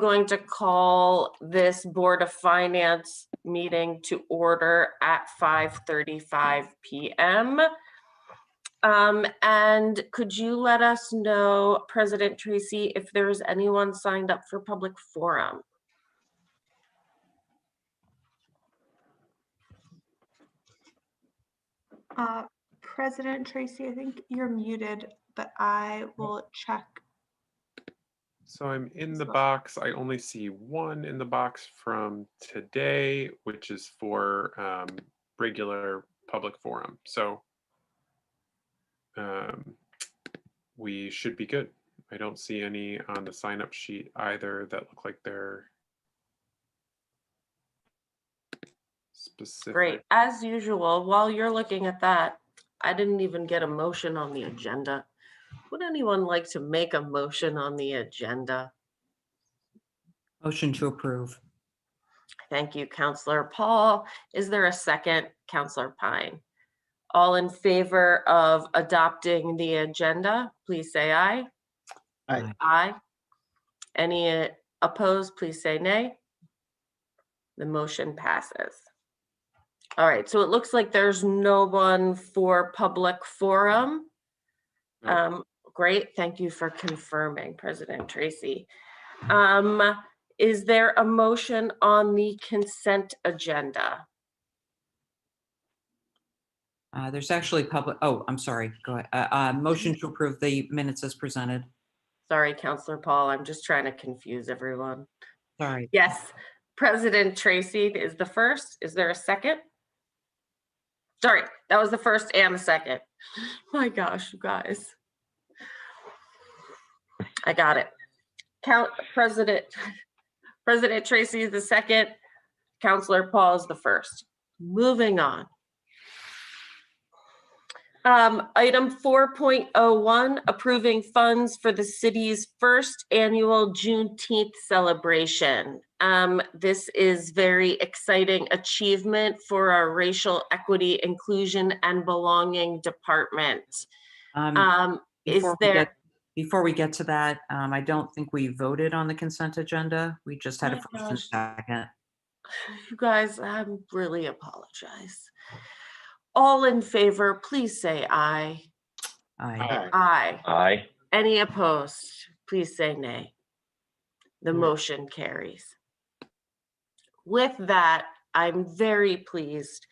going to call this Board of Finance meeting to order at 5:35 p.m. And could you let us know, President Tracy, if there's anyone signed up for public forum? President Tracy, I think you're muted, but I will check. So I'm in the box. I only see one in the box from today, which is for regular public forum. So we should be good. I don't see any on the sign up sheet either that look like they're specific. Great. As usual, while you're looking at that, I didn't even get a motion on the agenda. Would anyone like to make a motion on the agenda? Motion to approve. Thank you, Councillor Paul. Is there a second? Councillor Pine. All in favor of adopting the agenda, please say aye. Aye. Aye. Any opposed, please say nay. The motion passes. All right, so it looks like there's no one for public forum. Great, thank you for confirming, President Tracy. Is there a motion on the consent agenda? There's actually public, oh, I'm sorry, go ahead. Motion to approve the minutes as presented. Sorry, Councillor Paul, I'm just trying to confuse everyone. Sorry. Yes, President Tracy is the first. Is there a second? Sorry, that was the first and the second. My gosh, you guys. I got it. President Tracy is the second. Councillor Paul is the first. Moving on. Item 4.01, approving funds for the city's first annual Juneteenth celebration. This is very exciting achievement for our racial equity, inclusion, and belonging department. Before we get to that, I don't think we voted on the consent agenda. We just had a first and second. You guys, I really apologize. All in favor, please say aye. Aye. Aye. Aye. Any opposed, please say nay. The motion carries. With that, I'm very pleased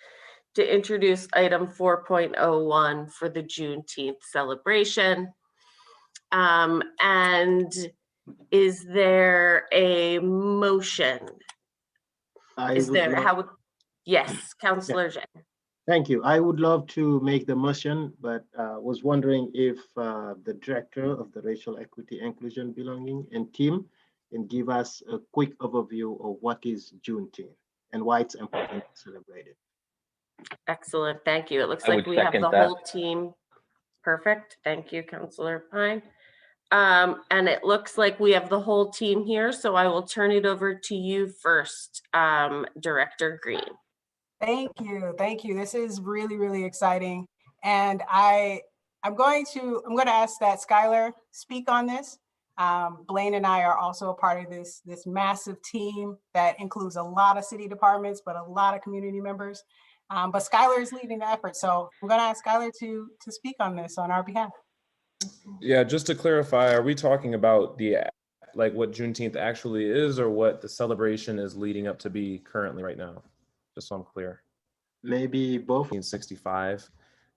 to introduce item 4.01 for the Juneteenth celebration. And is there a motion? Yes, Councillor Jen. Thank you. I would love to make the motion, but was wondering if the director of the Racial Equity, Inclusion, Belonging and team can give us a quick overview of what is Juneteenth and why it's important to celebrate it. Excellent, thank you. It looks like we have the whole team. Perfect, thank you, Councillor Pine. And it looks like we have the whole team here, so I will turn it over to you first, Director Green. Thank you. This is really, really exciting. And I'm going to ask that Skylar speak on this. Blaine and I are also a part of this massive team that includes a lot of city departments, but a lot of community members. But Skylar is leading the effort. So I'm going to ask Skylar to speak on this on our behalf. Yeah, just to clarify, are we talking about what Juneteenth actually is, or what the celebration is leading up to be currently right now? Just so I'm clear. Maybe both. 1965,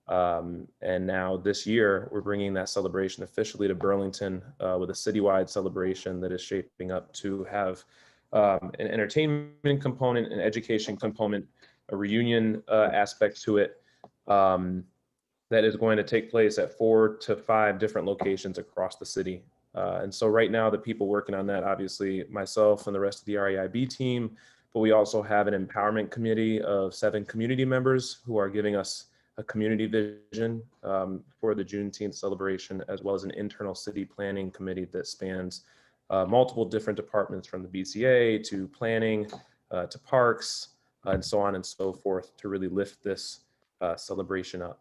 and now this year we're bringing that celebration officially to Burlington with a citywide celebration that is shaping up to have an entertainment component, an education component, a reunion aspect to it. That is going to take place at 4 to 5 different locations across the city. And so right now the people working on that, obviously myself and the rest of the REIB team, but we also have an empowerment committee of 7 community members who are giving us a community vision for the Juneteenth celebration, as well as an internal city planning committee that spans multiple different departments, from the BCA to planning to parks and so on and so forth, to really lift this celebration up.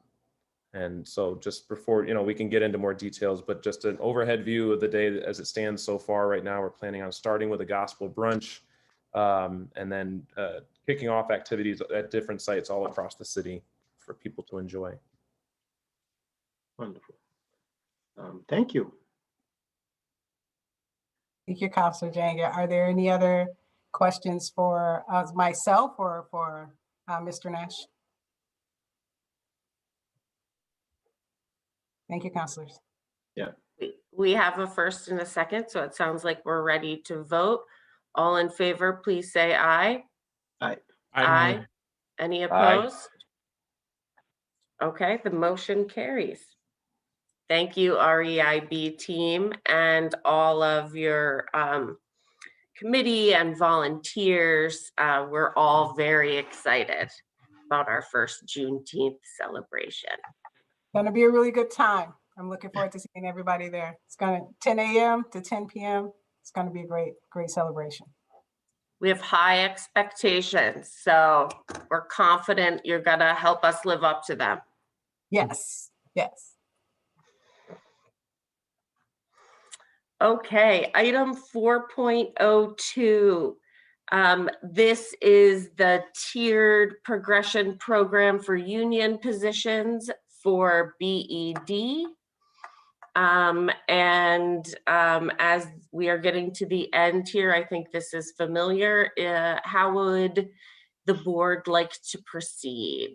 And so just before, we can get into more details, but just an overhead view of the day as it stands so far right now, we're planning on starting with a gospel brunch, and then kicking off activities at different sites all across the city for people to enjoy. Wonderful. Thank you. Thank you, Councilor Janga. Are there any other questions for myself or for Mr. Nash? Thank you, councilors. We have a first and a second, so it sounds like we're ready to vote. All in favor, please say aye. Aye. Aye. Any opposed? Okay, the motion carries. Thank you, REIB team, and all of your committee and volunteers. We're all very excited about our first Juneteenth celebration. Gonna be a really good time. I'm looking forward to seeing everybody there. It's gonna 10 a.m. to 10 p.m. It's gonna be a great celebration. We have high expectations, so we're confident you're gonna help us live up to them. Yes, yes. Okay, item 4.02. This is the tiered progression program for union positions for BED. As we are getting to the end here, I think this is familiar. How would the board like to proceed?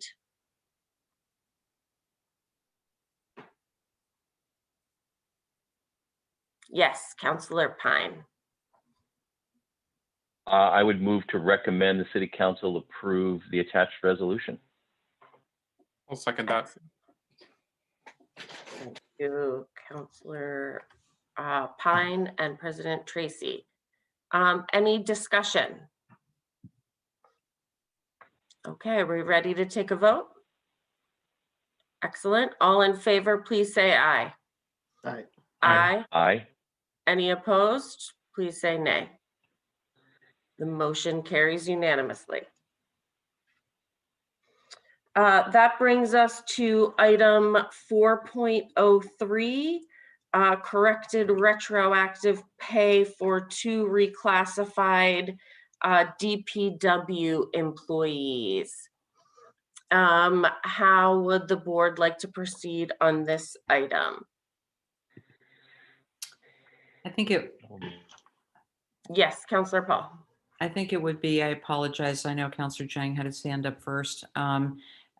Yes, Councilor Pine. I would move to recommend the City Council approve the attached resolution. I'll second that. Thank you, Councilor Pine and President Tracy. Any discussion? Okay, are we ready to take a vote? Excellent. All in favor, please say aye. Aye. Aye. Aye. Any opposed? Please say nay. The motion carries unanimously. That brings us to item 4.03, corrected retroactive pay for 2 reclassified DPW employees. How would the board like to proceed on this item? I think it, Yes, Councilor Paul. I think it would be, I apologize, I know Councilor Jang had his hand up first.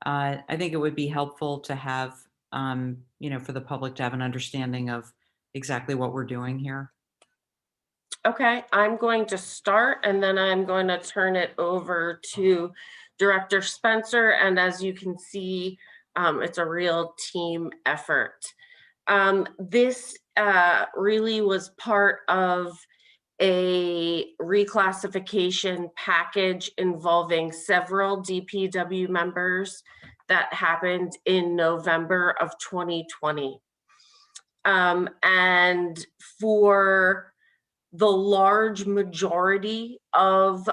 I think it would be helpful to have, for the public to have an understanding of exactly what we're doing here. Okay, I'm going to start and then I'm going to turn it over to Director Spencer. And as you can see, it's a real team effort. This really was part of a reclassification package involving several DPW members that happened in November of 2020. And for the large majority of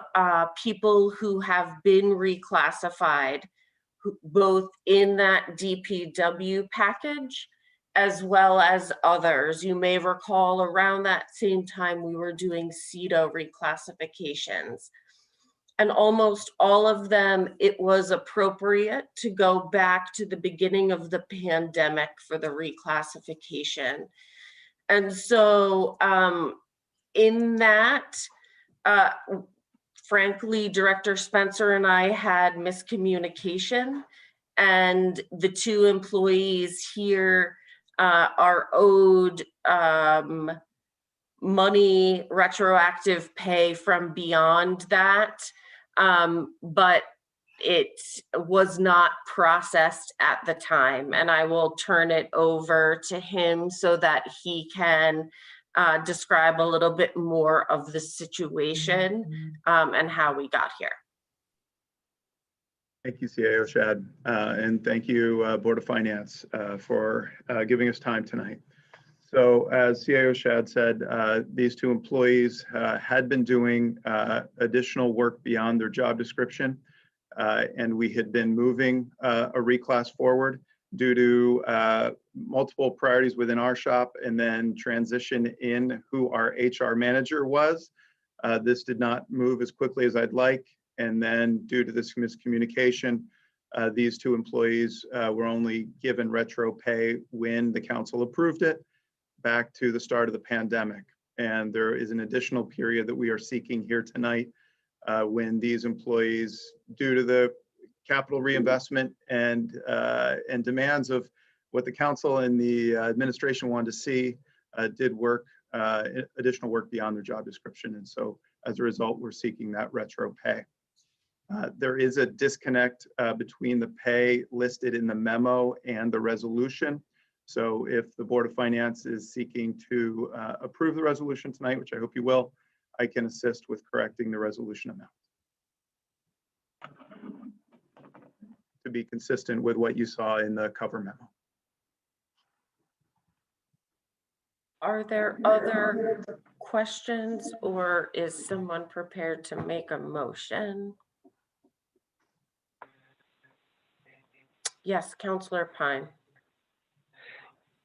people who have been reclassified, both in that DPW package, as well as others. You may recall around that same time we were doing CEDO reclassifications. And almost all of them, it was appropriate to go back to the beginning of the pandemic for the reclassification. And so in that, frankly, Director Spencer and I had miscommunication, and the 2 employees here are owed money, retroactive pay from beyond that, but it was not processed at the time. And I will turn it over to him so that he can describe a little bit more of the situation and how we got here. Thank you, CAO Shad, and thank you, Board of Finance, for giving us time tonight. So as CAO Shad said, these 2 employees had been doing additional work beyond their job description, and we had been moving a reclass forward. due to multiple priorities within our shop and then transition in who our HR manager was. This did not move as quickly as I'd like. And then due to this miscommunication, these two employees were only given retro pay when the council approved it back to the start of the pandemic. And there is an additional period that we are seeking here tonight when these employees, due to the capital reinvestment and demands of what the council and the administration wanted to see, did work, additional work beyond their job description. And so as a result, we're seeking that retro pay. There is a disconnect between the pay listed in the memo and the resolution. So if the Board of Finance is seeking to approve the resolution tonight, which I hope you will, I can assist with correcting the resolution amount to be consistent with what you saw in the cover memo. Are there other questions, or is someone prepared to make a motion? Yes, Councillor Pine.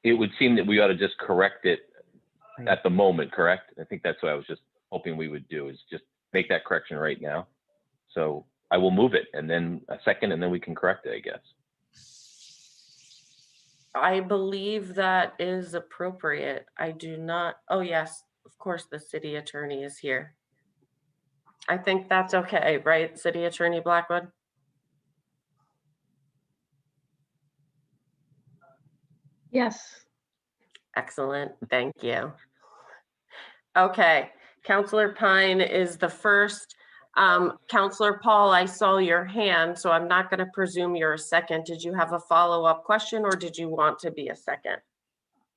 It would seem that we ought to just correct it at the moment, correct? I think that's what I was just hoping we would do, is just make that correction right now. So I will move it, and then a second, and then we can correct it, I guess. I believe that is appropriate. I do not, oh yes, of course, the city attorney is here. I think that's okay, right, City Attorney Blackwood? Yes. Excellent, thank you. Okay, Councillor Pine is the first. Councillor Paul, I saw your hand, so I'm not going to presume you're a second. Did you have a follow-up question, or did you want to be a second?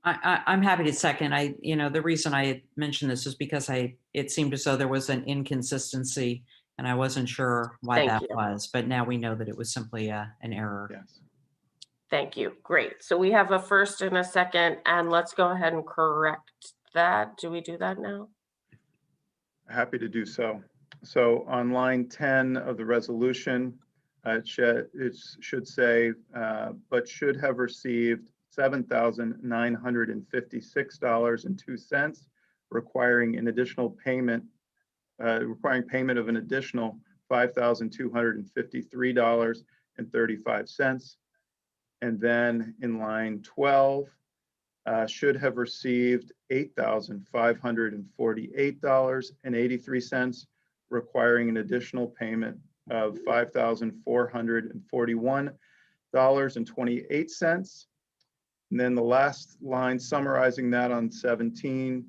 I'm happy to second. The reason I had mentioned this is because it seemed as though there was an inconsistency, and I wasn't sure why that was. But now we know that it was simply an error. Yes. Thank you. Great. So we have a first and a second, and let's go ahead and correct that. Do we do that now? Happy to do so. So on line 10 of the resolution, it should say, but should have received $7,956.02, requiring an additional payment, requiring payment of an additional $5,253.35. And then in line 12, should have received $8,548.83, requiring an additional payment of $5,441.28. And then the last line summarizing that on 17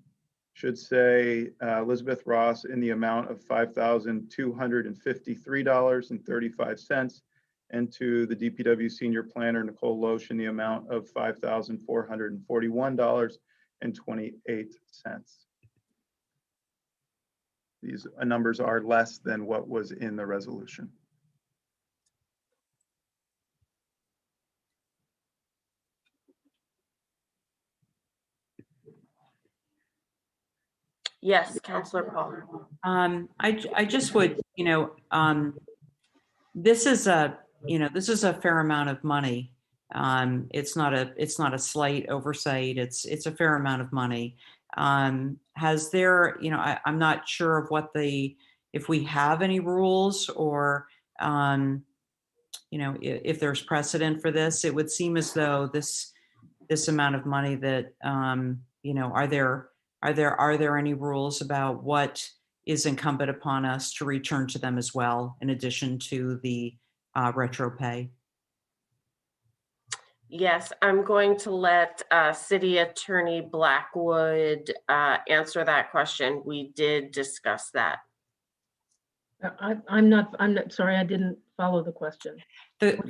should say Elizabeth Ross in the amount of $5,253.35, and to the DPW senior planner Nicole Loesch in the amount of $5,441.28. These numbers are less than what was in the resolution. Yes, Councillor Paul. I just would, this is a fair amount of money. It's not a slight oversight. It's a fair amount of money. Has there, I'm not sure of if we have any rules or, if there's precedent for this. It would seem as though this amount of money that, are there any rules about what is incumbent upon us to return to them as well, in addition to the retro pay? Yes, I'm going to let City Attorney Blackwood answer that question. We did discuss that. I'm not sorry, I didn't follow the question. The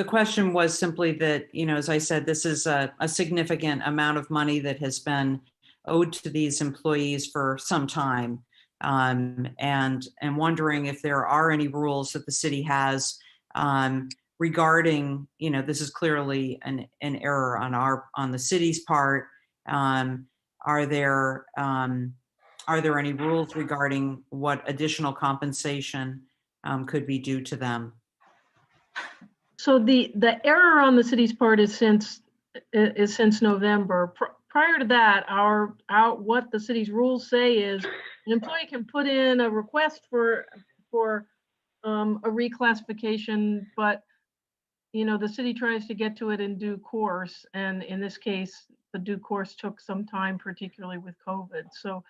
question was simply that, as I said, this is a significant amount of money that has been owed to these employees for some time, and wondering if there are any rules that the city has regarding, this is clearly an error on the city's part. Are there any rules regarding what additional compensation could be due to them? So the error on the city's part is since November. Prior to that, our what the city's rules say is an employee can put in a request for a reclassification, but the city tries to get to it in due course, and in this case, the due course took some time, particularly with COVID. So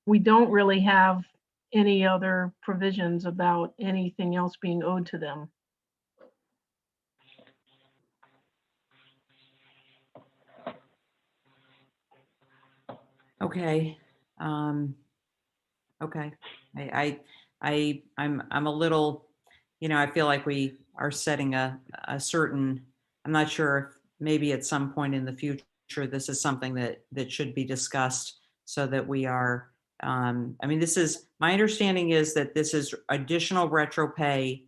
we don't really have any other provisions about anything else being owed to them. Okay. Okay. I'm a little, I feel like we are setting a certain, I'm not sure if maybe at some point in the future, this is something that should be discussed so that we are, this is, my understanding is that this is additional retro pay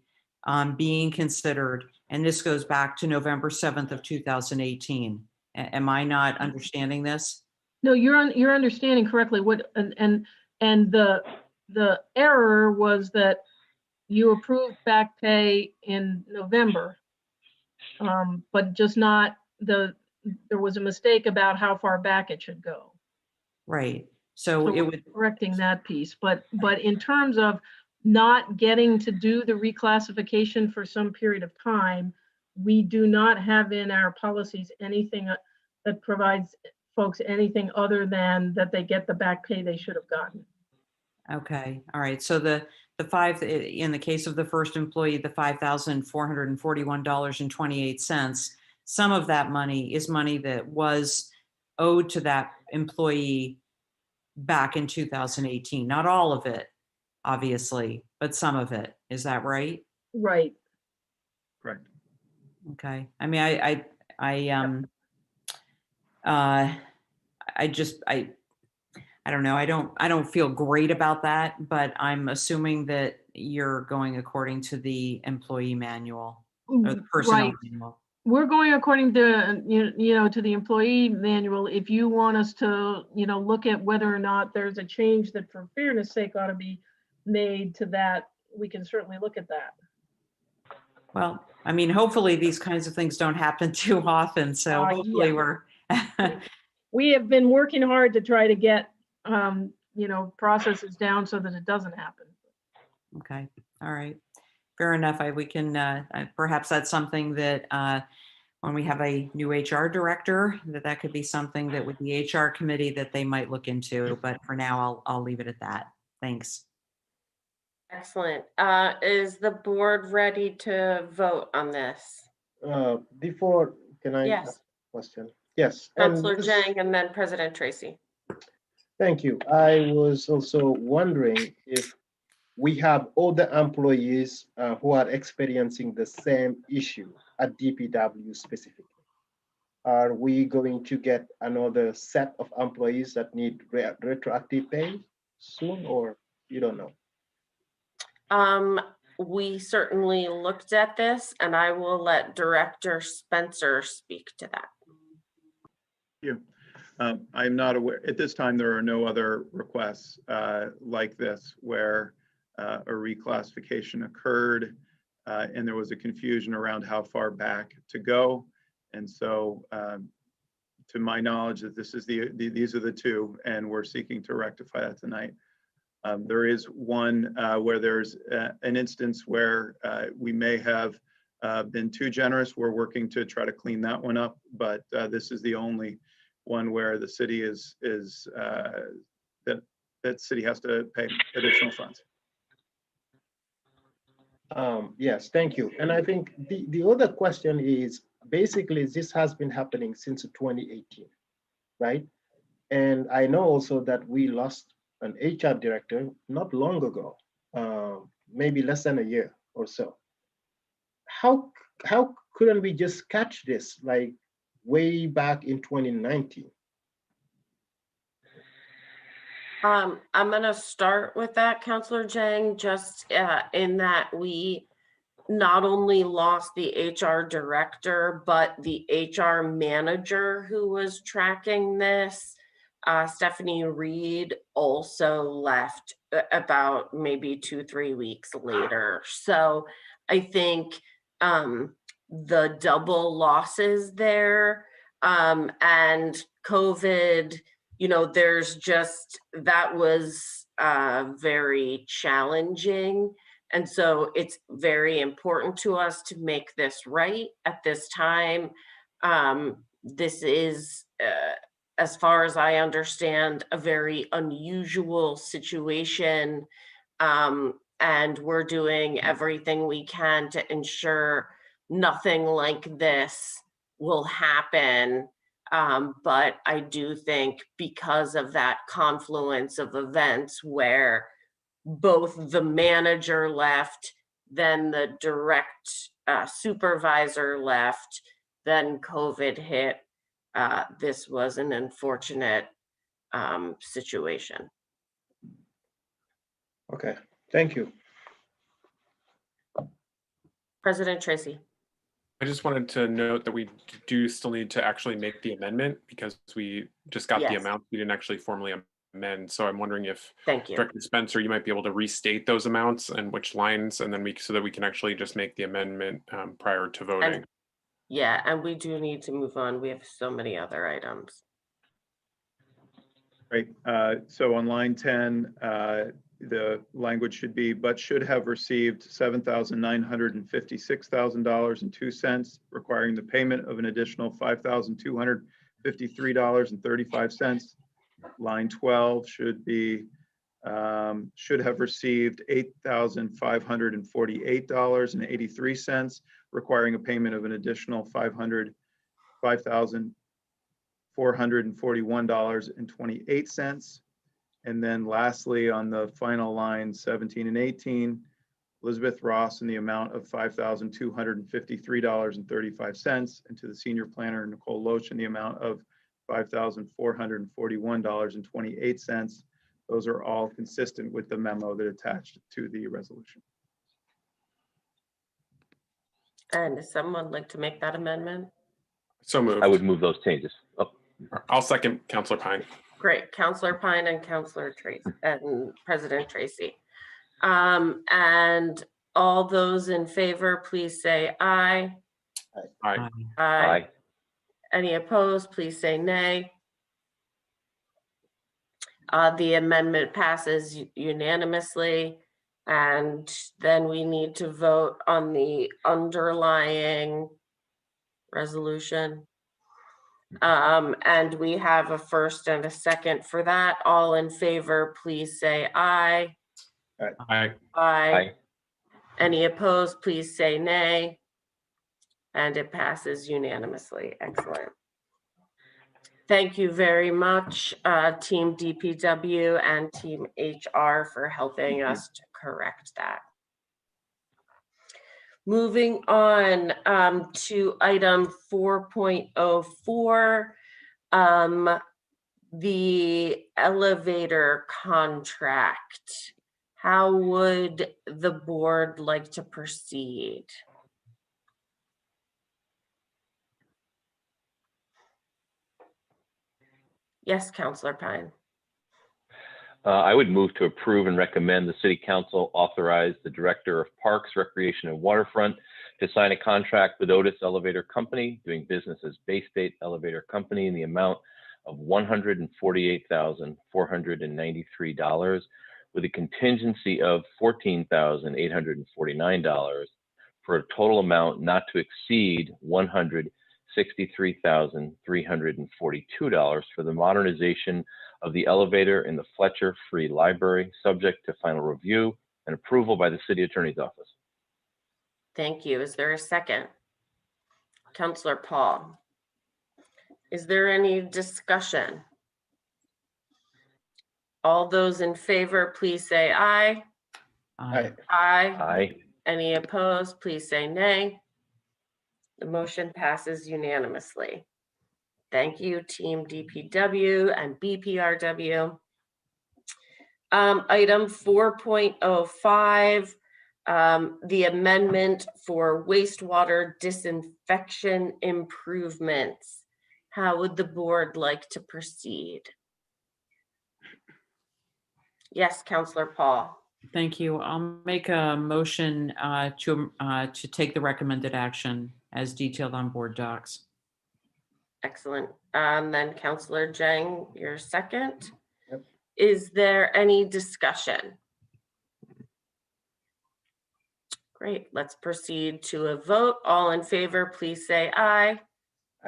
being considered, and this goes back to November 7th of 2018. Am I not understanding this? No, you're understanding correctly. What and the error was that you approved back pay in November, but just not there was a mistake about how far back it should go. Right. So it would correcting that piece, but in terms of not getting to do the reclassification for some period of time, we do not have in our policies anything that provides folks anything other than that they get the back pay they should have gotten. Okay. All right. So the five, in the case of the first employee, the $5,441.28, some of that money is money that was owed to that employee back in 2018. Not all of it, obviously, but some of it. Is that right? Right. Correct. Okay. I mean, I don't know. I don't feel great about that, but I'm assuming that you're going according to the employee manual or the personnel manual. We're going according to, to the employee manual. If you want us to, look at whether or not there's a change that for fairness sake ought to be made to that, we can certainly look at that. Well, I mean, hopefully these kinds of things don't happen too often. So hopefully we're. We have been working hard to try to get, processes down so that it doesn't happen. Okay. All right. Fair enough. We can, perhaps that's something that when we have a new HR director, that could be something that with the HR committee that they might look into. But for now, I'll leave it at that. Thanks. Excellent. Is the board ready to vote on this? Before, can I Yes. ask a question? Yes. Councillor Jang and then President Tracy. Thank you. I was also wondering if we have other employees who are experiencing the same issue at DPW specifically. Are we going to get another set of employees that need retroactive pay soon, or you don't know? We certainly looked at this, and I will let Director Spencer speak to that. Thank you. I'm not aware, at this time, there are no other requests like this where a reclassification occurred and there was a confusion around how far back to go. And so to my knowledge, that this is these are the two, and we're seeking to rectify that tonight. There is one where there's an instance where we may have been too generous. We're working to try to clean that one up, but this is the only one where the city that city has to pay additional funds. Yes, thank you. And I think the other question is, basically, this has been happening since 2018, right? And I know also that we lost an HR director not long ago, maybe less than a year or so. How couldn't we just catch this like way back in 2019? I'm going to start with that, Councillor Jang, just in that we not only lost the HR director, but the HR manager who was tracking this. Stephanie Reed also left about maybe 2-3 weeks later. So I think the double losses there, and COVID, there's just, that was very challenging. And so it's very important to us to make this right at this time. This is, as far as I understand, a very unusual situation. And we're doing everything we can to ensure nothing like this will happen. But I do think because of that confluence of events where both the manager left, then the direct supervisor left, then COVID hit, this was an unfortunate situation. Okay, thank you. President Tracy. I just wanted to note that we do still need to actually make the amendment because we just got the Yes. amount. We didn't actually formally amend. So I'm wondering if Thank you. Director Spencer, you might be able to restate those amounts and which lines, and then so that we can actually just make the amendment prior to voting. Yeah, and we do need to move on. We have so many other items. Great. So on line 10, the language should be, but should have received $7,956.02, requiring the payment of an additional $5,253.35. Line 12 should be, should have received $8,548.83, requiring a payment of an additional $5,441.28. And then lastly, on the final line 17 and 18, Elizabeth Ross in the amount of $5,253.35, and to the senior planner Nicole Loach in the amount of $5,441.28. Those are all consistent with the memo that attached to the resolution. And does someone like to make that amendment? So moved. I would move those changes. Oh, I'll second Councilor Pine. Great, Councilor Pine and Councilor Tracy and President Tracy. And all those in favor, please say aye. Aye. aye. Any opposed, please say nay. The amendment passes unanimously. And then we need to vote on the underlying resolution. And we have a first and a second for that. All in favor, please say aye. Aye. Aye. Aye. Any opposed, please say nay. And it passes unanimously. Excellent. Thank you very much, Team DPW and Team HR for helping us to correct that. Moving on to item 4.04, the elevator contract. How would the board like to proceed? Yes, Councilor Pine. I would move to approve and recommend the City Council authorize the Director of Parks, Recreation, and Waterfront to sign a contract with Otis Elevator Company, doing business as Bay State Elevator Company, in the amount of $148,493, with a contingency of $14,849, for a total amount not to exceed $163,342 for the modernization of the elevator in the Fletcher Free Library, subject to final review and approval by the City Attorney's Office. Thank you. Is there a second? Councilor Paul. Is there any discussion? All those in favor, please say aye. Aye. Aye. Aye. Any opposed, please say nay. The motion passes unanimously. Thank you, Team DPW and BPRW. Item 4.05, the amendment for wastewater disinfection improvements. How would the board like to proceed? Yes, Councilor Paul. Thank you. I'll make a motion to take the recommended action as detailed on board docs. Excellent. Then Councillor Jang, your second. Yep. Is there any discussion? Great, let's proceed to a vote. All in favor, please say aye.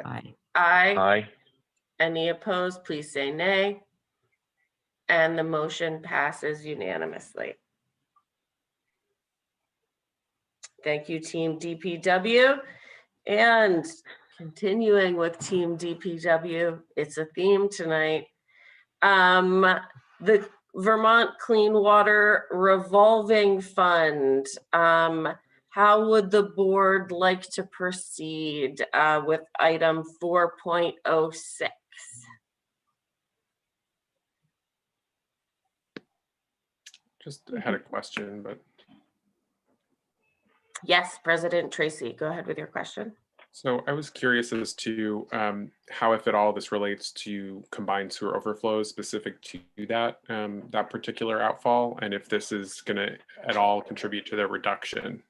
Aye. Aye. Aye. Any opposed, please say nay. And the motion passes unanimously. Thank you, Team DPW. And continuing with Team DPW, it's a theme tonight. The Vermont Clean Water Revolving Fund. How would the board like to proceed with item 4.06? Just had a question, but Yes, President Tracy, go ahead with your question. so I was curious as to how, if at all, this relates to combined sewer overflows specific to that that particular outfall, and if this is going to at all contribute to their reduction.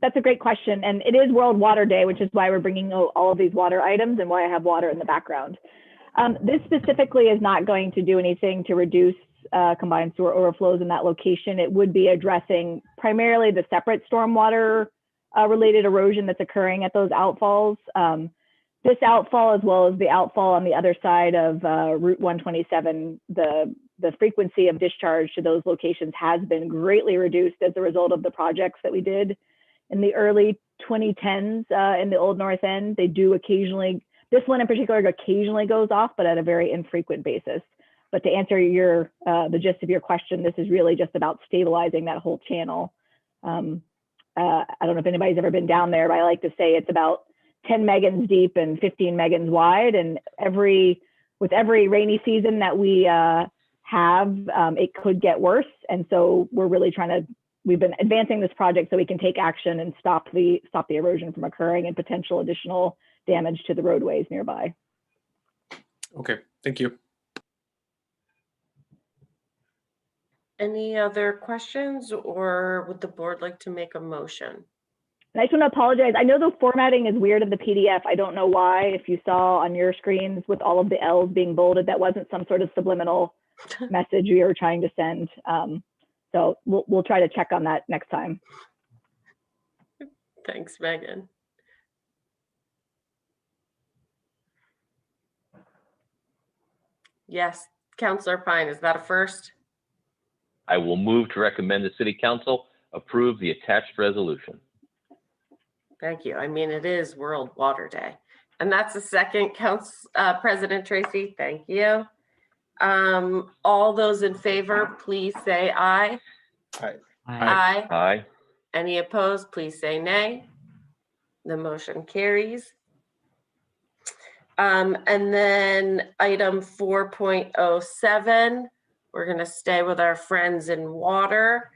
That's a great question, and it is World Water Day, which is why we're bringing all of these water items and why I have water in the background. This specifically is not going to do anything to reduce combined sewer overflows in that location. It would be addressing primarily the separate stormwater related erosion that's occurring at those outfalls. This outfall, as well as the outfall on the other side of Route 127, the frequency of discharge to those locations has been greatly reduced as a result of the projects that we did in the early 2010s in the Old North End. They do occasionally, this one in particular occasionally goes off, but at a very infrequent basis. But to answer the gist of your question, this is really just about stabilizing that whole channel. I don't know if anybody's ever been down there, but I like to say it's about 10 megans deep and 15 megans wide. And with every rainy season that we have, it could get worse. And so we're really we've been advancing this project so we can take action and stop the erosion from occurring and potential additional damage to the roadways nearby. Okay, thank you. Any other questions, or would the board like to make a motion? And I just want to apologize. I know the formatting is weird of the PDF. I don't know why. If you saw on your screens with all of the L's being bolded, that wasn't some sort of subliminal message we were trying to send. So we'll try to check on that next time. Thanks, Megan. Yes, Councillor Pine, is that a first? I will move to recommend the City Council approve the attached resolution. Thank you. I mean, it is World Water Day. And that's a second, President Tracy. Thank you. All those in favor, please say aye. Aye. Aye. Aye. Any opposed, please say nay. The motion carries. And then item 4.07, we're going to stay with our friends in water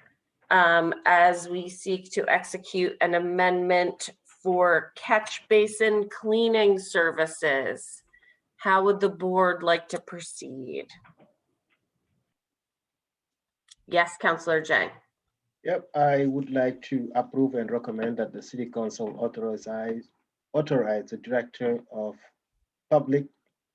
as we seek to execute an amendment for catch basin cleaning services. How would the board like to proceed? Yes, Councillor Jang. Yep, I would like to approve and recommend that the City Council authorize the Director of Public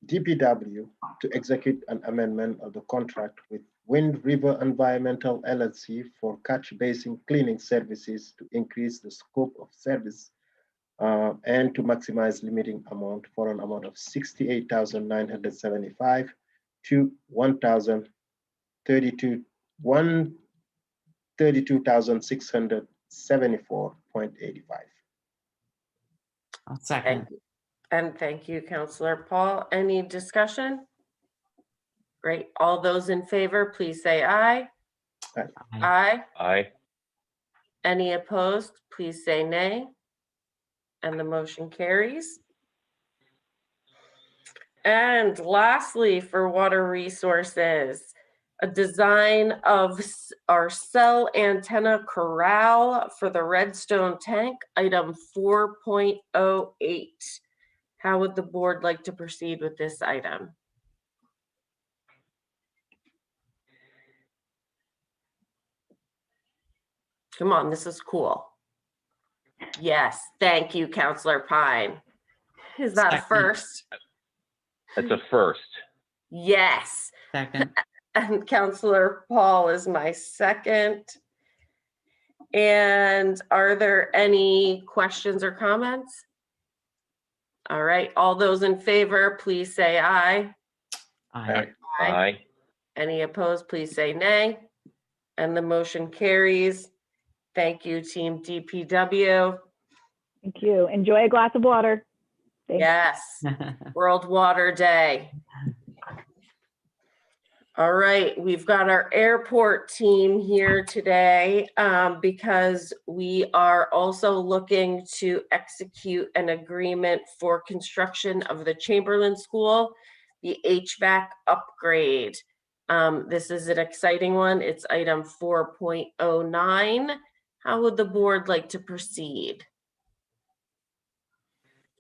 DPW to execute an amendment of the contract with Wind River Environmental LLC for catch basin cleaning services to increase the scope of service and to maximize limiting amount for an amount of $68,975 to $132,674.85. I'll second. Thank you. And thank you, Councillor Paul. Any discussion? Great. All those in favor, please say aye. Aye. Aye. Aye. Any opposed, please say nay. And the motion carries. And lastly, for water resources, a design of our cell antenna corral for the Redstone tank, item 4.08. How would the board like to proceed with this item? Come on, this is cool. Yes, thank you, Counselor Pine. Is that a Second. first? That's a first. Yes. Second. And Counselor Paul is my second. And are there any questions or comments? All right, all those in favor, please say aye. Aye. Aye. Any opposed, please say nay. And the motion carries. Thank you, Team DPW. Thank you. Enjoy a glass of water. Thanks. Yes, World Water Day. All right, we've got our airport team here today because we are also looking to execute an agreement for construction of the Chamberlain School, the HVAC upgrade. This is an exciting one. It's item 4.09. How would the board like to proceed?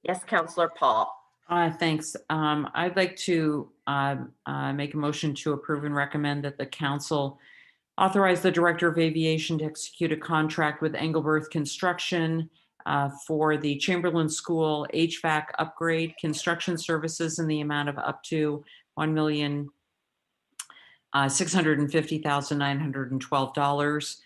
Yes, Councillor Paul. Thanks. I'd like to make a motion to approve and recommend that the council authorize the Director of Aviation to execute a contract with Engelberth Construction for the Chamberlain School HVAC upgrade construction services in the amount of up to $1,650,912,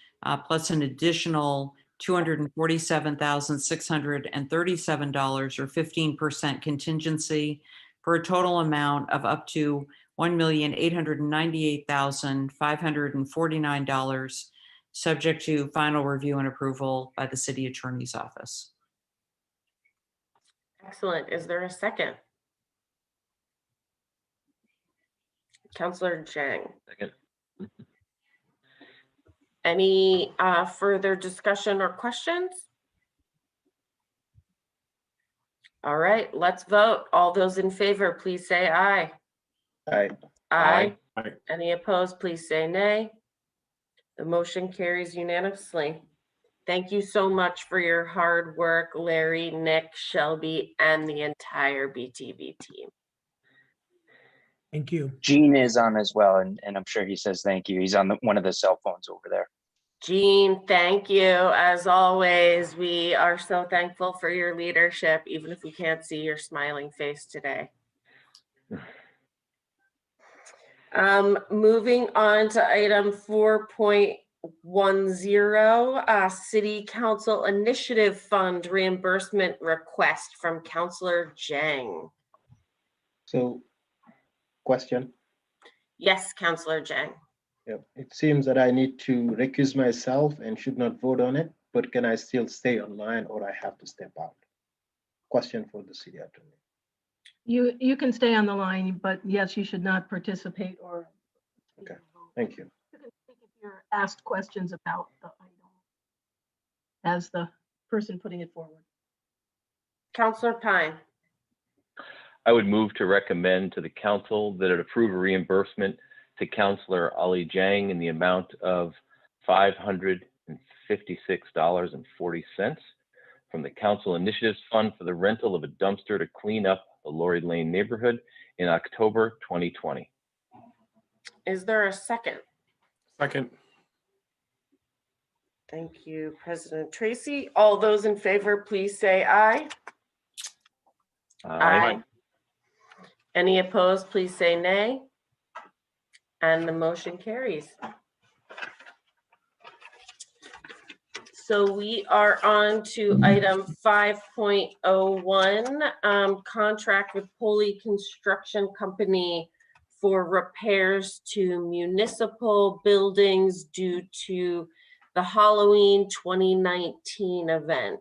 plus an additional $247,637 or 15% contingency for a total amount of up to $1,898,549, subject to final review and approval by the City Attorney's Office. Excellent. Is there a second? Councillor Zhang. Second. Any further discussion or questions? All right, let's vote. All those in favor, please say aye. Aye. Aye. Aye. Any opposed, please say nay. The motion carries unanimously. Thank you so much for your hard work, Larry, Nick, Shelby, and the entire BTV team. Thank you. Gene is on as well, and I'm sure he says thank you. He's on one of the cell phones over there. Gene, thank you. As always, we are so thankful for your leadership, even if we can't see your smiling face today. Moving on to item 4.10, City Council Initiative Fund reimbursement request from Councillor Zhang. So, question. Yes, Councillor Zhang. Yep. It seems that I need to recuse myself and should not vote on it, but can I still stay online or I have to step out? Question for the city attorney. You can stay on the line, but yes, you should not participate or. Okay, thank you. You can speak if you're asked questions about the item as the person putting it forward. Councillor Pine. I would move to recommend to the council that it approve a reimbursement to Councillor Ali Zhang in the amount of $556.40 from the Council Initiatives Fund for the rental of a dumpster to clean up the Lori Lane neighborhood in October 2020. Is there a second? Second. Thank you, President Tracy. All those in favor, please say aye. Aye. Any opposed, please say nay. And the motion carries. So we are on to item 5.01, contract with Pulley Construction Company for repairs to municipal buildings due to the Halloween 2019 event.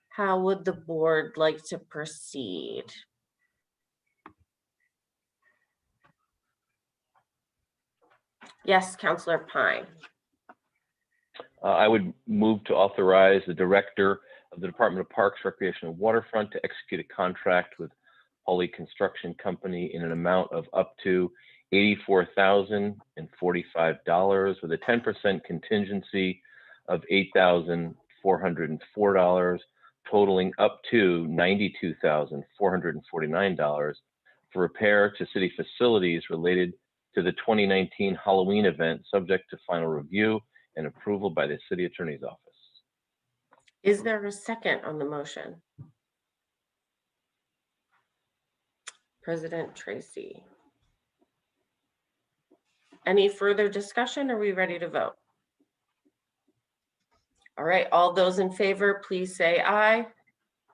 How would the board like to proceed? Yes, Councillor Pine. I would move to authorize the Director of the Department of Parks, Recreation, and Waterfront to execute a contract with Pulley Construction Company in an amount of up to $84,045 with a 10% contingency of $8,404, totaling up to $92,449 for repair to city facilities related to the 2019 Halloween event, subject to final review and approval by the city attorney's office. Is there a second on the motion? President Tracy. Any further discussion? Are we ready to vote? All right, all those in favor, please say aye.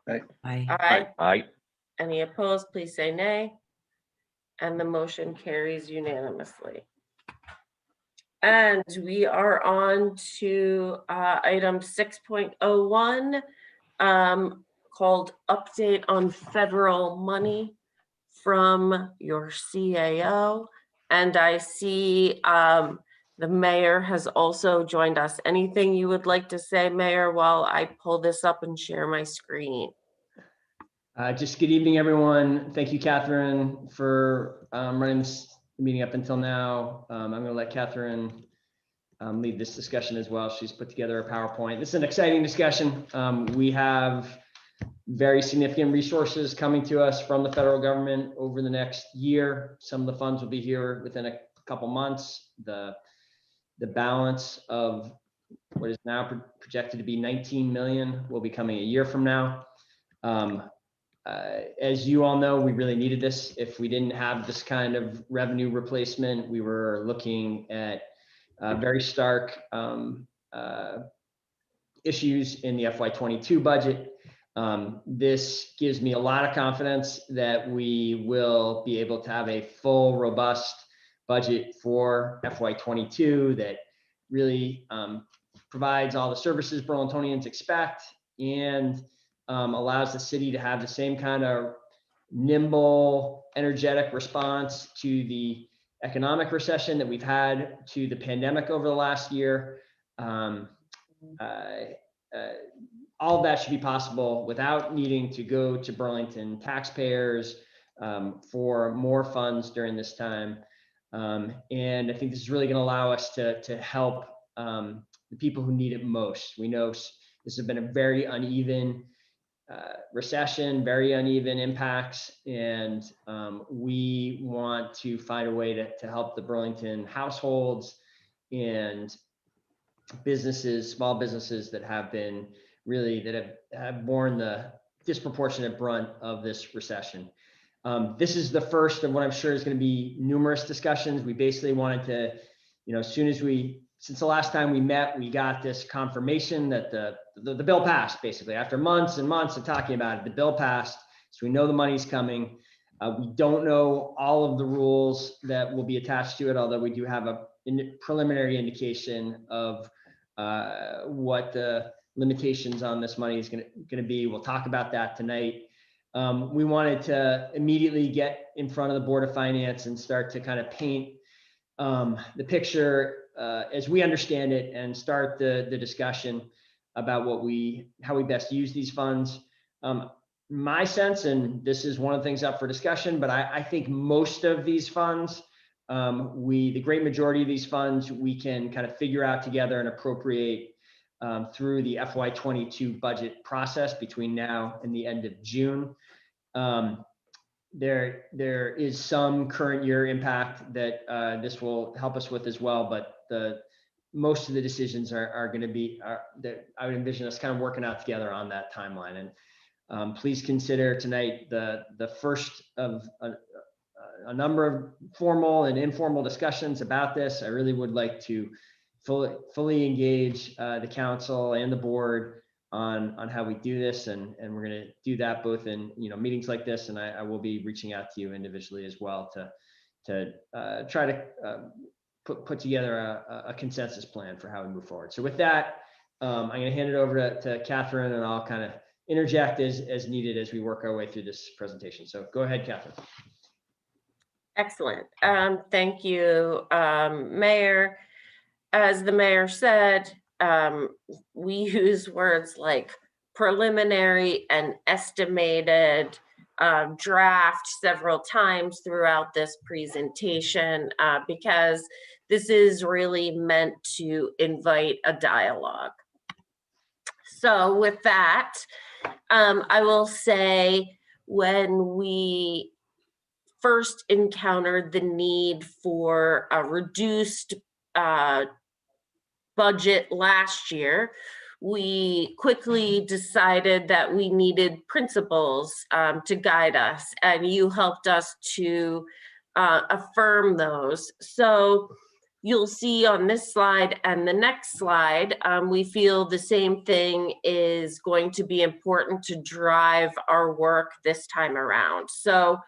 Aye. Aye. Aye. Any opposed, please say nay. And the motion carries unanimously. And we are on to item 6.01, called update on federal money from your CAO. And I see the mayor has also joined us. Anything you would like to say, Mayor, while I pull this up and share my screen? Just good evening, everyone. Thank you, Catherine, for running this meeting up until now. I'm going to let Catherine lead this discussion as well. She's put together a PowerPoint. This is an exciting discussion. We have very significant resources coming to us from the federal government over the next year. Some of the funds will be here within a couple months. The balance of what is now projected to be 19 million will be coming a year from now. As you all know, we really needed this. If we didn't have this kind of revenue replacement, we were looking at very stark issues in the FY22 budget. This gives me a lot of confidence that we will be able to have a full, robust budget for FY22 that really provides all the services Burlingtonians expect and allows the city to have the same kind of nimble, energetic response to the economic recession that we've had to the pandemic over the last year. All of that should be possible without needing to go to Burlington taxpayers for more funds during this time. And I think this is really going to allow us to help the people who need it most. We know this has been a very uneven recession, very uneven impacts, and we want to find a way to help the Burlington households and businesses, small businesses that have been really, that have borne the disproportionate brunt of this recession. This is the first of what I'm sure is going to be numerous discussions. We basically wanted to, since the last time we met, we got this confirmation that the bill passed. Basically, after months and months of talking about it, the bill passed. So we know the money's coming. We don't know all of the rules that will be attached to it, although we do have a preliminary indication of what the limitations on this money is going to be. We'll talk about that tonight. We wanted to immediately get in front of the Board of Finance and start to kind of paint the picture as we understand it and start the discussion about how we best use these funds. My sense, and this is one of the things up for discussion, but I think most of these funds, the great majority of these funds, we can kind of figure out together and appropriate through the FY22 budget process between now and the end of June. There is some current year impact that this will help us with as well, but most of the decisions are going to be that I would envision us kind of working out together on that timeline. And please consider tonight the first of a number of formal and informal discussions about this. I really would like to fully engage the council and the board on how we do this, and we're going to do that both in meetings like this, and I will be reaching out to you individually as well to try to put together a consensus plan for how we move forward. So with that, I'm going to hand it over to Catherine, and I'll kind of interject as needed as we work our way through this presentation. So go ahead, Catherine. Excellent. Thank you, Mayor. As the mayor said, we use words like preliminary and estimated, draft several times throughout this presentation because this is really meant to invite a dialogue. So with that, I will say when we first encountered the need for a reduced budget last year, we quickly decided that we needed principles to guide us, and you helped us to affirm those. So you'll see on this slide and the next slide, we feel the same thing is going to be important to drive our work this time around. So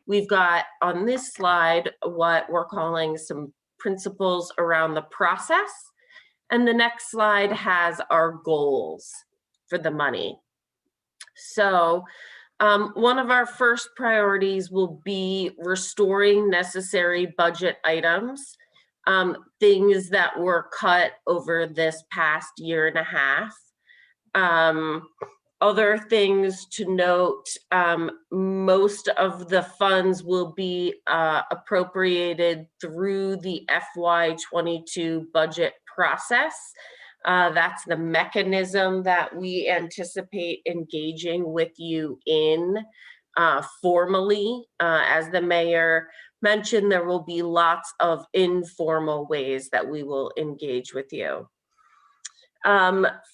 we've got on this slide what we're calling some principles around the process. And the next slide has our goals for the money. So one of our first priorities will be restoring necessary budget items, things that were cut over this past year and a half. Other things to note, most of the funds will be appropriated through the FY22 budget process. That's the mechanism that we anticipate engaging with you in formally. As the mayor mentioned, there will be lots of informal ways that we will engage with you.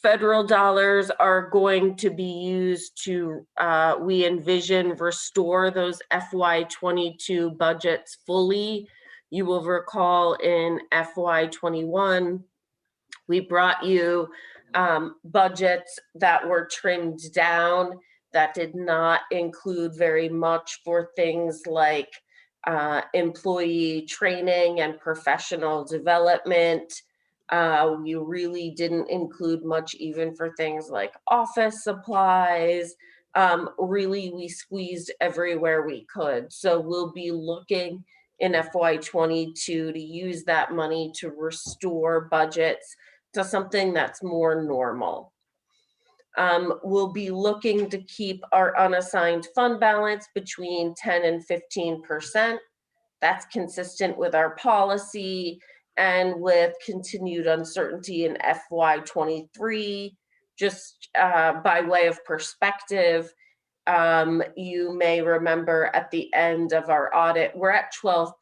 Federal dollars are going to be used to, we envision, restore those FY22 budgets fully. You will recall in FY21, we brought you budgets that were trimmed down, that did not include very much for things like employee training and professional development. You really didn't include much even for things like office supplies. Really, we squeezed everywhere we could. So we'll be looking in FY22 to use that money to restore budgets to something that's more normal. We'll be looking to keep our unassigned fund balance between 10 and 15%. That's consistent with our policy and with continued uncertainty in FY23. Just by way of perspective, you may remember at the end of our audit, we're at 12%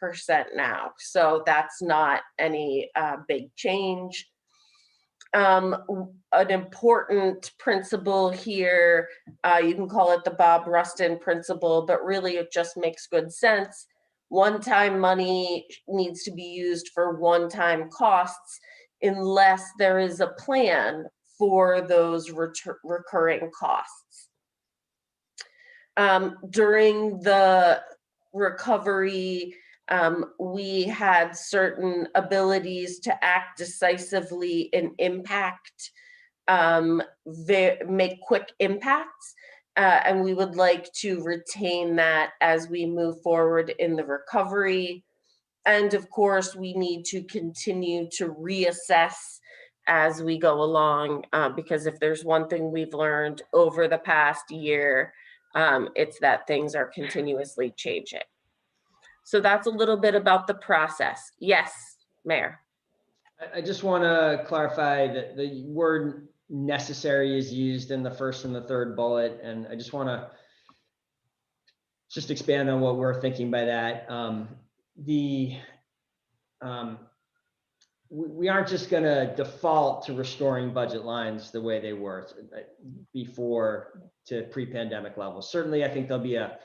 now. So that's not any big change. An important principle here, you can call it the Bob Rustin principle, but really it just makes good sense. One-time money needs to be used for one-time costs unless there is a plan for those recurring costs. During the recovery, we had certain abilities to act decisively and impact, make quick impacts. And we would like to retain that as we move forward in the recovery. And of course, we need to continue to reassess as we go along, because if there's one thing we've learned over the past year, it's that things are continuously changing. So that's a little bit about the process. Yes, Mayor. I just want to clarify that the word necessary is used in the first and the third bullet, and I just want to just expand on what we're thinking by that. We aren't just going to default to restoring budget lines the way they were before to pre-pandemic levels. Certainly, I think there'll be a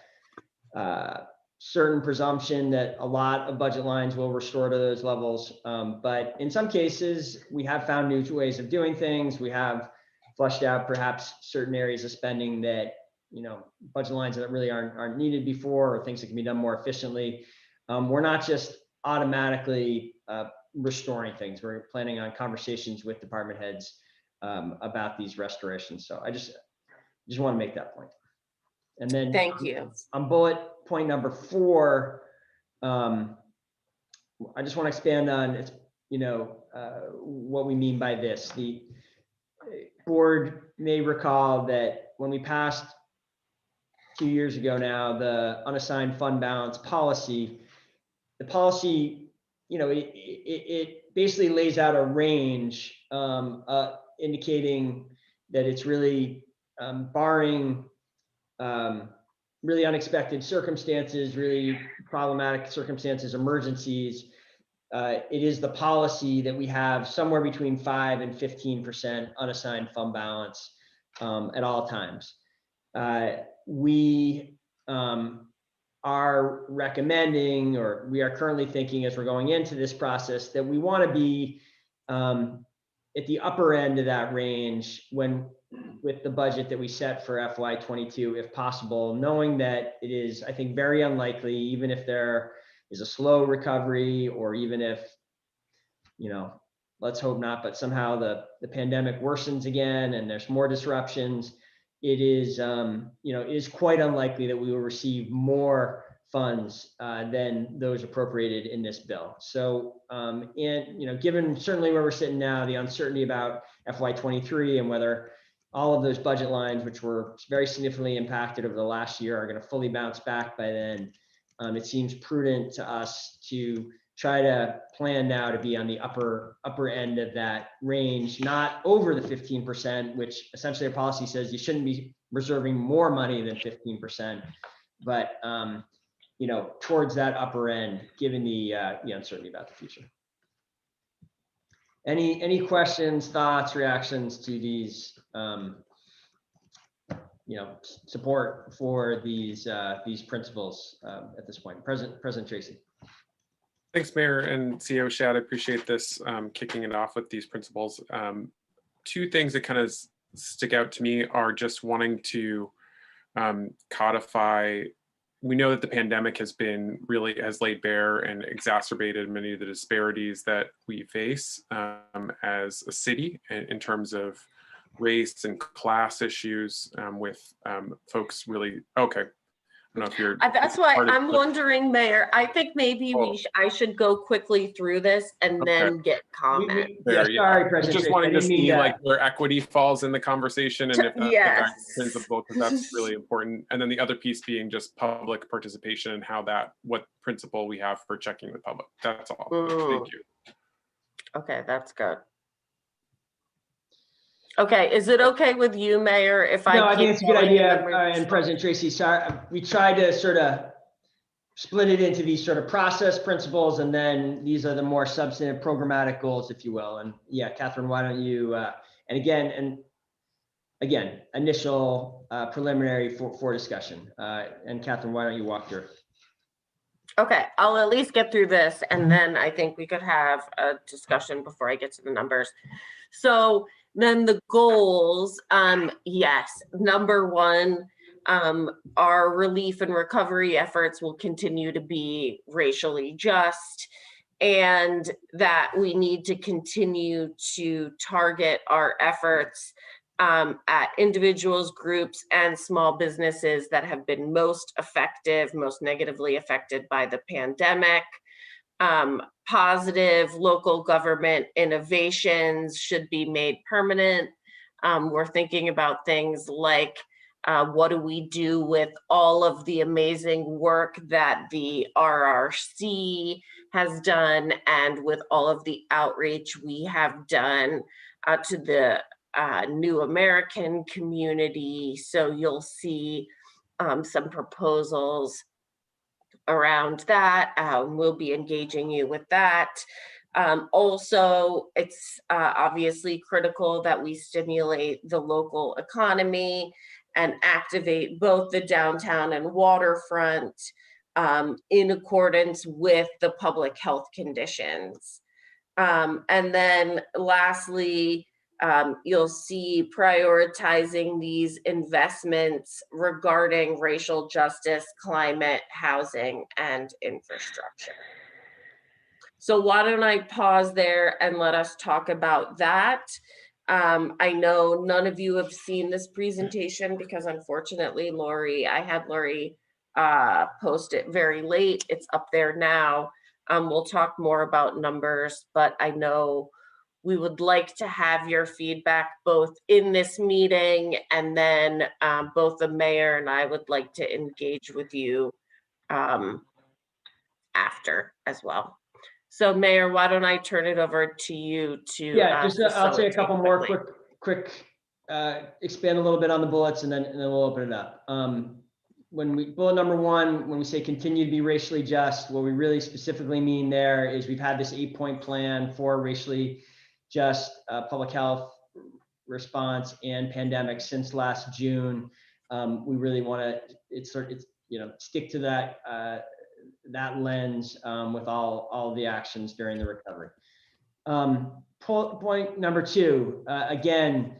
certain presumption that a lot of budget lines will restore to those levels. But in some cases, we have found new ways of doing things. We have flushed out perhaps certain areas of spending that, you know, budget lines that really aren't needed before, or things that can be done more efficiently. We're not just automatically restoring things. We're planning on conversations with department heads about these restorations. So I just want to make that point. And then thank you. On bullet point number 4, I just want to expand on it's, you know, what we mean by this. The board may recall that when we passed 2 years ago now, the unassigned fund balance policy, the policy, you know, it basically lays out a range indicating that it's really barring really unexpected circumstances, really problematic circumstances, emergencies, it is the policy that we have somewhere between 5 and 15% unassigned fund balance at all times. We are recommending, or we are currently thinking as we're going into this process, that we want to be at the upper end of that range with the budget that we set for FY22, if possible, knowing that it is, I think, very unlikely, even if there is a slow recovery, or even if, let's hope not, but somehow the pandemic worsens again and there's more disruptions, it is, it is quite unlikely that we will receive more funds than those appropriated in this bill. So, given certainly where we're sitting now, the uncertainty about FY23 and whether all of those budget lines, which were very significantly impacted over the last year, are going to fully bounce back by then, it seems prudent to us to try to plan now to be on the upper end of that range, not over the 15%, which essentially our policy says you shouldn't be reserving more money than 15%, but towards that upper end, given the uncertainty about the future. Any questions, thoughts, reactions to these support for these principles at this point? President Tracy. Thanks, Mayor and CEO Shad. I appreciate this kicking it off with these principles. Two things that kind of stick out to me are just wanting to codify. We know that the pandemic has laid bare and exacerbated many of the disparities that we face as a city in terms of race and class issues with folks really, okay. I don't know if you're. That's why I'm wondering, Mayor, I think maybe I should go quickly through this and then get comment. Sorry, President. Just wanting to see where equity falls in the conversation and if that's the right principle, because that's really important. And then the other piece being just public participation and what principle we have for checking the public. That's all. Thank you. Okay, that's good. Okay, is it okay with you, Mayor, if I? No, I think it's a good idea. And President Tracy, sorry, we tried to sort of split it into these sort of process principles, and then these are the more substantive programmatic goals, if you will. And yeah, Catherine, why don't you? And again, initial preliminary for discussion. And Catherine, why don't you walk through? Okay, I'll at least get through this, and then I think we could have a discussion before I get to the numbers. So then the goals, yes, number one, our relief and recovery efforts will continue to be racially just, and that we need to continue to target our efforts at individuals, groups, and small businesses that have been most negatively affected by the pandemic. Positive local government innovations should be made permanent. We're thinking about things like what do we do with all of the amazing work that the RRC has done, and with all of the outreach we have done to the New American community. So you'll see some proposals around that. We'll be engaging you with that. Also, it's obviously critical that we stimulate the local economy and activate both the downtown and waterfront in accordance with the public health conditions. And then lastly, you'll see prioritizing these investments regarding racial justice, climate, housing, and infrastructure. So why don't I pause there and let us talk about that. I know none of you have seen this presentation because unfortunately, I had Lori post it very late. It's up there now. We'll talk more about numbers, but I know we would like to have your feedback both in this meeting, and then both the mayor and I would like to engage with you after as well. So Mayor, why don't I turn it over to you to— Yeah, just I'll say a couple more quick expand a little bit on the bullets, and then we'll open it up. bullet number 1, when we say continue to be racially just, what we really specifically mean there is we've had this 8-point plan for racially just public health response and pandemic since last June. We really want to stick to that lens with all the actions during the recovery. Point number 2, again,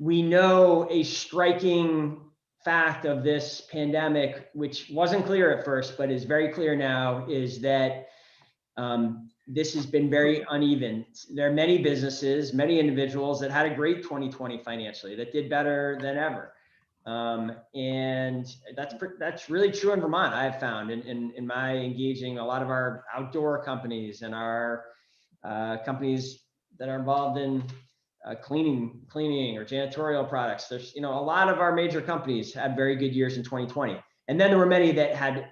we know a striking fact of this pandemic, which wasn't clear at first, but is very clear now, is that this has been very uneven. There are many businesses, many individuals that had a great 2020 financially, that did better than ever. And that's really true in Vermont, I've found in my engaging a lot of our outdoor companies and our companies that are involved in cleaning or janitorial products. There's, a lot of our major companies had very good years in 2020. And then there were many that had,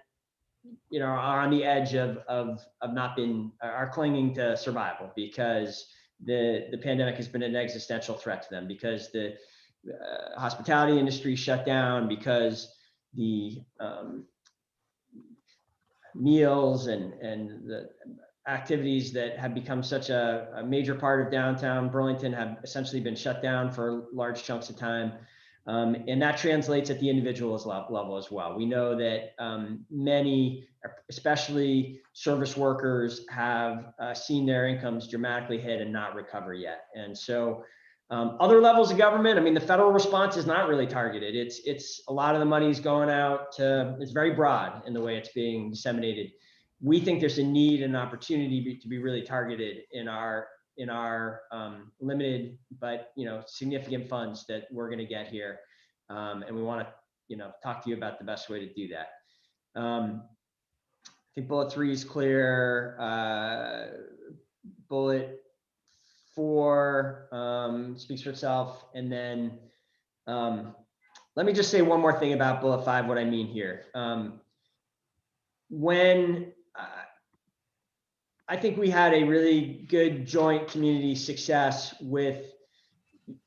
are on the edge of not being, are clinging to survival because the pandemic has been an existential threat to them, because the hospitality industry shut down, because the meals and the activities that have become such a major part of downtown Burlington have essentially been shut down for large chunks of time. And that translates at the individual's level as well. We know that many, especially service workers, have seen their incomes dramatically hit and not recover yet. And so other levels of government, I mean, the federal response is not really targeted. It's a lot of the money is going out to, it's very broad in the way it's being disseminated. We think there's a need and opportunity to be really targeted in our limited but significant funds that we're going to get here, and we want to talk to you about the best way to do that. I think bullet 3 is clear. Bullet 4 speaks for itself, and then let me just say one more thing about bullet 5, what I mean here. When I think we had a really good joint community success with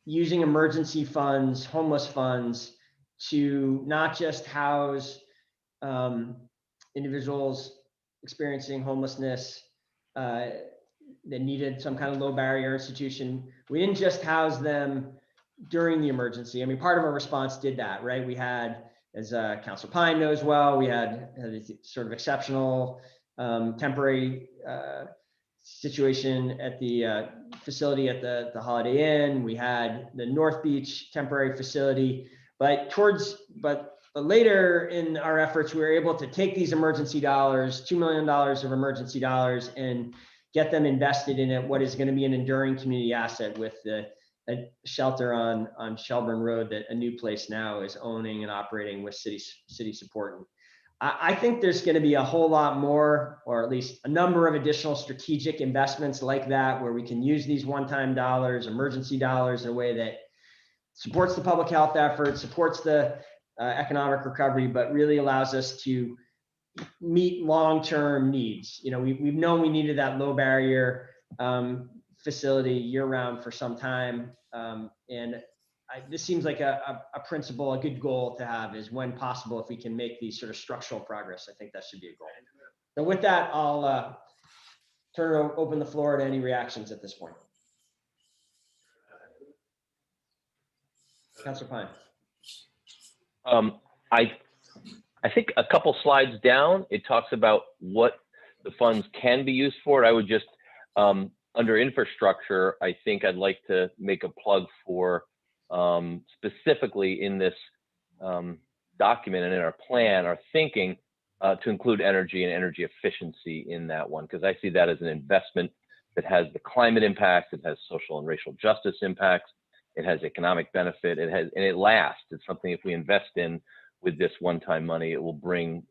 using emergency funds, homeless funds, to not just house individuals experiencing homelessness that needed some kind of low barrier institution. We didn't just house them during the emergency. I mean, part of our response did that, right? We had, as Councilor Pine knows well, we had a sort of exceptional temporary situation at the facility at the Holiday Inn. We had the North Beach temporary facility, but later in our efforts, we were able to take these emergency dollars, $2 million of emergency dollars, and get them invested in what is going to be an enduring community asset with a shelter on Shelburne Road that A New Place now is owning and operating with city support. And I think there's going to be a whole lot more, or at least a number of additional strategic investments like that, where we can use these one-time dollars, emergency dollars, in a way that supports the public health effort, supports the economic recovery, but really allows us to meet long-term needs. We've known we needed that low barrier facility year-round for some time, and this seems like a principle, a good goal to have, is when possible, if we can make these sort of structural progress, I think that should be a goal. So with that, I'll open the floor to any reactions at this point. Councilor Pine. I think a couple slides down, it talks about what the funds can be used for. I would just, under infrastructure, I think I'd like to make a plug for specifically in this document and in our plan, our thinking to include energy and energy efficiency in that one, because I see that as an investment that has the climate impact, it has social and racial justice impacts, it has economic benefit, and it lasts. It's something, if we invest in with this one-time money, it will bring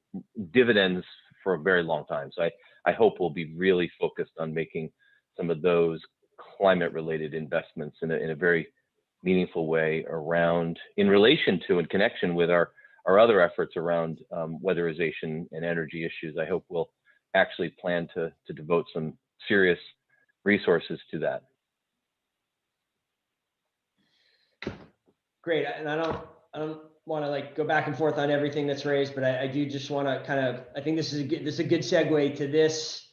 dividends for a very long time. So I hope we'll be really focused on making some of those climate-related investments in a very meaningful way in relation to and connection with our other efforts around weatherization and energy issues. I hope we'll actually plan to devote some serious resources to that. Great, and I don't want to like go back and forth on everything that's raised, but I do just want to kind of, I think this is a good segue to this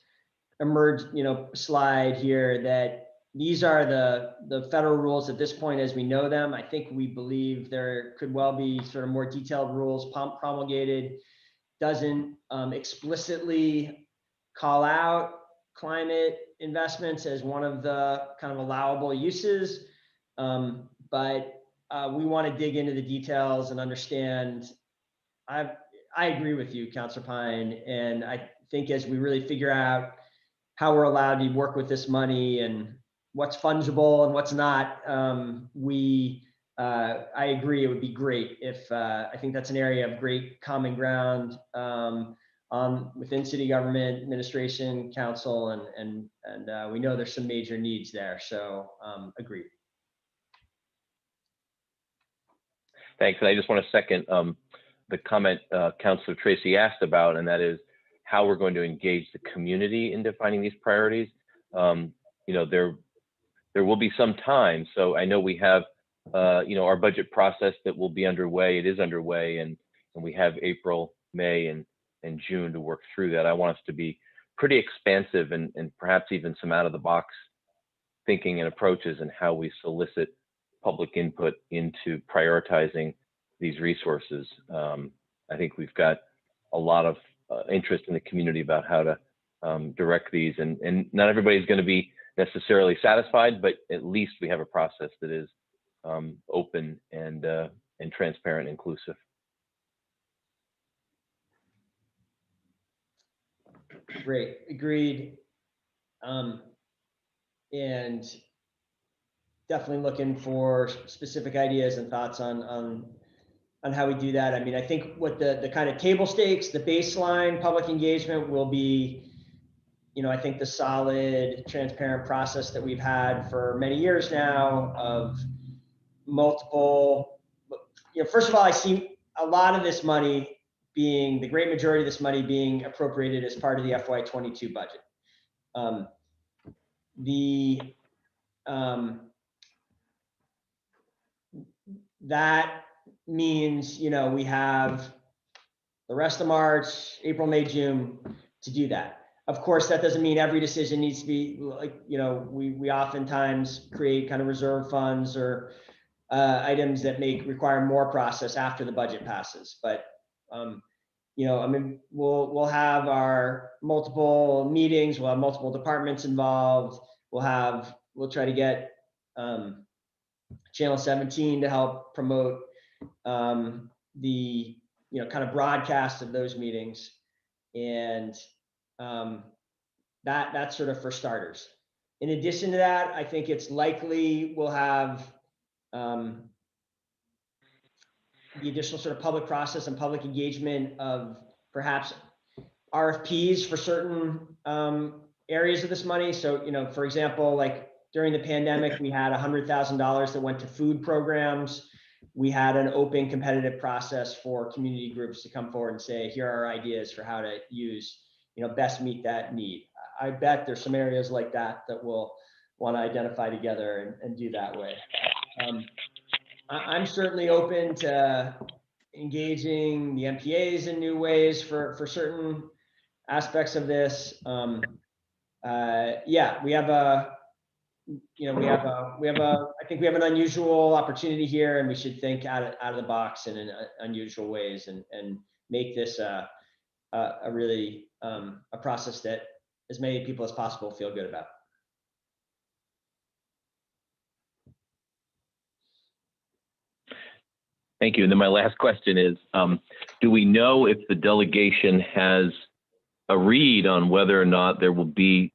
slide here, that these are the federal rules at this point as we know them. I think we believe there could well be sort of more detailed rules promulgated. Doesn't explicitly call out climate investments as one of the kind of allowable uses, but we want to dig into the details and understand. I agree with you, Councilor Pine, and I think as we really figure out how we're allowed to work with this money and what's fungible and what's not, I agree it would be great if, I think that's an area of great common ground within city government, administration, council, and we know there's some major needs there, so agreed. Thanks, and I just want to second the comment Councilor Tracy asked about, and that is how we're going to engage the community in defining these priorities. There will be some time, so I know we have our budget process that will be underway. It is underway, and we have April, May, and June to work through that. I want us to be pretty expansive and perhaps even some out of the box thinking and approaches and how we solicit public input into prioritizing these resources. I think we've got a lot of interest in the community about how to direct these, and not everybody's going to be necessarily satisfied, but at least we have a process that is open and transparent, inclusive. Great, agreed. And definitely looking for specific ideas and thoughts on how we do that. I mean, I think what the kind of table stakes, the baseline public engagement will be, I think the solid, transparent process that we've had for many years now of multiple, first of all, I see a lot of this money being, the great majority of this money being appropriated as part of the FY22 budget. That means, we have the rest of March, April, May, June to do that. Of course, that doesn't mean every decision needs to be like, we oftentimes create kind of reserve funds or items that require more process after the budget passes. But, we'll have our multiple meetings, we'll have multiple departments involved. We'll try to get Channel 17 to help promote the, kind of broadcast of those meetings. And that's sort of for starters. In addition to that, I think it's likely we'll have the additional sort of public process and public engagement of perhaps RFPs for certain areas of this money. So, for example, like during the pandemic, we had $100,000 that went to food programs. We had an open competitive process for community groups to come forward and say, here are ideas for how to use, best meet that need. I bet there's some areas like that we'll want to identify together and do that way. I'm certainly open to engaging the MPAs in new ways for certain aspects of this. Yeah, we have I think we have an unusual opportunity here, and we should think out of the box in unusual ways and make this a really a process that as many people as possible feel good about. Thank you. And then my last question is, do we know if the delegation has a read on whether or not there will be,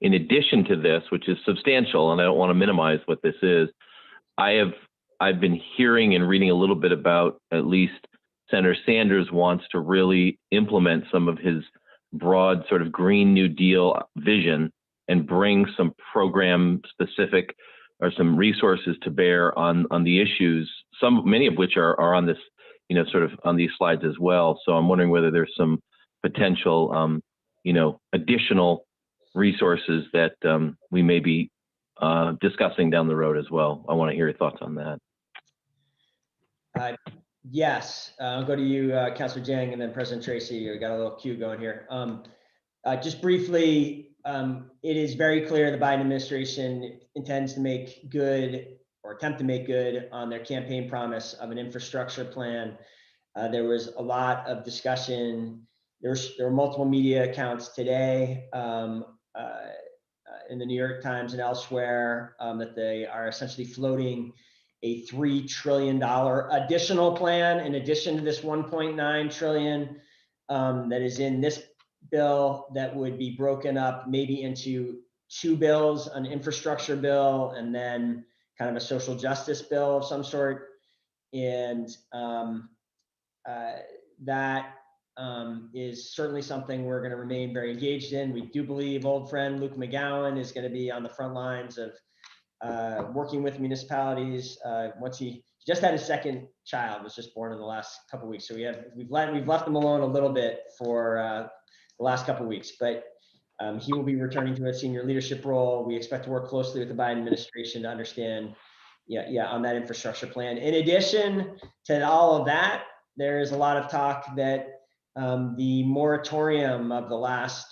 in addition to this, which is substantial, and I don't want to minimize what this is, I've been hearing and reading a little bit about, at least Senator Sanders wants to really implement some of his broad sort of Green New Deal vision and bring some program specific or some resources to bear on the issues, many of which are on this, sort of on these slides as well. So I'm wondering whether there's some potential, additional resources that we may be discussing down the road as well. I want to hear your thoughts on that. Yes, I'll go to you, Councilor Jang, and then President Tracy. We got a little queue going here. Just briefly, it is very clear the Biden administration intends to make good or attempt to make good on their campaign promise of an infrastructure plan. There was a lot of discussion. There were multiple media accounts today in the New York Times and elsewhere that they are essentially floating a $3 trillion additional plan in addition to this 1.9 trillion that is in this bill, that would be broken up maybe into two bills, an infrastructure bill and then kind of a social justice bill of some sort. And that is certainly something we're going to remain very engaged in. We do believe old friend Luke McGowan is going to be on the front lines of working with municipalities. Once he just had his second child, was just born in the last couple of weeks, so we've left him alone a little bit for the last couple of weeks, but he will be returning to a senior leadership role. We expect to work closely with the Biden administration to understand, on that infrastructure plan. In addition to all of that, there is a lot of talk that the moratorium of the last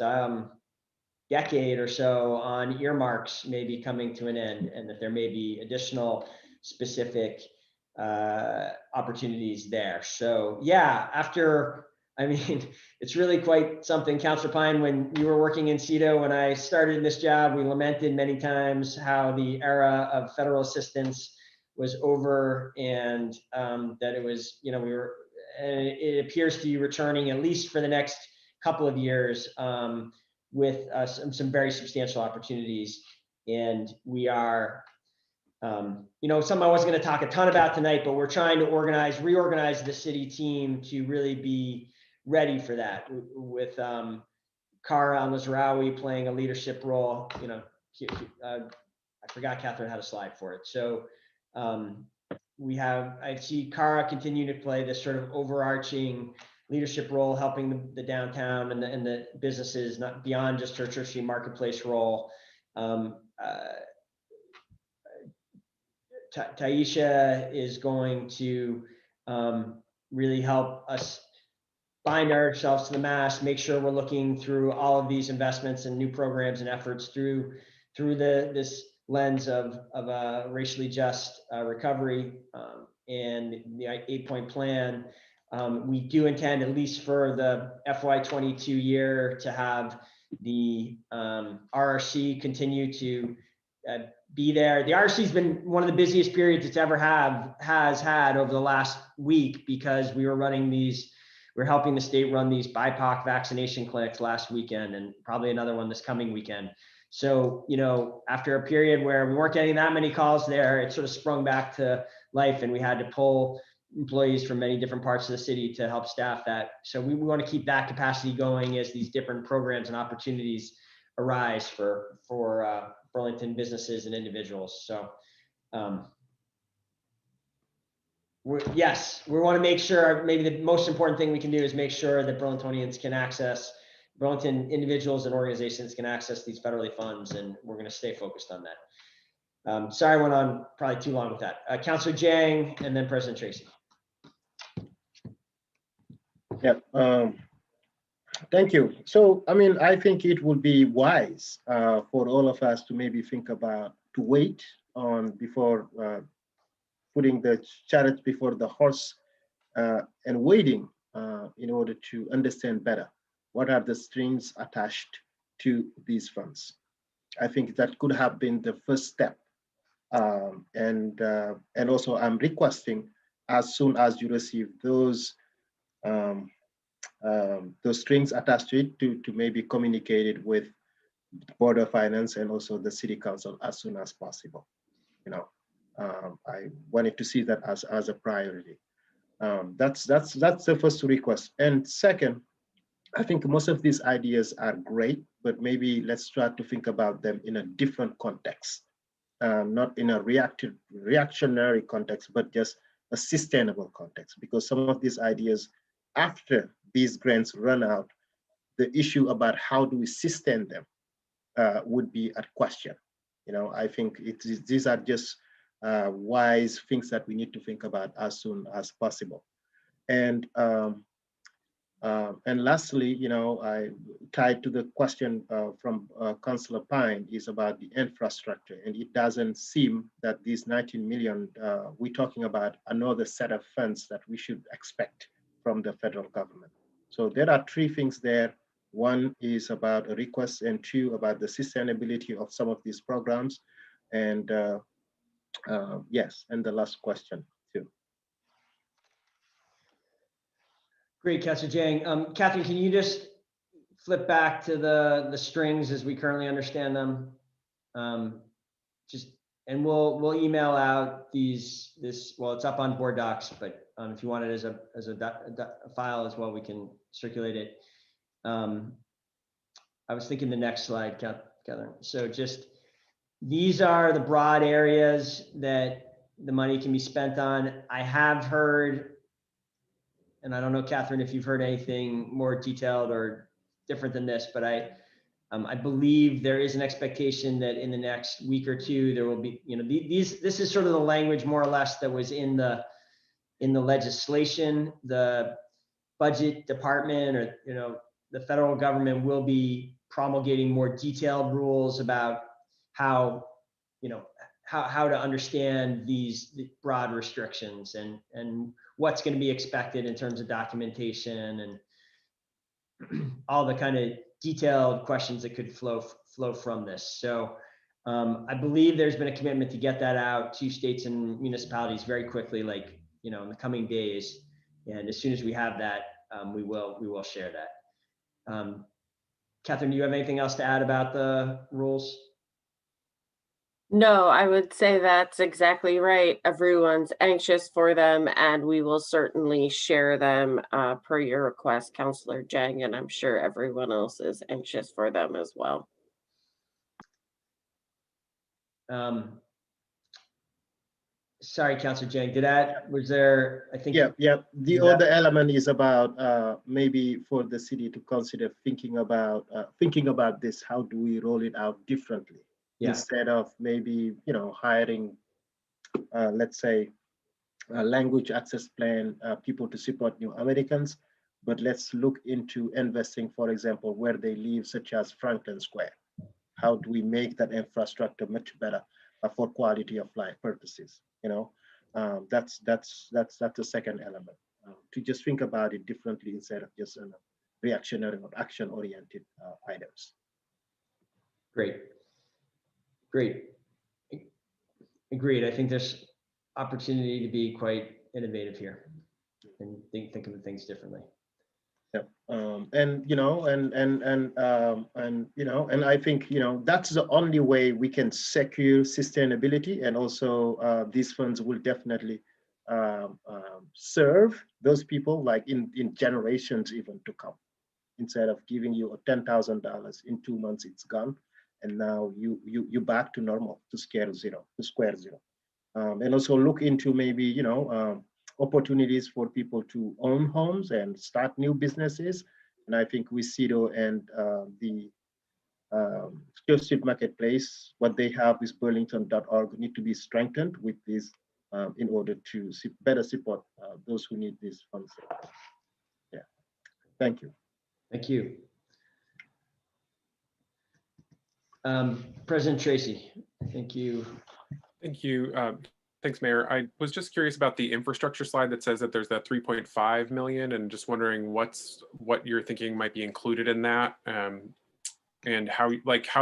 decade or so on earmarks may be coming to an end, and that there may be additional specific opportunities there. So it's really quite something. Councilor Pine, when you were working in CEDO, when I started in this job, we lamented many times how the era of federal assistance was over, and that it was, it appears to be returning at least for the next couple of years with some very substantial opportunities. And we are, something I wasn't going to talk a ton about tonight, but we're trying to reorganize the city team to really be ready for that, with Kara Al-Nazraoui playing a leadership role. I forgot Catherine had a slide for it. So I see Kara continue to play this sort of overarching leadership role, helping the downtown and the businesses, not beyond just her tertiary marketplace role. Taisha is going to really help us bind ourselves to the mast, make sure we're looking through all of these investments and new programs and efforts through this lens of a racially just recovery and the 8-point plan. We do intend, at least for the FY22 year, to have the RRC continue to be there. The RRC has been one of the busiest periods it's ever has had over the last week, because we were helping the state run these BIPOC vaccination clinics last weekend, and probably another one this coming weekend. So, after a period where we weren't getting that many calls there, it sort of sprung back to life, and we had to pull employees from many different parts of the city to help staff that. So we want to keep that capacity going as these different programs and opportunities arise for Burlington businesses and individuals. So we want to make sure, maybe the most important thing we can do is make sure that Burlingtonians can access, Burlington individuals and organizations can access these federally funds, and we're going to stay focused on that. Sorry, I went on probably too long with that. Councilor Jang, and then President Tracy. Yeah, thank you. So, I think it would be wise for all of us to maybe think about, to wait on before putting the carrot before the horse and waiting in order to understand better what are the strings attached to these funds. I think that could have been the first step. And also I'm requesting, as soon as you receive those strings attached to it, to maybe communicate it with Board of Finance and also the City Council as soon as possible. I wanted to see that as a priority. That's the first request. And second, I think most of these ideas are great, but maybe let's try to think about them in a different context, not in a reactionary context, but just a sustainable context. Because some of these ideas, after these grants run out, the issue about how do we sustain them would be at question. I think these are just wise things that we need to think about as soon as possible. And lastly, you know, I tied to the question from Councillor Pine is about the infrastructure, and it doesn't seem that these 19 million, we're talking about another set of funds that we should expect from the federal government. So there are three things there. One is about a request, and two about the sustainability of some of these programs. And yes, and the last question too. Great, Councilor Jang. Catherine, can you just flip back to the strings as we currently understand them? And we'll email out well, it's up on board docs, but if you want it as a file as well, we can circulate it. I was thinking the next slide, Catherine. So just, these are the broad areas that the money can be spent on. I have heard, and I don't know, Catherine, if you've heard anything more detailed or different than this, but I believe there is an expectation that in the next week or two, there will be, you know, this is sort of the language more or less that was in the legislation. The budget department, or, you know, the federal government will be promulgating more detailed rules about how, you know, how to understand the broad restrictions and what's going to be expected in terms of documentation and all the kind of detailed questions that could flow from this. So I believe there's been a commitment to get that out to states and municipalities very quickly, like, you know, in the coming days. And as soon as we have that, we will share that. Catherine, do you have anything else to add about the rules? No, I would say that's exactly right. Everyone's anxious for them, and we will certainly share them per your request, Councillor Jang, and I'm sure everyone else is anxious for them as well. Sorry, Councillor Jang, was there, I think. Yeah. The other element is about maybe for the city to consider thinking about this. How do we roll it out differently? Yeah. Instead of maybe, you know, hiring, let's say, a language access plan, people to support new Americans, but let's look into investing, for example, where they live, such as Franklin Square. How do we make that infrastructure much better for quality of life purposes? You know, that's the second element, to just think about it differently instead of just reactionary or action-oriented items. Great. Agreed. I think there's opportunity to be quite innovative here and think of things differently. Yep. And you know, and you know, and I think, you know, that's the only way we can secure sustainability, and also these funds will definitely serve those people, like in generations even to come. Instead of giving you $10,000 in 2 months, it's gone, and now you back to normal, to square zero. And also look into maybe, you know, opportunities for people to own homes and start new businesses. And I think WeCito and the Secure Street Marketplace, what they have is burlington.org, need to be strengthened with this in order to better support those who need these funds. Yeah, thank you. Thank you. President Tracy, thank you. Thank you. Thanks, Mayor. I was just curious about the infrastructure slide that says that there's that 3.5 million, and just wondering what you're thinking might be included in that, and how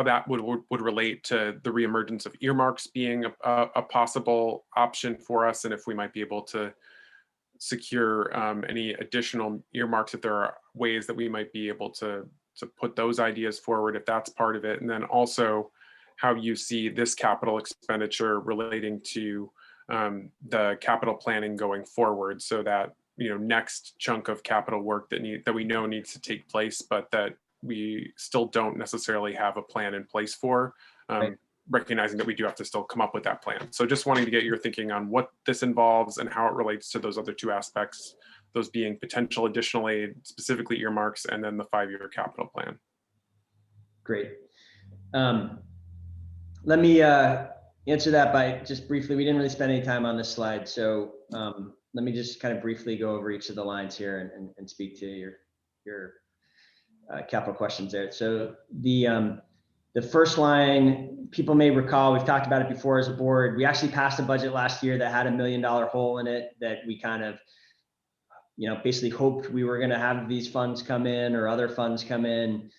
that would relate to the reemergence of earmarks being a possible option for us, and if we might be able to secure any additional earmarks, if there are ways that we might be able to put those ideas forward, if that's part of it, and then also how you see this capital expenditure relating to the capital planning going forward, so that, you know, next chunk of capital work that we know needs to take place, but that we still don't necessarily have a plan in place for, right. Recognizing that we do have to still come up with that plan. So just wanting to get your thinking on what this involves and how it relates to those other two aspects, those being potential additional aid, specifically earmarks, and then the 5-year capital plan. Great. Let me answer that by just briefly. We didn't really spend any time on this slide, so let me just kind of briefly go over each of the lines here and speak to your capital questions there. So the first line, people may recall, we've talked about it before as a board. We actually passed a budget last year that had $1 million hole in it that we kind of, basically hoped we were going to have these funds come in or other funds come in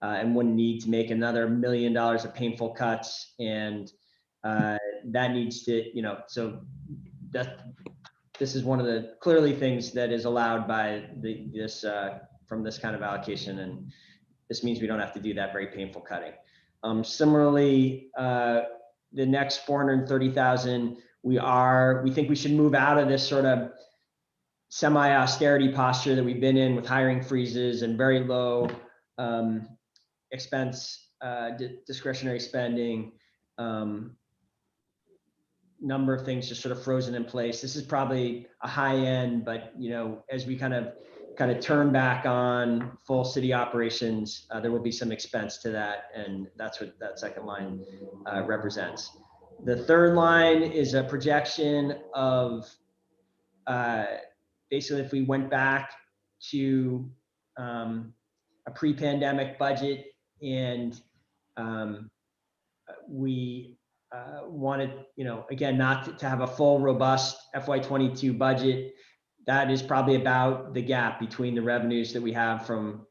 and wouldn't need to make another $1 million of painful cuts. And that needs to, so this is one of the clearly things that is allowed by from this kind of allocation. And this means we don't have to do that very painful cutting. Similarly, the next 430,000, we think we should move out of this sort of semi-austerity posture that we've been in with hiring freezes and very low expense, discretionary spending, number of things just sort of frozen in place. This is probably a high end, but as we kind of turn back on full city operations, there will be some expense to that, and that's what that second line represents. The third line is a projection of basically if we went back to a pre-pandemic budget and we wanted, again, not to have a full robust FY22 budget. That is probably about the gap between the revenues that we have from,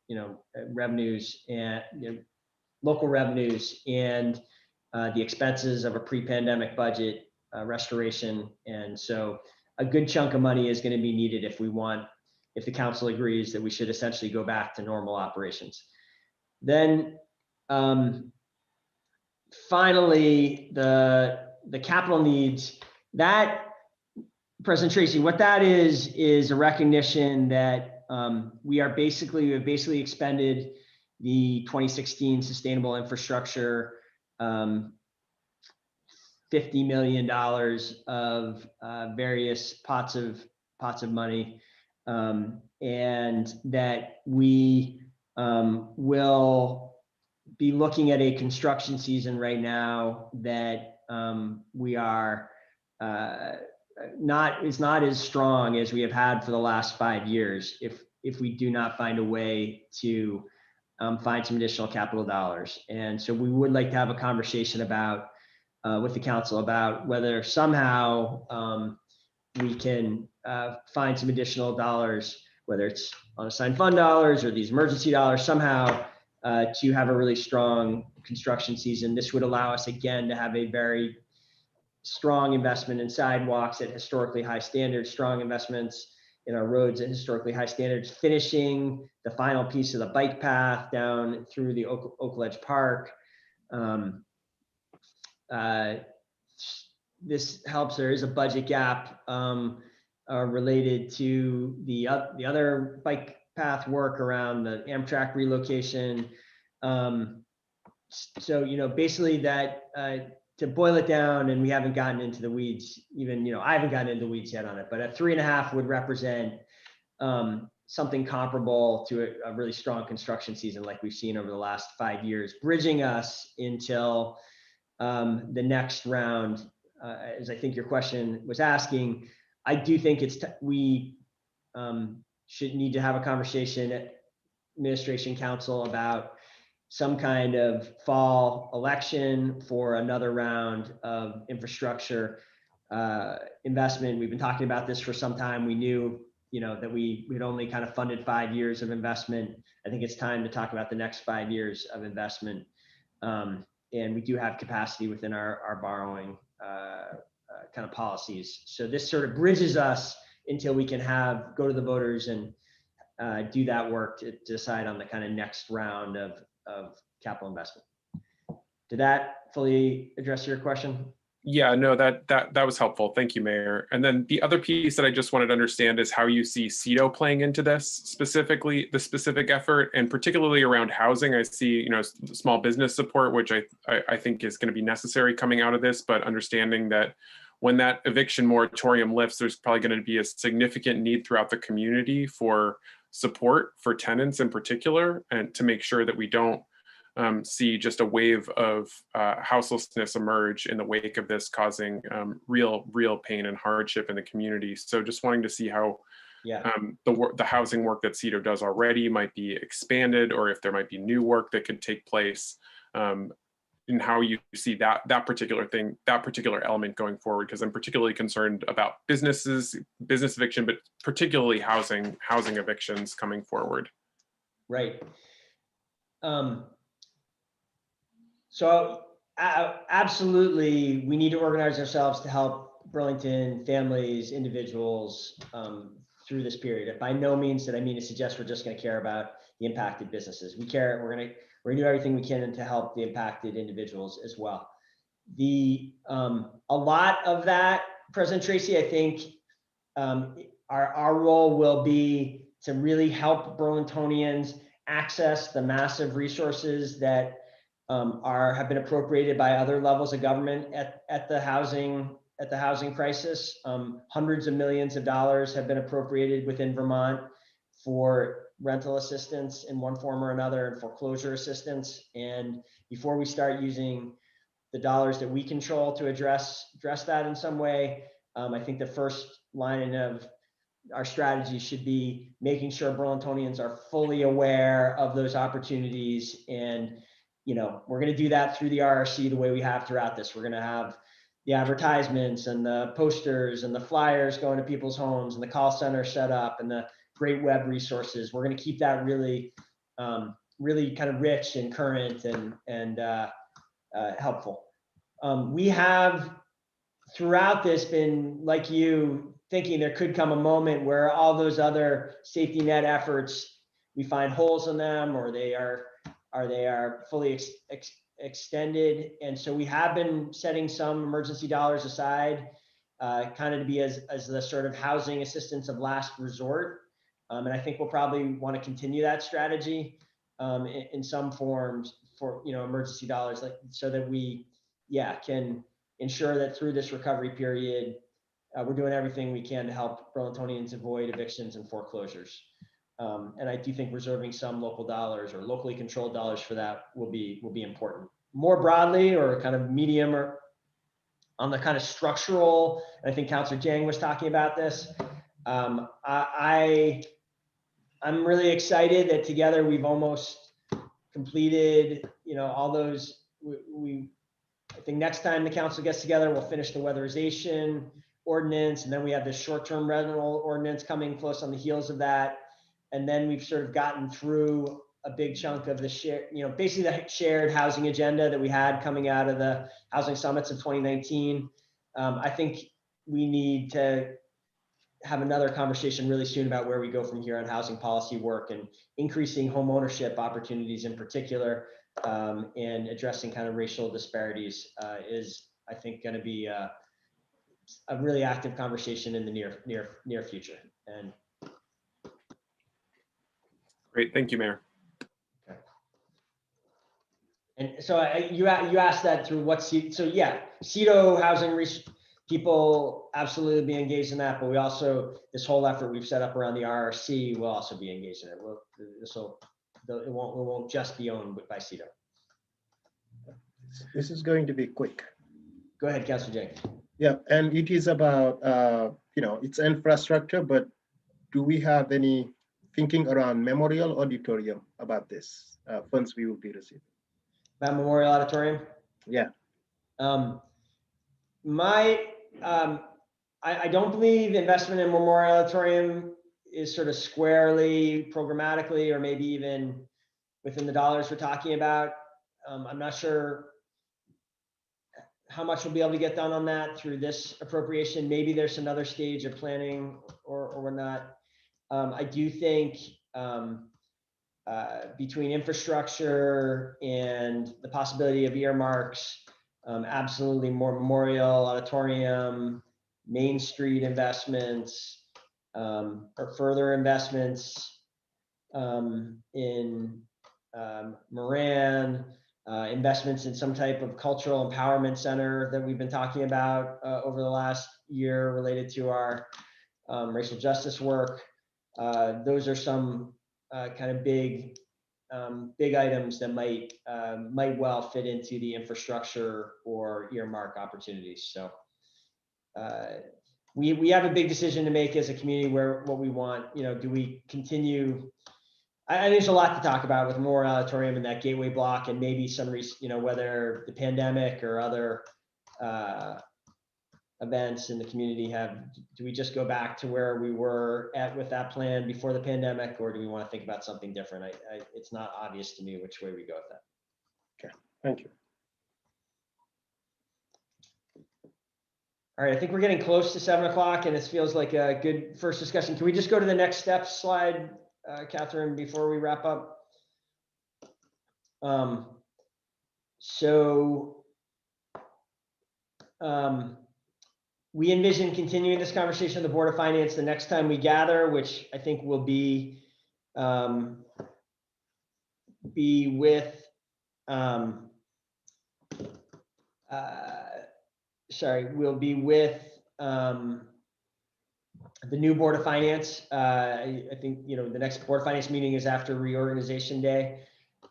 revenues and local revenues and the expenses of a pre-pandemic budget restoration. And so a good chunk of money is going to be needed if the council agrees that we should essentially go back to normal operations. Then finally, the capital needs, that, President Tracy, what that is a recognition that we have basically expended the 2016 sustainable infrastructure $50 million of various pots of money, and that we will be looking at a construction season right now that we are is not as strong as we have had for the last 5 years if we do not find a way to find some additional capital dollars. And so we would like to have a conversation about with the council about whether somehow we can find some additional dollars, whether it's unassigned fund dollars or these emergency dollars, somehow to have a really strong construction season. This would allow us again to have a very strong investment in sidewalks at historically high standards, strong investments in our roads at historically high standards, finishing the final piece of the bike path down through the Oak Ledge Park. This helps. There is a budget gap related to the other bike path work around the Amtrak relocation. So, basically that, to boil it down, and we haven't gotten into the weeds, even, I haven't gotten into the weeds yet on it, but a 3.5 would represent something comparable to a really strong construction season like we've seen over the last 5 years, bridging us until the next round, as I think your question was asking. I do think we should need to have a conversation at administration council about some kind of fall election for another round of infrastructure investment. We've been talking about this for some time. We knew, that we'd only kind of funded 5 years of investment. I think it's time to talk about the next 5 years of investment. And we do have capacity within our borrowing kind of policies. So this sort of bridges us until we can go to the voters and do that work to decide on the kind of next round of capital investment. Did that fully address your question? Yeah, no, that was helpful. Thank you, Mayor. And then the other piece that I just wanted to understand is how you see CEDO playing into this, specifically the specific effort, and particularly around housing. I see, small business support, which I think is going to be necessary coming out of this, but understanding that when that eviction moratorium lifts, there's probably going to be a significant need throughout the community for support for tenants in particular, and to make sure that we don't see just a wave of houselessness emerge in the wake of this, causing real pain and hardship in the community. So just wanting to see how the housing work that CEDO does already might be expanded, or if there might be new work that could take place, and how you see that particular element going forward. Because I'm particularly concerned about business eviction, but particularly housing evictions coming forward. Right. So absolutely, we need to organize ourselves to help Burlington families, individuals through this period. By no means did I mean to suggest we're just going to care about the impacted businesses. We care. We're going to do everything we can to help the impacted individuals as well. A lot of that, President Tracy, I think our role will be to really help Burlingtonians access the massive resources that have been appropriated by other levels of government at the housing crisis. Hundreds of millions of dollars have been appropriated within Vermont for rental assistance in one form or another, and foreclosure assistance. And before we start using the dollars that we control to address that in some way, I think the first line of our strategy should be making sure Burlingtonians are fully aware of those opportunities. And we're going to do that through the RRC the way we have throughout this. We're going to have the advertisements and the posters and the flyers going to people's homes and the call center set up and the great web resources. We're going to keep that really kind of rich and current and helpful. We have throughout this been, like you, thinking there could come a moment where all those other safety net efforts, we find holes in them, or they are fully extended. And so we have been setting some emergency dollars aside, kind of to be as the sort of housing assistance of last resort. And I think we'll probably want to continue that strategy in some forms for emergency dollars, so that we can ensure that through this recovery period, we're doing everything we can to help Burlingtonians avoid evictions and foreclosures. And I do think reserving some local dollars or locally controlled dollars for that will be important. More broadly, or kind of medium, or on the kind of structural, and I think Councilor Jang was talking about this. I'm really excited that together we've almost completed, all those. I think next time the council gets together, we'll finish the weatherization ordinance, and then we have this short-term rental ordinance coming close on the heels of that. And then we've sort of gotten through a big chunk of the basically the shared housing agenda that we had coming out of the housing summits of 2019. I think we need to have another conversation really soon about where we go from here on housing policy work and increasing home ownership opportunities in particular, and addressing kind of racial disparities is, I think, going to be a really active conversation in the near future. And great, thank you, Mayor. okay. And so you asked that through what CEDO housing people absolutely be engaged in that, but we also, this whole effort we've set up around the RRC will also be engaged in it. It won't just be owned by CEDO. This is going to be quick. Go ahead, Councilor Jang. Yeah, and it is about it's infrastructure, but do we have any thinking around Memorial Auditorium about this funds we will be receiving? About Memorial Auditorium? Yeah. I don't believe investment in Memorial Auditorium is sort of squarely programmatically, or maybe even within the dollars we're talking about. I'm not sure how much we'll be able to get done on that through this appropriation. Maybe there's another stage of planning or whatnot. I do think between infrastructure and the possibility of earmarks, absolutely more Memorial Auditorium, Main Street investments, or further investments in Moran, investments in some type of cultural empowerment center that we've been talking about over the last year related to our racial justice work. Those are some kind of big big items that might well fit into the infrastructure or earmark opportunities. So we have a big decision to make as a community where what we want. Do we continue? I there's a lot to talk about with Memorial Auditorium and that gateway block, and maybe some whether the pandemic or other events in the community do we just go back to where we were at with that plan before the pandemic, or do we want to think about something different? It's not obvious to me which way we go with that. Okay, thank you. All right, I think we're getting close to 7 o'clock, and it feels like a good first discussion. Can we just go to the next steps slide, Catherine, before we wrap up? We envision continuing this conversation with the Board of Finance the next time we gather, which I think will be with we'll be with the new Board of Finance. I think the next Board of Finance meeting is after reorganization day,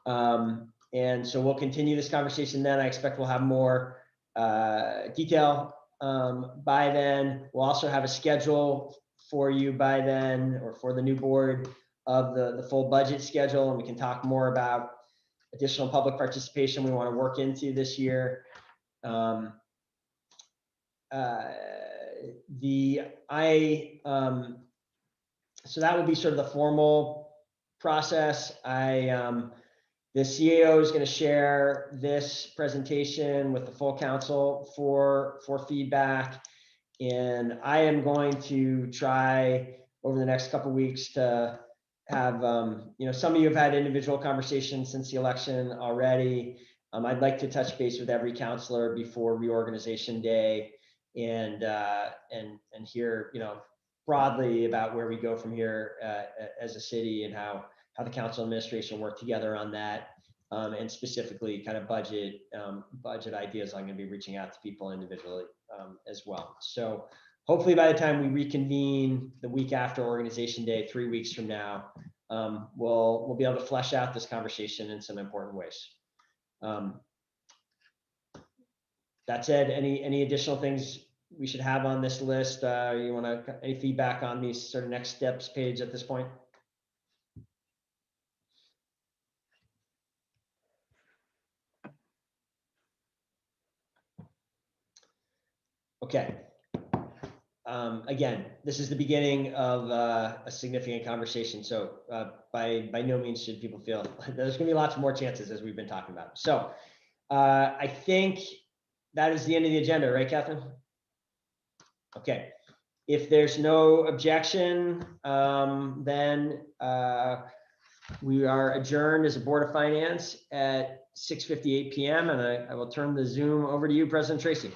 and so we'll continue this conversation then. I expect we'll have more detail by then. We'll also have a schedule for you by then, or for the new board, of the full budget schedule, and we can talk more about additional public participation we want to work into this year. So that would be sort of the formal process. The CAO is going to share this presentation with the full council for feedback, and I am going to try over the next couple of weeks to have some of you have had individual conversations since the election already. I'd like to touch base with every counselor before reorganization day, and hear broadly about where we go from here as a city, and how the council administration work together on that, and specifically kind of budget ideas. I'm going to be reaching out to people individually as well. So hopefully by the time we reconvene the week after organization day, 3 weeks from now, we'll be able to flesh out this conversation in some important ways. That said, any additional things we should have on this list? Any feedback on these sort of next steps page at this point? Okay. Again, this is the beginning of a significant conversation. So by no means should people feel there's going to be lots more chances, as we've been talking about. So I think that is the end of the agenda, right, Catherine? Okay. If there's no objection, then we are adjourned as a Board of Finance at 6:58 p.m. And I will turn the Zoom over to you, President Tracy.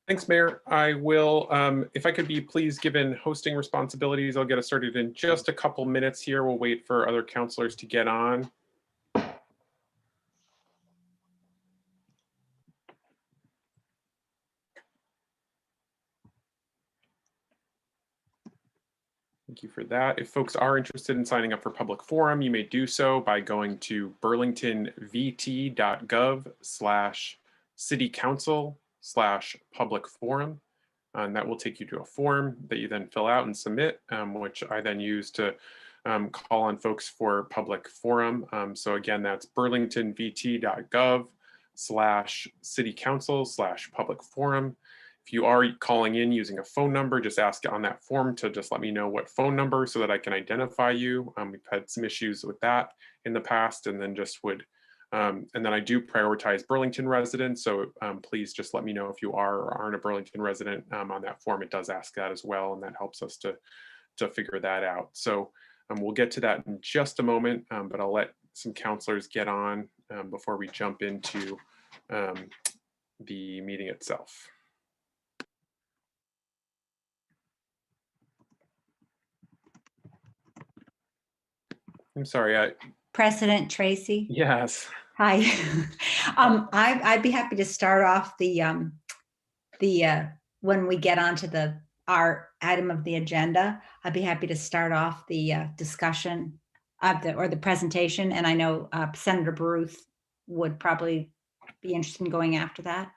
Thanks, Mayor. I will, if I could be please given hosting responsibilities, I'll get us started in just a couple minutes here. We'll wait for other counselors to get on. Thank you for that. If folks are interested in signing up for public forum, you may do so by going to burlingtonvt.gov/citycouncil/public forum. And that will take you to a form that you then fill out and submit, which I then use to call on folks for public forum. So again, that's burlingtonvt.gov/citycouncil/public forum. If you are calling in using a phone number, just ask on that form to just let me know what phone number so that I can identify you. We've had some issues with that in the past, and then and then I do prioritize Burlington residents. So please just let me know if you are or aren't a Burlington resident. On that form, it does ask that as well, and that helps us to figure that out. So we'll get to that in just a moment, but I'll let some counselors get on before we jump into the meeting itself. I'm sorry. President Tracy. Yes. Hi. I'd be happy to start off when we get onto our item of the agenda. I'd be happy to start off the discussion or the presentation, and I know Senator Baruth would probably be interested in going after that.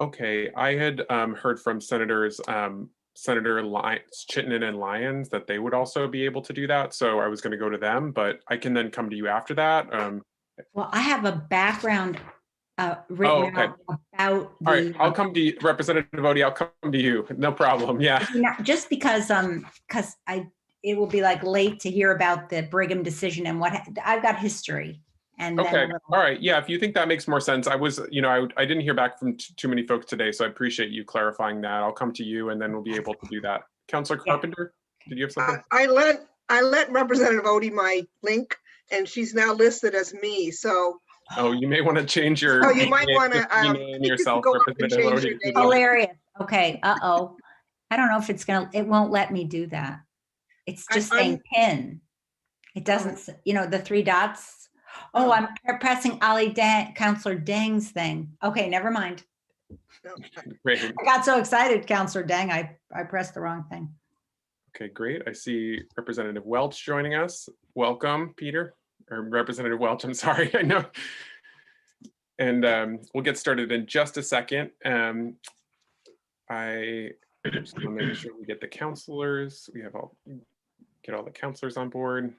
Okay, I had heard from Senators Chittenden and Lyons that they would also be able to do that. So I was going to go to them, but I can then come to you after that. Well, I have a background written out about the. All right, I'll come to you, Representative Odie. I'll come to you. No problem. Yeah. Just because it will be like late to hear about the Brigham decision and what I've got history. And okay. All right. Yeah. If you think that makes more sense, I didn't hear back from too many folks today, so I appreciate you clarifying that. I'll come to you, and then we'll be able to do that. Councilor Carpenter, did you have something? I let Representative Odie my link, and she's now listed as me. So. Oh, you may want to change your. Oh, you might want to name yourself, Representative Odie. Hilarious. Okay. Uh-oh. I don't know if it won't let me do that. It's just saying pin. It doesn't, the 3 dots. Oh, I'm pressing Councilor Dang's thing. Okay, never mind. Great. I got so excited, Councilor Dang, I pressed the wrong thing. Okay, great. I see Representative Welch joining us. Welcome, Peter, or Representative Welch, I'm sorry, I know. And we'll get started in just a second. I just want to make sure we get the counselors. Get all the counselors on board.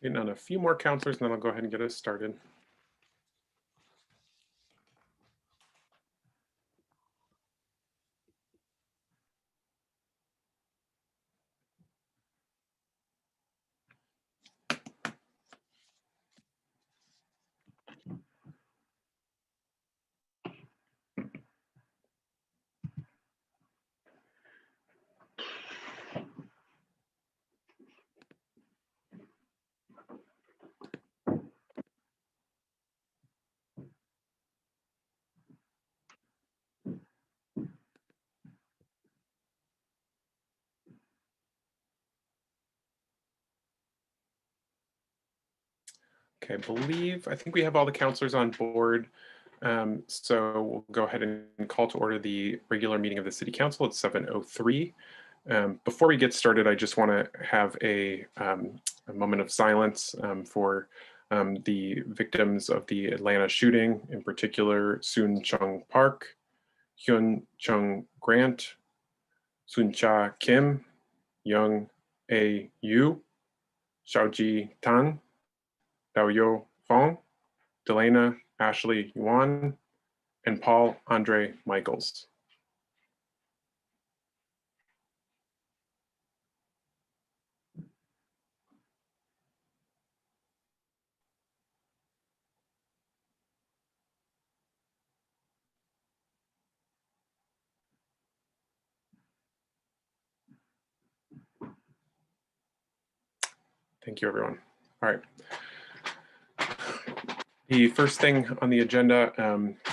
Waiting on a few more counselors, and then I'll go ahead and get us started. Okay, I think we have all the counselors on board. So we'll go ahead and call to order the regular meeting of the City Council at 7:03. Before we get started, I just want to have a moment of silence for the victims of the Atlanta shooting, in particular Soon Chung Park, Hyun Chung Grant, Soon Cha Kim, Young A Yu, Xiaoji Tang, Daoyo Fong, Delana Ashley Yuan, and Paul Andre Michaels. Thank you, everyone. All right. The first thing on the agenda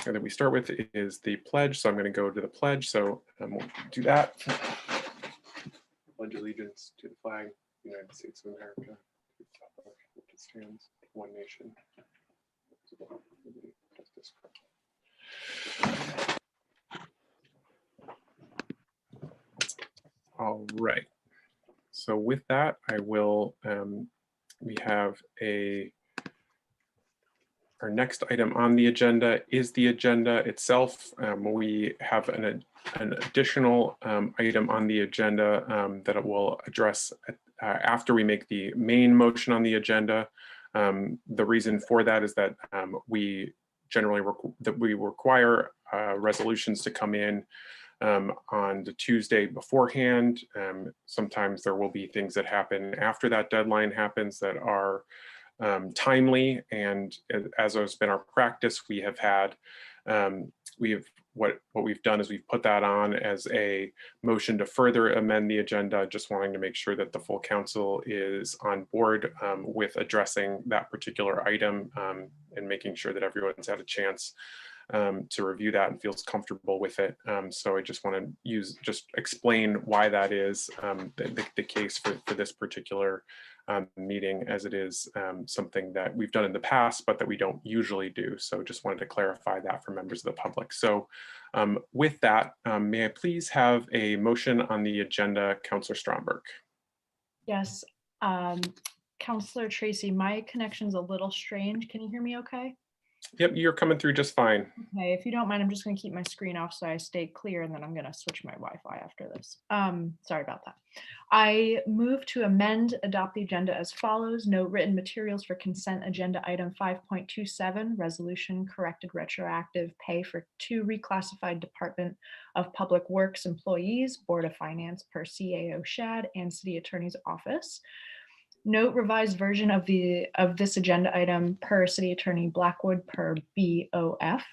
that we start with is the pledge. So I'm going to go to the pledge. So we'll do that. Pledge allegiance to the flag of the United States of America, which stands one nation. All right. So with that, I will, we have our next item on the agenda is the agenda itself. We have an additional item on the agenda that it will address after we make the main motion on the agenda. The reason for that is that we generally require resolutions to come in on the Tuesday beforehand. Sometimes there will be things that happen after that deadline happens that are timely, and as has been our practice, we have had what we've done is we've put that on as a motion to further amend the agenda, just wanting to make sure that the full council is on board with addressing that particular item and making sure that everyone's had a chance to review that and feels comfortable with it. So I just want to explain why that is the case for this particular meeting, as it is something that we've done in the past, but that we don't usually do. So just wanted to clarify that for members of the public. So with that, may I please have a motion on the agenda, Councillor Stromberg? Yes, Councillor Tracy, my connection's a little strange. Can you hear me okay? Yep, you're coming through just fine. Okay, if you don't mind, I'm just going to keep my screen off so I stay clear, and then I'm going to switch my Wi-Fi after this. Sorry about that. I move to adopt the agenda as follows. Note written materials for consent agenda item 5.27, resolution corrected retroactive pay for 2 reclassified Department of Public Works employees, Board of Finance per CAO Shad and City Attorney's Office. Note revised version of this agenda item per City Attorney Blackwood per BOF.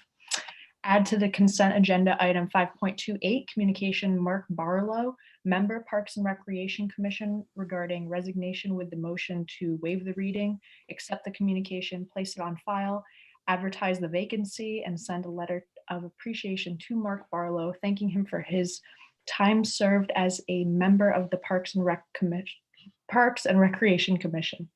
Add to the consent agenda item 5.28, communication Mark Barlow, member Parks and Recreation Commission, regarding resignation with the motion to waive the reading, accept the communication, place it on file, advertise the vacancy, and send a letter of appreciation to Mark Barlow, thanking him for his time served as a member of the Parks and Recreation Commission.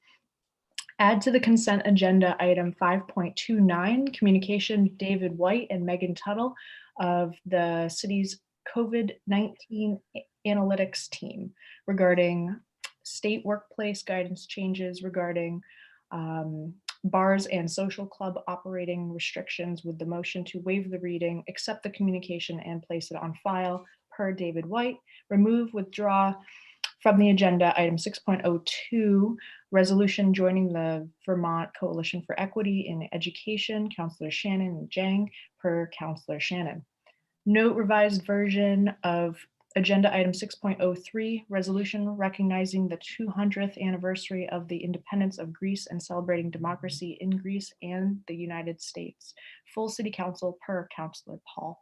Add to the consent agenda item 5.29, communication David White and Megan Tuttle of the city's COVID-19 analytics team regarding state workplace guidance changes regarding bars and social club operating restrictions, with the motion to waive the reading, accept the communication, and place it on file per David White. Remove, withdraw from the agenda item 6.02, resolution joining the Vermont Coalition for Equity in Education, Councillor Shannon and Jang per Councillor Shannon. Note revised version of agenda item 6.03, resolution recognizing the 200th anniversary of the independence of Greece and celebrating democracy in Greece and the United States. Full City Council per Councillor Paul.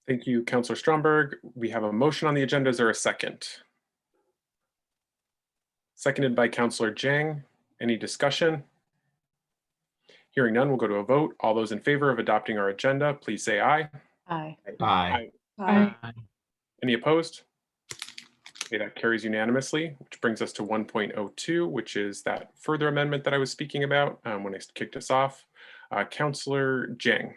Thank you, Councillor Stromberg. We have a motion on the agenda. Is there a second? Seconded by Councillor Jang. Any discussion? Hearing none, we'll go to a vote. All those in favor of adopting our agenda, please say aye. Aye. Aye. Aye. Any opposed? Okay, that carries unanimously, which brings us to 1.02, which is that further amendment that I was speaking about when I kicked us off. Councillor Jang.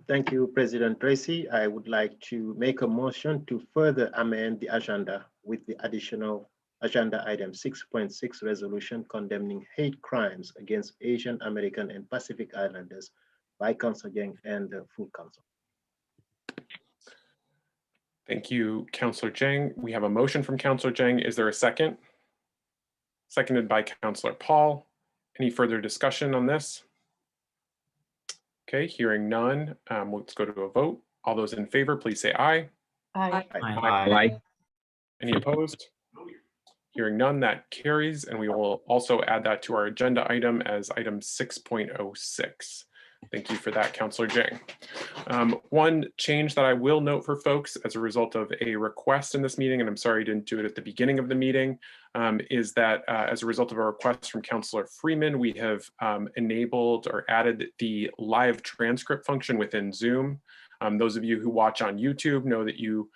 Thank you, President Tracy. I would like to make a motion to further amend the agenda with the additional agenda item 6.6, resolution condemning hate crimes against Asian American and Pacific Islanders by Councillor Jang and the full council. Thank you, Councillor Jang. We have a motion from Councillor Jang. Is there a second? Seconded by Councillor Paul. Any further discussion on this? Okay, hearing none, let's go to a vote. All those in favor, please say aye. Aye. Aye. Any opposed? Hearing none, that carries, and we will also add that to our agenda item as item 6.06. Thank you for that, Councillor Jang. One change that I will note for folks as a result of a request in this meeting, and I'm sorry I didn't do it at the beginning of the meeting, is that as a result of a request from Councillor Freeman, we have enabled or added the live transcript function within Zoom. Those of you who watch on YouTube know that you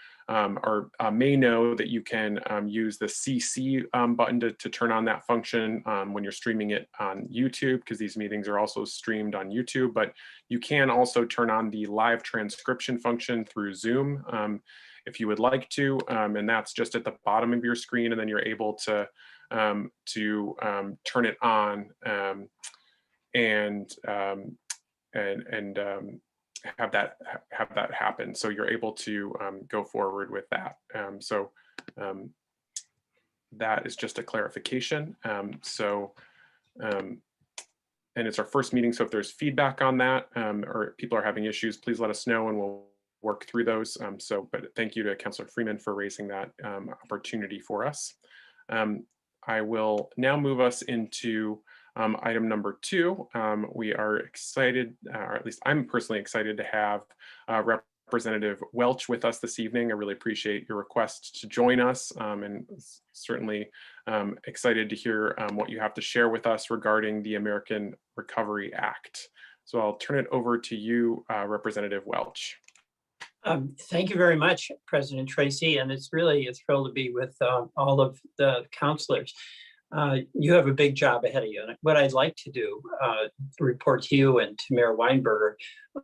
may know that you can use the CC button to turn on that function when you're streaming it on YouTube, because these meetings are also streamed on YouTube, but you can also turn on the live transcription function through Zoom. if you would like to, and that's just at the bottom of your screen, and then you're able to turn it on and have that happen. So you're able to go forward with that. That is just a clarification. And it's our first meeting, so if there's feedback on that or people are having issues, please let us know and we'll work through those. But thank you to Councilor Freeman for raising that opportunity for us. I will now move us into item number 2. We are excited, or at least I'm personally excited to have Representative Welch with us this evening. I really appreciate your request to join us, and certainly excited to hear what you have to share with us regarding the American Recovery Act. So I'll turn it over to you, Representative Welch. Thank you very much, President Tracy, and it's really a thrill to be with all of the counselors. You have a big job ahead of you, and what I'd like to do, report to you and to Mayor Weinberger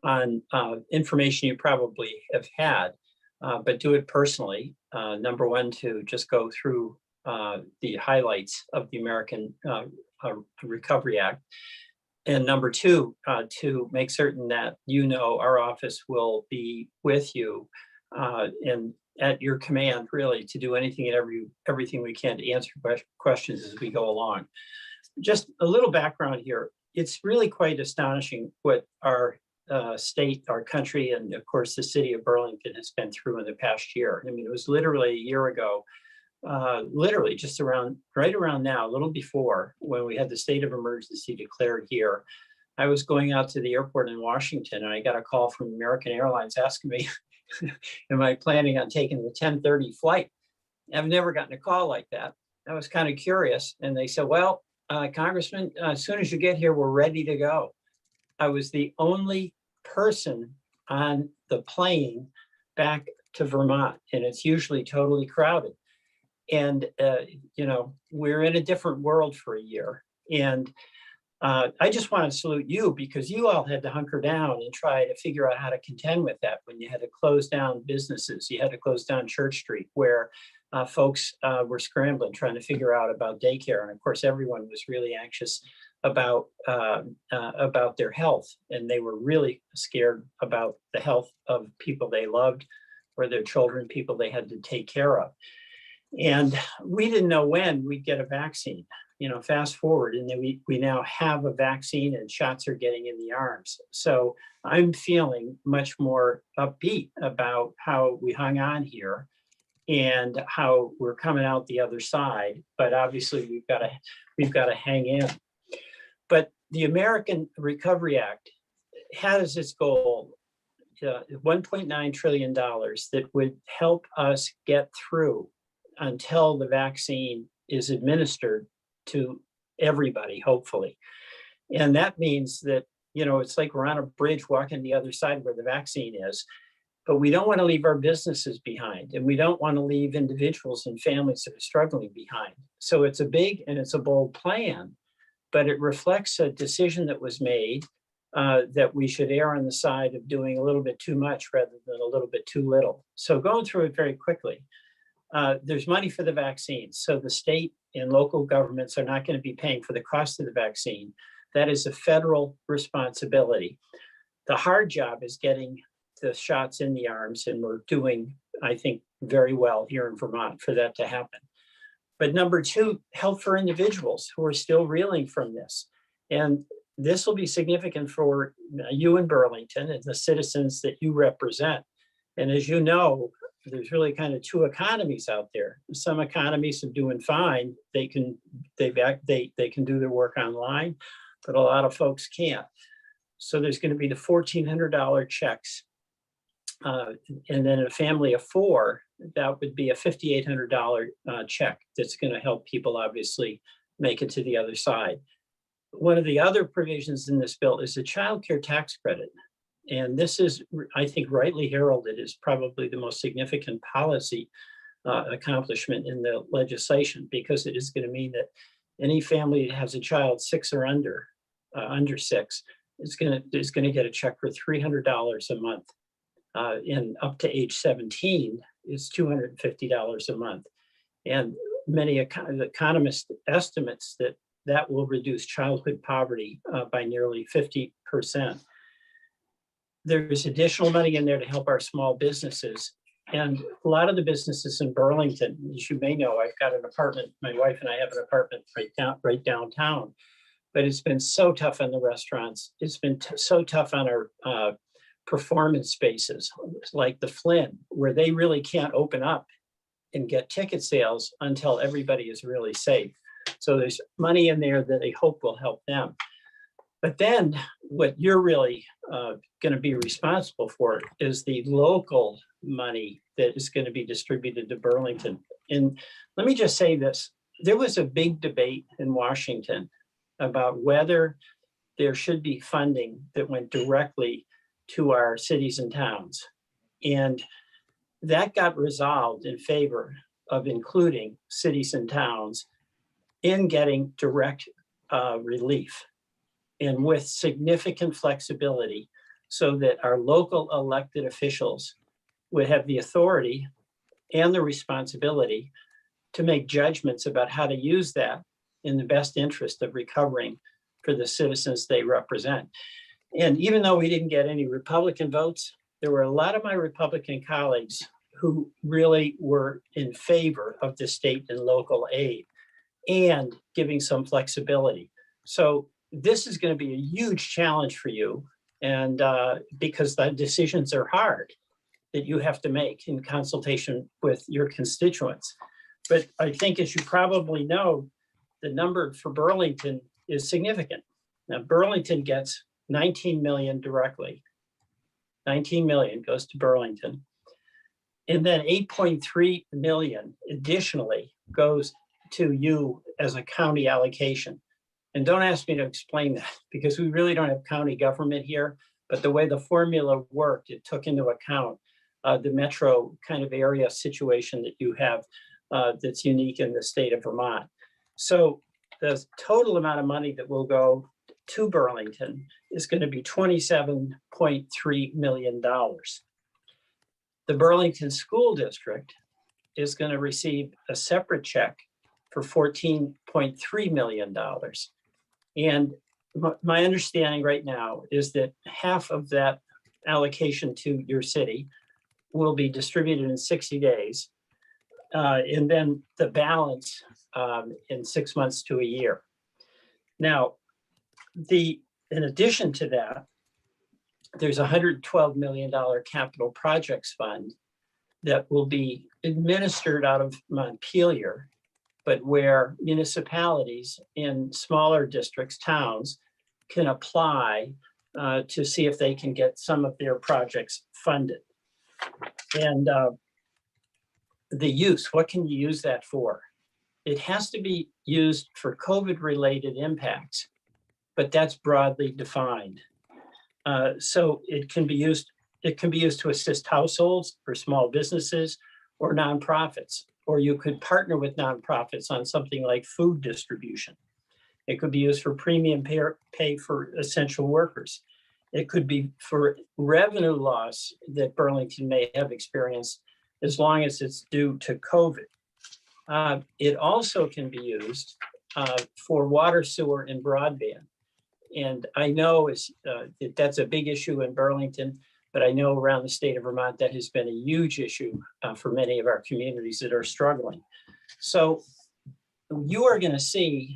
on information you probably have had, but do it personally. Number one, to just go through the highlights of the American Recovery Act. And number two, to make certain that our office will be with you and at your command, really, to do anything and everything we can to answer questions as we go along. Just a little background here. It's really quite astonishing what our state, our country, and of course the city of Burlington has been through in the past year. I mean, it was literally a year ago, literally just right around now, a little before, when we had the state of emergency declared here. I was going out to the airport in Washington and I got a call from American Airlines asking me, am I planning on taking the 10:30 flight? I've never gotten a call like that. I was kind of curious. And they said, well, Congressman, as soon as you get here, we're ready to go. I was the only person on the plane back to Vermont, and it's usually totally crowded. And, we're in a different world for a year. And I just want to salute you, because you all had to hunker down and try to figure out how to contend with that when you had to close down businesses. You had to close down Church Street, where folks were scrambling, trying to figure out about daycare. And of course, everyone was really anxious about their health. And they were really scared about the health of people they loved, or their children, people they had to take care of. And we didn't know when we'd get a vaccine. Fast forward, and then we now have a vaccine and shots are getting in the arms. So I'm feeling much more upbeat about how we hung on here and how we're coming out the other side. But obviously we've got to hang in. But the American Recovery Act has its goal, $1.9 trillion that would help us get through until the vaccine is administered to everybody, hopefully. And that means that, it's like we're on a bridge walking the other side where the vaccine is, but we don't want to leave our businesses behind, and we don't want to leave individuals and families that are struggling behind. So it's a big and it's a bold plan, but it reflects a decision that was made that we should err on the side of doing a little bit too much rather than a little bit too little. So going through it very quickly, there's money for the vaccines. So the state and local governments are not going to be paying for the cost of the vaccine. That is a federal responsibility. The hard job is getting the shots in the arms, and we're doing, I think, very well here in Vermont for that to happen. But number two, help for individuals who are still reeling from this. And this will be significant for you in Burlington and the citizens that you represent. And as you know, there's really kind of two economies out there. Some economies are doing fine. They can do their work online, but a lot of folks can't. So there's going to be the $1,400 checks. And then a family of 4, that would be a $5,800 check that's going to help people obviously make it to the other side. One of the other provisions in this bill is the child care tax credit. And this is, I think, rightly heralded as probably the most significant policy accomplishment in the legislation, because it is going to mean that any family that has a child 6 or under 6 is going to get a check for $300 a month, and up to age 17, is $250 a month. And many economists estimates that that will reduce childhood poverty by nearly 50%. There's additional money in there to help our small businesses. And a lot of the businesses in Burlington, as you may know, I've got an apartment, my wife and I have an apartment right downtown, but it's been so tough on the restaurants. It's been so tough on our performance spaces like the Flynn, where they really can't open up and get ticket sales until everybody is really safe. So there's money in there that they hope will help them. But then what you're really going to be responsible for is the local money that is going to be distributed to Burlington. And let me just say this, there was a big debate in Washington about whether there should be funding that went directly to our cities and towns. And that got resolved in favor of including cities and towns in getting direct relief, and with significant flexibility so that our local elected officials would have the authority and the responsibility to make judgments about how to use that in the best interest of recovering for the citizens they represent. And even though we didn't get any Republican votes, there were a lot of my Republican colleagues who really were in favor of the state and local aid and giving some flexibility. So this is going to be a huge challenge for you, and because the decisions are hard that you have to make in consultation with your constituents. But I think, as you probably know, the number for Burlington is significant. Now, Burlington gets 19 million directly. 19 million goes to Burlington. And then 8.3 million additionally goes to you as a county allocation. And don't ask me to explain that, because we really don't have county government here, but the way the formula worked, it took into account the metro kind of area situation that you have that's unique in the state of Vermont. So the total amount of money that will go to Burlington is going to be $27.3 million. The Burlington School District is going to receive a separate check for $14.3 million. And my understanding right now is that half of that allocation to your city will be distributed in 60 days, and then the balance in 6 months to a year. Now, in addition to that, there's a $112 million capital projects fund that will be administered out of Montpelier, but where municipalities in smaller districts, towns, can apply to see if they can get some of their projects funded. And the use, what can you use that for? It has to be used for COVID-related impacts, but that's broadly defined. So it can be used to assist households or small businesses or nonprofits, or you could partner with nonprofits on something like food distribution. It could be used for premium pay for essential workers. It could be for revenue loss that Burlington may have experienced as long as it's due to COVID. It also can be used for water, sewer, and broadband. And I know that's a big issue in Burlington, but I know around the state of Vermont that has been a huge issue for many of our communities that are struggling. So you are going to see,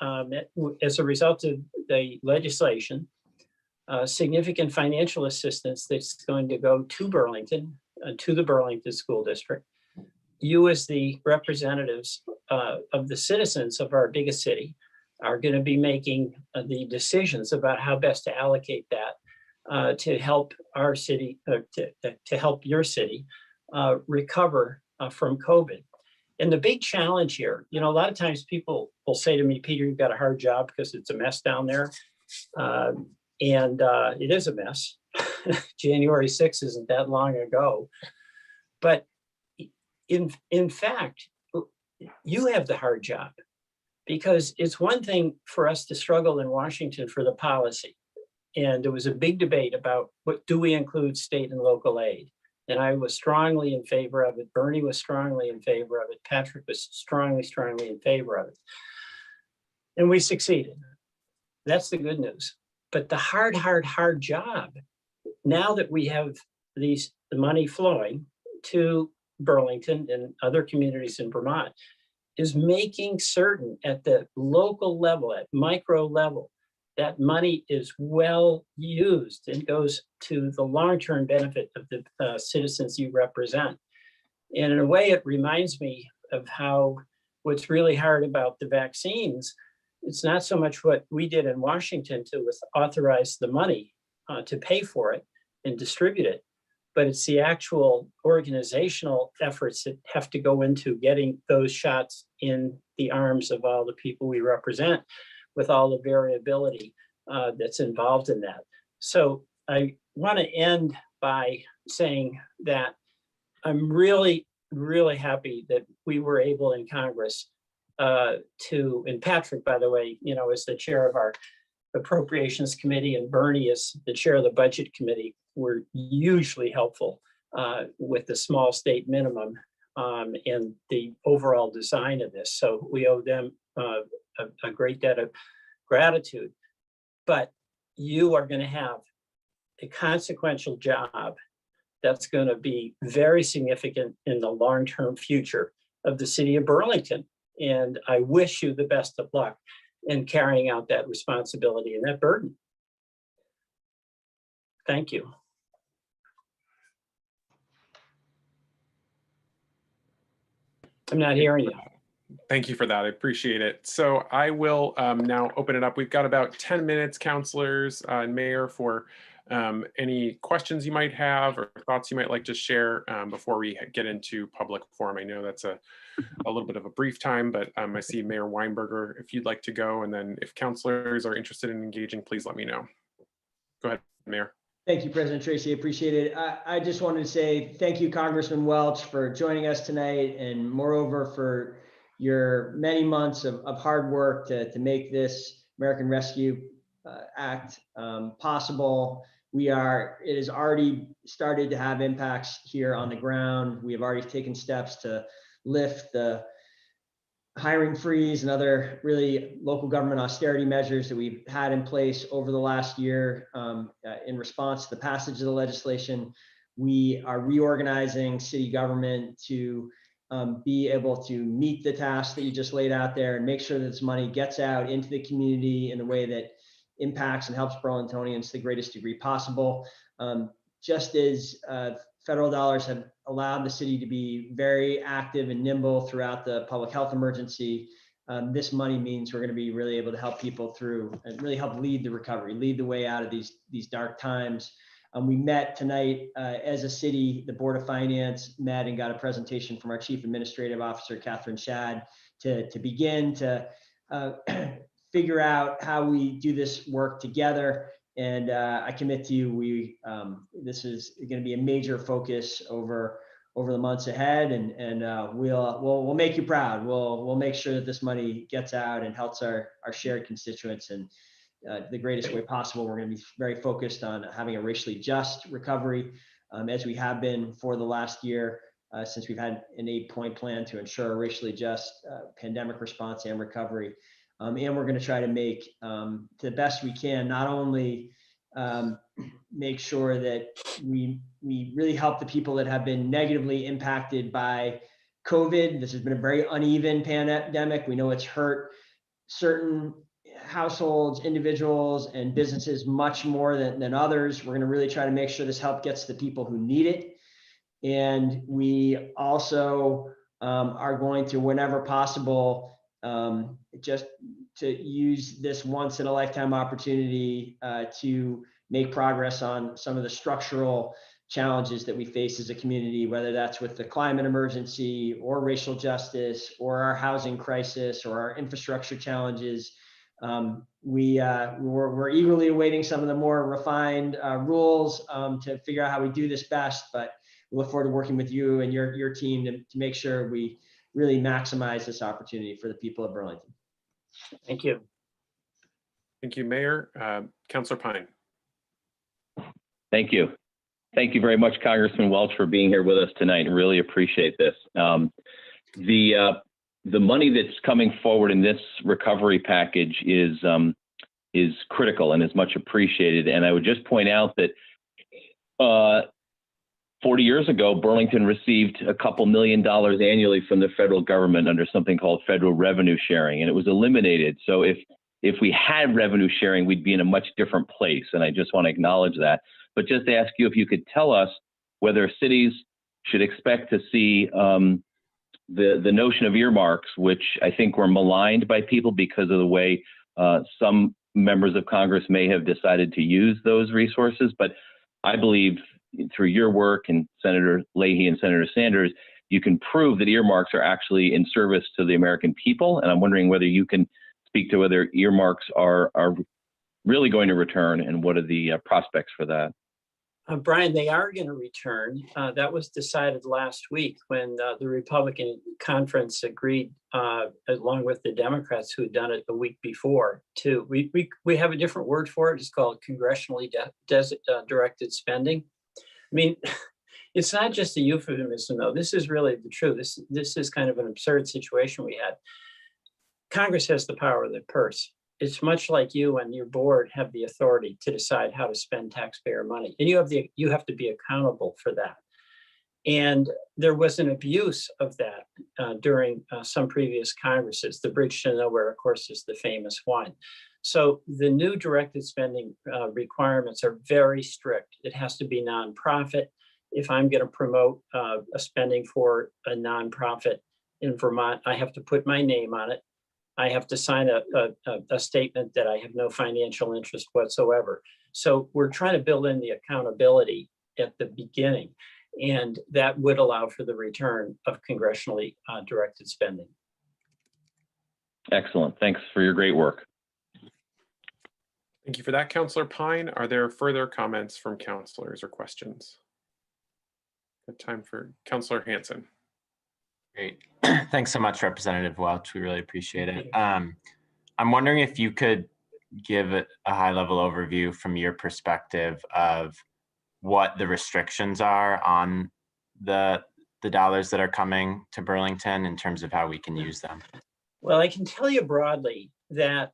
as a result of the legislation, significant financial assistance that's going to go to Burlington, to the Burlington School District. You, as the representatives of the citizens of our biggest city, are going to be making the decisions about how best to allocate that to help our city, to help your city recover from COVID. And the big challenge here, a lot of times people will say to me, Peter, you've got a hard job because it's a mess down there. And it is a mess. January 6th isn't that long ago. But in fact, you have the hard job, because it's one thing for us to struggle in Washington for the policy. And there was a big debate about what do we include state and local aid. And I was strongly in favor of it. Bernie was strongly in favor of it. Patrick was strongly in favor of it. And we succeeded. That's the good news. But the hard job, now that we have the money flowing to Burlington and other communities in Vermont, is making certain at the local level, at micro level, that money is well used and goes to the long-term benefit of the citizens you represent. And in a way, it reminds me of how what's really hard about the vaccines, it's not so much what we did in Washington to authorize the money to pay for it and distribute it, but it's the actual organizational efforts that have to go into getting those shots in the arms of all the people we represent, with all the variability that's involved in that. So I want to end by saying that I'm really happy that we were able in Congress and Patrick, by the way, is the chair of our Appropriations Committee, and Bernie is the chair of the Budget Committee, were hugely helpful with the small state minimum and the overall design of this. So we owe them a great debt of gratitude. But you are going to have a consequential job that's going to be very significant in the long-term future of the city of Burlington. And I wish you the best of luck in carrying out that responsibility and that burden. Thank you. I'm not hearing you. Thank you for that. I appreciate it. So I will now open it up. We've got about 10 minutes, councilors and mayor, for any questions you might have or thoughts you might like to share before we get into public forum. I know that's a little bit of a brief time, but I see Mayor Weinberger, if you'd like to go, and then if councilors are interested in engaging, please let me know. Go ahead, Mayor. Thank you, President Tracy. Appreciate it. I just wanted to say thank you, Congressman Welch, for joining us tonight, and moreover for your many months of hard work to make this American Rescue Act possible. It has already started to have impacts here on the ground. We have already taken steps to lift the hiring freeze and other really local government austerity measures that we've had in place over the last year in response to the passage of the legislation. We are reorganizing city government to be able to meet the tasks that you just laid out there and make sure that this money gets out into the community in a way that impacts and helps Burlingtonians to the greatest degree possible. Just as federal dollars have allowed the city to be very active and nimble throughout the public health emergency, this money means we're going to be really able to help people through and really help lead the recovery, lead the way out of these dark times. We met tonight as a city, the Board of Finance met and got a presentation from our Chief Administrative Officer, Catherine Shad, to begin to figure out how we do this work together. And I commit to you, this is going to be a major focus over the months ahead, and we'll make you proud. We'll make sure that this money gets out and helps our shared constituents in the greatest way possible. We're going to be very focused on having a racially just recovery, as we have been for the last year, since we've had an 8-point plan to ensure a racially just pandemic response and recovery. And we're going to try to make, to the best we can, not only make sure that we really help the people that have been negatively impacted by COVID. This has been a very uneven pandemic. We know it's hurt certain households, individuals, and businesses much more than others. We're going to really try to make sure this help gets to the people who need it. And we also are going to, whenever possible, just to use this once in a lifetime opportunity to make progress on some of the structural challenges that we face as a community, whether that's with the climate emergency or racial justice or our housing crisis or our infrastructure challenges. We're eagerly awaiting some of the more refined rules to figure out how we do this best, but we look forward to working with you and your team to make sure we really maximize this opportunity for the people of Burlington. Thank you. Thank you, Mayor. Councilor Pine. Thank you. Thank you very much, Congressman Welch, for being here with us tonight. Really appreciate this. The money that's coming forward in this recovery package is critical and is much appreciated. And I would just point out that 40 years ago, Burlington received a couple $1 million annually from the federal government under something called federal revenue sharing, and it was eliminated. So if we had revenue sharing, we'd be in a much different place. And I just want to acknowledge that. But just ask you if you could tell us whether cities should expect to see the notion of earmarks, which I think were maligned by people because of the way some members of Congress may have decided to use those resources. But I believe through your work and Senator Leahy and Senator Sanders, you can prove that earmarks are actually in service to the American people. And I'm wondering whether you can speak to whether earmarks are really going to return and what are the prospects for that. Brian, they are going to return. That was decided last week when the Republican conference agreed, along with the Democrats who had done it the week before, too. We have a different word for it. It's called congressionally directed spending. I mean, it's not just a euphemism, though. This is really the truth. This is kind of an absurd situation we had. Congress has the power of the purse. It's much like you and your board have the authority to decide how to spend taxpayer money, and you have to be accountable for that. And there was an abuse of that during some previous Congresses. The bridge to nowhere, of course, is the famous one. So the new directed spending requirements are very strict. It has to be nonprofit. If I'm going to promote a spending for a nonprofit in Vermont, I have to put my name on it. I have to sign a statement that I have no financial interest whatsoever. So we're trying to build in the accountability at the beginning, and that would allow for the return of congressionally directed spending. Excellent. Thanks for your great work. Thank you for that, Councillor Pine. Are there further comments from councillors or questions? Good time for Councillor Hansen. Great. Thanks so much, Representative Welch. We really appreciate it. I'm wondering if you could give a high-level overview from your perspective of what the restrictions are on the dollars that are coming to Burlington in terms of how we can use them. Well, I can tell you broadly that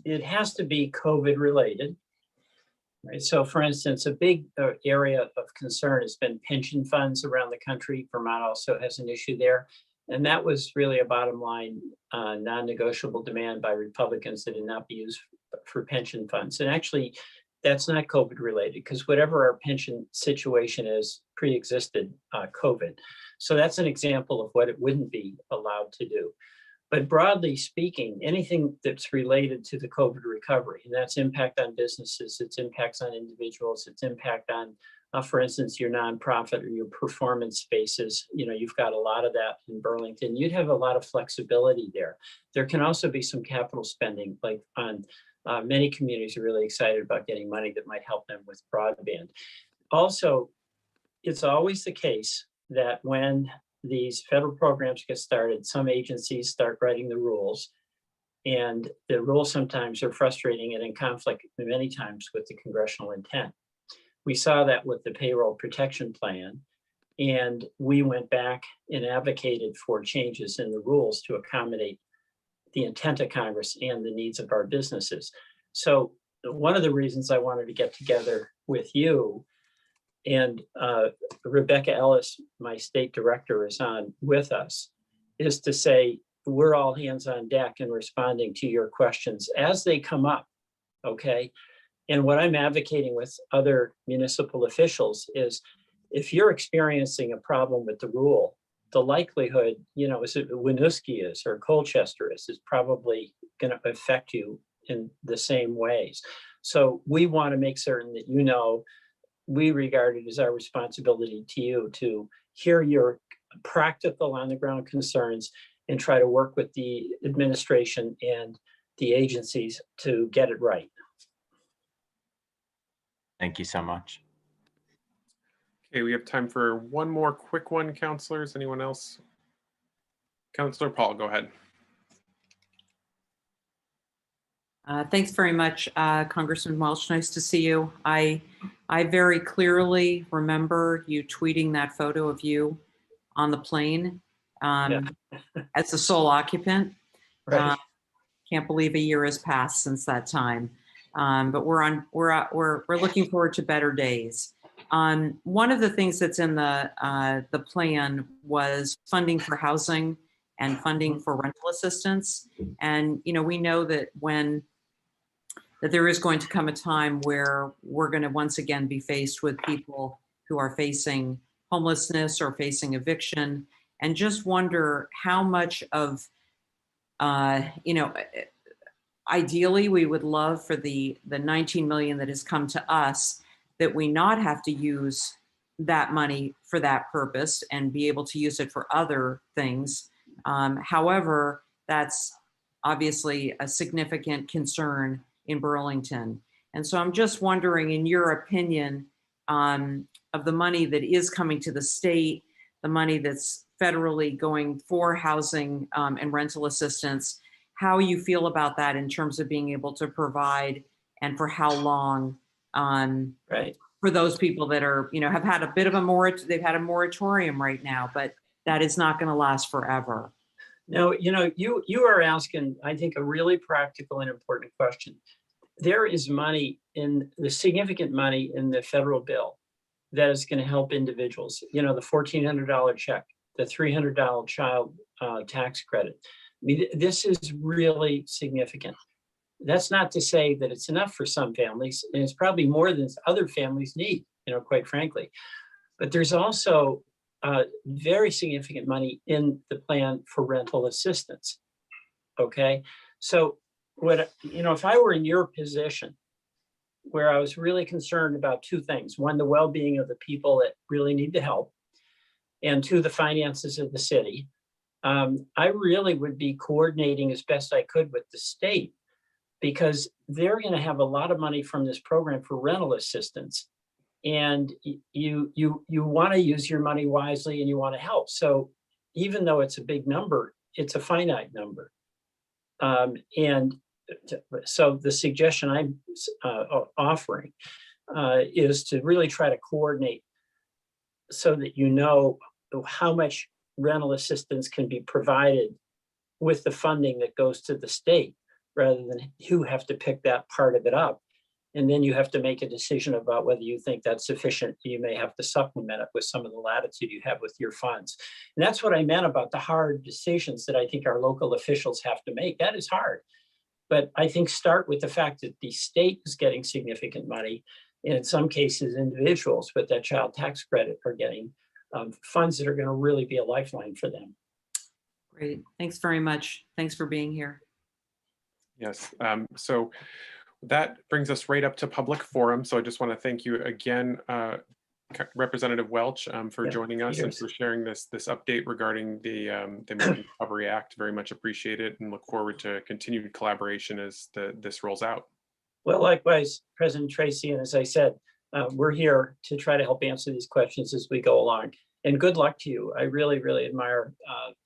it has to be COVID related. Right. So, for instance, a big area of concern has been pension funds around the country. Vermont also has an issue there. And that was really a bottom line non-negotiable demand by Republicans that it not be used for pension funds. And actually, that's not COVID related because whatever our pension situation is pre-existed COVID. So that's an example of what it wouldn't be allowed to do. But broadly speaking, anything that's related to the COVID recovery, and that's impact on businesses, its impacts on individuals, its impact on, for instance, your nonprofit or your performance spaces, you've got a lot of that in Burlington. You'd have a lot of flexibility there. There can also be some capital spending, like on many communities are really excited about getting money that might help them with broadband. Also, it's always the case that when these federal programs get started, some agencies start writing the rules, and the rules sometimes are frustrating and in conflict many times with the congressional intent. We saw that with the payroll protection plan, and we went back and advocated for changes in the rules to accommodate the intent of Congress and the needs of our businesses. So one of the reasons I wanted to get together with you, and Rebecca Ellis, my state director, is on with us, is to say we're all hands on deck in responding to your questions as they come up, okay? And what I'm advocating with other municipal officials is if you're experiencing a problem with the rule, the likelihood, is it Winooski is or Colchester is probably going to affect you in the same ways. So we want to make certain that we regard it as our responsibility to you to hear your practical on the ground concerns and try to work with the administration and the agencies to get it right. Thank you so much. Okay, we have time for one more quick one, councilors. Anyone else? Councilor Paul, go ahead. Thanks very much, Congressman Welch. Nice to see you. I I very clearly remember you tweeting that photo of you on the plane as the sole occupant. Right. Can't believe a year has passed since that time. But we're looking forward to better days. One of the things that's in the plan was funding for housing and funding for rental assistance. And we know that that there is going to come a time where we're going to once again be faced with people who are facing homelessness or facing eviction, and just wonder how much of ideally, we would love for the 19 million that has come to us, that we not have to use that money for that purpose and be able to use it for other things. However, that's obviously a significant concern in Burlington. And so I'm just wondering, in your opinion, of the money that is coming to the state, the money that's federally going for housing and rental assistance, how you feel about that in terms of being able to provide, and for how long, right, for those people that are, have had a bit of they've had a moratorium right now, but that is not going to last forever. No, you are asking, I think, a really practical and important question. There is significant money in the federal bill that is going to help individuals. The $1,400 check, the $300 child tax credit. I mean, this is really significant. That's not to say that it's enough for some families, and it's probably more than other families need, quite frankly. But there's also very significant money in the plan for rental assistance. Okay, so if I were in your position, where I was really concerned about two things: one, the well-being of the people that really need the help, and two, the finances of the city. I really would be coordinating as best I could with the state, because they're going to have a lot of money from this program for rental assistance, and you want to use your money wisely and you want to help. So even though it's a big number, it's a finite number. So the suggestion I'm offering is to really try to coordinate so that how much rental assistance can be provided with the funding that goes to the state, rather than you have to pick that part of it up. And then you have to make a decision about whether you think that's sufficient. You may have to supplement it with some of the latitude you have with your funds. And that's what I meant about the hard decisions that I think our local officials have to make. That is hard. But I think start with the fact that the state is getting significant money, and in some cases individuals with that child tax credit are getting funds that are going to really be a lifeline for them. Great. Thanks very much. Thanks for being here. Yes. So that brings us right up to public forum. So I just want to thank you again, Representative Welch, for joining us and for sharing this update regarding the American Recovery Act. Very much appreciate it, and look forward to continued collaboration as this rolls out. Well, likewise, President Tracy, and as I said, we're here to try to help answer these questions as we go along. And good luck to you. I really, really admire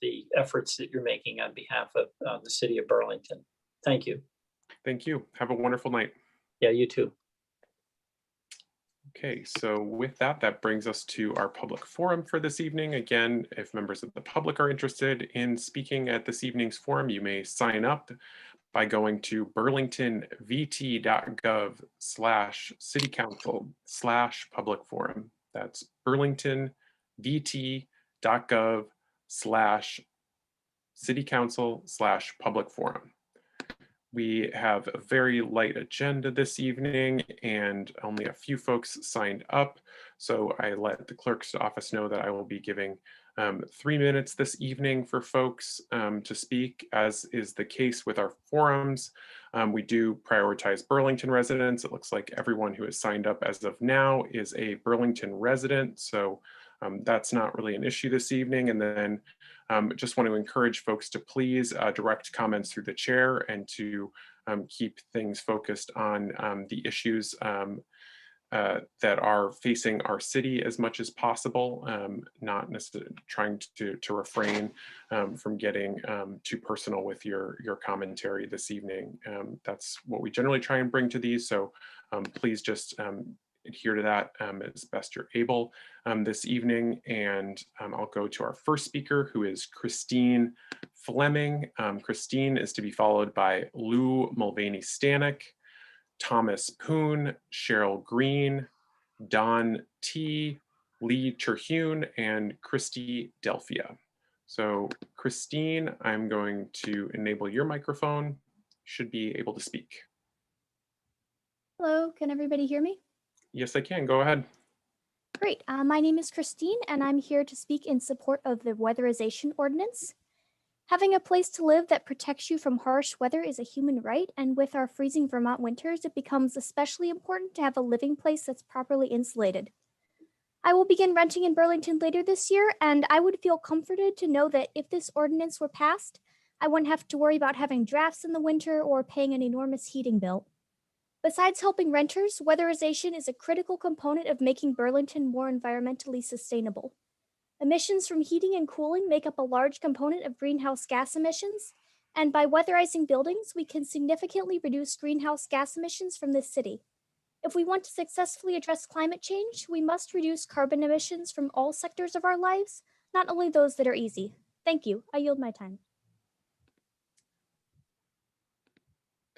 the efforts that you're making on behalf of the city of Burlington. Thank you. Thank you. Have a wonderful night. Yeah, you too. Okay, so with that, that brings us to our public forum for this evening. Again, if members of the public are interested in speaking at this evening's forum, you may sign up by going to burlingtonvt.gov/citycouncil/public forum. That's burlingtonvt.gov/citycouncil/public forum. We have a very light agenda this evening and only a few folks signed up. So I let the clerk's office know that I will be giving 3 minutes this evening for folks to speak, as is the case with our forums. We do prioritize Burlington residents. It looks like everyone who has signed up as of now is a Burlington resident. So that's not really an issue this evening. And then just want to encourage folks to please direct comments through the chair and to keep things focused on the issues that are facing our city as much as possible, not necessarily trying to refrain from getting too personal with your commentary this evening. That's what we generally try and bring to these. So please just adhere to that as best you're able this evening. And I'll go to our first speaker, who is Christine Fleming. Christine is to be followed by Lou Mulvaney-Stanek, Thomas Poon, Cheryl Green, Don T, Lee Terhune, and Christy Delphia. So Christine, I'm going to enable your microphone. You should be able to speak. Hello, can everybody hear me? Yes, I can. Go ahead. Great. My name is Christine, and I'm here to speak in support of the Weatherization Ordinance. Having a place to live that protects you from harsh weather is a human right, and with our freezing Vermont winters, it becomes especially important to have a living place that's properly insulated. I will begin renting in Burlington later this year, and I would feel comforted to know that if this ordinance were passed, I wouldn't have to worry about having drafts in the winter or paying an enormous heating bill. Besides helping renters, weatherization is a critical component of making Burlington more environmentally sustainable. Emissions from heating and cooling make up a large component of greenhouse gas emissions, and by weatherizing buildings, we can significantly reduce greenhouse gas emissions from this city. If we want to successfully address climate change, we must reduce carbon emissions from all sectors of our lives, not only those that are easy. Thank you. I yield my time.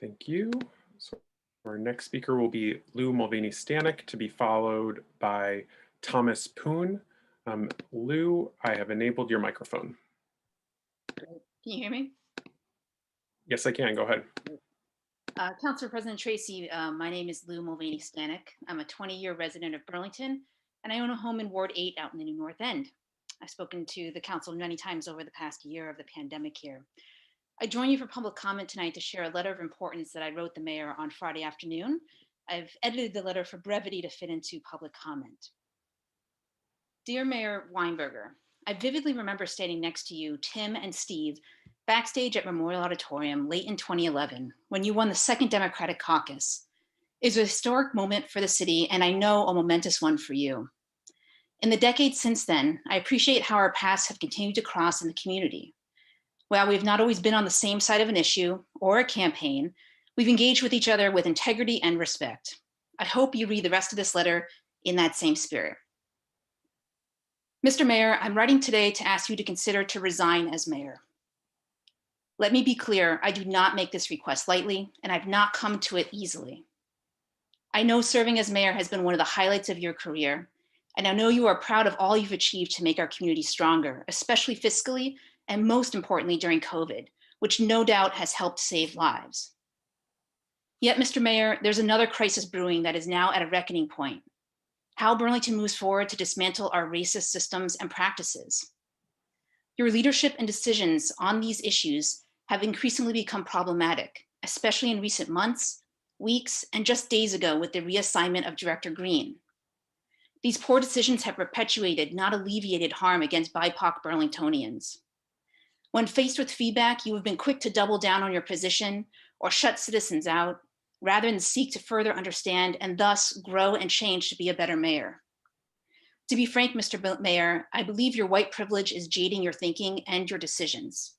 Thank you. So our next speaker will be Lou Mulvaney-Stanek, to be followed by Thomas Poon. Lou, I have enabled your microphone. Can you hear me? Yes, I can. Go ahead. Council President Tracy, my name is Lou Mulvaney-Stanek. I'm a 20-year resident of Burlington, and I own a home in Ward 8 out in the New North End. I've spoken to the council many times over the past year of the pandemic here. I join you for public comment tonight to share a letter of importance that I wrote the mayor on Friday afternoon. I've edited the letter for brevity to fit into public comment. Dear Mayor Weinberger, I vividly remember standing next to you, Tim and Steve, backstage at Memorial Auditorium late in 2011, when you won the second Democratic caucus. It was a historic moment for the city, and I know a momentous one for you. In the decades since then, I appreciate how our paths have continued to cross in the community. While we've not always been on the same side of an issue or a campaign, we've engaged with each other with integrity and respect. I hope you read the rest of this letter in that same spirit. Mr. Mayor, I'm writing today to ask you to consider to resign as mayor. Let me be clear, I do not make this request lightly, and I've not come to it easily. I know serving as mayor has been one of the highlights of your career, and I know you are proud of all you've achieved to make our community stronger, especially fiscally, and most importantly during COVID, which no doubt has helped save lives. Yet, Mr. Mayor, there's another crisis brewing that is now at a reckoning point. How Burlington moves forward to dismantle our racist systems and practices. Your leadership and decisions on these issues have increasingly become problematic, especially in recent months, weeks, and just days ago with the reassignment of Director Green. These poor decisions have perpetuated, not alleviated, harm against BIPOC Burlingtonians. When faced with feedback, you have been quick to double down on your position or shut citizens out, rather than seek to further understand and thus grow and change to be a better mayor. To be frank, Mr. Mayor, I believe your white privilege is jading your thinking and your decisions.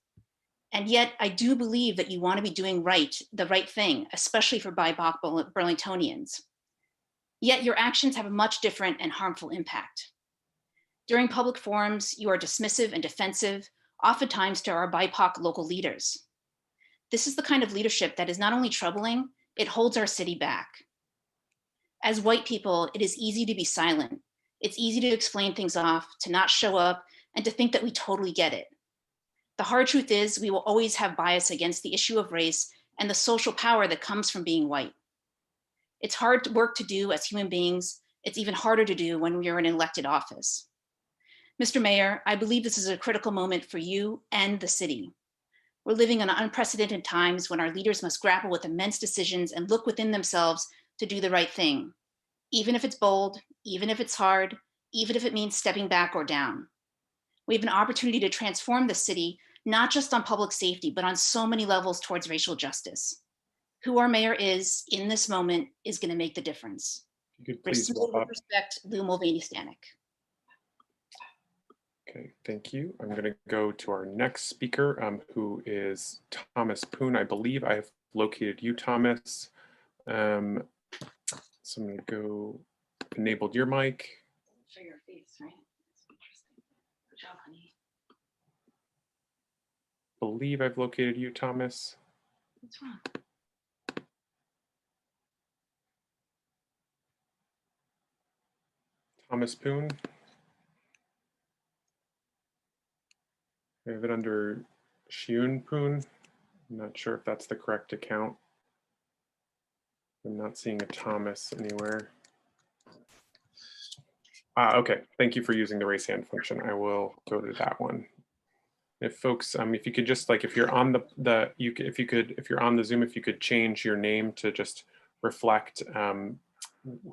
And yet I do believe that you want to be doing the right thing, especially for BIPOC Burlingtonians. Yet your actions have a much different and harmful impact. During public forums, you are dismissive and defensive, oftentimes to our BIPOC local leaders. This is the kind of leadership that is not only troubling, it holds our city back. As white people, it is easy to be silent. It's easy to explain things off, to not show up, and to think that we totally get it. The hard truth is we will always have bias against the issue of race and the social power that comes from being white. It's hard work to do as human beings. It's even harder to do when we are in an elected office. Mr. Mayor, I believe this is a critical moment for you and the city. We're living in unprecedented times when our leaders must grapple with immense decisions and look within themselves to do the right thing, even if it's bold, even if it's hard, even if it means stepping back or down. We have an opportunity to transform the city, not just on public safety, but on so many levels towards racial justice. Who our mayor is in this moment is going to make the difference. With respect, Lou Mulvaney-Stanek. Okay, thank you. I'm going to go to our next speaker, who is Thomas Poon. I believe I have located you, Thomas. So I'm going to go enabled your mic. Show your face, right? That's interesting. Good job, honey. Believe I've located you, Thomas. What's wrong? Thomas Poon. I have it under Shiyun Poon. I'm not sure if that's the correct account. I'm not seeing a Thomas anywhere. Okay, thank you for using the raise hand function. I will go to that one. If folks, if you could just if you're on if you're on the Zoom, if you could change your name to just reflect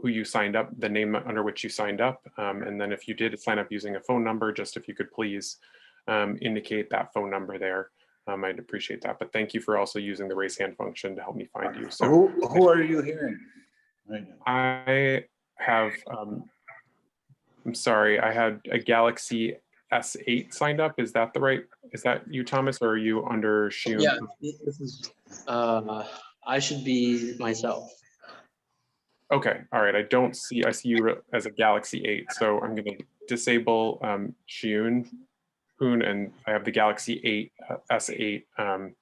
who you signed up, the name under which you signed up, and then if you did sign up using a phone number, just if you could please indicate that phone number there, I'd appreciate that. But thank you for also using the raise hand function to help me find you. So who are you hearing right now? I have. I'm sorry, I had a Galaxy S8 signed up. Is that the right? Is that you, Thomas, or are you under Shiyun? Yeah, this is. I should be myself. Okay, all right. I see you as a Galaxy 8, so I'm going to disable Shiyun Poon, and I have the Galaxy 8 S8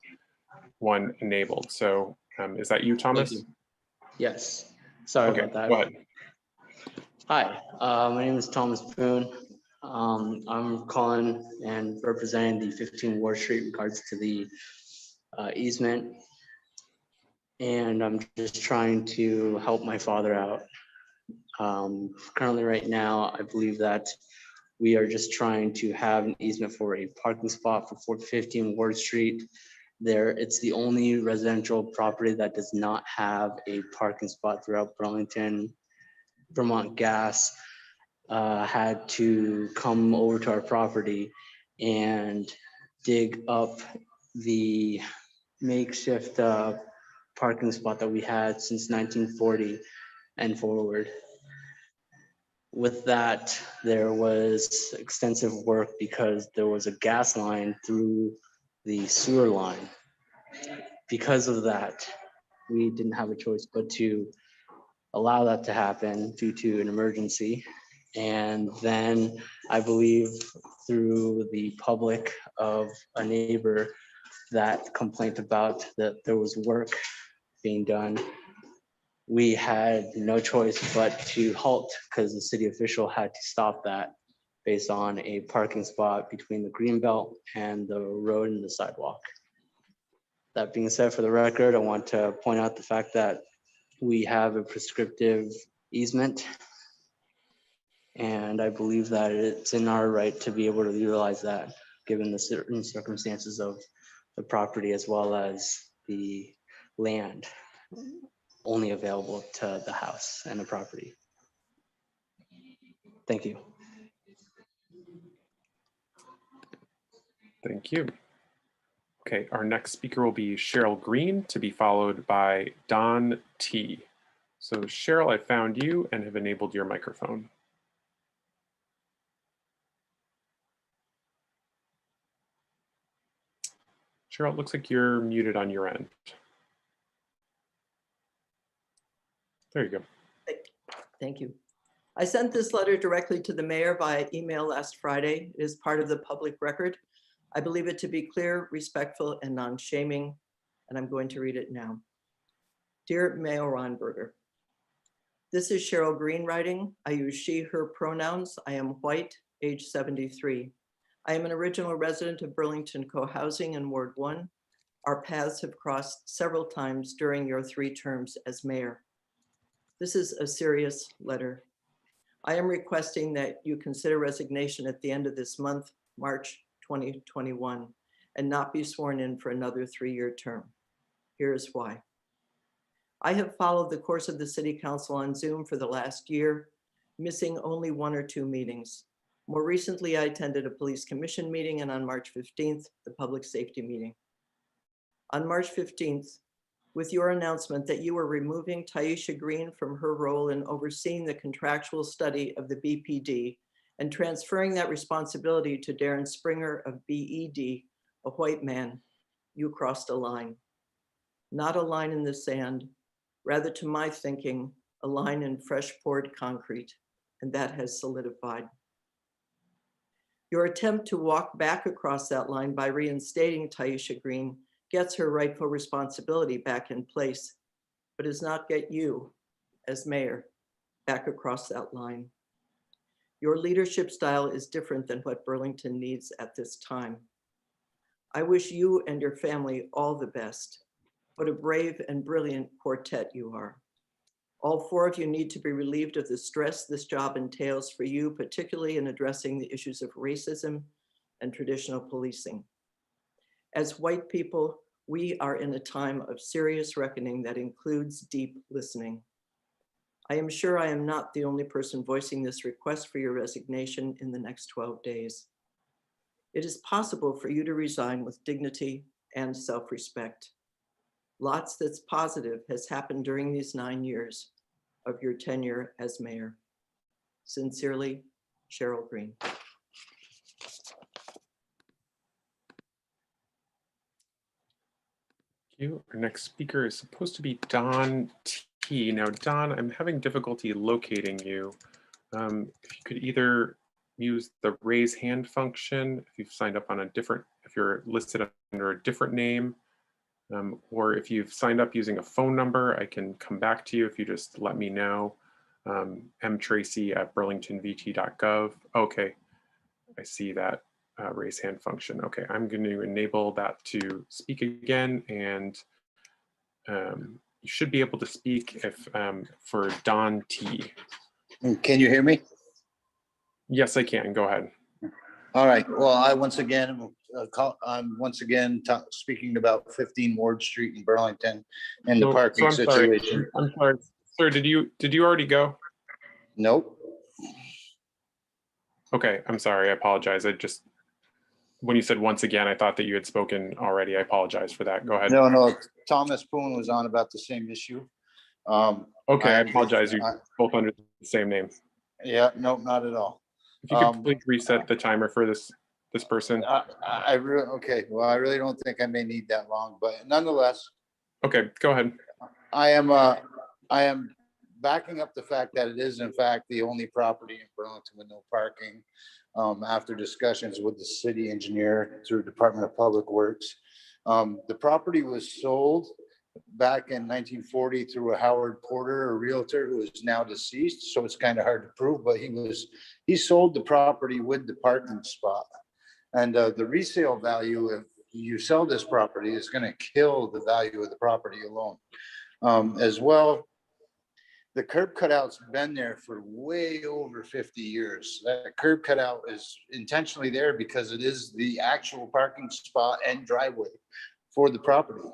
one enabled. So is that you, Thomas? You. Yes. Sorry about that. Go ahead. Hi, my name is Thomas Poon. I'm calling and representing the 15 Ward Street in regards to the easement. And I'm just trying to help my father out. Currently right now, I believe that we are just trying to have an easement for a parking spot for 15 Ward Street. It's the only residential property that does not have a parking spot throughout Burlington. Vermont Gas had to come over to our property and dig up the makeshift parking spot that we had since 1940 and forward. With that, there was extensive work because there was a gas line through the sewer line. Because of that, we didn't have a choice but to allow that to happen due to an emergency. And then I believe through the public of a neighbor that complained about that there was work being done, we had no choice but to halt because the city official had to stop that based on a parking spot between the greenbelt and the road and the sidewalk. That being said, for the record, I want to point out the fact that we have a prescriptive easement, and I believe that it's in our right to be able to utilize that given the certain circumstances of the property as well as the land only available to the house and the property. Thank you. Thank you. Okay, our next speaker will be Cheryl Green, to be followed by Don T. So Cheryl, I found you and have enabled your microphone. Cheryl, it looks like you're muted on your end. There you go. Thank you. I sent this letter directly to the mayor via email last Friday. It is part of the public record. I believe it to be clear, respectful, and non-shaming, and I'm going to read it now. Dear Mayor Ronberger, this is Cheryl Green writing. I use she, her pronouns. I am white, age 73. I am an original resident of Burlington Co-housing in Ward 1. Our paths have crossed several times during your 3 terms as mayor. This is a serious letter. I am requesting that you consider resignation at the end of this month, March 2021, and not be sworn in for another 3-year term. Here's why. I have followed the course of the City Council on Zoom for the last year, missing only 1 or 2 meetings. More recently, I attended a police commission meeting, and on March 15th, the public safety meeting. On March 15th, with your announcement that you were removing Taisha Green from her role in overseeing the contractual study of the BPD and transferring that responsibility to Darren Springer of BED, a white man, you crossed a line. Not a line in the sand, rather to my thinking, a line in fresh poured concrete, and that has solidified. Your attempt to walk back across that line by reinstating Taisha Green gets her rightful responsibility back in place, but does not get you, as mayor, back across that line. Your leadership style is different than what Burlington needs at this time. I wish you and your family all the best. What a brave and brilliant quartet you are. All four of you need to be relieved of the stress this job entails for you, particularly in addressing the issues of racism and traditional policing. As white people, we are in a time of serious reckoning that includes deep listening. I am sure I am not the only person voicing this request for your resignation in the next 12 days. It is possible for you to resign with dignity and self-respect. Lots that's positive has happened during these 9 years of your tenure as mayor. Sincerely, Cheryl Green. Thank you. Our next speaker is supposed to be Don T. Now, Don, I'm having difficulty locating you. If you could either use the raise hand function, if you've signed up on a different, if you're listed under a different name, or if you've signed up using a phone number, I can come back to you if you just let me know. mtracy@burlingtonvt.gov. Okay, I see that raise hand function. Okay, I'm going to enable that to speak again, and you should be able to speak if for Don T. Can you hear me? Yes, I can. Go ahead. All right. Well, I'm once again speaking about 15 Ward Street in Burlington and the parking situation. I'm sorry, sir. Did you already go? Nope. Okay, I'm sorry. I apologize. When you said once again, I thought that you had spoken already. I apologize for that. Go ahead. No. Thomas Poon was on about the same issue. Okay, I apologize. You're both under the same name. Yeah, no, not at all. If you could please reset the timer for this person. Okay. Well, I really don't think I may need that long, but nonetheless. Okay, go ahead. I am backing up the fact that it is in fact the only property in Burlington with no parking. After discussions with the city engineer through Department of Public Works, the property was sold back in 1940 through a Howard Porter, a realtor who is now deceased. So it's kind of hard to prove, but he sold the property with the parking spot. And the resale value, if you sell this property, is going to kill the value of the property alone. As well, the curb cutout's been there for way over 50 years. That curb cutout is intentionally there because it is the actual parking spot and driveway for the property.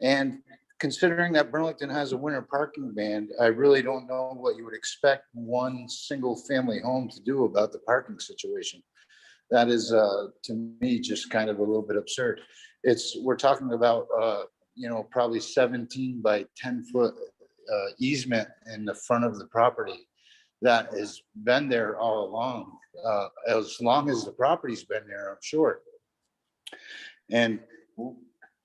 And considering that Burlington has a winter parking ban, I really don't know what you would expect one single family home to do about the parking situation. That is, to me, just kind of a little bit absurd. We're talking about, probably 17 by 10 foot easement in the front of the property that has been there all along, as long as the property's been there, I'm sure. And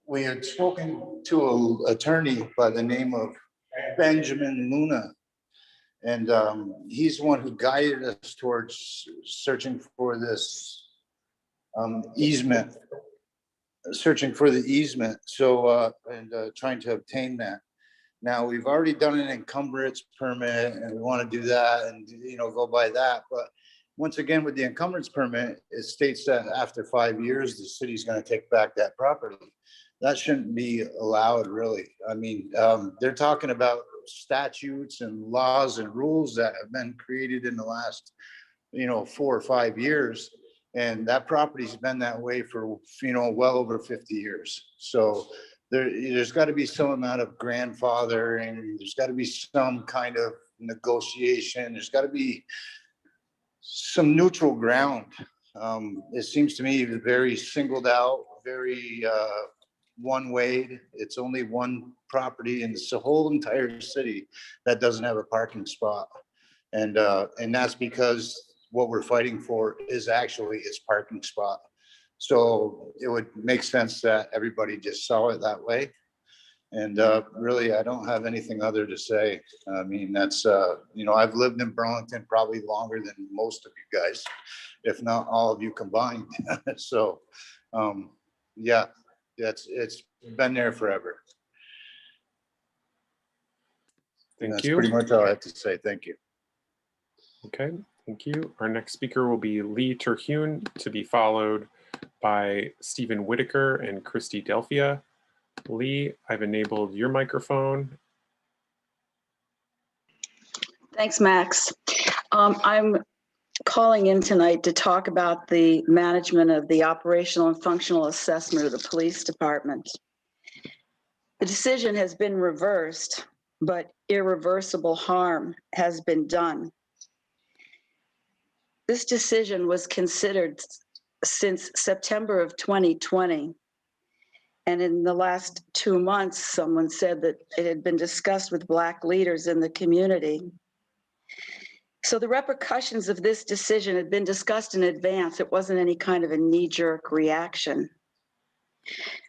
we had spoken to an attorney by the name of Benjamin Luna, and he's the one who guided us towards searching for this easement, so and trying to obtain that. Now, we've already done an encumbrance permit and we want to do that and, go by that. But once again, with the encumbrance permit, it states that after 5 years, the city's going to take back that property. That shouldn't be allowed, really. I mean, they're talking about statutes and laws and rules that have been created in the last, 4 or 5 years. And that property's been that way for, well over 50 years. So there's got to be some amount of grandfathering. There's got to be some kind of negotiation. There's got to be some neutral ground. It seems to me very singled out, very one-way. It's only one property in the whole entire city that doesn't have a parking spot, and that's because what we're fighting for is actually its parking spot. So it would make sense that everybody just saw it that way. And really, I don't have anything other to say. I mean, that's, I've lived in Burlington probably longer than most of you guys, if not all of you combined. So, yeah, it's been there forever. Thank That's you. pretty much all I have to say. Thank you. Okay, thank you. Our next speaker will be Lee Terhune, to be followed by Stephen Whitaker and Christy Delphia. Lee, I've enabled your microphone. Thanks, Max. I'm calling in tonight to talk about the management of the operational and functional assessment of the police department. The decision has been reversed, but irreversible harm has been done. This decision was considered since September of 2020. And in the last 2 months, someone said that it had been discussed with Black leaders in the community. So the repercussions of this decision had been discussed in advance. It wasn't any kind of a knee-jerk reaction.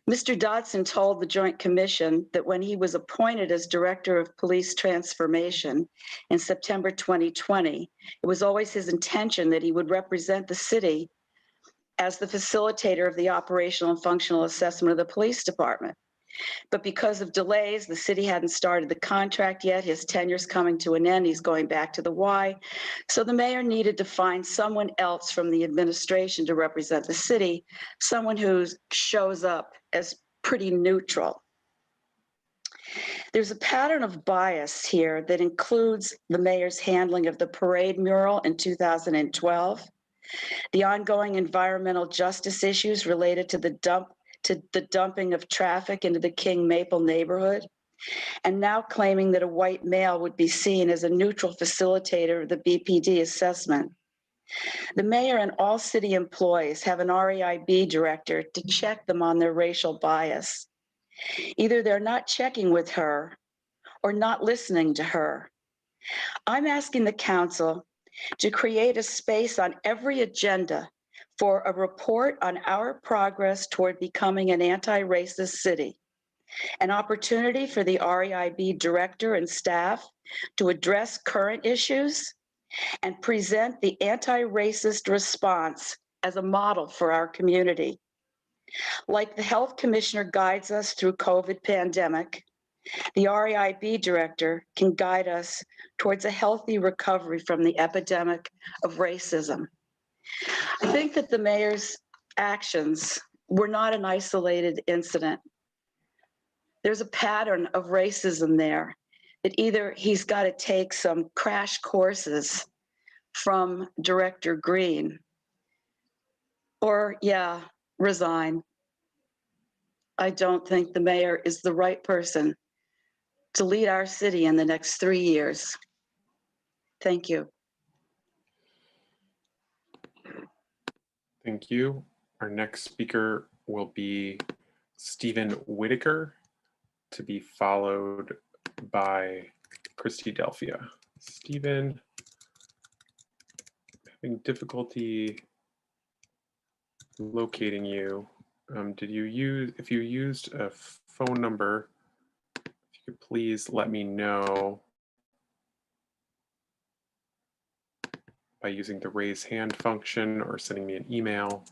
Mr. Dodson told the Joint Commission that when he was appointed as Director of Police Transformation in September 2020, it was always his intention that he would represent the city as the facilitator of the operational and functional assessment of the police department. But because of delays, the city hadn't started the contract yet. His tenure's coming to an end. He's going back to the Y. So the mayor needed to find someone else from the administration to represent the city, someone who shows up as pretty neutral. There's a pattern of bias here that includes the mayor's handling of the parade mural in 2012, the ongoing environmental justice issues related to the dumping of traffic into the King Maple neighborhood, and now claiming that a white male would be seen as a neutral facilitator of the BPD assessment. The mayor and all city employees have an REIB director to check them on their racial bias. Either they're not checking with her or not listening to her. I'm asking the council to create a space on every agenda for a report on our progress toward becoming an anti-racist city, an opportunity for the REIB director and staff to address current issues and present the anti-racist response as a model for our community. Like the health commissioner guides us through COVID pandemic, the REIB director can guide us towards a healthy recovery from the epidemic of racism. I think that the mayor's actions were not an isolated incident. There's a pattern of racism there, that either he's got to take some crash courses from Director Green or, yeah, resign. I don't think the mayor is the right person to lead our city in the next 3 years. Thank you. Thank you. Our next speaker will be Stephen Whitaker, to be followed by Christy Delphia. Stephen, having difficulty locating you. If you used a phone number, if you could please let me know by using the raise hand function or sending me an email.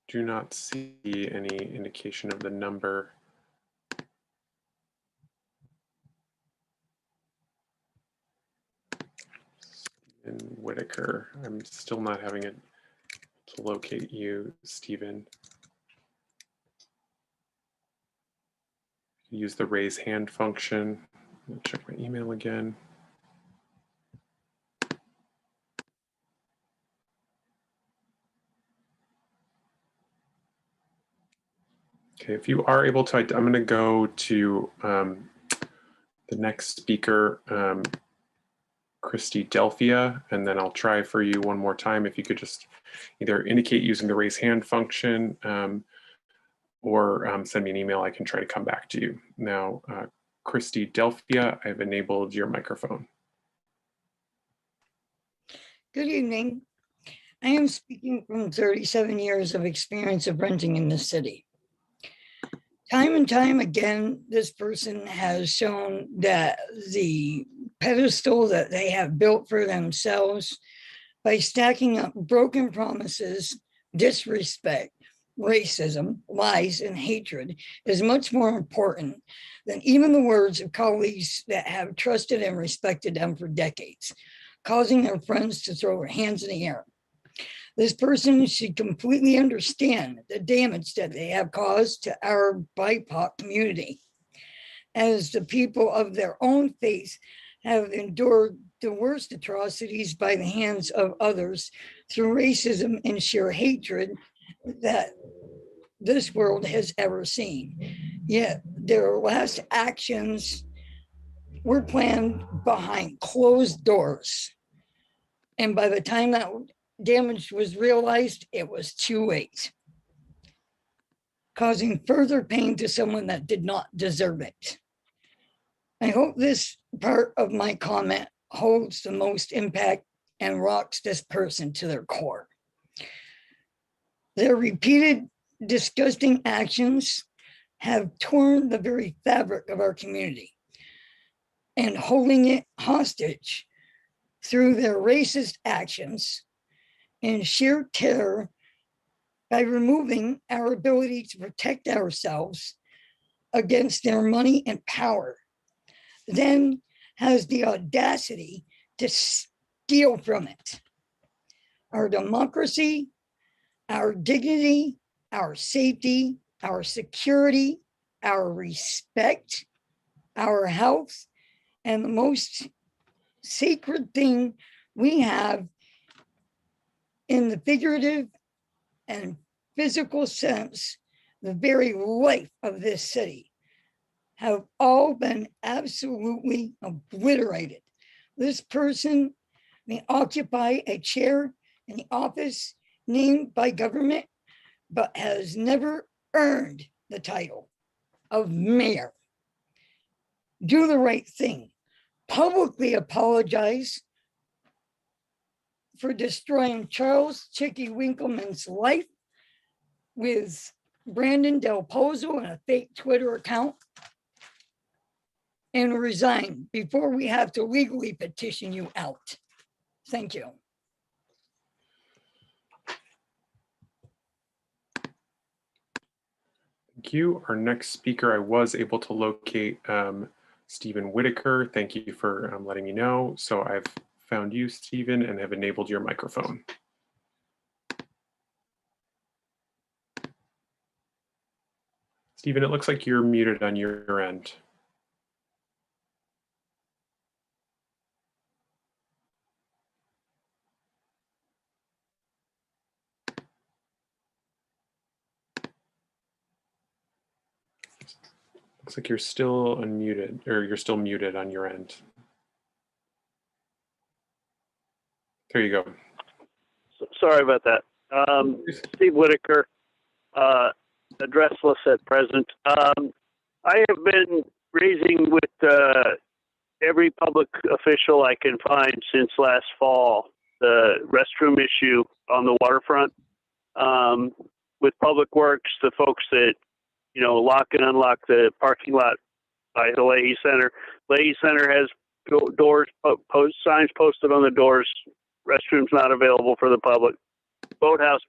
Do not see any indication of the number. Stephen Whitaker, I'm still not having it to locate you, Stephen. Use the raise hand function. I'll check my email again. Okay, if you are able to, I'm going to go to the next speaker, Christy Delphia, and then I'll try for you one more time. If you could just either indicate using the raise hand function or send me an email, I can try to come back to you. Now, Christy Delphia, I've enabled your microphone. Good evening. I am speaking from 37 years of experience of renting in this city. Time and time again, this person has shown that the pedestal that they have built for themselves by stacking up broken promises, disrespect, racism, lies, and hatred is much more important than even the words of colleagues that have trusted and respected them for decades, causing their friends to throw their hands in the air. This person should completely understand the damage that they have caused to our BIPOC community, as the people of their own faith have endured the worst atrocities by the hands of others through racism and sheer hatred that this world has ever seen. Yet their last actions were planned behind closed doors. And by the time that damage was realized, it was too late, causing further pain to someone that did not deserve it. I hope this part of my comment holds the most impact and rocks this person to their core. Their repeated disgusting actions have torn the very fabric of our community, and holding it hostage through their racist actions and sheer terror by removing our ability to protect ourselves against their money and power, then has the audacity to steal from it our democracy, our dignity, our safety, our security, our respect, our health, and the most sacred thing we have in the figurative and physical sense, the very life of this city, have all been absolutely obliterated. This person may occupy a chair in the office named by government, but has never earned the title of mayor. Do the right thing. Publicly apologize for destroying Charles Chicky Winkleman's life with Brandon Del Pozo and a fake Twitter account, and resign before we have to legally petition you out. Thank you. Thank you. Our next speaker, I was able to locate Stephen Whitaker. Thank you for letting me know. So I've found you, Stephen, and have enabled your microphone. Stephen, it looks like you're muted on your end. Looks like you're still unmuted, or you're still muted on your end. There you go. Sorry about that. Steve Whitaker, addressless at present. I have been raising with every public official I can find since last fall the restroom issue on the waterfront. With Public Works, the folks that lock and unlock the parking lot by the Leahy Center. Leahy Center has doors, signs posted on the doors. Restrooms not available for the public. Boathouse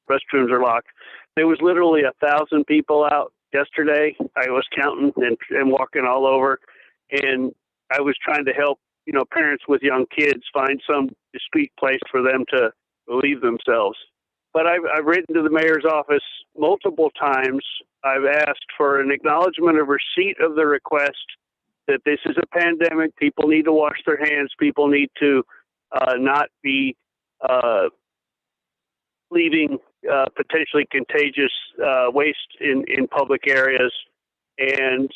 restrooms are locked. There was literally 1,000 people out yesterday. I was counting and walking all over, and I was trying to help parents with young kids find some discreet place for them to relieve themselves. But I've written to the mayor's office multiple times. I've asked for an acknowledgement of receipt of the request that this is a pandemic. People need to wash their hands. People need to not be leaving potentially contagious waste in public areas. And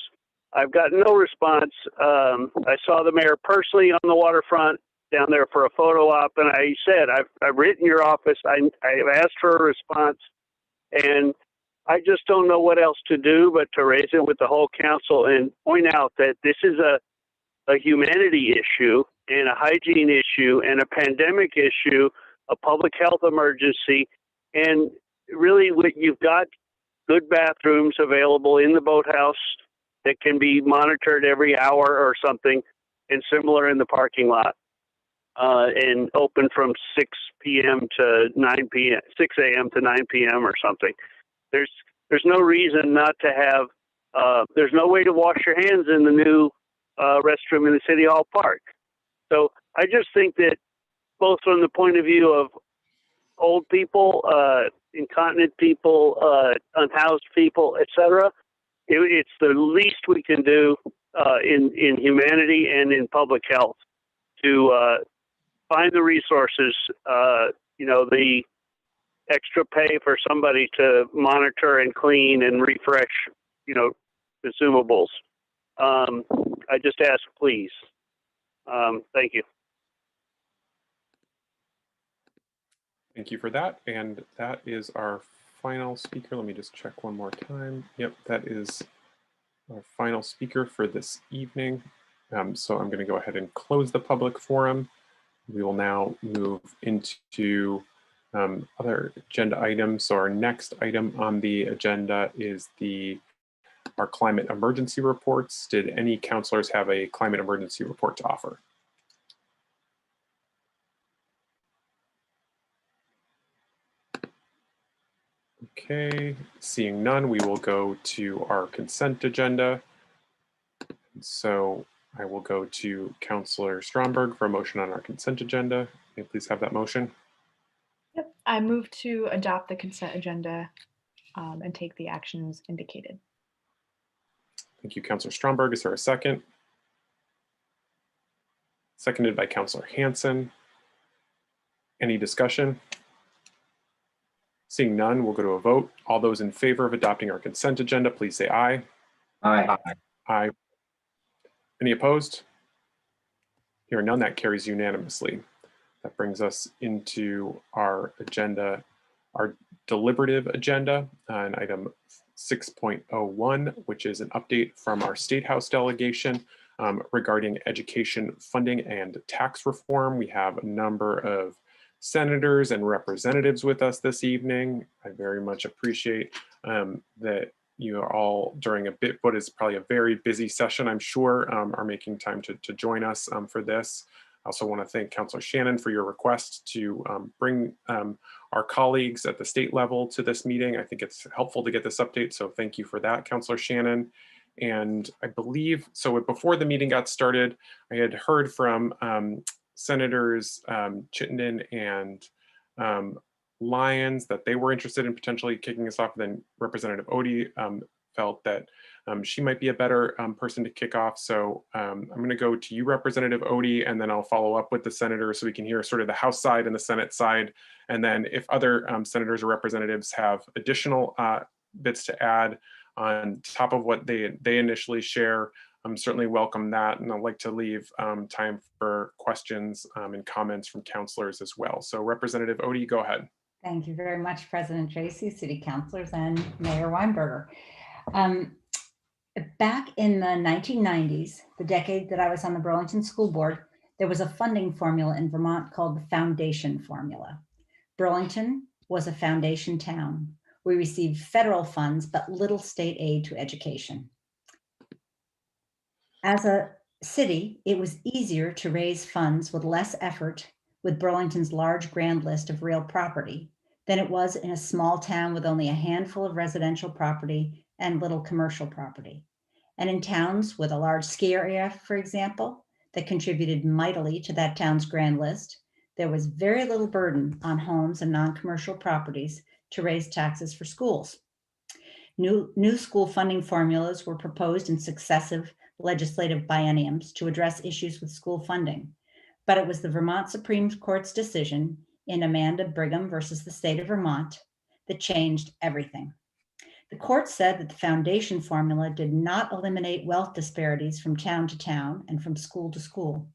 I've gotten no response. I saw the mayor personally on the waterfront down there for a photo op, and I said, I've written your office. I've asked for a response, and I just don't know what else to do but to raise it with the whole council and point out that this is a humanity issue and a hygiene issue and a pandemic issue a public health emergency. And really, you've got good bathrooms available in the boathouse that can be monitored every hour or something, and similar in the parking lot, and open from 6 p.m. to 9 p.m., 6 a.m. to 9 p.m. or something. There's no reason not to have, there's no way to wash your hands in the new restroom in the City Hall Park. So I just think that both from the point of view of old people, incontinent people, unhoused people, etc., it's the least we can do in humanity and in public health to find the resources, the extra pay for somebody to monitor and clean and refresh, consumables. I just ask, please. Thank you. Thank you for that. And that is our final speaker. Let me just check one more time. Yep, that is our final speaker for this evening. So I'm going to go ahead and close the public forum. We will now move into other agenda items. So our next item on the agenda is our climate emergency reports. Did any councilors have a climate emergency report to offer? Okay, seeing none, we will go to our consent agenda. So I will go to Councilor Stromberg for a motion on our consent agenda. May I please have that motion? Yep, I move to adopt the consent agenda and take the actions indicated. Thank you, Councilor Stromberg. Is there a second? Seconded by Councilor Hansen. Any discussion? Seeing none, we'll go to a vote. All those in favor of adopting our consent agenda, please say aye. Aye. Aye. Any opposed? Hearing none, that carries unanimously. That brings us into our agenda, our deliberative agenda, on item 6.01, which is an update from our State House delegation regarding education funding and tax reform. We have a number of senators and representatives with us this evening. I very much appreciate that you are all, during what is probably a very busy session, I'm sure, are making time to join us for this. I also want to thank Councilor Shannon for your request to bring our colleagues at the state level to this meeting. I think it's helpful to get this update, so thank you for that, Councilor Shannon. And I believe, so before the meeting got started, I had heard from Senators Chittenden and Lyons that they were interested in potentially kicking us off. Then Representative Odie felt that she might be a better person to kick off. So I'm going to go to you, Representative Odie, and then I'll follow up with the senators so we can hear sort of the House side and the Senate side. And then if other senators or representatives have additional bits to add on top of what they initially share, certainly welcome that. And I'd like to leave time for questions and comments from councilors as well. So Representative Odie, go ahead. Thank you very much, President Tracy, City Councilors, and Mayor Weinberger. Back in the 1990s, the decade that I was on the Burlington School Board, there was a funding formula in Vermont called the Foundation Formula. Burlington was a foundation town. We received federal funds, but little state aid to education. As a city, it was easier to raise funds with less effort with Burlington's large grand list of real property than it was in a small town with only a handful of residential property and little commercial property. And in towns with a large ski area, for example, that contributed mightily to that town's grand list, there was very little burden on homes and non-commercial properties to raise taxes for schools. New school funding formulas were proposed in successive legislative bienniums to address issues with school funding, but it was the Vermont Supreme Court's decision in Amanda Brigham versus the state of Vermont that changed everything. The court said that the foundation formula did not eliminate wealth disparities from town to town and from school to school.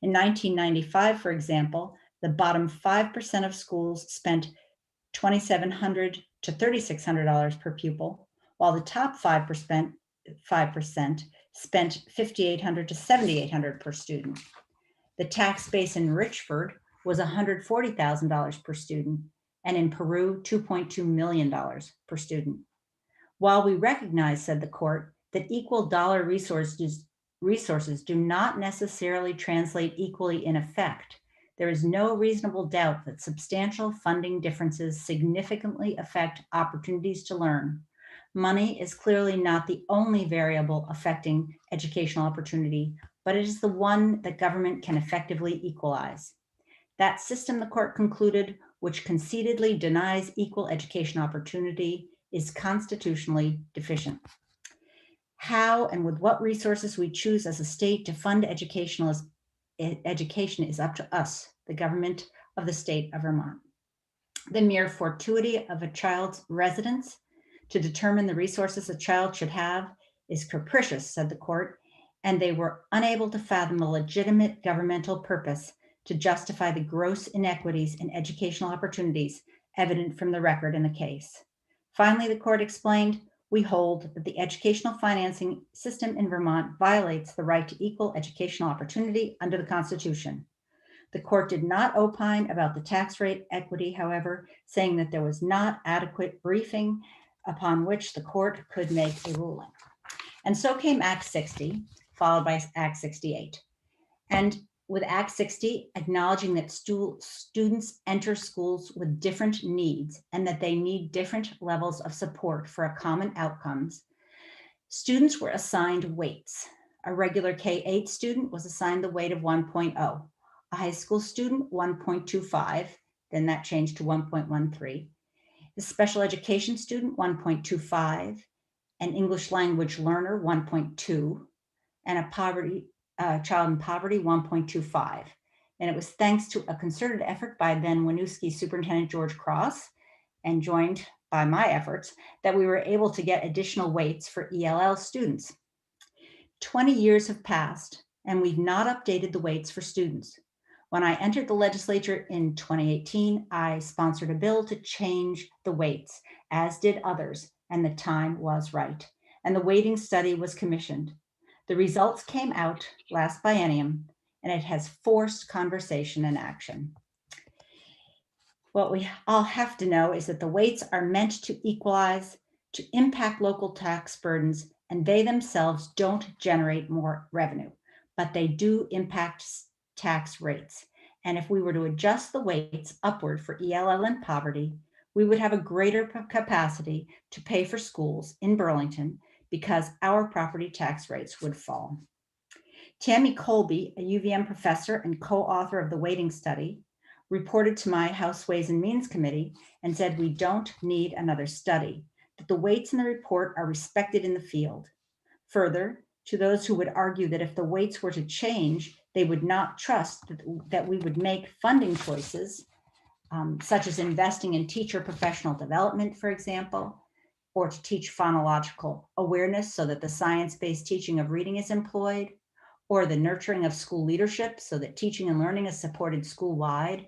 In 1995, for example, the bottom 5% of schools spent $2,700 to $3,600 per pupil, while the top 5% spent $5,800 to $7,800 per student. The tax base in Richford was $140,000 per student, and in Peru, $2.2 million per student. While we recognize, said the court, that equal dollar resources do not necessarily translate equally in effect, there is no reasonable doubt that substantial funding differences significantly affect opportunities to learn. Money is clearly not the only variable affecting educational opportunity, but it is the one that government can effectively equalize. That system, the court concluded, which conceitedly denies equal education opportunity, is constitutionally deficient. How and with what resources we choose as a state to fund education is up to us, the government of the state of Vermont. The mere fortuity of a child's residence to determine the resources a child should have is capricious, said the court, and they were unable to fathom the legitimate governmental purpose to justify the gross inequities in educational opportunities evident from the record in the case. Finally, the court explained, we hold that the educational financing system in Vermont violates the right to equal educational opportunity under the Constitution. The court did not opine about the tax rate equity, however, saying that there was not adequate briefing upon which the court could make a ruling. And so came Act 60, followed by Act 68. And with Act 60, acknowledging that students enter schools with different needs and that they need different levels of support for a common outcomes, students were assigned weights. A regular K-8 student was assigned the weight of 1.0, a high school student 1.25, then that changed to 1.13, the special education student 1.25, an English language learner 1.2, and a child in poverty 1.25. And it was thanks to a concerted effort by then Winooski Superintendent George Cross, and joined by my efforts, that we were able to get additional weights for ELL students. 20 years have passed, and we've not updated the weights for students. When I entered the legislature in 2018, I sponsored a bill to change the weights, as did others, and the time was right. And the weighting study was commissioned. The results came out last biennium, and it has forced conversation and action. What we all have to know is that the weights are meant to equalize, to impact local tax burdens, and they themselves don't generate more revenue, but they do impact tax rates. And if we were to adjust the weights upward for ELL and poverty, we would have a greater capacity to pay for schools in Burlington because our property tax rates would fall. Tammy Colby, a UVM professor and co-author of the weighting study, reported to my House Ways and Means Committee and said we don't need another study, that the weights in the report are respected in the field. Further, to those who would argue that if the weights were to change, they would not trust that we would make funding choices, such as investing in teacher professional development, for example, or to teach phonological awareness so that the science-based teaching of reading is employed, or the nurturing of school leadership so that teaching and learning is supported school-wide,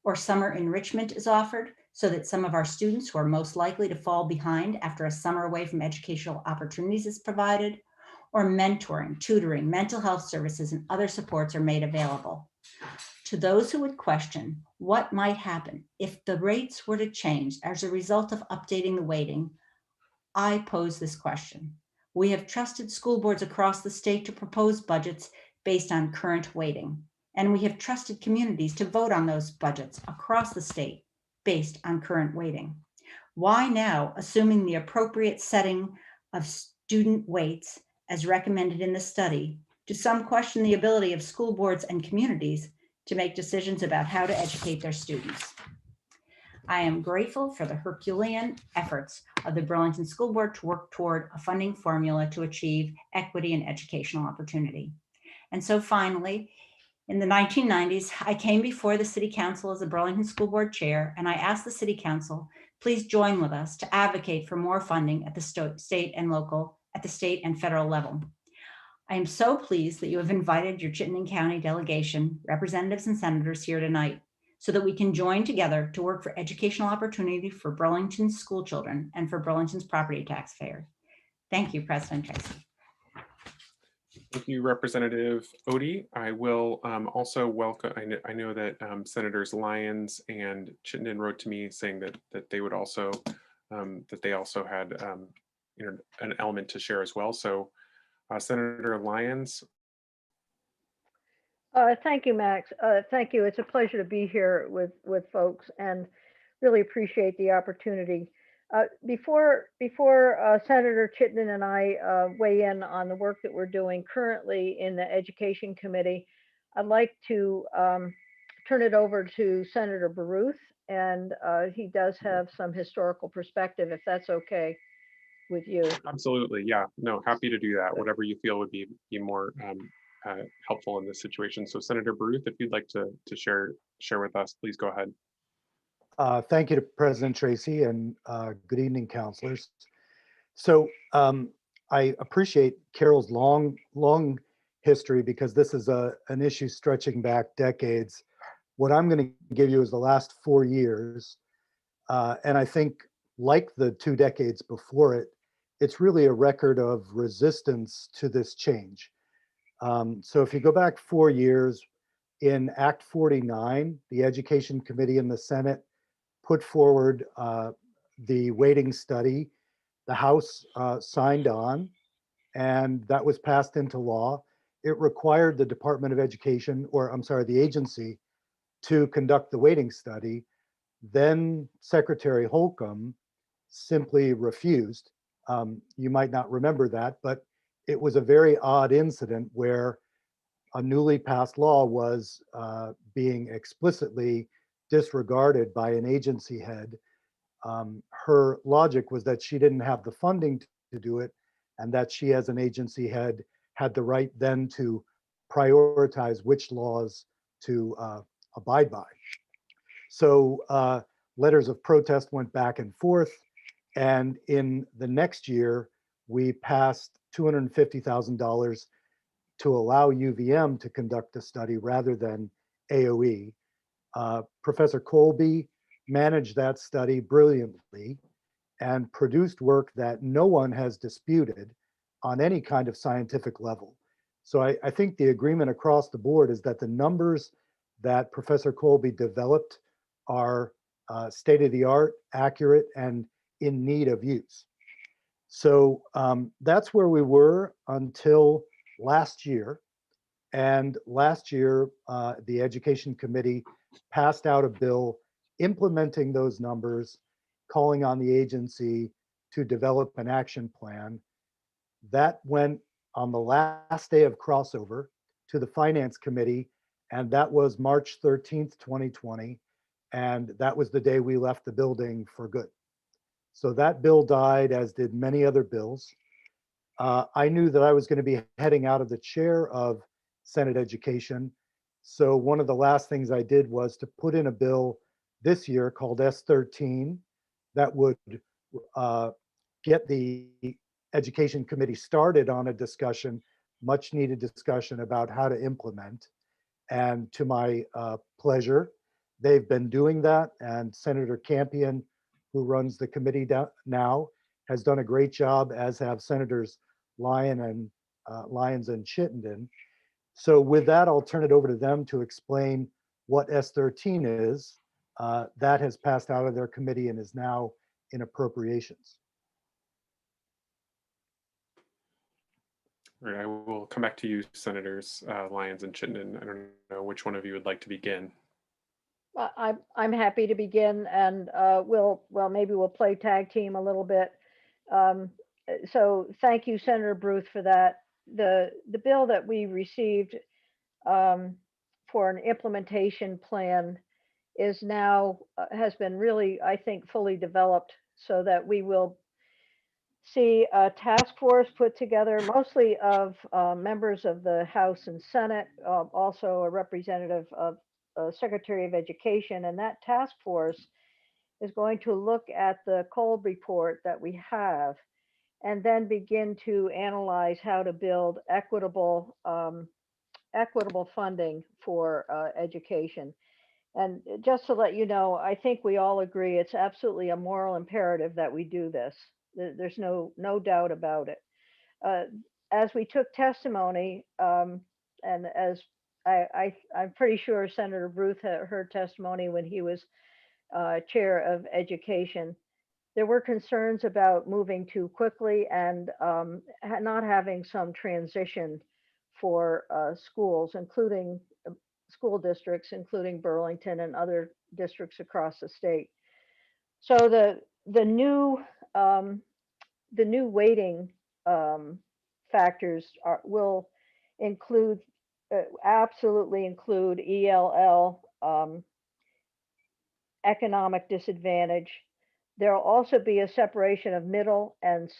or summer enrichment is offered so that some of our students who are most likely to fall behind after a summer away from educational opportunities is provided, or mentoring, tutoring, mental health services, and other supports are made available. To those who would question what might happen if the rates were to change as a result of updating the weighting, I pose this question. We have trusted school boards across the state to propose budgets based on current weighting, and we have trusted communities to vote on those budgets across the state based on current weighting. Why now, assuming the appropriate setting of student weights as recommended in the study, do some question the ability of school boards and communities to make decisions about how to educate their students? I am grateful for the Herculean efforts of the Burlington School Board to work toward a funding formula to achieve equity in educational opportunity. And so finally, in the 1990s, I came before the City Council as the Burlington School Board Chair, and I asked the City Council, please join with us to advocate for more funding at the state and federal level. I am so pleased that you have invited your Chittenden County delegation, representatives and senators here tonight, so that we can join together to work for educational opportunity for Burlington's school children and for Burlington's property taxpayers. Thank you, President Tracy. Thank you, Representative Odie. I will also welcome, I know that Senators Lyons and Chittenden wrote to me saying that they would also, that they also had an element to share as well. So Senator Lyons. Thank you, Max. Thank you. It's a pleasure to be here with folks and really appreciate the opportunity. Before Senator Chittenden and I weigh in on the work that we're doing currently in the Education Committee, I'd like to turn it over to Senator Baruth, and he does have some historical perspective, if that's okay with you. Absolutely, yeah. No, happy to do that. Whatever you feel would be more helpful in this situation. So Senator Baruth, if you'd like to share with us, please go ahead. Thank you to President Tracy, and good evening, councilors. So I appreciate Carol's long history, because this is an issue stretching back decades. What I'm going to give you is the last 4 years. And I think, like the 2 decades before it, it's really a record of resistance to this change. So if you go back 4 years, in Act 49, the Education Committee in the Senate put forward the weighting study. The House signed on, and that was passed into law. It required the Department of Education, or I'm sorry, the agency, to conduct the weighting study. Then Secretary Holcomb simply refused. You might not remember that, but it was a very odd incident where a newly passed law was being explicitly disregarded by an agency head. Her logic was that she didn't have the funding to do it, and that she, as an agency head, had the right then to prioritize which laws to abide by. So letters of protest went back and forth, and in the next year, we passed $250,000 to allow UVM to conduct a study rather than AOE. Professor Colby managed that study brilliantly and produced work that no one has disputed on any kind of scientific level. So I think the agreement across the board is that the numbers that Professor Colby developed are state-of-the-art, accurate, and in need of use. So that's where we were until last year. And last year, the Education Committee passed out a bill implementing those numbers, calling on the agency to develop an action plan. That went on the last day of crossover to the Finance Committee, and that was March 13th, 2020. And that was the day we left the building for good. So that bill died, as did many other bills. I knew that I was going to be heading out of the chair of Senate Education. So one of the last things I did was to put in a bill this year called S13 that would get the Education Committee started on a discussion, much needed discussion about how to implement. And to my pleasure, they've been doing that. And Senator Campion, who runs the committee now, has done a great job, as have Senators Lyons and Chittenden. So with that, I'll turn it over to them to explain what S13 is. That has passed out of their committee and is now in appropriations. All right, I will come back to you, Senators Lyons and Chittenden. I don't know which one of you would like to begin. I'm happy to begin, and maybe we'll play tag team a little bit. So thank you, Senator Baruth, for that. The bill that we received for an implementation plan is now has been really, I think, fully developed, so that we will see a task force put together, mostly of members of the House and Senate, also a representative of Secretary of Education, and that task force is going to look at the Kolb report that we have, and then begin to analyze how to build equitable funding for education. And just to let you know, I think we all agree it's absolutely a moral imperative that we do this. There's no doubt about it. as we took testimony, and as I'm pretty sure Senator Bruce had heard testimony when he was chair of education, there were concerns about moving too quickly and not having some transition for schools, including school districts, including Burlington and other districts across the state. So the new weighting factors will include absolutely include ELL, economic disadvantage. There'll also be a separation of middle and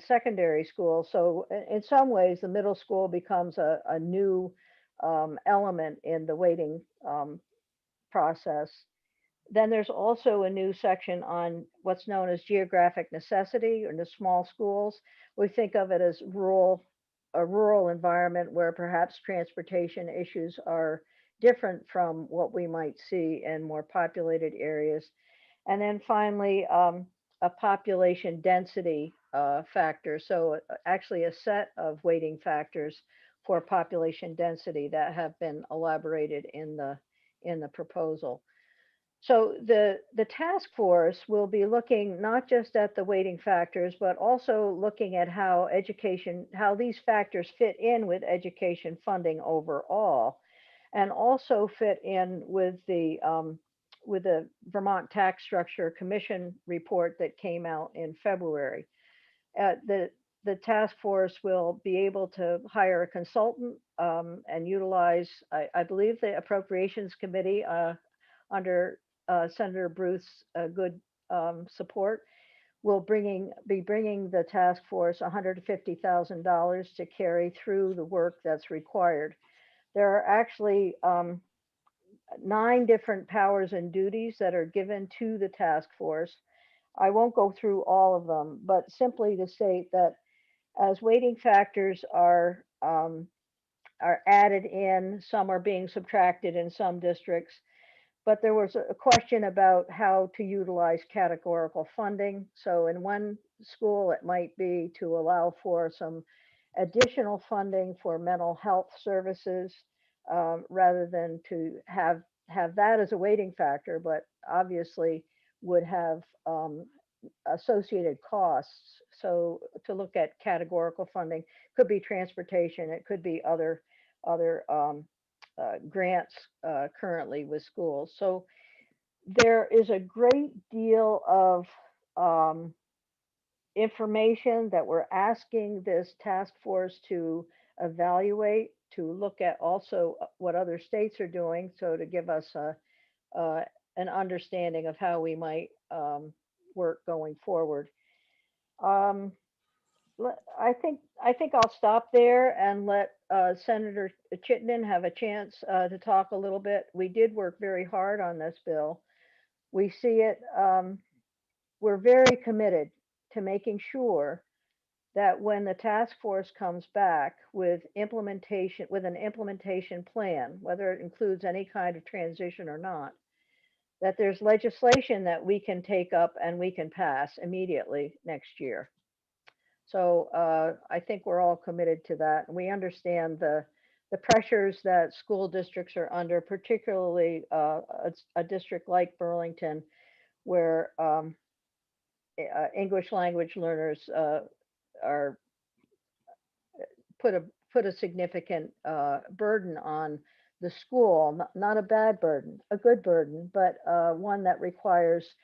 secondary schools. So in some ways, the middle school becomes a new element in the weighting process. Then there's also a new section on what's known as geographic necessity or the small schools. We think of it as a rural environment where perhaps transportation issues are different from what we might see in more populated areas. And then finally, a population density factor. So actually a set of weighting factors for population density that have been elaborated in the proposal. So the task force will be looking not just at the weighting factors, but also looking at how these factors fit in with education funding overall, and also fit in with the Vermont Tax Structure Commission report that came out in February. The task force will be able to hire a consultant and utilize, I believe, the Appropriations Committee under Senator Bruce's good support will be bringing the task force $150,000 to carry through the work that's required. There are actually 9 different powers and duties that are given to the task force. I won't go through all of them, but simply to state that as weighting factors are added in, some are being subtracted in some districts, but there was a question about how to utilize categorical funding. So in one school, it might be to allow for some additional funding for mental health services rather than to have that as a weighting factor, but obviously would have associated costs. So to look at categorical funding, could be transportation, it could be other grants currently with schools. So there is a great deal of information that we're asking this task force to evaluate, to look at also what other states are doing, so to give us an understanding of how we might work going forward. I think I'll stop there and let Senator Chittenden have a chance to talk a little bit. We did work very hard on this bill. We see it, we're very committed to making sure that when the task force comes back with an implementation plan, whether it includes any kind of transition or not, that there's legislation that we can take up and we can pass immediately next year. So I think we're all committed to that. And we understand the pressures that school districts are under, particularly a district like Burlington, where English language learners are put a significant burden on the school, not a bad burden, a good burden, but one that requires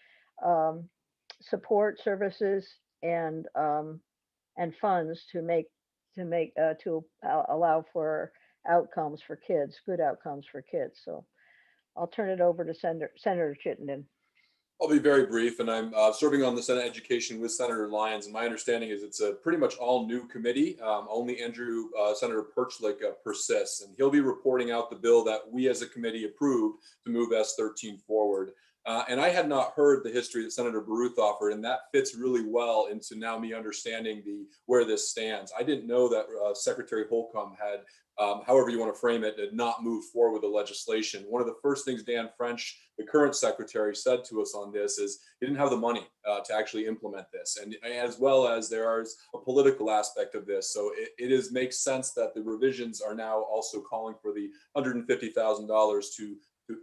support services and funds to allow for outcomes for kids, good outcomes for kids. So I'll turn it over to Senator Chittenden. I'll be very brief, and I'm serving on the Senate Education with Senator Lyons. And my understanding is it's a pretty much all new committee. Only Senator Perchlik persists, and he'll be reporting out the bill that we as a committee approved to move S13 forward. And I had not heard the history that Senator Baruth offered, and that fits really well into now me understanding where this stands. I didn't know that Secretary Holcomb had, however you want to frame it, did not move forward with the legislation. One of the first things Dan French, the current secretary, said to us on this is he didn't have the money to actually implement this, and as well as there is a political aspect of this. So it makes sense that the revisions are now also calling for the $150,000 to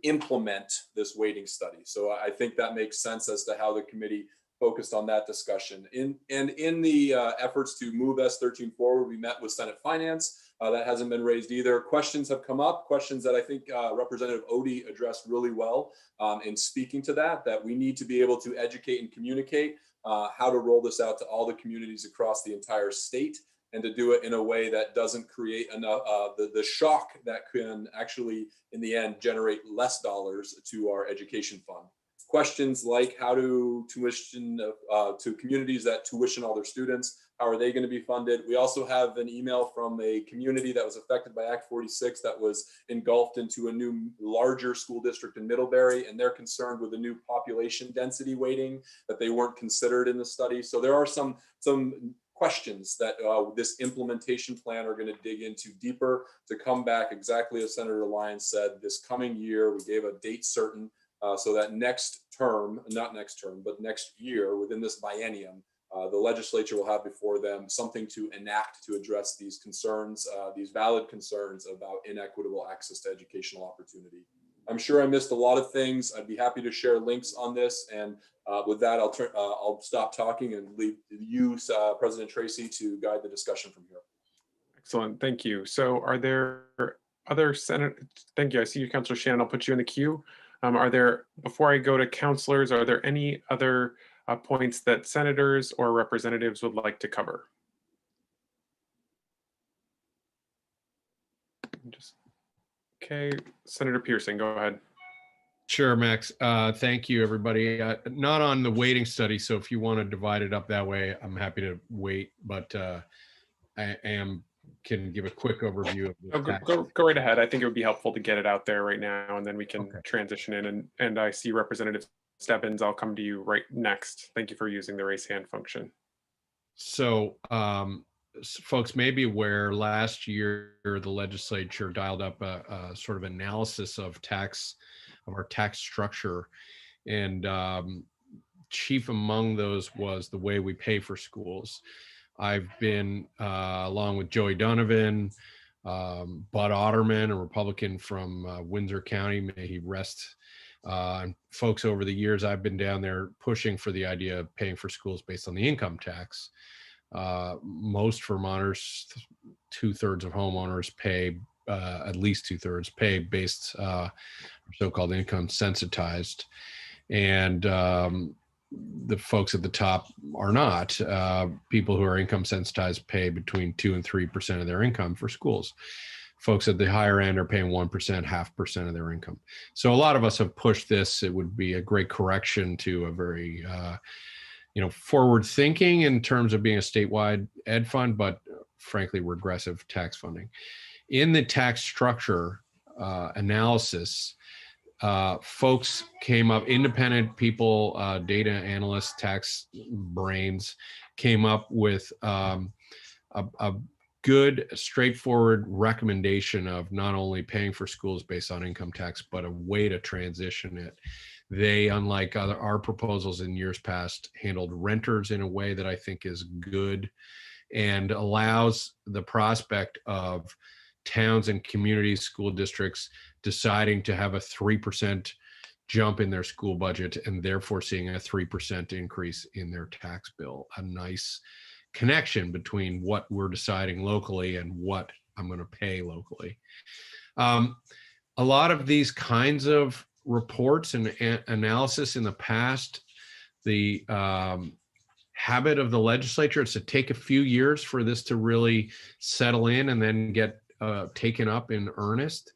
implement this weighting study. So I think that makes sense as to how the committee focused on that discussion. In the efforts to move S13 forward, we met with Senate Finance. That hasn't been raised either. Questions have come up, questions that I think Representative Otis addressed really well in speaking to that we need to be able to educate and communicate how to roll this out to all the communities across the entire state, and to do it in a way that doesn't create enough the shock that can actually, in the end, generate less dollars to our education fund. Questions like how to tuition to communities that tuition all their students, how are they going to be funded? We also have an email from a community that was affected by Act 46 that was engulfed into a new larger school district in Middlebury, and they're concerned with the new population density weighting that they weren't considered in the study. So there are some questions that this implementation plan are going to dig into deeper to come back, exactly as Senator Lyons said, this coming year. We gave a date certain so that next year, within this biennium, the legislature will have before them something to enact to address these concerns, these valid concerns about inequitable access to educational opportunity. I'm sure I missed a lot of things. I'd be happy to share links on this. And with that, I'll stop talking and leave you, President Tracy, to guide the discussion from here. Excellent, thank you. So are there other thank you, I see you, Councilor Shannon, I'll put you in the queue. Before I go to councilors, are there any other points that senators or representatives would like to cover? Okay, Senator Pearson, go ahead. Sure, Max. Thank you, everybody. Not on the weighting study, so if you want to divide it up that way, I'm happy to wait, but can give a quick overview of the go right ahead. I think it would be helpful to get it out there right now, and then we can transition in. And I see Representative Stebbins. I'll come to you right next. Thank you for using the raise hand function. So, folks may be aware, last year the legislature dialed up a sort of analysis of our tax structure, and chief among those was the way we pay for schools. I've been, along with Joey Donovan, Bud Otterman, a Republican from Windsor County, may he rest, and folks over the years, I've been down there pushing for the idea of paying for schools based on the income tax. Most Vermonters, 2/3 of homeowners pay, at least 2/3 pay based, so-called income sensitized. And the folks at the top are not. People who are income sensitized pay between 2% and 3% of their income for schools. Folks at the higher end are paying 1%, 0.5% of their income. So a lot of us have pushed this. It would be a great correction to a very, forward thinking in terms of being a statewide ed fund, but frankly, regressive tax funding. In the tax structure analysis, folks came up, independent people, data analysts, tax brains, came up with a good, straightforward recommendation of not only paying for schools based on income tax, but a way to transition it. They, unlike our proposals in years past, handled renters in a way that I think is good and allows the prospect of towns and communities, school districts deciding to have a 3% jump in their school budget and therefore seeing a 3% increase in their tax bill. A nice connection between what we're deciding locally and what I'm going to pay locally. A lot of these kinds of reports and analysis in the past, the habit of the legislature is to take a few years for this to really settle in and then get taken up in earnest.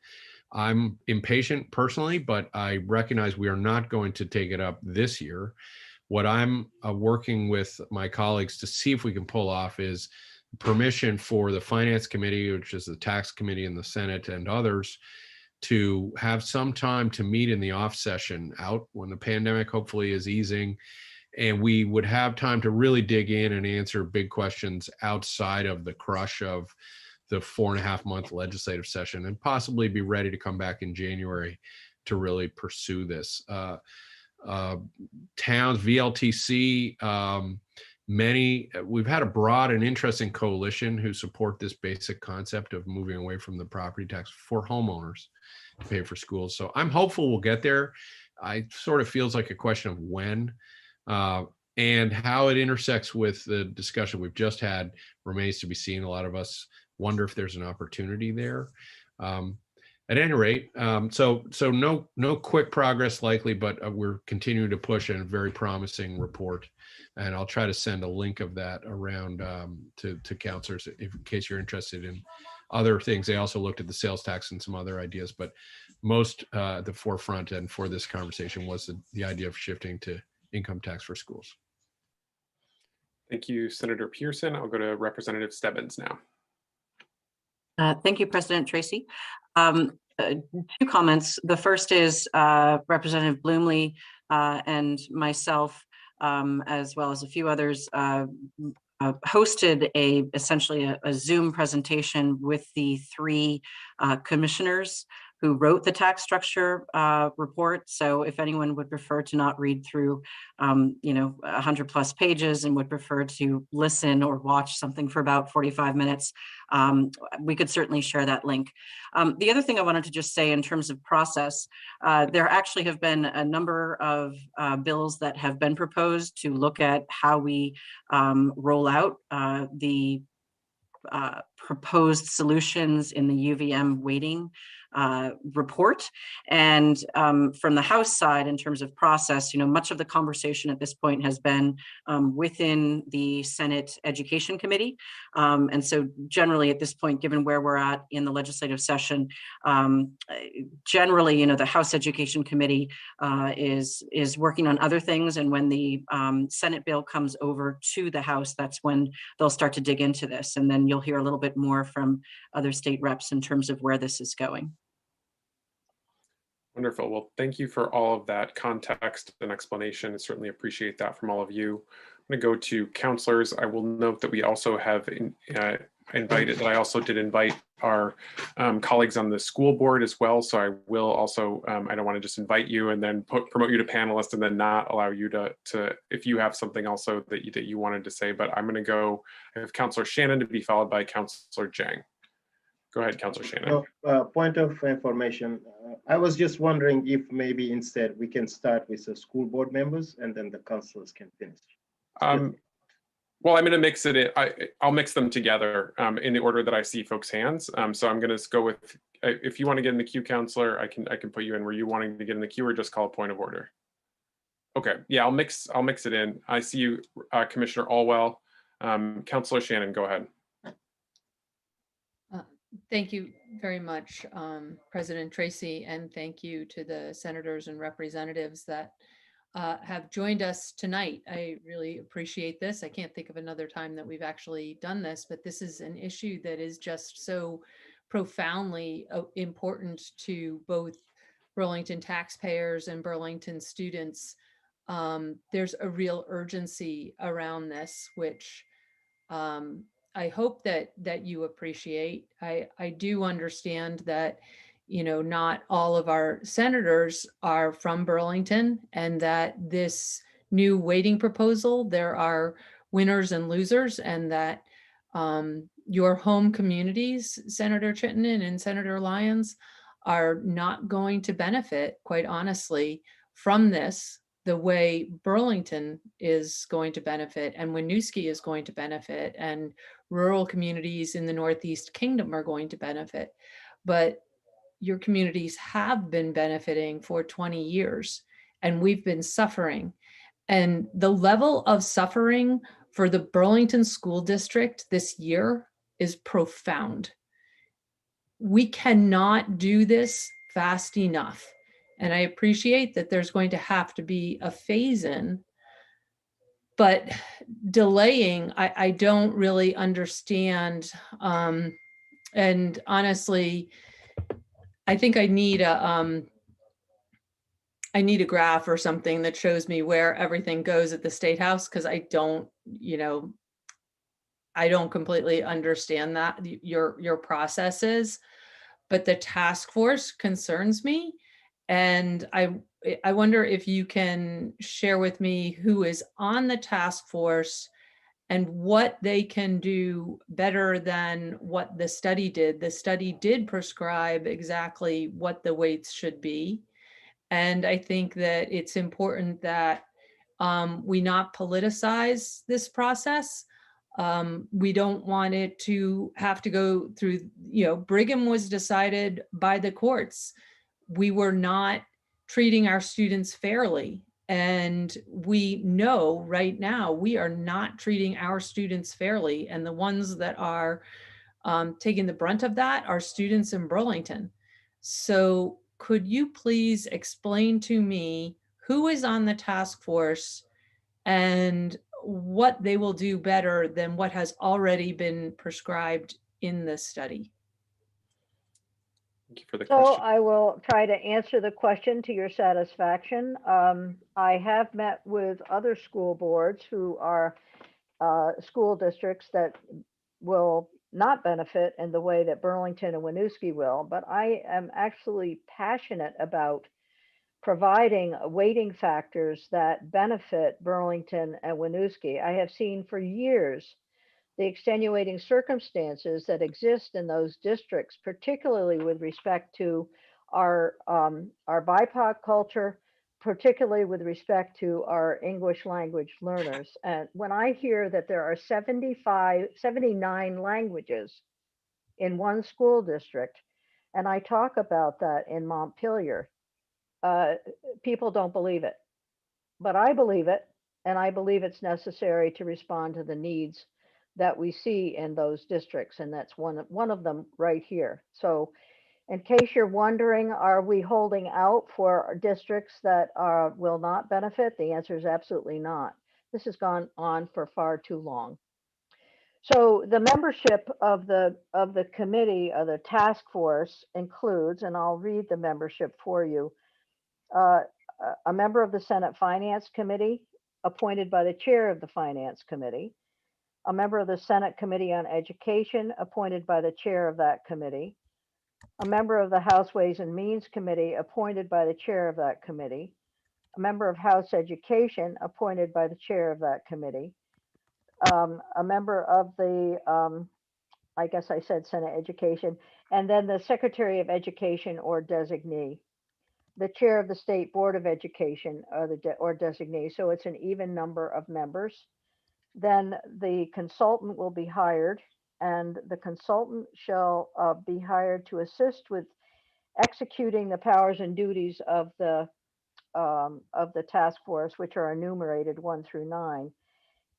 I'm impatient personally, but I recognize we are not going to take it up this year. What I'm working with my colleagues to see if we can pull off is permission for the Finance Committee, which is the Tax Committee in the Senate, and others to have some time to meet in the off session out when the pandemic hopefully is easing, and we would have time to really dig in and answer big questions outside of the crush of the 4.5-month legislative session, and possibly be ready to come back in January to really pursue this. Towns, VLTC, we've had a broad and interesting coalition who support this basic concept of moving away from the property tax for homeowners to pay for schools. So I'm hopeful we'll get there. I sort of feels like a question of when, and how it intersects with the discussion we've just had remains to be seen. A lot of us wonder if there's an opportunity there. At any rate, so no quick progress likely, but we're continuing to push a very promising report, and I'll try to send a link of that around to counselors in case you're interested in other things. They also looked at the sales tax and some other ideas, but most at the forefront and for this conversation was the idea of shifting to income tax for schools. Thank you, Senator Pearson. I'll go to Representative Stebbins now. Thank you, President Tracy. Two comments. The first is Representative Bloomley and myself, as well as a few others, hosted essentially a Zoom presentation with the three commissioners who wrote the tax structure report. So if anyone would prefer to not read through, 100+ pages and would prefer to listen or watch something for about 45 minutes, we could certainly share that link. The other thing I wanted to just say in terms of process, there actually have been a number of bills that have been proposed to look at how we roll out the proposed solutions in the UVM weighting report. And from the House side, in terms of process, much of the conversation at this point has been within the Senate Education Committee. And so generally at this point, given where we're at in the legislative session, generally, the House Education Committee is working on other things. And when the Senate bill comes over to the House, that's when they'll start to dig into this. And then you'll hear a little bit more from other state reps in terms of where this is going. Wonderful. Well, thank you for all of that context and explanation. I certainly appreciate that from all of you. I'm going to go to counselors. I will note that we also have I also did invite our colleagues on the school board as well. So I will also, I don't want to just invite you and then promote you to panelist and then not allow you to if you have something also that you wanted to say, but I'm going to go, I have Counselor Shannon to be followed by Counselor Jang. Go ahead, Counselor Shannon. Point of information. I was just wondering if maybe instead we can start with the school board members and then the councilors can finish. Well, I'm going to mix it in. I'll mix them together in the order that I see folks' hands. So I'm going to go with, if you want to get in the queue, Counselor, I can put you in. Were you wanting to get in the queue or just call a point of order? Okay, yeah, I'll mix it in. I see you, Commissioner Allwell. Counselor Shannon, go ahead. Thank you very much, President Tracy, and thank you to the senators and representatives that have joined us tonight. I really appreciate this. I can't think of another time that we've actually done this, but this is an issue that is just so profoundly important to both Burlington taxpayers and Burlington students. There's a real urgency around this, which I hope that you appreciate. I do understand that, not all of our senators are from Burlington, and that this new weighting proposal, there are winners and losers, and that your home communities, Senator Chittenden and Senator Lyons, are not going to benefit, quite honestly, from this the way Burlington is going to benefit, and Winooski is going to benefit, and rural communities in the Northeast Kingdom are going to benefit. But your communities have been benefiting for 20 years, and we've been suffering. And the level of suffering for the Burlington School District this year is profound. We cannot do this fast enough. And I appreciate that there's going to have to be a phase in, but delaying, I don't really understand. And honestly, I think I need a graph or something that shows me where everything goes at the State House, because I don't, I don't completely understand that your processes, but the task force concerns me. And I wonder if you can share with me who is on the task force and what they can do better than what the study did. The study did prescribe exactly what the weights should be. And I think that it's important that we not politicize this process. We don't want it to have to go through, Brigham was decided by the courts. We were not treating our students fairly. And we know right now we are not treating our students fairly. And the ones that are taking the brunt of that are students in Burlington. So could you please explain to me who is on the task force and what they will do better than what has already been prescribed in this study? Thank you for the So question. I will try to answer the question to your satisfaction. I have met with other school boards who are school districts that will not benefit in the way that Burlington and Winooski will, but I am actually passionate about providing weighting factors that benefit Burlington and Winooski. I have seen for years the extenuating circumstances that exist in those districts, particularly with respect to our BIPOC culture, particularly with respect to our English language learners. And when I hear that there are 79 languages in one school district, and I talk about that in Montpelier, uh, people don't believe it. But I believe it, and I believe it's necessary to respond to the needs that we see in those districts, and that's one of them right here. So in case you're wondering, are we holding out for districts that will not benefit? The answer is absolutely not. This has gone on for far too long. So the membership of the committee, of the task force includes, and I'll read the membership for you, uh, a member of the Senate Finance Committee appointed by the chair of the Finance Committee, a member of the Senate Committee on Education appointed by the chair of that committee, a member of the House Ways and Means Committee appointed by the chair of that committee, a member of House Education appointed by the chair of that committee, a member of the, I guess I said Senate Education, and then the Secretary of Education or designee, the chair of the State Board of Education or designee. So it's an even number of members. Then the consultant will be hired, and the consultant shall be hired to assist with executing the powers and duties of the task force, which are enumerated 1 through 9.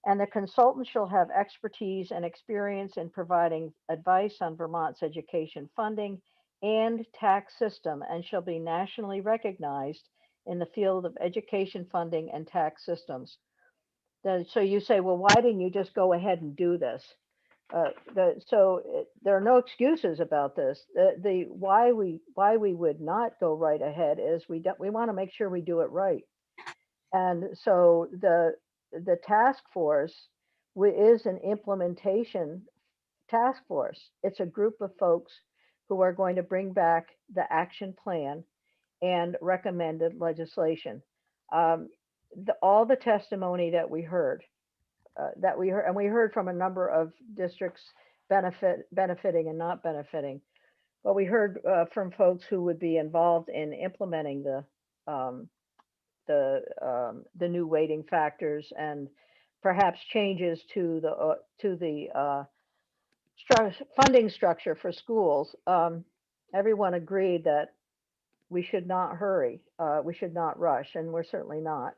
And the consultant shall have expertise and experience in providing advice on Vermont's education funding and tax system, and shall be nationally recognized in the field of education funding and tax systems. So you say, well, why didn't you just go ahead and do this? There are no excuses about this. The why we would not go right ahead is we want to make sure we do it right. And so the task force is an implementation task force. It's a group of folks who are going to bring back the action plan and recommended legislation. All the testimony that we heard, and we heard from a number of districts benefiting and not benefiting, but we heard from folks who would be involved in implementing the new weighting factors and perhaps changes to the funding structure for schools. Everyone agreed that we should not hurry, we should not rush, and we're certainly not.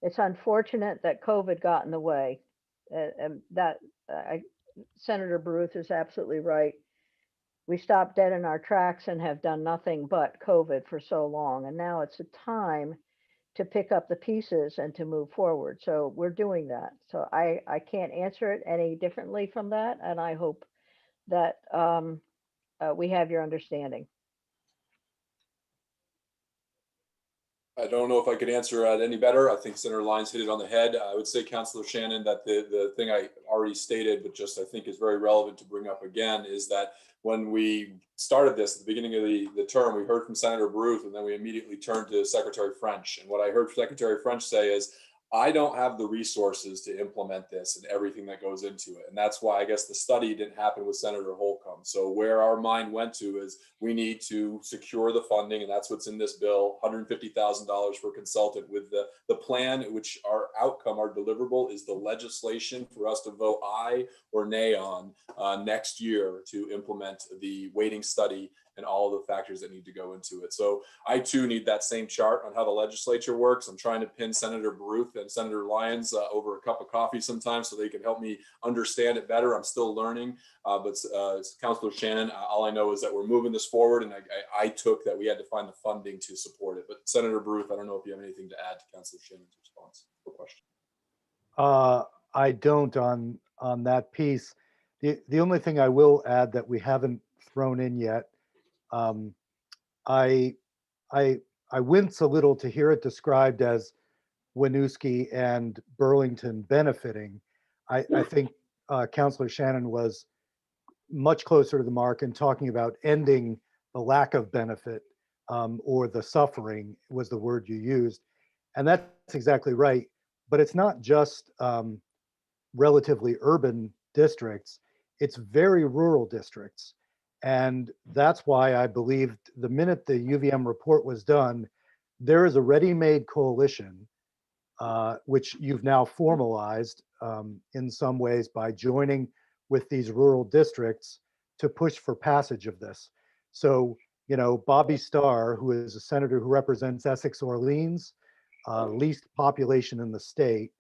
It's unfortunate that COVID got in the way, and that Senator Baruth is absolutely right. We stopped dead in our tracks and have done nothing but COVID for so long, and now it's a time to pick up the pieces and to move forward. So we're doing that. So I can't answer it any differently from that, and I hope that we have your understanding. I don't know if I could answer it any better. I think Senator Lyons hit it on the head. I would say, Councilor Shannon, that the thing I already stated, but just I think is very relevant to bring up again, is that when we started this at the beginning of the term, we heard from Senator Baruth, and then we immediately turned to Secretary French. And what I heard Secretary French say is, I don't have the resources to implement this and everything that goes into it. And that's why I guess the study didn't happen with Senator Holcomb. So where our mind went to is we need to secure the funding, and that's what's in this bill, $150,000 for consultant with the plan, which our outcome, our deliverable is the legislation for us to vote aye or nay on next year to implement the weighting study and all the factors that need to go into it. So I too need that same chart on how the legislature works. I'm trying to pin Senator Baruth and Senator Lyons over a cup of coffee sometimes so they can help me understand it better. I'm still learning, but Councilor Shannon, all I know is that we're moving this forward, and I took that we had to find the funding to support it. But Senator Baruth, I don't know if you have anything to add to Councilor Shannon's response or question. I don't on that piece. The only thing I will add that we haven't thrown in yet, I wince a little to hear it described as Winooski and Burlington benefiting. I think Councilor Shannon was much closer to the mark in talking about ending the lack of benefit, or the suffering was the word you used. And that's exactly right. But it's not just relatively urban districts, it's very rural districts. And that's why I believed the minute the UVM report was done, there is a ready-made coalition, which you've now formalized in some ways by joining with these rural districts to push for passage of this. So, you know, Bobby Starr, who is a senator who represents Essex Orleans, least population in the state,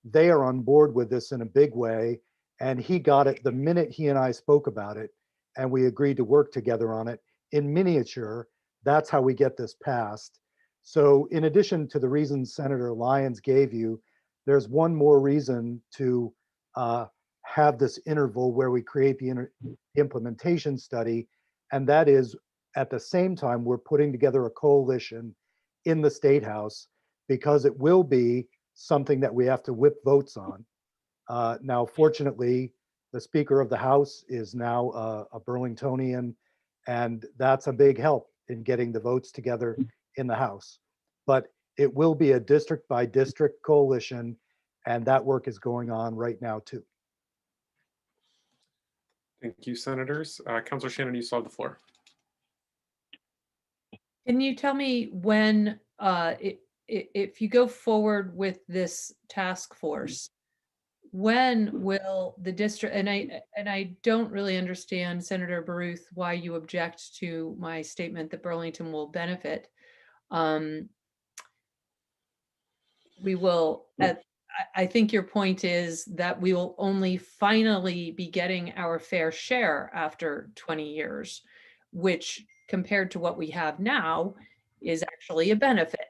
they are on board with this in a big way. And he got it the minute he and I spoke about it, and we agreed to work together on it in miniature. That's how we get this passed. So in addition to the reasons Senator Lyons gave you, there's one more reason to have this interval where we create the implementation study. And that is, at the same time, we're putting together a coalition in the State House, because it will be something that we have to whip votes on. Now, fortunately, the Speaker of the House is now a Burlingtonian, and that's a big help in getting the votes together in the House. But it will be a district by district coalition, and that work is going on right now too. Thank you, senators. Councilor Shannon, you still have the floor. Can you tell me when, if you go forward with this task force, when will the district, and I don't really understand, Senator Baruth, why you object to my statement that Burlington will benefit. We will, I think your point is that we will only finally be getting our fair share after 20 years, which compared to what we have now is actually a benefit.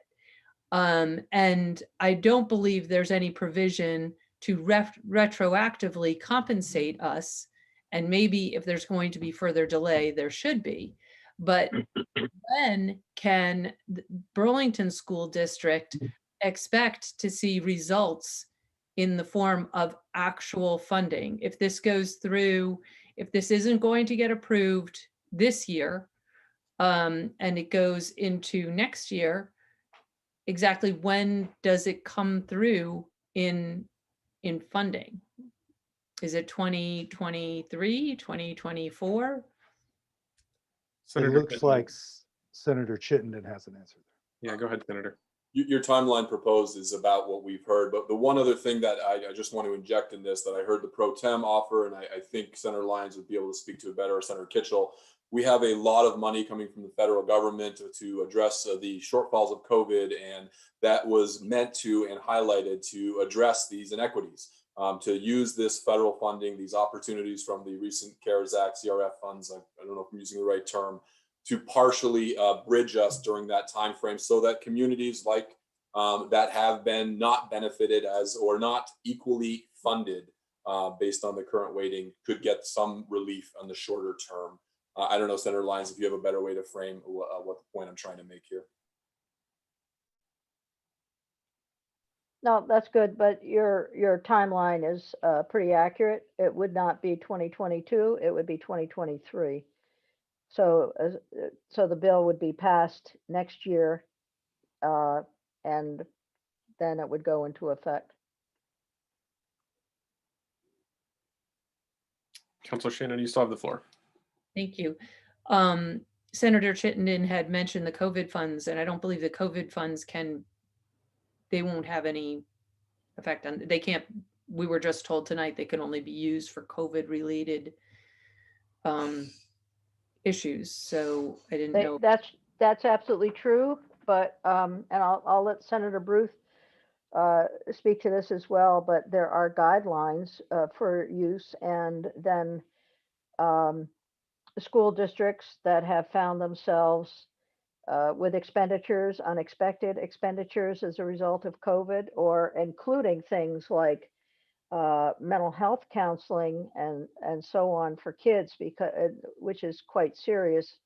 And I don't believe there's any provision to retroactively compensate us. And maybe if there's going to be further delay, there should be. But when can the Burlington School District expect to see results in the form of actual funding? If this goes through, if this isn't going to get approved this year, and it goes into next year, exactly when does it come through in funding? Is it 2023, 2024? Senator It looks Chittenden. like Senator Chittenden has an answer. Yeah, go ahead, Senator. Your timeline proposed is about what we've heard, but the one other thing that I just want to inject in this that I heard the pro tem offer, and I think Senator Lyons would be able to speak to it better, or Senator Kitchell. We have a lot of money coming from the federal government to address the shortfalls of COVID, and that was meant to and highlighted to address these inequities, to use this federal funding, these opportunities from the recent CARES Act, CRF funds, I don't know if I'm using the right term, to partially bridge us during that time frame, so that communities like that have been not benefited as or not equally funded based on the current weighting could get some relief on the shorter term. I don't know, Senator Lyons, if you have a better way to frame what the point I'm trying to make here. No, that's good, but your timeline is pretty accurate. It would not be 2022, it would be 2023. So, so the bill would be passed next year, and then it would go into effect. Councilor Shannon, you still have the floor. Thank you. Senator Chittenden had mentioned the COVID funds, and I don't believe the COVID funds they won't have any effect on, they can't, we were just told tonight they can only be used for COVID related issues. So I didn't know. That's absolutely true, but, and I'll let Senator Bruce speak to this as well, but there are guidelines for use, and then school districts that have found themselves with expenditures, unexpected expenditures as a result of COVID, or including things like mental health counseling and so on for kids, because which is quite serious,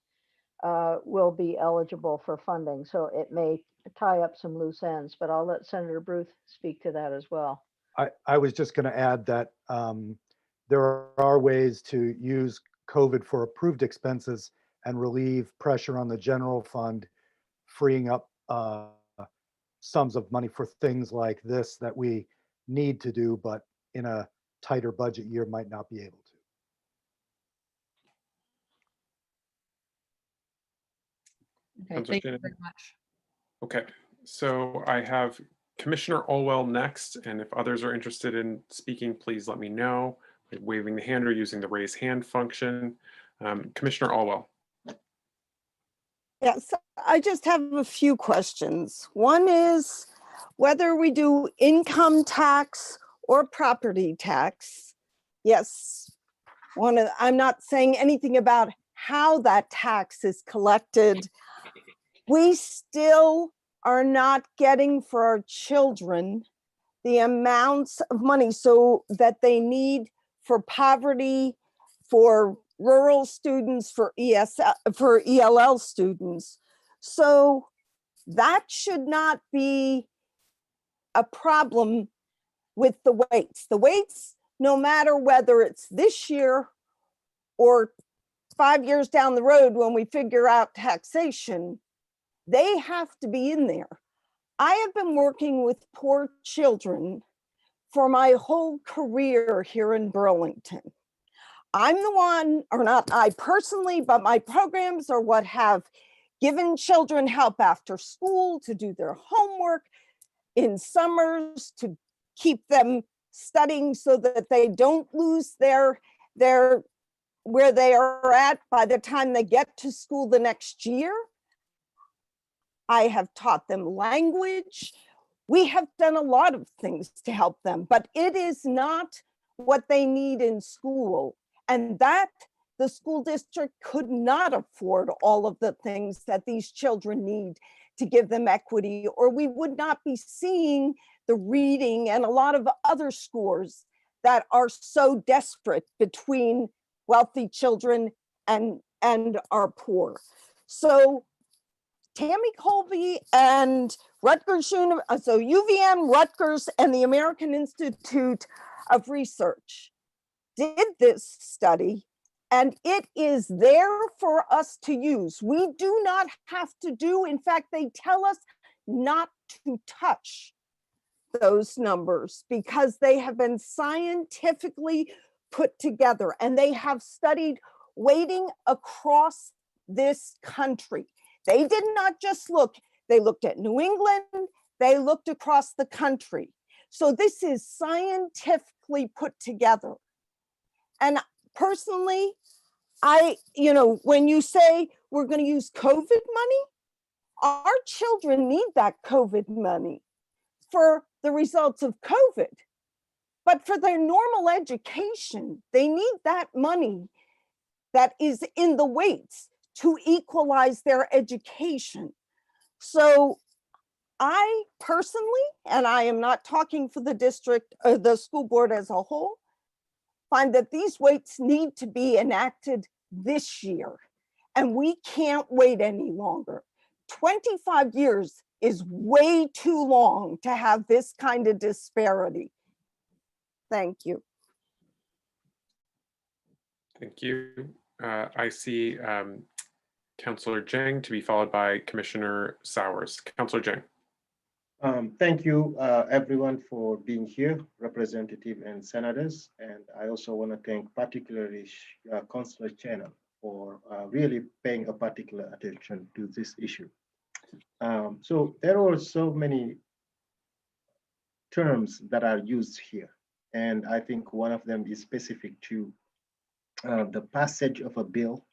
will be eligible for funding. So it may tie up some loose ends, but I'll let Senator Bruce speak to that as well. I was just going to add that there are ways to use COVID for approved expenses and relieve pressure on the general fund, freeing up sums of money for things like this that we need to do, but in a tighter budget year might not be able to. Okay, thank you very much. Okay, so I have Commissioner Olwell next, and if others are interested in speaking, please let me know by waving the hand or using the raise hand function. Commissioner Olwell. Yes, I just have a few questions. One is whether we do income tax or property tax. Yes, I'm not saying anything about how that tax is collected. We still are not getting for our children the amounts of money so that they need for poverty, for rural students, for for ELL students. So that should not be a problem with the weights. The weights, no matter whether it's this year or 5 years down the road when we figure out taxation, they have to be in there. I have been working with poor children for my whole career here in Burlington. I'm the one, or not I personally, but my programs are what have given children help after school to do their homework, in summers to keep them studying so that they don't lose their where they are at by the time they get to school the next year. I have taught them language. We have done a lot of things to help them, but it is not what they need in school. And that the school district could not afford all of the things that these children need to give them equity, or we would not be seeing the reading and a lot of other scores that are so desperate between wealthy children and our poor. So Tammy Colby and Rutgers, so UVM, Rutgers, and the American Institute of Research did this study, and it is there for us to use. We do not have to do, in fact, they tell us not to touch those numbers because they have been scientifically put together, and they have studied weighting across this country. They did not just look, they looked at New England, they looked across the country. So this is scientifically put together. And personally, when you say we're going to use COVID money, our children need that COVID money for the results of COVID. But for their normal education, they need that money that is in the weights to equalize their education. So I personally, and I am not talking for the district or the school board as a whole, find that these weights need to be enacted this year. And we can't wait any longer. 25 years is way too long to have this kind of disparity. Thank you. Thank you. I see Councillor Jang to be followed by Commissioner Sowers. Councillor Jang. Thank you, everyone, for being here, representative and senators. And I also want to thank particularly Councillor Channel for really paying a particular attention to this issue. So there are so many terms that are used here. And I think one of them is specific to the passage of a bill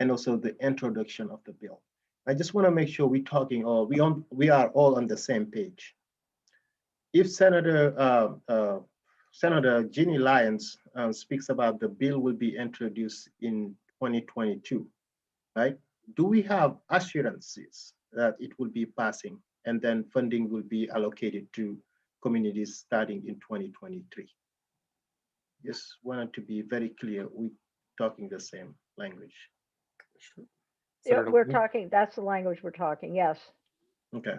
and also the introduction of the bill. I just want to make sure we're talking, or we are all on the same page. If Senator Ginny Lyons speaks about the bill will be introduced in 2022, right? Do we have assurances that it will be passing and then funding will be allocated to communities starting in 2023? Just wanted to be very clear, we're talking the same language. Sure. Yeah, we're talking, that's the language we're talking, yes. Okay.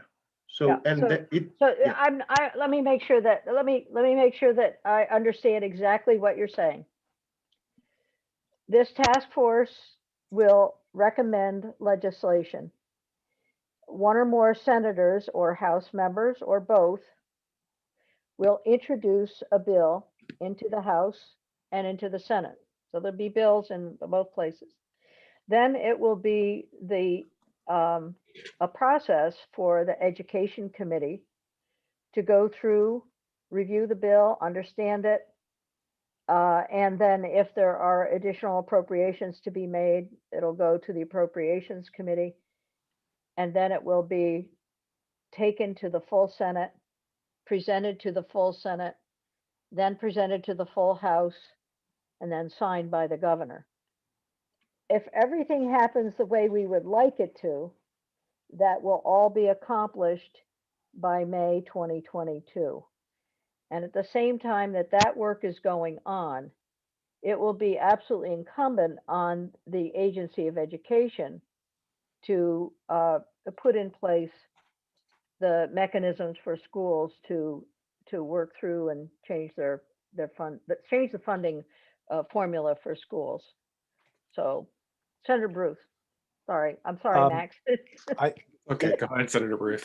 So, Yeah, and yeah. Let me make sure that, let me make sure that I understand exactly what you're saying. This task force will recommend legislation. One or more senators or House members or both will introduce a bill into the House and into the Senate. So there'll be bills in both places. Then it will be a process for the Education Committee to go through, review the bill, understand it, and then if there are additional appropriations to be made, it'll go to the Appropriations Committee, and then it will be taken to the full Senate, presented to the full Senate, then presented to the full House, and then signed by the governor. If everything happens the way we would like it to, that will all be accomplished by May 2022. And at the same time that that work is going on, it will be absolutely incumbent on the Agency of Education to put in place the mechanisms for schools to work through and change change the funding formula for schools. So, Senator Bruce, sorry, I'm sorry, Max. Okay, go ahead, Senator Bruce.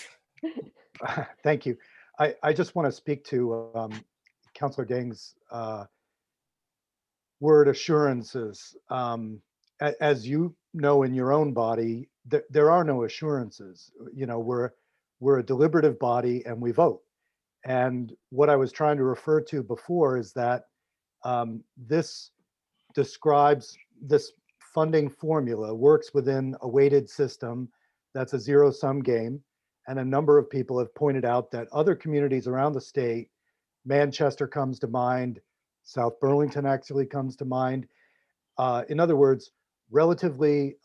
Thank you. I just want to speak to Councillor Gang's word assurances. As you know, in your own body, there are no assurances. You know, we're a deliberative body and we vote. And what I was trying to refer to before is that this describes this funding formula works within a weighted system that's a zero-sum game. And a number of people have pointed out that other communities around the state, Manchester comes to mind, South Burlington actually comes to mind. In other words, relatively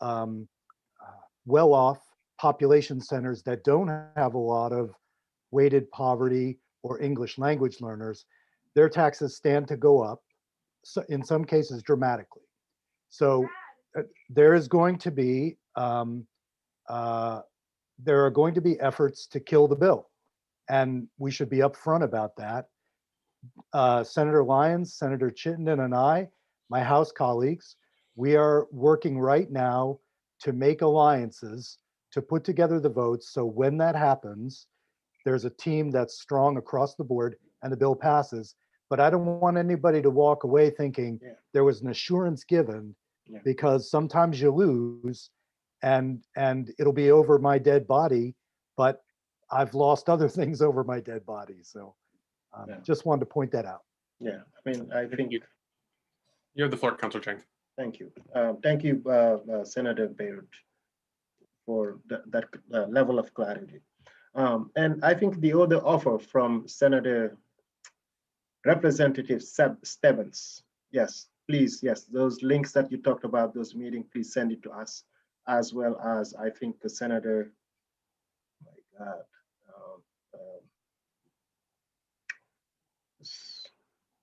well-off population centers that don't have a lot of weighted poverty or English language learners, their taxes stand to go up, so in some cases dramatically. So there is going to be there are going to be efforts to kill the bill, and we should be upfront about that. Senator Lyons, Senator Chittenden, and I, my House colleagues, we are working right now to make alliances to put together the votes. So when that happens, there's a team that's strong across the board and the bill passes. But I don't want anybody to walk away thinking there was an assurance given, because sometimes you lose and it'll be over my dead body, but I've lost other things over my dead body. So just wanted to point that out. Yeah, I mean, I think you have the floor, Councillor Chang. Thank you. Thank you, Senator Baird, for that level of clarity. And I think the other offer from Senator Representative Stebbins, yes, please, yes, those links that you talked about, those meetings, please send it to us, as well as I think the Senator, oh my God,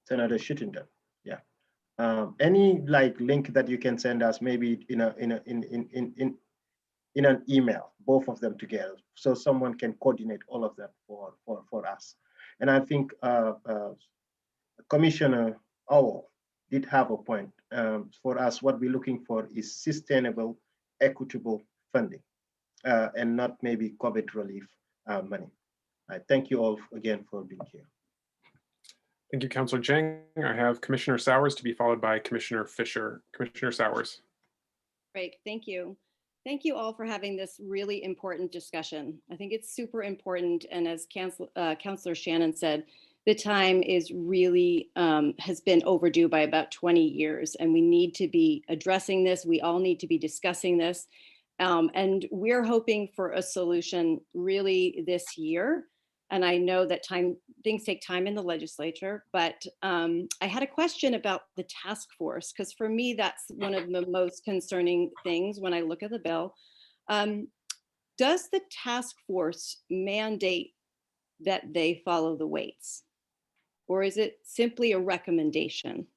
Senator Chittenden, yeah. Any like link that you can send us, maybe in an email, both of them together, so someone can coordinate all of them for us. And I think Commissioner Owl did have a point. For us, what we're looking for is sustainable, equitable funding, and not maybe COVID relief money. I thank you all again for being here. Thank you, Councillor Jang. I have Commissioner Sowers to be followed by Commissioner Fisher. Commissioner Sowers. Great, thank you. Thank you all for having this really important discussion. I think it's super important. And as Councillor Shannon said, the time is really, has been overdue by about 20 years, and we need to be addressing this. We all need to be discussing this. And we're hoping for a solution really this year. And I know that things take time in the legislature, but I had a question about the task force, because for me, that's one of the most concerning things when I look at the bill. Does the task force mandate that they follow the weights? Or is it simply a recommendation?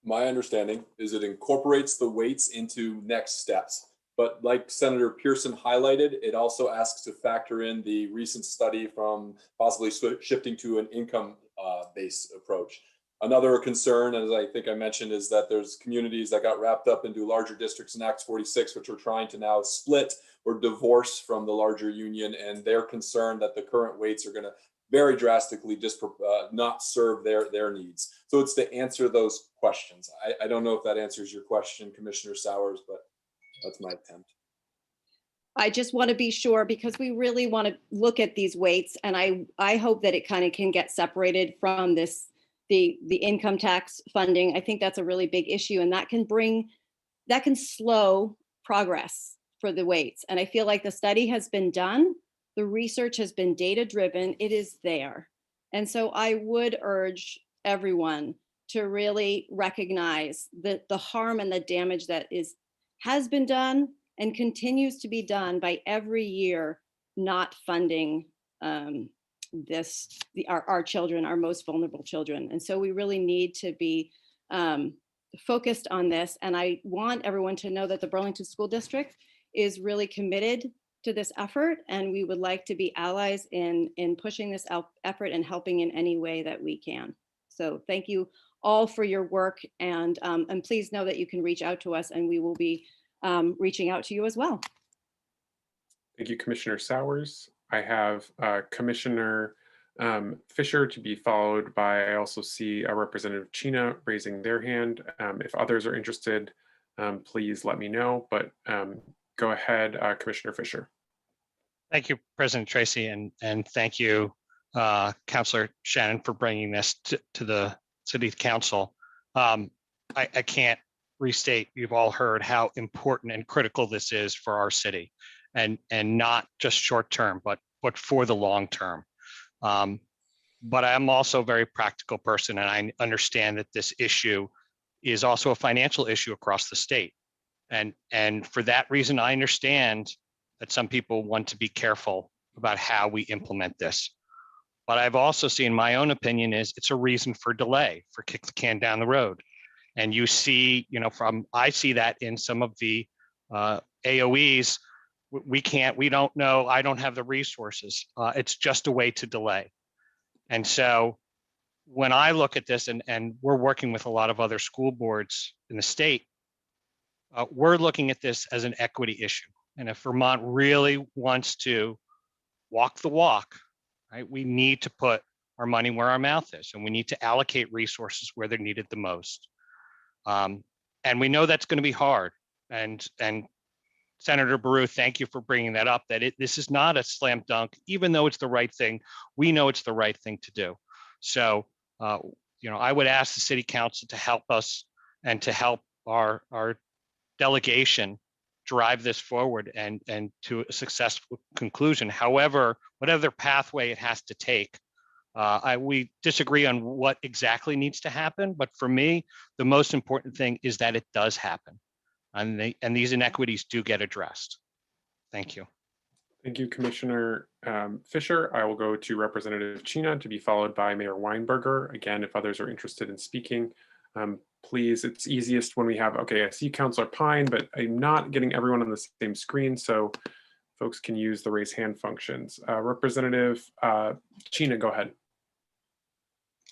My understanding is it incorporates the weights into next steps. But like Senator Pearson highlighted, it also asks to factor in the recent study from possibly shifting to an income-based approach. Another concern, as I think I mentioned, is that there's communities that got wrapped up into larger districts in Act 46, which are trying to now split or divorce from the larger union, and they're concerned that the current weights are going to very drastically not serve their needs. So it's to answer those questions. I don't know if that answers your question, Commissioner Sowers, but that's my attempt. I just want to be sure, because we really want to look at these weights, and I hope that it kind of can get separated from this, the income tax funding. I think that's a really big issue, and that can slow progress for the weights. And I feel like the study has been done, the research has been data driven, it is there. And so I would urge everyone to really recognize the harm and the damage that has been done and continues to be done by every year not funding our children, our most vulnerable children. And so we really need to be focused on this. And I want everyone to know that the Burlington School District is really committed to this effort, and we would like to be allies in pushing this effort and helping in any way that we can. So thank you all for your work, and please know that you can reach out to us, and we will be reaching out to you as well. Thank you, Commissioner Sowers. I have Commissioner Fisher to be followed by, I also see Representative Chena raising their hand. If others are interested, please let me know, but go ahead, Commissioner Fisher. Thank you, President Tracy, and thank you, Councillor Shannon, for bringing this to the City Council. I can't restate, you've all heard how important and critical this is for our city, and not just short term, but for the long term. But I'm also a very practical person, and I understand that this issue is also a financial issue across the state. And for that reason, I understand that some people want to be careful about how we implement this. But I've also seen, my own opinion is it's a reason for delay, for kick the can down the road. And you see, I see that in some of the AOEs, we don't know, I don't have the resources. It's just a way to delay. And so when I look at this, and we're working with a lot of other school boards in the state, we're looking at this as an equity issue. And if Vermont really wants to walk the walk, right, we need to put our money where our mouth is, and we need to allocate resources where they're needed the most. And we know that's going to be hard. And Senator Baru, thank you for bringing that up, that this is not a slam dunk, even though it's the right thing. We know it's the right thing to do. So, I would ask the City Council to help us and to help our delegation drive this forward and to a successful conclusion. However, whatever pathway it has to take, we disagree on what exactly needs to happen, but for me, the most important thing is that it does happen, and these inequities do get addressed. Thank you. Thank you, Commissioner Fisher. I will go to Representative Chena to be followed by Mayor Weinberger. Again, if others are interested in speaking, please. It's easiest when we have, okay, I see Councilor Pine, but I'm not getting everyone on the same screen, so folks can use the raise hand functions. Representative Chena, go ahead.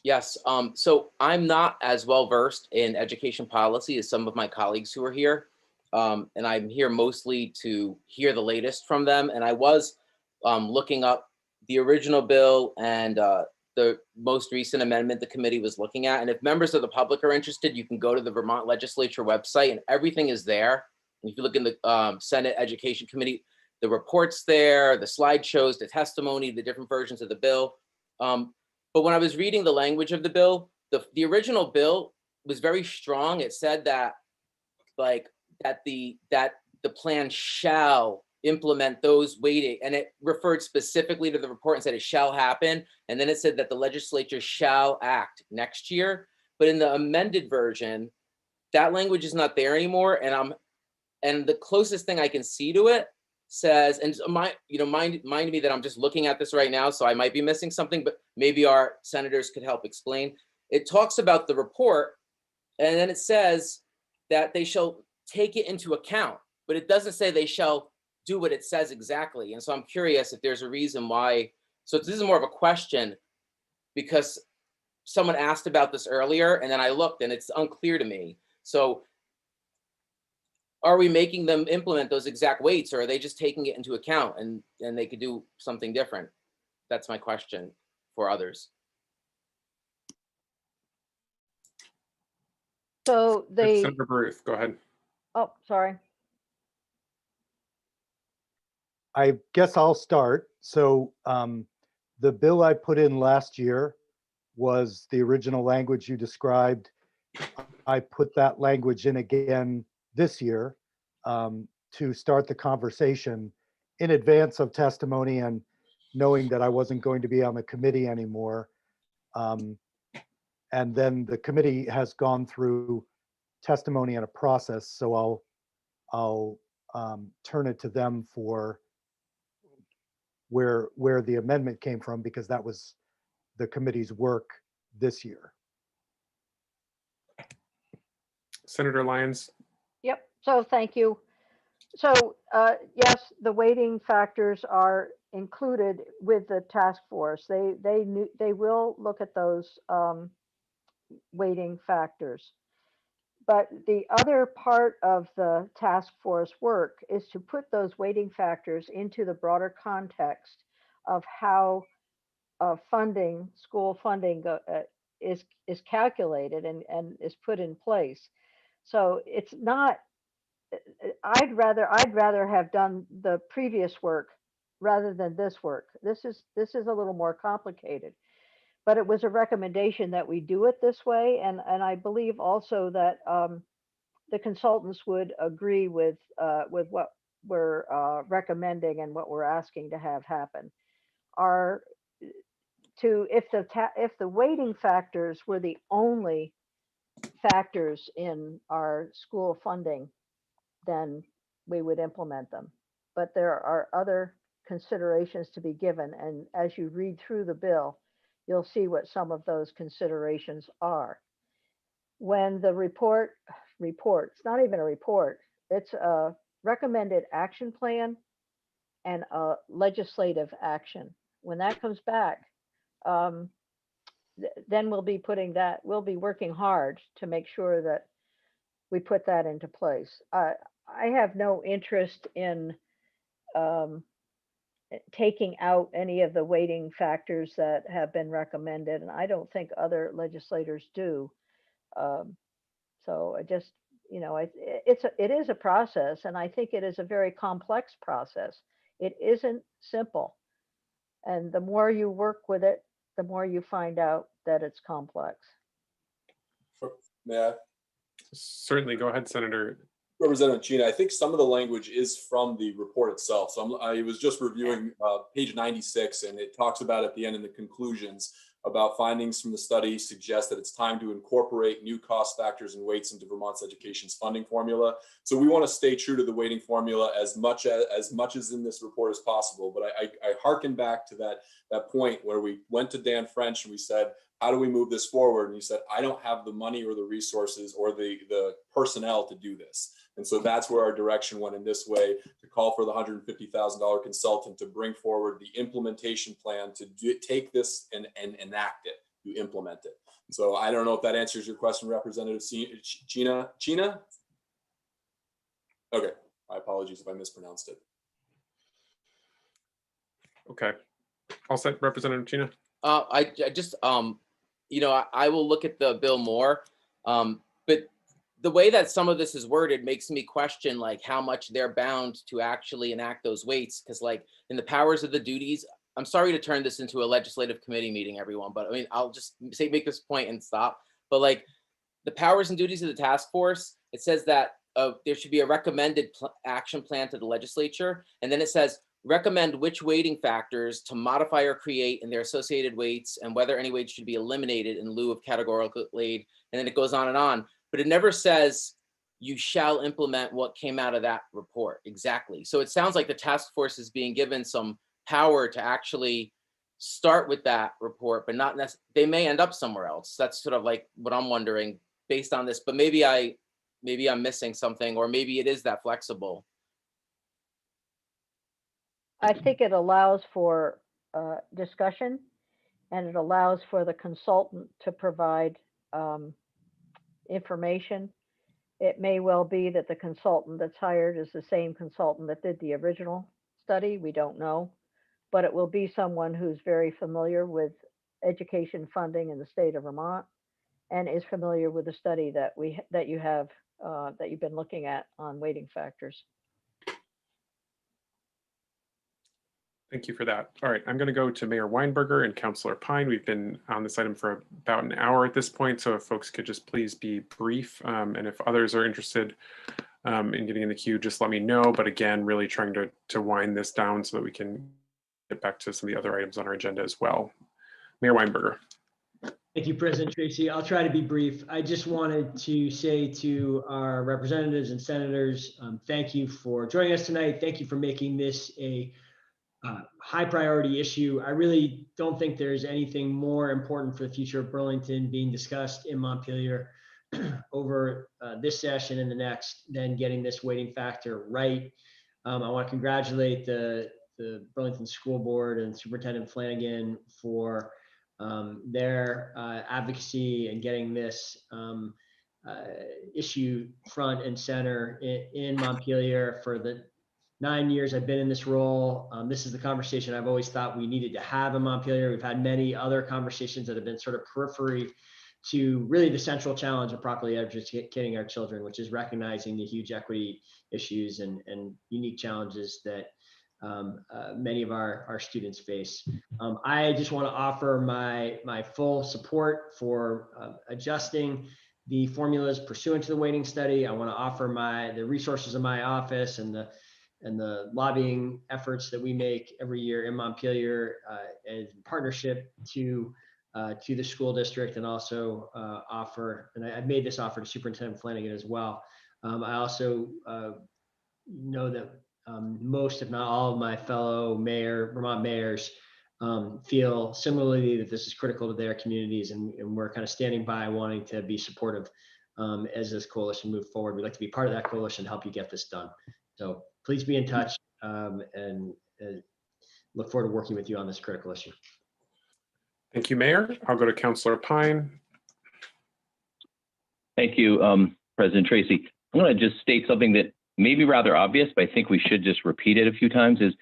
Yes, so I'm not as well versed in education policy as some of my colleagues who are here. And I'm here mostly to hear the latest from them. And I was looking up the original bill and the most recent amendment the committee was looking at. And if members of the public are interested, you can go to the Vermont Legislature website and everything is there. And if you look in the Senate Education Committee, the report's there, the slideshows, the testimony, the different versions of the bill. But when I was reading the language of the bill, the original bill was very strong. It said that the plan shall implement those weighting, and it referred specifically to the report and said it shall happen. And then it said that the legislature shall act next year. But in the amended version, that language is not there anymore. And the closest thing I can see to it says, and mind me that I'm just looking at this right now, so I might be missing something, but maybe our senators could help explain. It talks about the report, and then it says that they shall take it into account, but it doesn't say they shall do what it says exactly. And so I'm curious if there's a reason why. So this is more of a question because someone asked about this earlier and then I looked and it's unclear to me. So are we making them implement those exact weights or are they just taking it into account and they could do something different? That's my question for others. So they, Senator Bruce, go ahead. oh, sorry. I guess I'll start. So the bill I put in last year was the original language you described. I put that language in again this year to start the conversation in advance of testimony and knowing that I wasn't going to be on the committee anymore. And then the committee has gone through testimony and a process, so I'll turn it to them for where the amendment came from, because that was the committee's work this year. Senator Lyons. Yep, so thank you. So yes, the weighting factors are included with the task force. They will look at those weighting factors. But the other part of the task force work is to put those weighting factors into the broader context of how funding, school funding is calculated and is put in place. So it's not, I'd rather have done the previous work rather than this work. This is a little more complicated. But it was a recommendation that we do it this way, and I believe also that the consultants would agree with what we're recommending and what we're asking to have happen. If the weighting factors were the only factors in our school funding, then we would implement them. But there are other considerations to be given, and as you read through the bill, you'll see what some of those considerations are. When the report, it's not even a report, it's a recommended action plan and a legislative action. When that comes back, then we'll be working hard to make sure that we put that into place. I have no interest in taking out any of the weighting factors that have been recommended, and I don't think other legislators do. So I just, it is a process, and I think it is a very complex process. It isn't simple. And the more you work with it, the more you find out that it's complex. May I? Certainly, go ahead, Senator. Representative Chena, I think some of the language is from the report itself. So I was just reviewing page 96, and it talks about at the end in the conclusions about findings from the study suggest that it's time to incorporate new cost factors and weights into Vermont's education's funding formula. So we want to stay true to the weighting formula as much as in this report as possible. But I hearken back to that point where we went to Dan French and we said, how do we move this forward? And you said, I don't have the money or the resources or the personnel to do this. And so that's where our direction went in this way, to call for the $150,000 consultant to bring forward the implementation plan to take this and enact it, to implement it. So I don't know if that answers your question, Representative China. Okay, my apologies if I mispronounced it. Okay, all set, Representative China. I just, you know, I will look at the bill more, but the way that some of this is worded makes me question like how much they're bound to actually enact those weights. Because like in the powers of the duties, I'm sorry to turn this into a legislative committee meeting, everyone, but I mean, I'll just make this point and stop. But like the powers and duties of the task force, it says that there should be a recommended action plan to the legislature. And then it says, recommend which weighting factors to modify or create in their associated weights and whether any weights should be eliminated in lieu of categorical aid. And then it goes on and on, but it never says you shall implement what came out of that report exactly. So it sounds like the task force is being given some power to actually start with that report, but not necessarily, they may end up somewhere else. That's sort of like what I'm wondering based on this, but maybe I'm missing something, or maybe it is that flexible. I think it allows for discussion, and it allows for the consultant to provide information. It may well be that the consultant that's hired is the same consultant that did the original study. We don't know, but it will be someone who's very familiar with education funding in the state of Vermont and is familiar with the study that you've been looking at on weighting factors. Thank you for that. All right, I'm going to go to Mayor Weinberger and Councilor Pine. We've been on this item for about an hour at this point, so if folks could just please be brief, and if others are interested in getting in the queue, just let me know. But again, really trying to wind this down so that we can get back to some of the other items on our agenda as well. Mayor Weinberger. Thank you, President Tracy. I'll try to be brief. I just wanted to say to our representatives and senators, thank you for joining us tonight. Thank you for making this a high priority issue. I really don't think there's anything more important for the future of Burlington being discussed in Montpelier over this session and the next than getting this weighting factor right. I want to congratulate the Burlington School Board and Superintendent Flanagan for their advocacy and getting this issue front and center in Montpelier for the 9 years I've been in this role. This is the conversation I've always thought we needed to have in Montpelier. We've had many other conversations that have been sort of periphery to really the central challenge of properly educating our children, which is recognizing the huge equity issues and unique challenges that many of our students face. I just want to offer my full support for adjusting the formulas pursuant to the weighting study. I want to offer the resources of my office and the lobbying efforts that we make every year in Montpelier in partnership to the school district, and also offer, and I've made this offer to Superintendent Flanagan as well. I also know that most, if not all, of my fellow Vermont mayors feel similarly that this is critical to their communities, and we're kind of standing by wanting to be supportive as this coalition moves forward. We'd like to be part of that coalition to help you get this done. So please be in touch and look forward to working with you on this critical issue. Thank you, Mayor. I'll go to Councilor Pine. Thank you, President Tracy. I'm going to just state something that may be rather obvious, but I think we should just repeat it a few times, is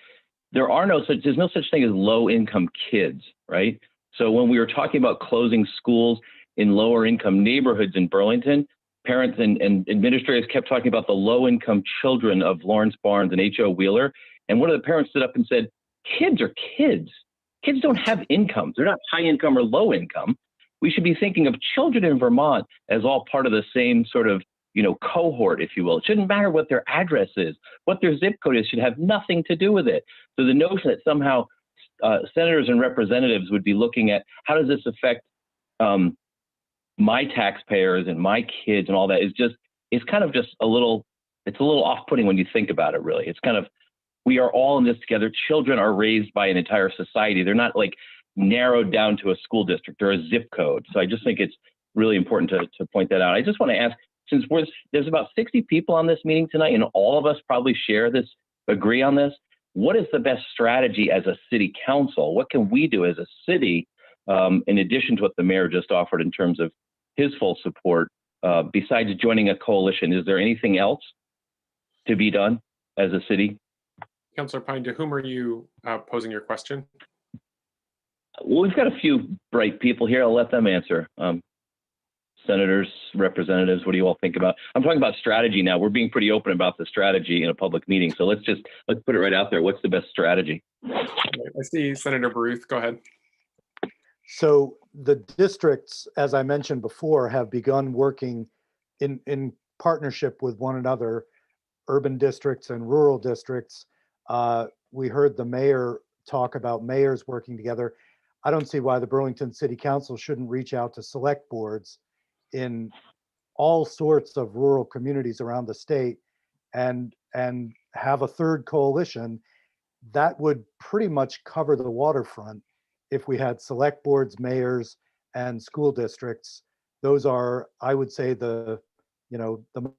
there's no such thing as low income kids, right? So when we were talking about closing schools in lower income neighborhoods in Burlington, parents and administrators kept talking about the low income children of Lawrence Barnes and H.O. Wheeler. And one of the parents stood up and said, kids are kids. Kids don't have incomes. They're not high income or low income. We should be thinking of children in Vermont as all part of the same sort of, cohort, if you will. It shouldn't matter what their address is, what their zip code is, should have nothing to do with it. So the notion that somehow senators and representatives would be looking at how does this affect my taxpayers and my kids and all that it's kind of just a little off-putting when you think about it, really. It's kind of, we are all in this together. Children are raised by an entire society. They're not like narrowed down to a school district or a zip code. So I just think it's really important to point that out. I just want to ask, since there's about 60 people on this meeting tonight, and all of us probably share this, agree on this, what is the best strategy as a city council? What can we do as a city, in addition to what the mayor just offered in terms of his full support, besides joining a coalition? Is there anything else to be done as a city? Councillor Pine, to whom are you posing your question? Well, we've got a few bright people here. I'll let them answer. Senators, representatives, what do you all think about? I'm talking about strategy now. We're being pretty open about the strategy in a public meeting. So let's put it right out there. What's the best strategy? I see Senator Baruth, go ahead. So the districts, as I mentioned before, have begun working in partnership with one another, urban districts and rural districts. We heard the mayor talk about mayors working together. I don't see why the Burlington City Council shouldn't reach out to select boards in all sorts of rural communities around the state and have a third coalition that would pretty much cover the waterfront. If we had select boards, mayors, and school districts, those are, I would say, the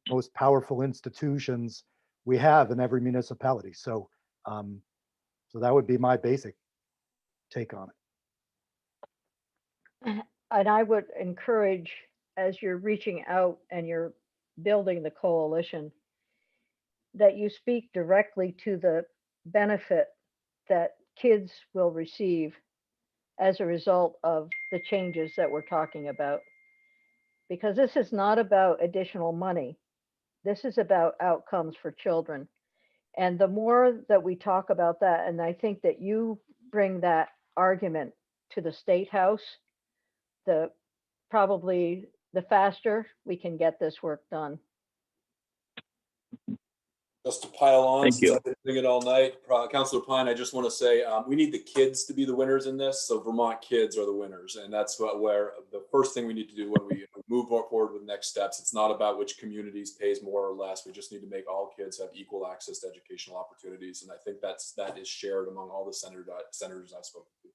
most powerful institutions we have in every municipality. So that would be my basic take on it. And I would encourage, as you're reaching out and you're building the coalition, that you speak directly to the benefit that kids will receive as a result of the changes that we're talking about. Because this is not about additional money. This is about outcomes for children. And the more that we talk about that, and I think that you bring that argument to the State House, probably the faster we can get this work done. Just to pile on, Thank since you. I've been doing it all night, Councilor Pine, I just want to say we need the kids to be the winners in this. So Vermont kids are the winners, and that's where the first thing we need to do when we move forward with next steps. It's not about which communities pays more or less. We just need to make all kids have equal access to educational opportunities, and I think that is shared among all the senators I've spoken to.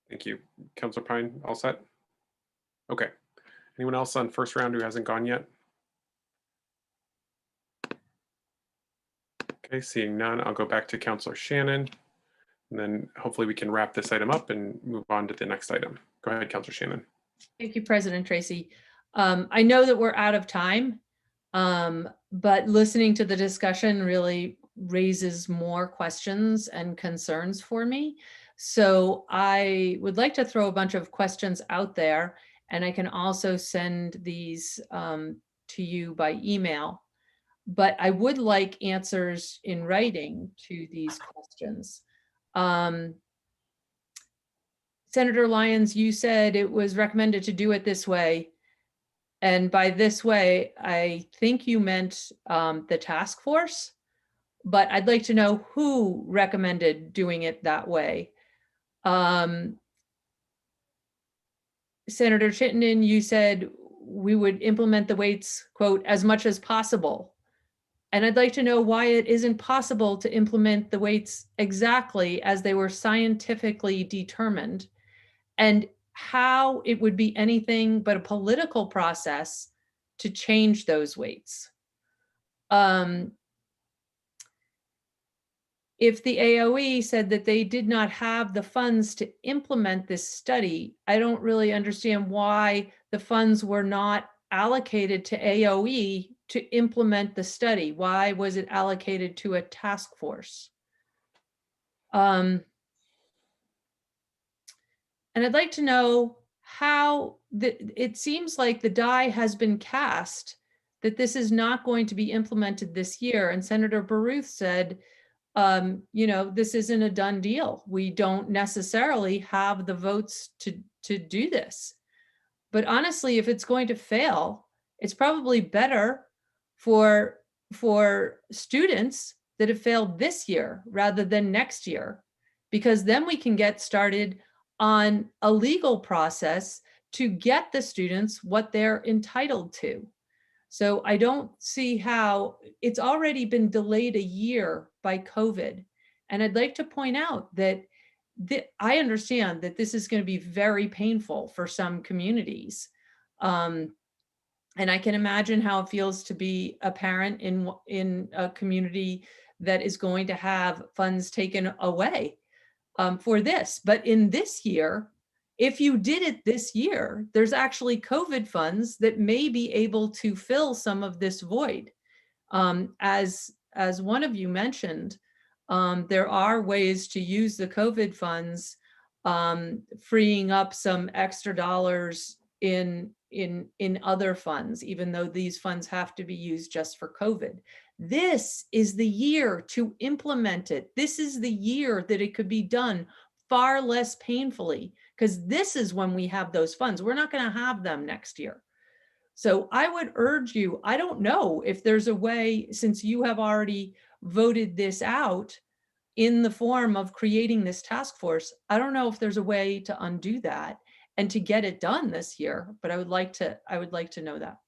Thank you. Councillor Pine, all set? Okay. Anyone else on first round who hasn't gone yet? Okay, seeing none, I'll go back to Councillor Shannon, and then hopefully we can wrap this item up and move on to the next item. Go ahead, Councillor Shannon. Thank you, President Tracy. I know that we're out of time, but listening to the discussion really raises more questions and concerns for me. So I would like to throw a bunch of questions out there, and I can also send these to you by email. But I would like answers in writing to these questions. Senator Lyons, you said it was recommended to do it this way. And by this way, I think you meant the task force, but I'd like to know who recommended doing it that way. Senator Chittenden, you said we would implement the weights, quote, as much as possible. And I'd like to know why it isn't possible to implement the weights exactly as they were scientifically determined, and how it would be anything but a political process to change those weights. If the AOE said that they did not have the funds to implement this study, I don't really understand why the funds were not allocated to AOE to implement the study. Why was it allocated to a task force? And I'd like to know how it seems like the die has been cast that this is not going to be implemented this year. And Senator Baruth said, this isn't a done deal. We don't necessarily have the votes to do this. But honestly, if it's going to fail, it's probably better for students that have failed this year rather than next year, because then we can get started on a legal process to get the students what they're entitled to. So I don't see how it's already been delayed a year by COVID. And I'd like to point out that I understand that this is going to be very painful for some communities. And I can imagine how it feels to be a parent in a community that is going to have funds taken away for this. But in this year, if you did it this year, there's actually COVID funds that may be able to fill some of this void. As one of you mentioned, there are ways to use the COVID funds, freeing up some extra dollars in other funds, even though these funds have to be used just for COVID. This is the year to implement it. This is the year that it could be done far less painfully, because this is when we have those funds. We're not going to have them next year. So I would urge you, I don't know if there's a way, since you have already voted this out in the form of creating this task force, I don't know if there's a way to undo that and to get it done this year, but I would like to know that.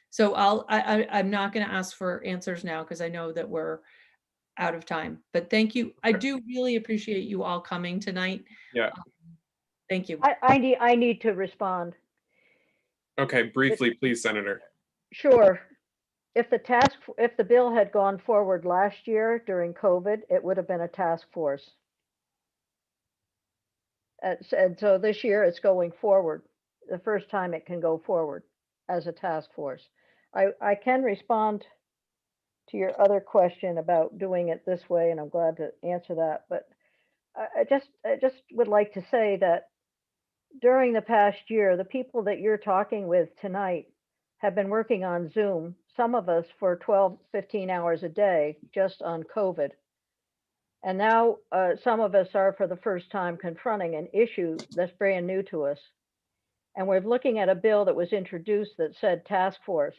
So I'm not going to ask for answers now because I know that we're out of time, but thank you. I do really appreciate you all coming tonight. Yeah. Thank you. I need to respond. Okay, briefly, please, Senator. Sure. If the bill had gone forward last year during COVID, it would have been a task force. And so this year it's going forward. The first time it can go forward as a task force. I can respond to your other question about doing it this way, and I'm glad to answer that. But I just would like to say that during the past year, the people that you're talking with tonight have been working on Zoom, some of us for 12, 15 hours a day, just on COVID. And now some of us are for the first time confronting an issue that's brand new to us. And we're looking at a bill that was introduced that said task force.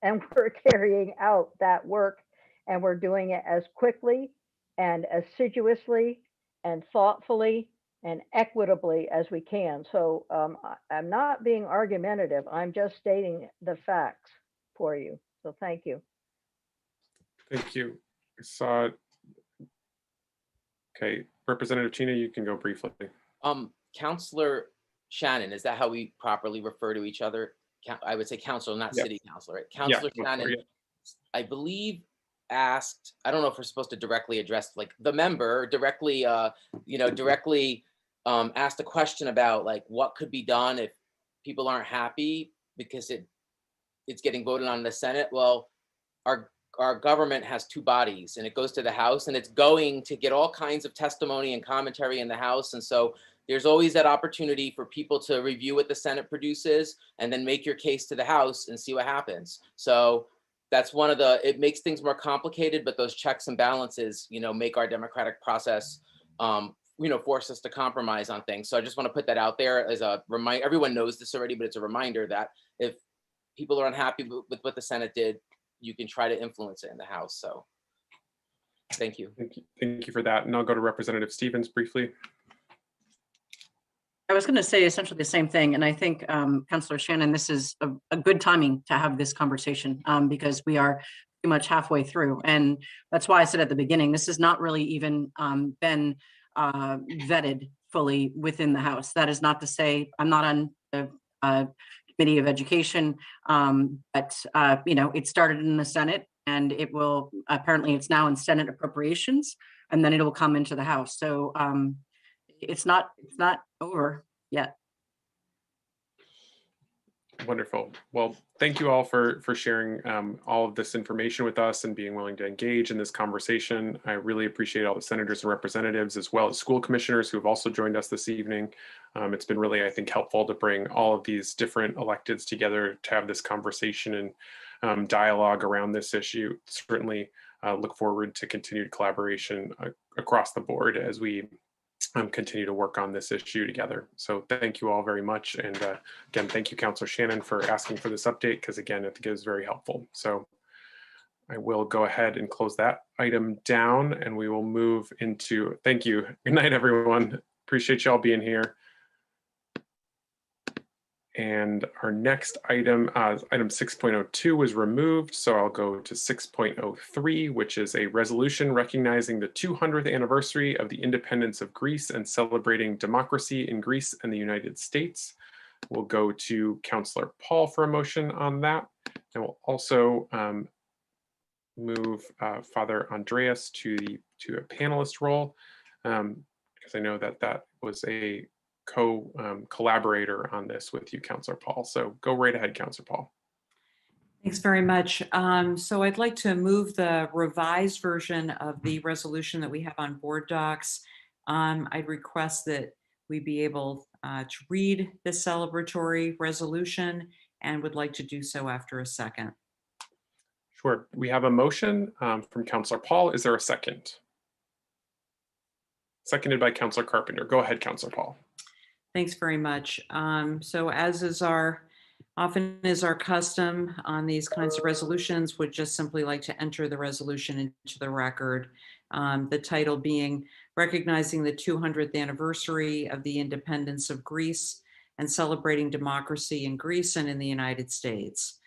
And we're carrying out that work, and we're doing it as quickly and assiduously and thoughtfully and equitably as we can. So I'm not being argumentative. I'm just stating the facts for you. So thank you. Thank you. I saw it. Okay, Representative Chena, you can go briefly. Counselor Shannon, is that how we properly refer to each other? I would say counselor, not Yes. city council, right? Counselor Shannon, I believe asked, I don't know if we're supposed to directly address like the member directly, directly asked a question about like what could be done if people aren't happy because it's getting voted on in the Senate. Well, our government has two bodies, and it goes to the House, and it's going to get all kinds of testimony and commentary in the House. And so there's always that opportunity for people to review what the Senate produces and then make your case to the House and see what happens. So that's it makes things more complicated, but those checks and balances, make our democratic process, force us to compromise on things. So I just want to put that out there as a reminder. Everyone knows this already, but it's a reminder that if people are unhappy with what the Senate did, you can try to influence it in the House. So thank you. Thank you for that. And I'll go to Representative Stevens briefly. I was going to say essentially the same thing. And I think, Councillor Shannon, this is a good timing to have this conversation because we are pretty much halfway through. And that's why I said at the beginning, this has not really even been vetted fully within the House. That is not to say I'm not on the Committee of Education, but it started in the Senate, and it will, apparently it's now in Senate Appropriations, and then it will come into the House. So it's not over yet. Wonderful. Well, thank you all for sharing all of this information with us and being willing to engage in this conversation. I really appreciate all the senators and representatives, as well as school commissioners who have also joined us this evening. It's been really, I think, helpful to bring all of these different electeds together to have this conversation and dialogue around this issue. Certainly look forward to continued collaboration across the board as we continue to work on this issue together. So thank you all very much. And again, thank you, Councillor Shannon, for asking for this update, because again, I think it was very helpful. So I will go ahead and close that item down, and we will move into, thank you. Good night, everyone. Appreciate y'all being here. And our next item, item 6.02 was removed, so I'll go to 6.03, which is a resolution recognizing the 200th anniversary of the independence of Greece and celebrating democracy in Greece and the United States. We'll go to Councillor Paul for a motion on that, and we'll also move Father Andreas to a panelist role, because I know that was a collaborator on this with you, Councillor Paul. So go right ahead, Councillor Paul. Thanks very much. So I'd like to move the revised version of the resolution that we have on board docs. I'd request that we be able to read the celebratory resolution and would like to do so after a second. Sure. We have a motion from Councillor Paul. Is there a second? Seconded by Councillor Carpenter. Go ahead, Councillor Paul. Thanks very much. So as is often is our custom on these kinds of resolutions, would just simply like to enter the resolution into the record. The title being recognizing the 200th anniversary of the independence of Greece and celebrating democracy in Greece and in the United States.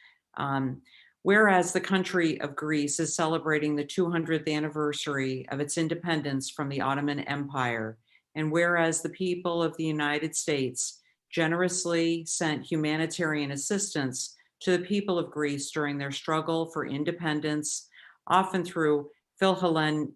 Whereas the country of Greece is celebrating the 200th anniversary of its independence from the Ottoman Empire, and whereas the people of the United States generously sent humanitarian assistance to the people of Greece during their struggle for independence, often through Philhellene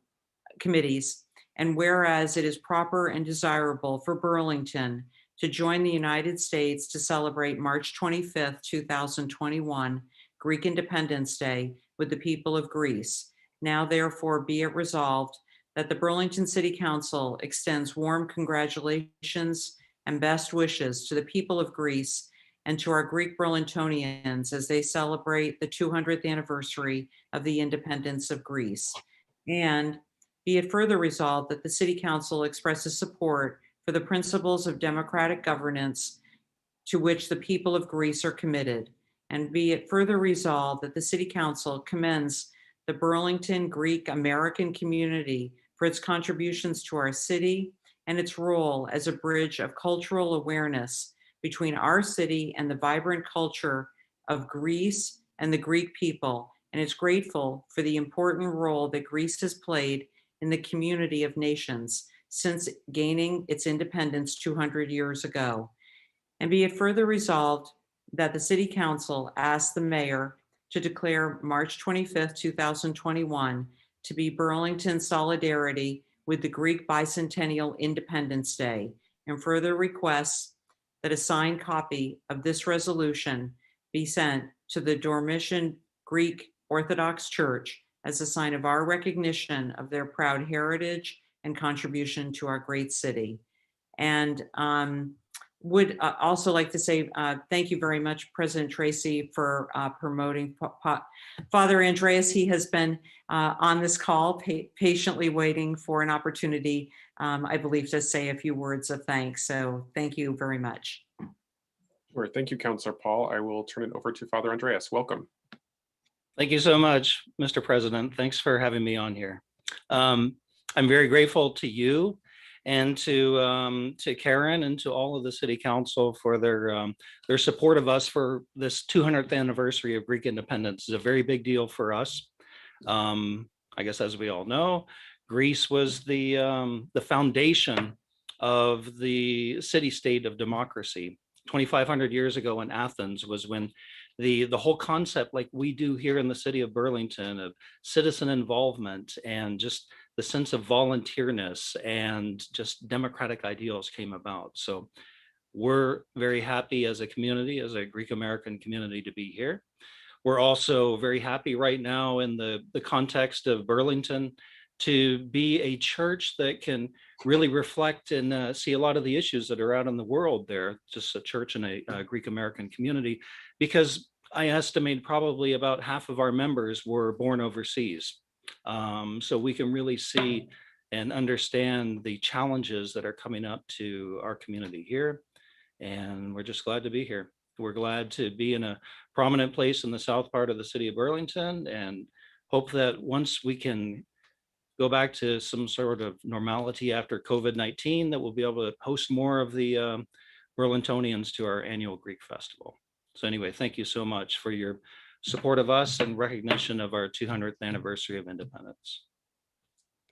committees, and whereas it is proper and desirable for Burlington to join the United States to celebrate March 25th, 2021, Greek Independence Day with the people of Greece. Now therefore be it resolved that the Burlington City Council extends warm congratulations and best wishes to the people of Greece and to our Greek Burlingtonians as they celebrate the 200th anniversary of the independence of Greece. And be it further resolved that the City Council expresses support for the principles of democratic governance to which the people of Greece are committed. And be it further resolved that the City Council commends the Burlington Greek American community for its contributions to our city and its role as a bridge of cultural awareness between our city and the vibrant culture of Greece and the Greek people, and is grateful for the important role that Greece has played in the community of nations since gaining its independence 200 years ago. And be it further resolved that the City Council asks the mayor to declare March 25th, 2021 to be Burlington Solidarity with the Greek Bicentennial Independence Day, and further requests that a signed copy of this resolution be sent to the Dormition Greek Orthodox Church as a sign of our recognition of their proud heritage and contribution to our great city. And would also like to say thank you very much, President Tracy, for promoting Father Andreas. He has been on this call, patiently waiting for an opportunity, I believe, to say a few words of thanks. So thank you very much. Sure. Thank you, Councillor Paul. I will turn it over to Father Andreas. Welcome. Thank you so much, Mr. President. Thanks for having me on here. I'm very grateful to you and to Karen and to all of the City Council for their support of us for this 200th anniversary of Greek independence. It's a very big deal for us. I guess, as we all know, Greece was the foundation of the city-state of democracy. 2,500 years ago in Athens was when the whole concept, like we do here in the city of Burlington, of citizen involvement and just the sense of volunteerness and just democratic ideals came about. So we're very happy as a community, as a Greek American community, to be here. We're also very happy right now in the context of Burlington to be a church that can really reflect and see a lot of the issues that are out in the world there, just a church in a Greek American community, because I estimate probably about half of our members were born overseas. So we can really see and understand the challenges that are coming up to our community here. And we're just glad to be here. We're glad to be in a prominent place in the south part of the city of Burlington, and hope that once we can go back to some sort of normality after COVID-19, that we'll be able to host more of the Burlingtonians to our annual Greek festival. So anyway, thank you so much for your support of us and recognition of our 200th anniversary of independence.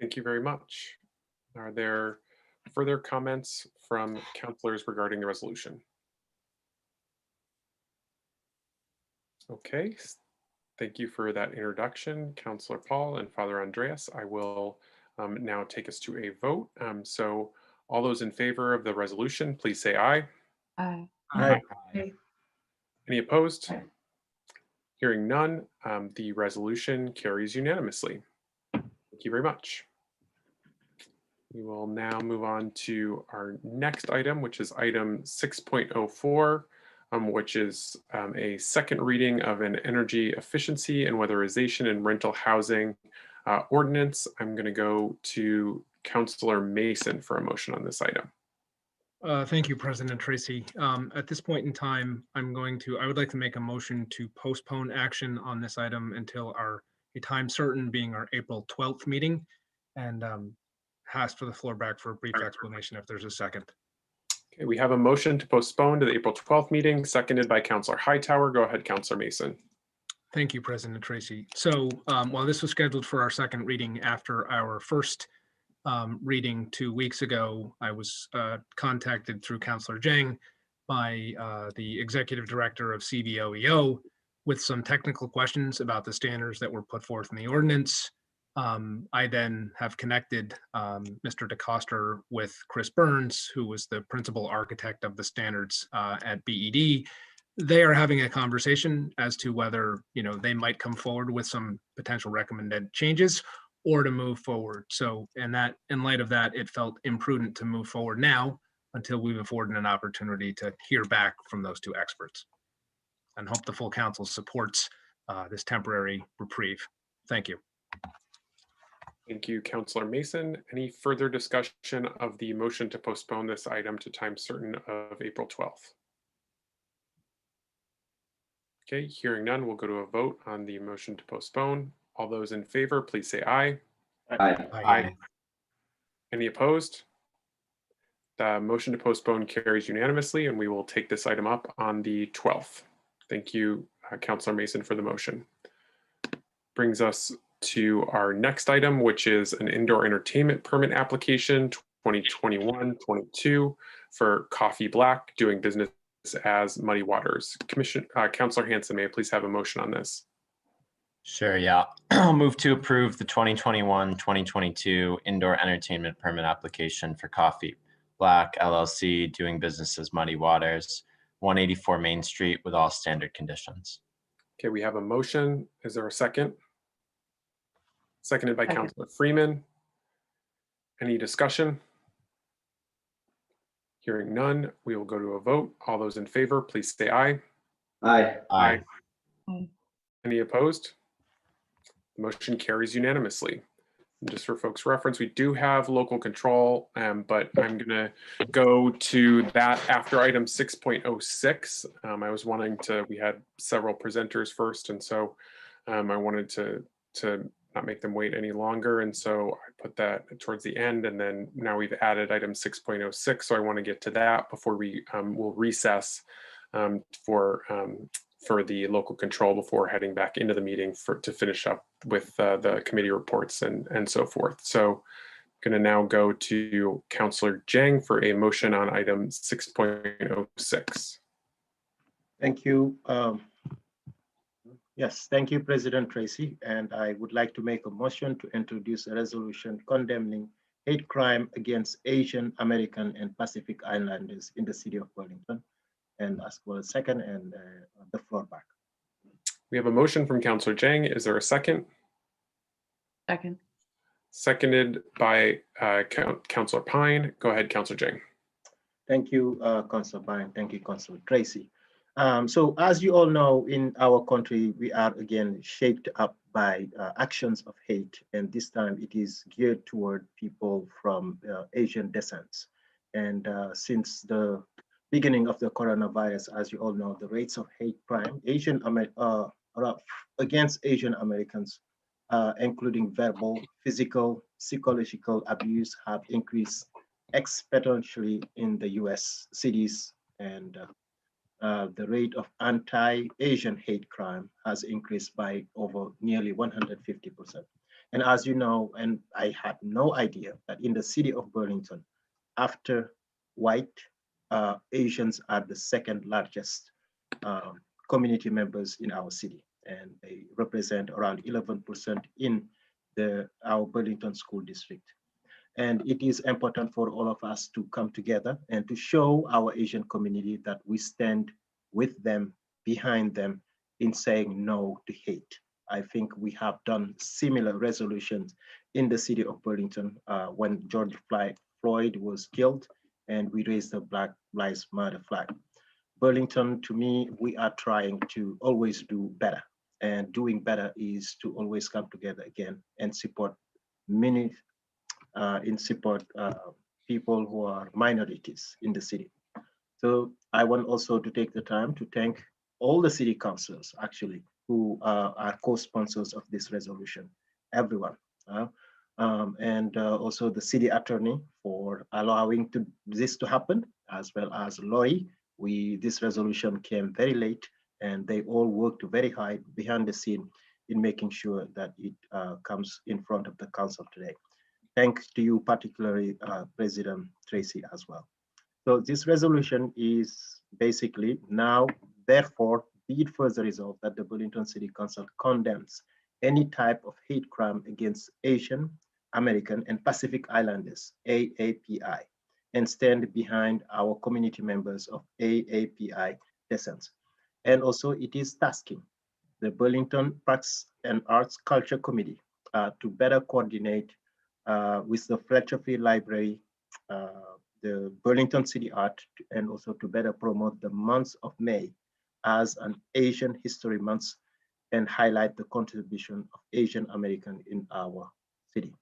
Thank you very much. Are there further comments from councilors regarding the resolution? Okay, thank you for that introduction, Councillor Paul and Father Andreas. I will now take us to a vote. So all those in favor of the resolution, please say aye. Aye. Aye. Aye. Any opposed? Hearing none, the resolution carries unanimously. Thank you very much. We will now move on to our next item, which is item 6.04, which is a second reading of an energy efficiency and weatherization and rental housing ordinance. I'm going to go to Councillor Mason for a motion on this item. Thank you, President Tracy. At this point in time, I would like to make a motion to postpone action on this item until a time certain, being our April 12th meeting, and ask for the floor back for a brief explanation if there's a second. Okay, we have a motion to postpone to the April 12th meeting, seconded by Councillor Hightower. Go ahead, Councillor Mason. Thank you, President Tracy. So while this was scheduled for our second reading after our first reading 2 weeks ago, I was contacted through Councillor Jang by the Executive Director of CVOEO with some technical questions about the standards that were put forth in the ordinance. I then have connected Mr. DeCoster with Chris Burns, who was the principal architect of the standards at BED. They are having a conversation as to whether, they might come forward with some potential recommended changes or to move forward. So in light of that, it felt imprudent to move forward now until we've afforded an opportunity to hear back from those two experts, and hope the full council supports this temporary reprieve. Thank you. Thank you, Councillor Mason. Any further discussion of the motion to postpone this item to time certain of April 12th? Okay, hearing none, we'll go to a vote on the motion to postpone. All those in favor, please say aye. Aye. Aye. Any opposed? The motion to postpone carries unanimously, and we will take this item up on the 12th. Thank you, Councillor Mason, for the motion. Brings us to our next item, which is an indoor entertainment permit application 2021-22 for Coffee Black, doing business as Muddy Waters. Councillor Hanson, may I please have a motion on this? Sure, yeah. I'll move to approve the 2021-2022 indoor entertainment permit application for Coffee Black LLC, doing business as Muddy Waters, 184 Main Street, with all standard conditions. Okay, we have a motion. Is there a second? Seconded by Councillor Freeman. Any discussion? Hearing none, we will go to a vote. All those in favor, please say aye. Aye. Aye. Any opposed? The motion carries unanimously. And just for folks' reference, we do have local control, but I'm going to go to that after item 6.06. I was wanting to, we had several presenters first, and so I wanted to not make them wait any longer. And so I put that towards the end, and then now we've added item 6.06. So I want to get to that before we will recess for the local control before heading back into the meeting to finish up with the committee reports and so forth. So I'm going to now go to Councillor Jang for a motion on item 6.06. Thank you. Yes, thank you, President Tracy. And I would like to make a motion to introduce a resolution condemning hate crime against Asian American and Pacific Islanders in the city of Burlington, and ask for a second and the floor back. We have a motion from Councillor Jang. Is there a second? Second. Seconded by Councillor Pine. Go ahead, Councillor Jang. Thank you, Councillor Pine. Thank you, Councillor Tracy. So as you all know, in our country, we are again shaped up by actions of hate, and this time it is geared toward people from Asian descent. And since the beginning of the coronavirus, as you all know, the rates of hate crime against Asian Americans, including verbal, physical, psychological abuse, have increased exponentially in the US cities and the rate of anti-Asian hate crime has increased by over nearly 150%. And as you know, and I had no idea that in the city of Burlington, after white, Asians are the second largest community members in our city, and they represent around 11% in our Burlington School District. And it is important for all of us to come together and to show our Asian community that we stand with them, behind them, in saying no to hate. I think we have done similar resolutions in the city of Burlington when George Floyd was killed, and we raised the Black Lives Matter flag. Burlington, to me, we are trying to always do better. And doing better is to always come together again and support people who are minorities in the city. So I want also to take the time to thank all the city councilors, actually, who are co-sponsors of this resolution, everyone. And also the city attorney for allowing this to happen, as well as Lori. This resolution came very late, and they all worked very hard behind the scene in making sure that it comes in front of the council today. Thanks to you, particularly President Tracy, as well. So this resolution is basically now, therefore, be it further resolved that the Burlington City Council condemns any type of hate crime against Asian, American, and Pacific Islanders, AAPI, and stand behind our community members of AAPI descent. And also it is tasking the Burlington Parks and Arts Culture Committee to better coordinate with the Fletcher Field Library, the Burlington City Art, and also to better promote the month of May as an Asian History Month and highlight the contribution of Asian American in our city.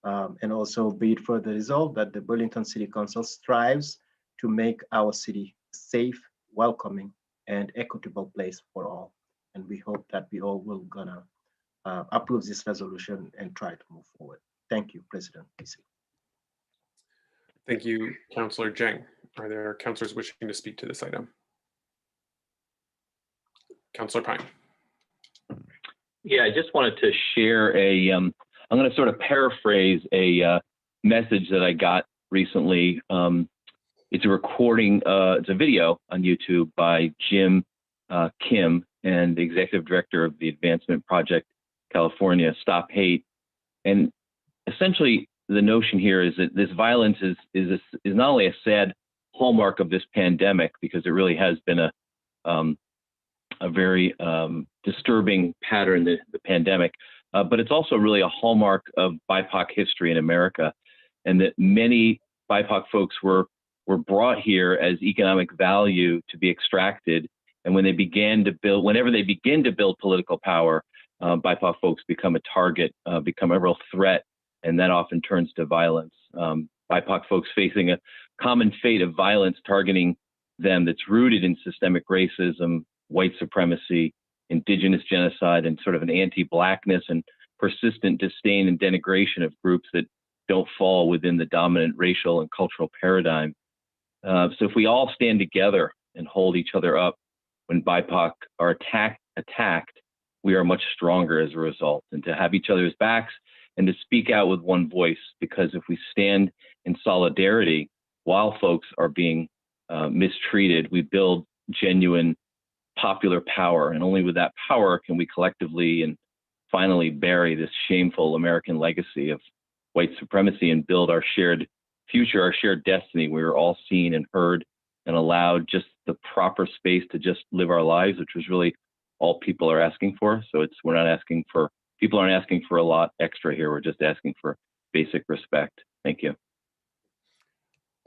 And also be it further resolved that the Burlington City Council strives to make our city safe, welcoming, and equitable place for all. And we hope that we all will gonna approve this resolution and try to move forward. Thank you, President PC. Thank you, Councillor Jeng. Are there councillors wishing to speak to this item? Councillor Pine. Yeah, I just wanted to share I'm going to sort of paraphrase a message that I got recently. It's a recording, it's a video on YouTube by Jim Kim, and the Executive Director of the Advancement Project California, Stop Hate. And essentially, the notion here is that this violence is not only a sad hallmark of this pandemic, because it really has been a very disturbing pattern, the pandemic, but it's also really a hallmark of BIPOC history in America, and that many BIPOC folks were brought here as economic value to be extracted. And when they began to build, whenever they begin to build political power, BIPOC folks become a target, become a real threat, and that often turns to violence. BIPOC folks facing a common fate of violence targeting them that's rooted in systemic racism, white supremacy, indigenous genocide, and sort of an anti-Blackness and persistent disdain and denigration of groups that don't fall within the dominant racial and cultural paradigm. So if we all stand together and hold each other up when BIPOC are attacked, we are much stronger as a result. And to have each other's backs and to speak out with one voice, because if we stand in solidarity while folks are being mistreated, we build genuine popular power. And only with that power can we collectively and finally bury this shameful American legacy of white supremacy and build our shared future, our shared destiny. We were all seen and heard and allowed just the proper space to just live our lives, which was really all people are asking for. So we're not asking for, people aren't asking for a lot extra here. We're just asking for basic respect. Thank you.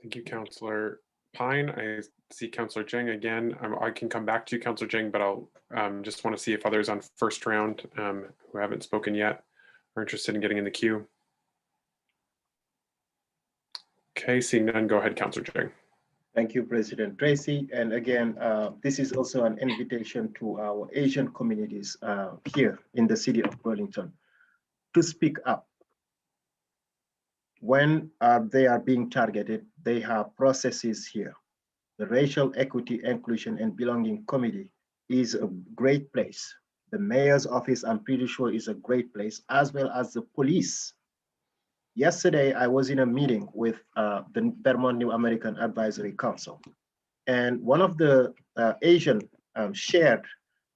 Thank you, Councillor Pine. I see Councillor Jeng again. I can come back to you, Councillor Jeng, but I'll just want to see if others on first round who haven't spoken yet are interested in getting in the queue. Okay, seeing none, go ahead, Councillor Jeng. Thank you, President Tracy. And again, this is also an invitation to our Asian communities here in the city of Burlington to speak up. When they are being targeted, they have processes here. The Racial Equity, Inclusion, and Belonging Committee is a great place. The mayor's office, I'm pretty sure, is a great place, as well as the police. Yesterday, I was in a meeting with the Vermont New American Advisory Council, and one of the Asian shared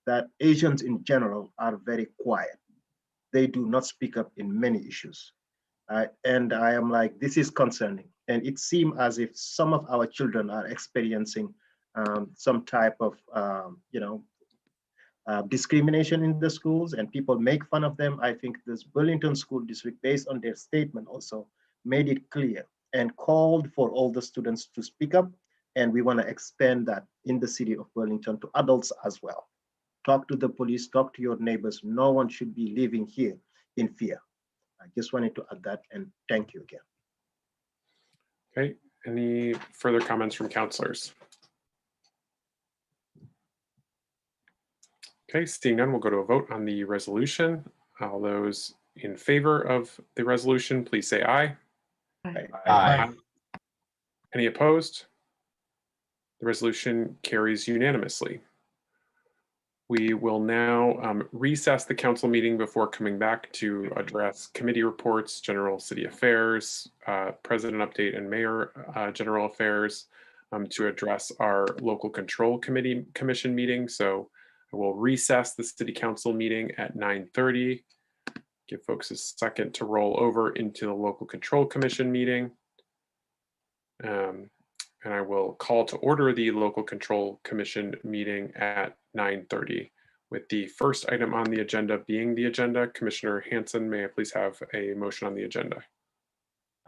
that Asians in general are very quiet. They do not speak up in many issues. And I am like, this is concerning. And it seems as if some of our children are experiencing some type of, discrimination in the schools, and people make fun of them. I think this Burlington School District, based on their statement, also made it clear and called for all the students to speak up. And we want to expand that in the city of Burlington to adults as well. Talk to the police, talk to your neighbors. No one should be living here in fear. I just wanted to add that, and thank you again. Okay, any further comments from councilors? Okay, seeing none, we'll go to a vote on the resolution. All those in favor of the resolution, please say aye. Aye. Aye. Any opposed? The resolution carries unanimously. We will now recess the council meeting before coming back to address committee reports, general city affairs, president update, and mayor general affairs to address our local control commission meeting. So I will recess the city council meeting at 9:30. Give folks a second to roll over into the local control commission meeting. And I will call to order the local control commission meeting at 9:30 with the first item on the agenda being the agenda. Commissioner Hansen, may I please have a motion on the agenda?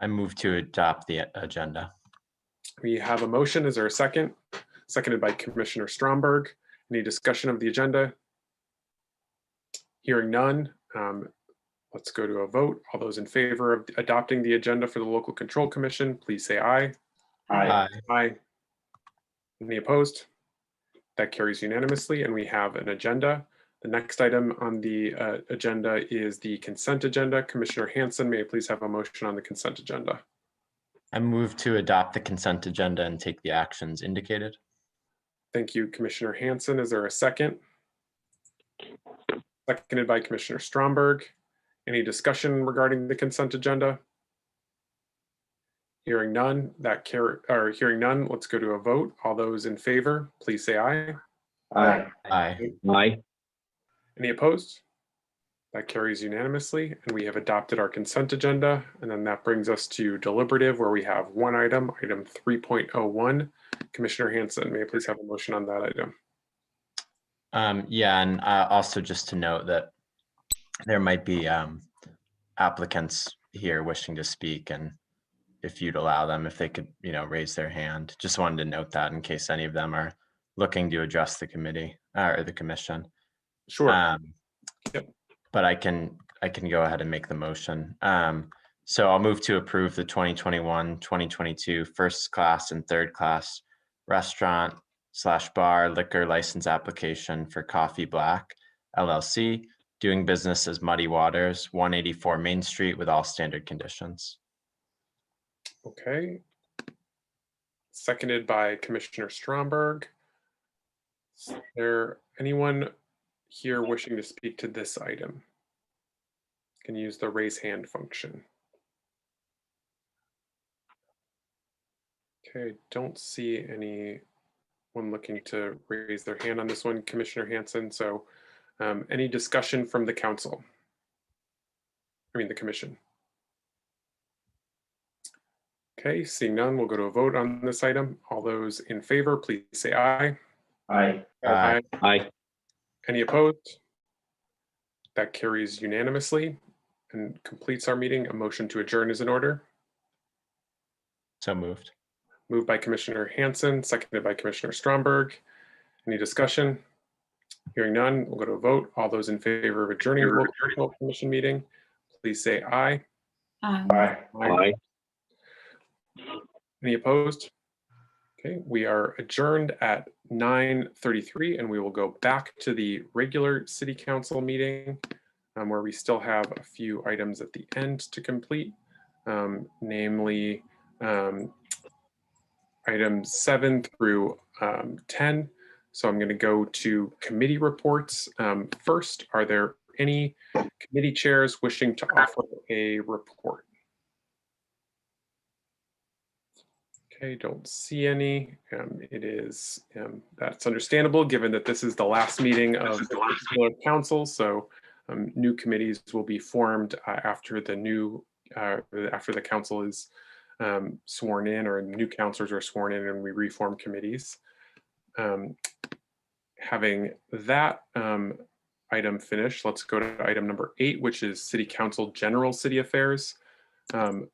I move to adopt the agenda. We have a motion. Is there a second? Seconded by Commissioner Stromberg. Any discussion of the agenda? Hearing none, let's go to a vote. All those in favor of adopting the agenda for the local control commission, please say aye. Aye. Aye. Any opposed? That carries unanimously, and we have an agenda. The next item on the agenda is the consent agenda. Commissioner Hansen, may I please have a motion on the consent agenda? I move to adopt the consent agenda and take the actions indicated. Thank you, Commissioner Hansen. Is there a second? Seconded by Commissioner Stromberg. Any discussion regarding the consent agenda? Hearing none, hearing none, let's go to a vote. All those in favor, please say aye. Aye. Aye. Aye. Any opposed? That carries unanimously, and we have adopted our consent agenda. And then that brings us to deliberative, where we have one item, item 3.01. Commissioner Hansen, may I please have a motion on that item? Yeah, and also just to note that there might be applicants here wishing to speak, and if you'd allow them, if they could, raise their hand. Just wanted to note that in case any of them are looking to address the committee or the commission. Sure. Yep. But I can go ahead and make the motion. So I'll move to approve the 2021-2022 first class and third class restaurant/bar liquor license application for Coffee Black LLC, doing business as Muddy Waters, 184 Main Street, with all standard conditions. Okay. Seconded by Commissioner Stromberg. Is there anyone here wishing to speak to this item? You can use the raise hand function. Okay, don't see anyone looking to raise their hand on this one, Commissioner Hansen. So any discussion from the council? The commission. Okay, seeing none, we'll go to a vote on this item. All those in favor, please say aye. Aye. Aye. Aye. Any opposed? That carries unanimously and completes our meeting. A motion to adjourn is in order. So moved. Moved by Commissioner Hansen, seconded by Commissioner Stromberg. Any discussion? Hearing none, we'll go to a vote. All those in favor of adjourning the local control commission meeting, please say aye. Aye. Aye. Any opposed? Okay, we are adjourned at 9:33, and we will go back to the regular city council meeting where we still have a few items at the end to complete, namely items 7 through 10. So I'm going to go to committee reports. First, are there any committee chairs wishing to offer a report? Okay, don't see any. That's understandable given that this is the last meeting of the council. So new committees will be formed after the council is sworn in, or new councilors are sworn in, and we reform committees. Having that item finished, let's go to item number 8, which is City Council General City Affairs.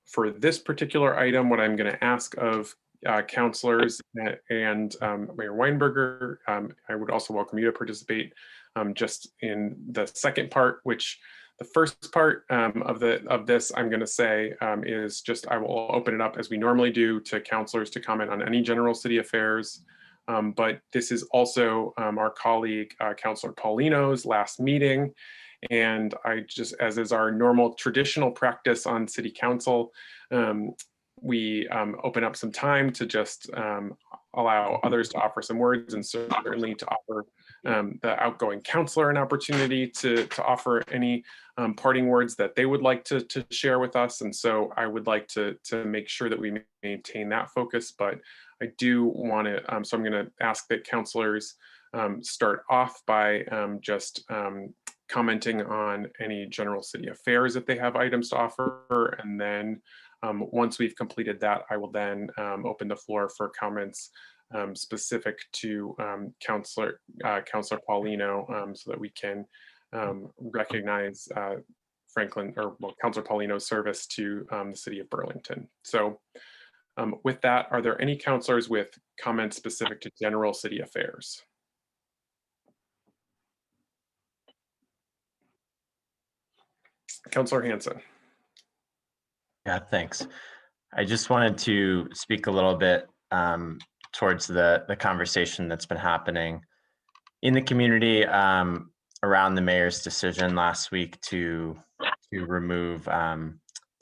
For this particular item, what I'm going to ask of councilors and Mayor Weinberger, I would also welcome you to participate just in the second part, which the first part of this I'm going to say is just, I will open it up as we normally do to councilors to comment on any general city affairs. But this is also our colleague, Councilor Paulino's last meeting. And I just, as is our normal traditional practice on city council, we open up some time to just allow others to offer some words, and certainly to offer the outgoing councilor an opportunity to offer any parting words that they would like to share with us. And so I would like to make sure that we maintain that focus, but I do want to, so I'm going to ask that councilors start off by just commenting on any general city affairs if they have items to offer. And then once we've completed that, I will then open the floor for comments specific to Councilor Paulino, so that we can recognize Councilor Paulino's service to the city of Burlington. So with that, are there any councilors with comments specific to general city affairs? Councilor Hansen. Yeah, thanks. I just wanted to speak a little bit towards the conversation that's been happening in the community around the mayor's decision last week to remove the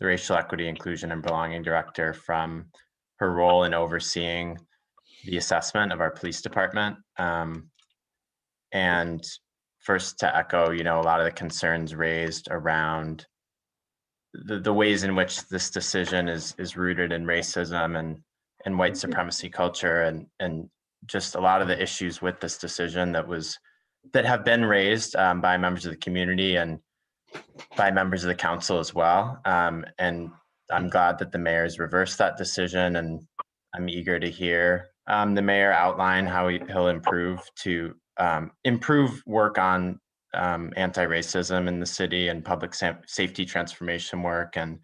racial equity, inclusion, and belonging director from her role in overseeing the assessment of our police department. And first, to echo, a lot of the concerns raised around the ways in which this decision is rooted in racism and white supremacy culture, and just a lot of the issues with this decision that have been raised by members of the community and by members of the council as well. And I'm glad that the mayor's reversed that decision, and I'm eager to hear the mayor outline how he'll improve work on anti-racism in the city and public safety transformation work, and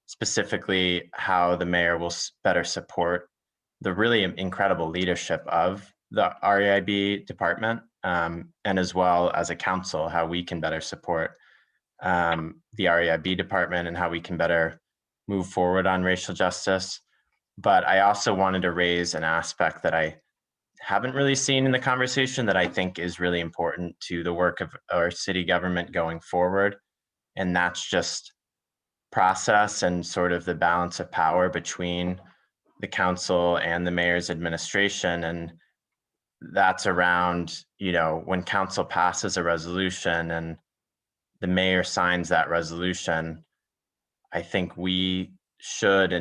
specifically how the mayor will better support the really incredible leadership of the REIB department, and as well as a council, how we can better support the REIB department and how we can better move forward on racial justice. But I also wanted to raise an aspect that I haven't really seen in the conversation that I think is really important to the work of our city government going forward. And that's just process and sort of the balance of power between the council and the mayor's administration. And that's around, when council passes a resolution and the mayor signs that resolution, I think we should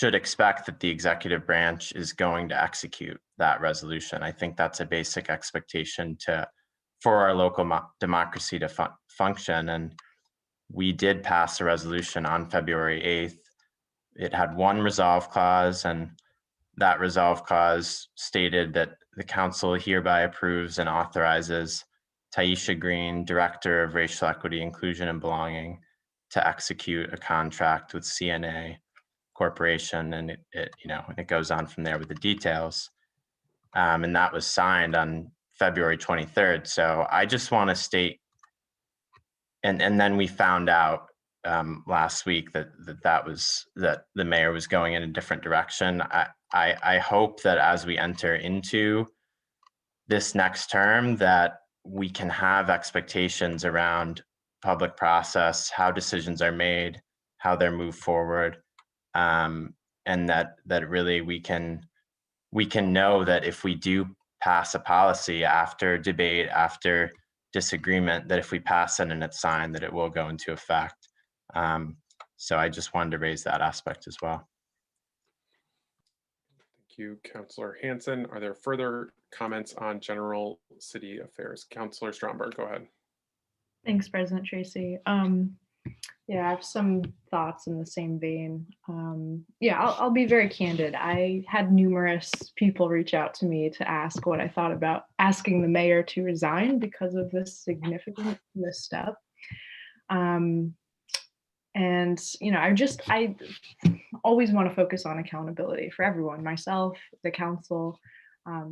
expect that the executive branch is going to execute that resolution. I think that's a basic expectation for our local democracy to function. And we did pass a resolution on February 8th. It had one resolve clause, and that resolve clause stated that the council hereby approves and authorizes Taisha Green, Director of Racial Equity, Inclusion, and Belonging, to execute a contract with CNA Corporation, and it goes on from there with the details. And that was signed on February 23rd. So I just want to state, and then we found out last week that the mayor was going in a different direction. I hope that as we enter into this next term, that we can have expectations around public process, how decisions are made, how they're moved forward, and that really we can we can know that if we do pass a policy after debate, after disagreement, that if we pass it and it's signed, that it will go into effect. So I just wanted to raise that aspect as well. Thank you, Councillor Hansen. Are there further comments on general city affairs? Councillor Stromberg, go ahead. Thanks, President Tracy. Yeah, I have some thoughts in the same vein. Yeah, I'll be very candid. I had numerous people reach out to me to ask what I thought about asking the mayor to resign because of this significant misstep. And, you know, I always want to focus on accountability for everyone, myself, the council,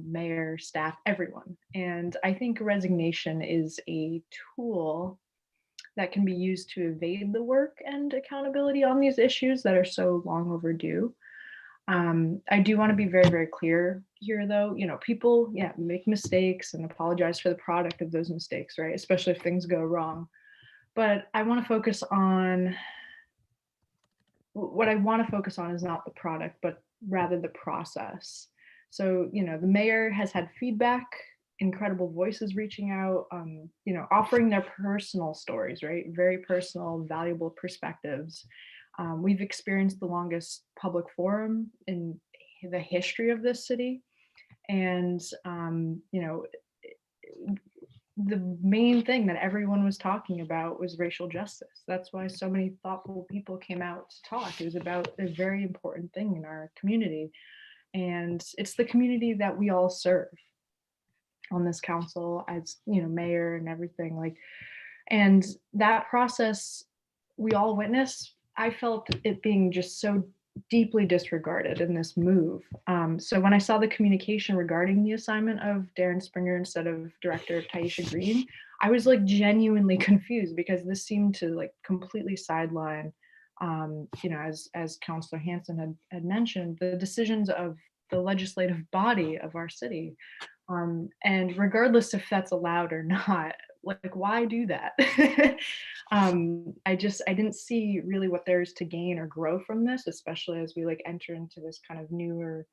mayor, staff, everyone. And I think resignation is a tool that can be used to evade the work and accountability on these issues that are so long overdue. I do want to be very, very clear here, though. You know, people, yeah, make mistakes and apologize for the product of those mistakes, right? Especially if things go wrong. But I want to focus on what I want to focus on is not the product, but rather the process. So, you know, the mayor has had feedback, incredible voices reaching out, you know, offering their personal stories, right? Very personal, valuable perspectives. We've experienced the longest public forum in the history of this city. And, you know, the main thing that everyone was talking about was racial justice. That's why so many thoughtful people came out to talk. It was about a very important thing in our community. And it's the community that we all serve on this council, as, you know, mayor and everything, like, and that process we all witness. I felt it being just so deeply disregarded in this move. So when I saw the communication regarding the assignment of Darren Springer instead of Director Taisha Green, I was like genuinely confused, because this seemed to like completely sideline, you know, as Councillor Hansen had mentioned, the decisions of the legislative body of our city. And regardless if that's allowed or not, like, why do that? I didn't see really what there's to gain or grow from this, especially as we like enter into this kind of newer,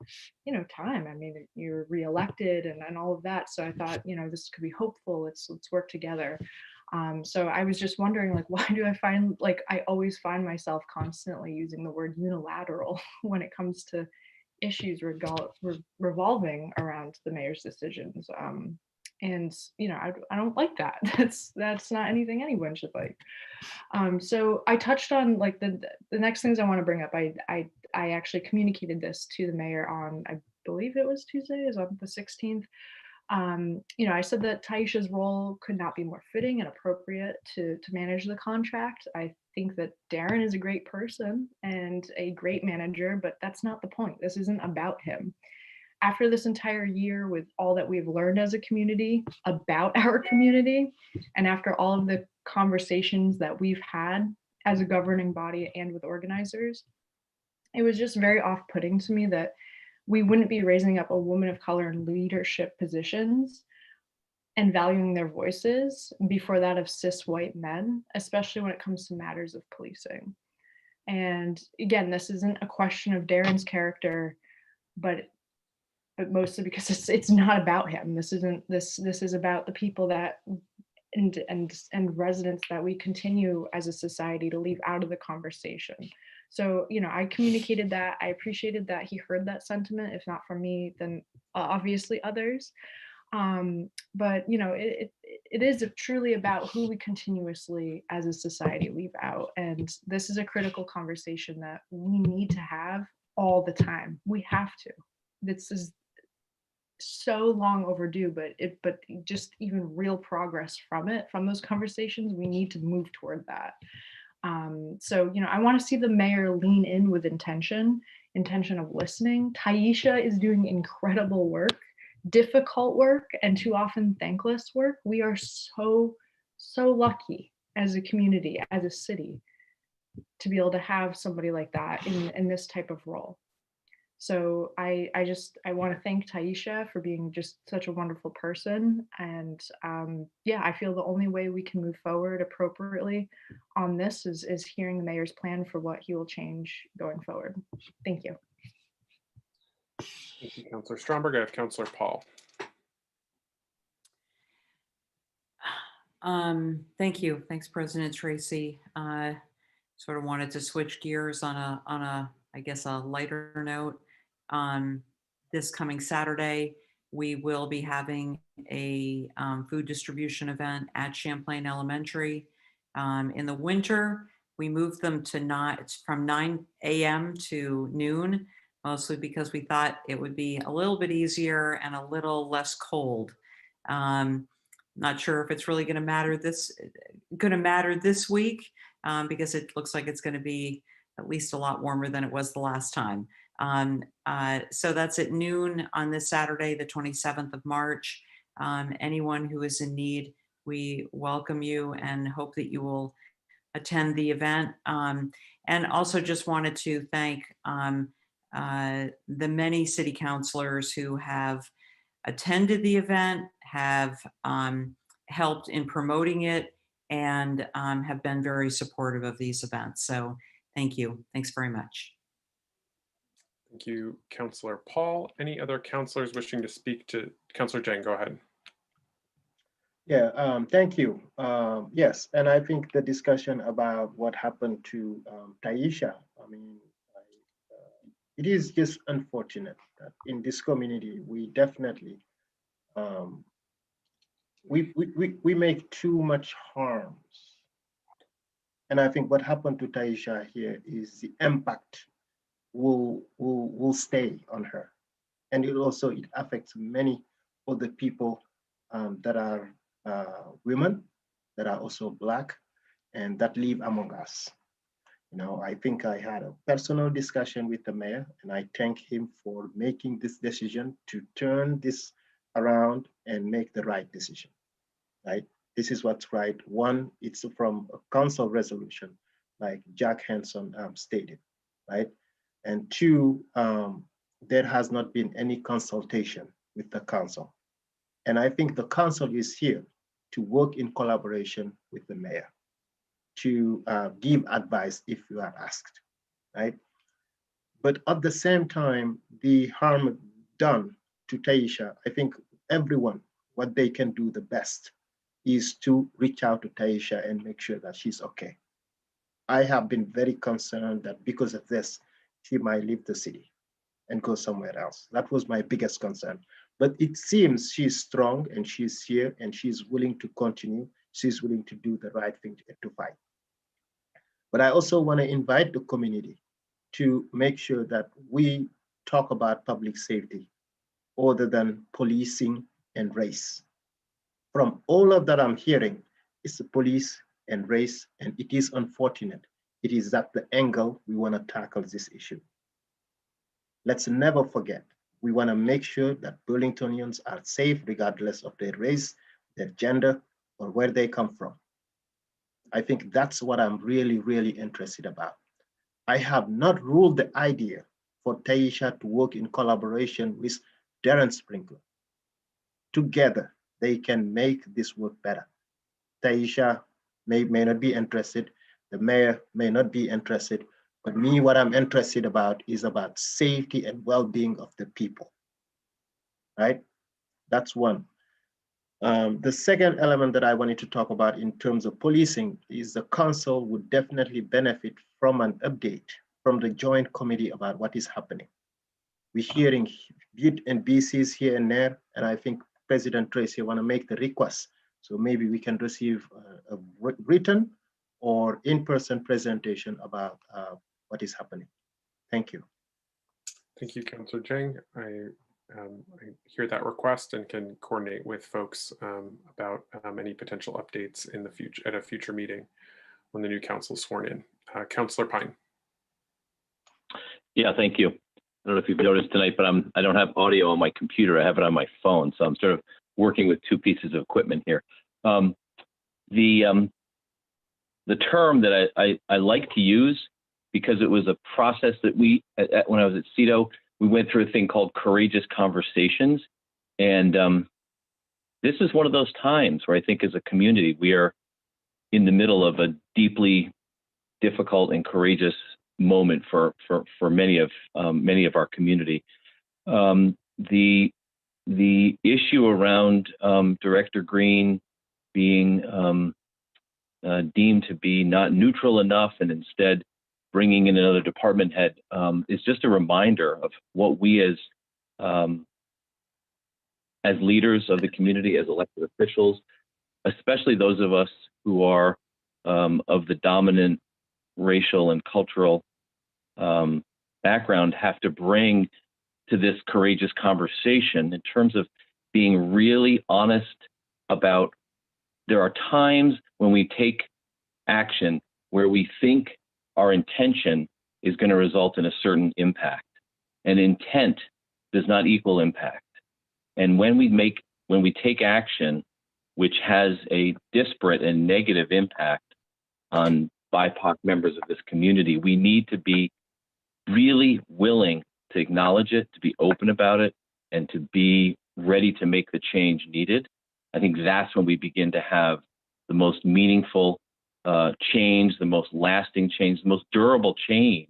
you know, time. I mean, you're reelected and all of that. So I thought, you know, this could be hopeful. Let's work together. So I was just wondering, like, why do I find, like, I always find myself constantly using the word unilateral when it comes to issues revolving around the mayor's decisions. And, you know, I don't like that. That's not anything anyone should like. So I touched on like the next things I want to bring up. I actually communicated this to the mayor on, I believe it was Tuesday, is on the 16th. You know, I said that Taisha's role could not be more fitting and appropriate to manage the contract. I think that Darren is a great person and a great manager, but that's not the point. This isn't about him. After this entire year, with all that we've learned as a community about our community, and after all of the conversations that we've had as a governing body and with organizers, it was just very off-putting to me that we wouldn't be raising up a woman of color in leadership positions and valuing their voices before that of cis white men, especially when it comes to matters of policing. And again, this isn't a question of Darren's character, but mostly because it's not about him. This is about the people that and residents that we continue as a society to leave out of the conversation. So, you know, I communicated that. I appreciated that he heard that sentiment. If not from me, then obviously others. But, you know, it is truly about who we continuously as a society leave out. And this is a critical conversation that we need to have all the time. We have to. This is so long overdue, but just even real progress from those conversations, we need to move toward that. So, you know, I want to see the mayor lean in with intention of listening. Taisha is doing incredible work, difficult work, and too often thankless work. We are so lucky as a community, as a city, to be able to have somebody like that in this type of role. So I want to thank Taisha for being just such a wonderful person. And yeah, I feel the only way we can move forward appropriately on this is hearing the mayor's plan for what he will change going forward. Thank you. Thank you, Councillor Stromberg. I have Councillor Paul. Thank you. Thanks, President Tracy. Sort of wanted to switch gears on a I guess a lighter note. This coming Saturday, we will be having a food distribution event at Champlain Elementary. In the winter, we moved them to it's from 9 a.m. to noon, mostly because we thought it would be a little bit easier and a little less cold. Not sure if it's really going to matter this week because it looks like it's going to be at least a lot warmer than it was the last time. So that's at noon on this Saturday, the 27th of March. Anyone who is in need, we welcome you and hope that you will attend the event. And also just wanted to thank the many city councilors who have attended the event, have helped in promoting it, and have been very supportive of these events. So thank you. Thanks very much. Thank you, Councillor Paul. Any other councillors wishing to speak to Councillor Jang? Go ahead. Yeah, thank you. Yes, and I think the discussion about what happened to Taisha, I mean, it is just unfortunate that in this community, we definitely, we make too much harms. And I think what happened to Taisha here is the impact will stay on her. And it affects many other people that are women, that are also Black, and that live among us. You know, I think I had a personal discussion with the mayor, and I thank him for making this decision to turn this around and make the right decision, right? This is what's right. One, it's from a council resolution, like Jack Hanson stated, right? And two, there has not been any consultation with the council. And I think the council is here to work in collaboration with the mayor, to give advice if you are asked, right? But at the same time, the harm done to Taisha, I think everyone, what they can do the best is to reach out to Taisha and make sure that she's okay. I have been very concerned that because of this, she might leave the city and go somewhere else. That was my biggest concern. But it seems she's strong and she's here and she's willing to continue. She's willing to do the right thing to fight. But I also want to invite the community to make sure that we talk about public safety other than policing and race. From all of that I'm hearing, it's the police and race, and it is unfortunate. It is at the angle we want to tackle this issue. Let's never forget, we want to make sure that Burlingtonians are safe regardless of their race, their gender, or where they come from. I think that's what I'm really, really interested about. I have not ruled the idea for Taisha to work in collaboration with Darren Sprinkler. Together, they can make this work better. Taisha may not be interested, the mayor may not be interested, but me, what I'm interested about is about safety and well-being of the people, right? That's one. The second element that I wanted to talk about in terms of policing is the council would definitely benefit from an update from the joint committee about what is happening. We're hearing bits and pieces here and there, and I think President Tracy want to make the request. So maybe we can receive a written or in-person presentation about what is happening. Thank you. Thank you, Councillor Jang. I hear that request and can coordinate with folks about any potential updates in the future at a future meeting when the new council is sworn in. Councillor Pine. Yeah, thank you. I don't know if you've noticed tonight, but I don't have audio on my computer. I have it on my phone, so I'm sort of working with two pieces of equipment here. The term that I like to use, because it was a process that when I was at CEDO, we went through a thing called courageous conversations. And this is one of those times where I think as a community, we are in the middle of a deeply difficult and courageous moment for many of our community. the issue around Director Green being deemed to be not neutral enough and instead bringing in another department head is just a reminder of what we as leaders of the community, as elected officials, especially those of us who are of the dominant racial and cultural background, have to bring to this courageous conversation in terms of being really honest about there are times when we take action where we think our intention is going to result in a certain impact, and intent does not equal impact. And when we take action which has a disparate and negative impact on BIPOC members of this community, we need to be really willing to acknowledge it, to be open about it, and to be ready to make the change needed. I think that's when we begin to have the most meaningful change, the most lasting change, the most durable change,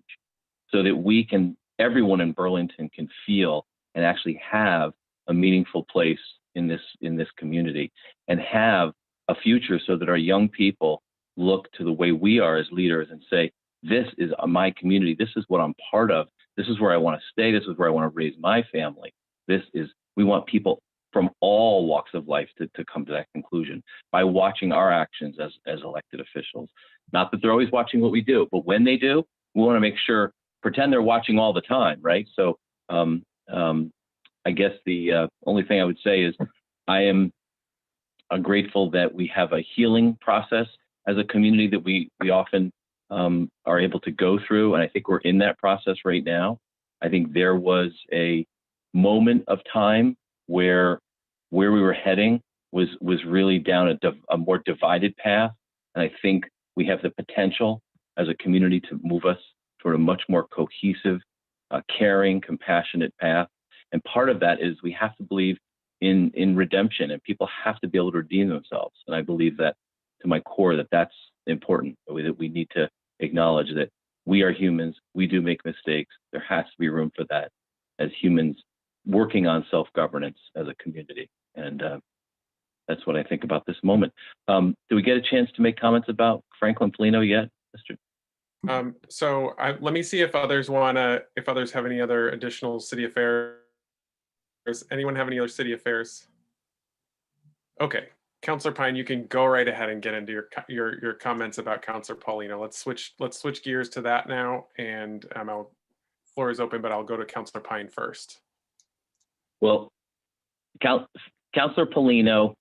so that everyone in Burlington can feel and actually have a meaningful place in this community and have a future, so that our young people look to the way we are as leaders and say, this is my community, this is what I'm part of, this is where I want to stay, this is where I want to raise my family. We want people from all walks of life to come to that conclusion by watching our actions as elected officials. Not that they're always watching what we do, but when they do, we want to make sure, pretend they're watching all the time, right? So I guess the only thing I would say is I am grateful that we have a healing process as a community that we often are able to go through. And I think we're in that process right now. I think there was a moment of time where we were heading was really down a more divided path. And I think we have the potential as a community to move us toward a much more cohesive, caring, compassionate path. And part of that is we have to believe in redemption, and people have to be able to redeem themselves. And I believe that to my core, that's important, that we need to acknowledge that we are humans, we do make mistakes. There has to be room for that as humans working on self-governance as a community. And that's what I think about this moment. Do we get a chance to make comments about Franklin Polino yet, Mr.? So let me see if others have any other additional city affairs. Anyone have any other city affairs? Okay, Councilor Pine, you can go right ahead and get into your comments about Councilor Paulino. Let's switch gears to that now, and floor is open, but I'll go to Councilor Pine first. Well, Councilor Polino,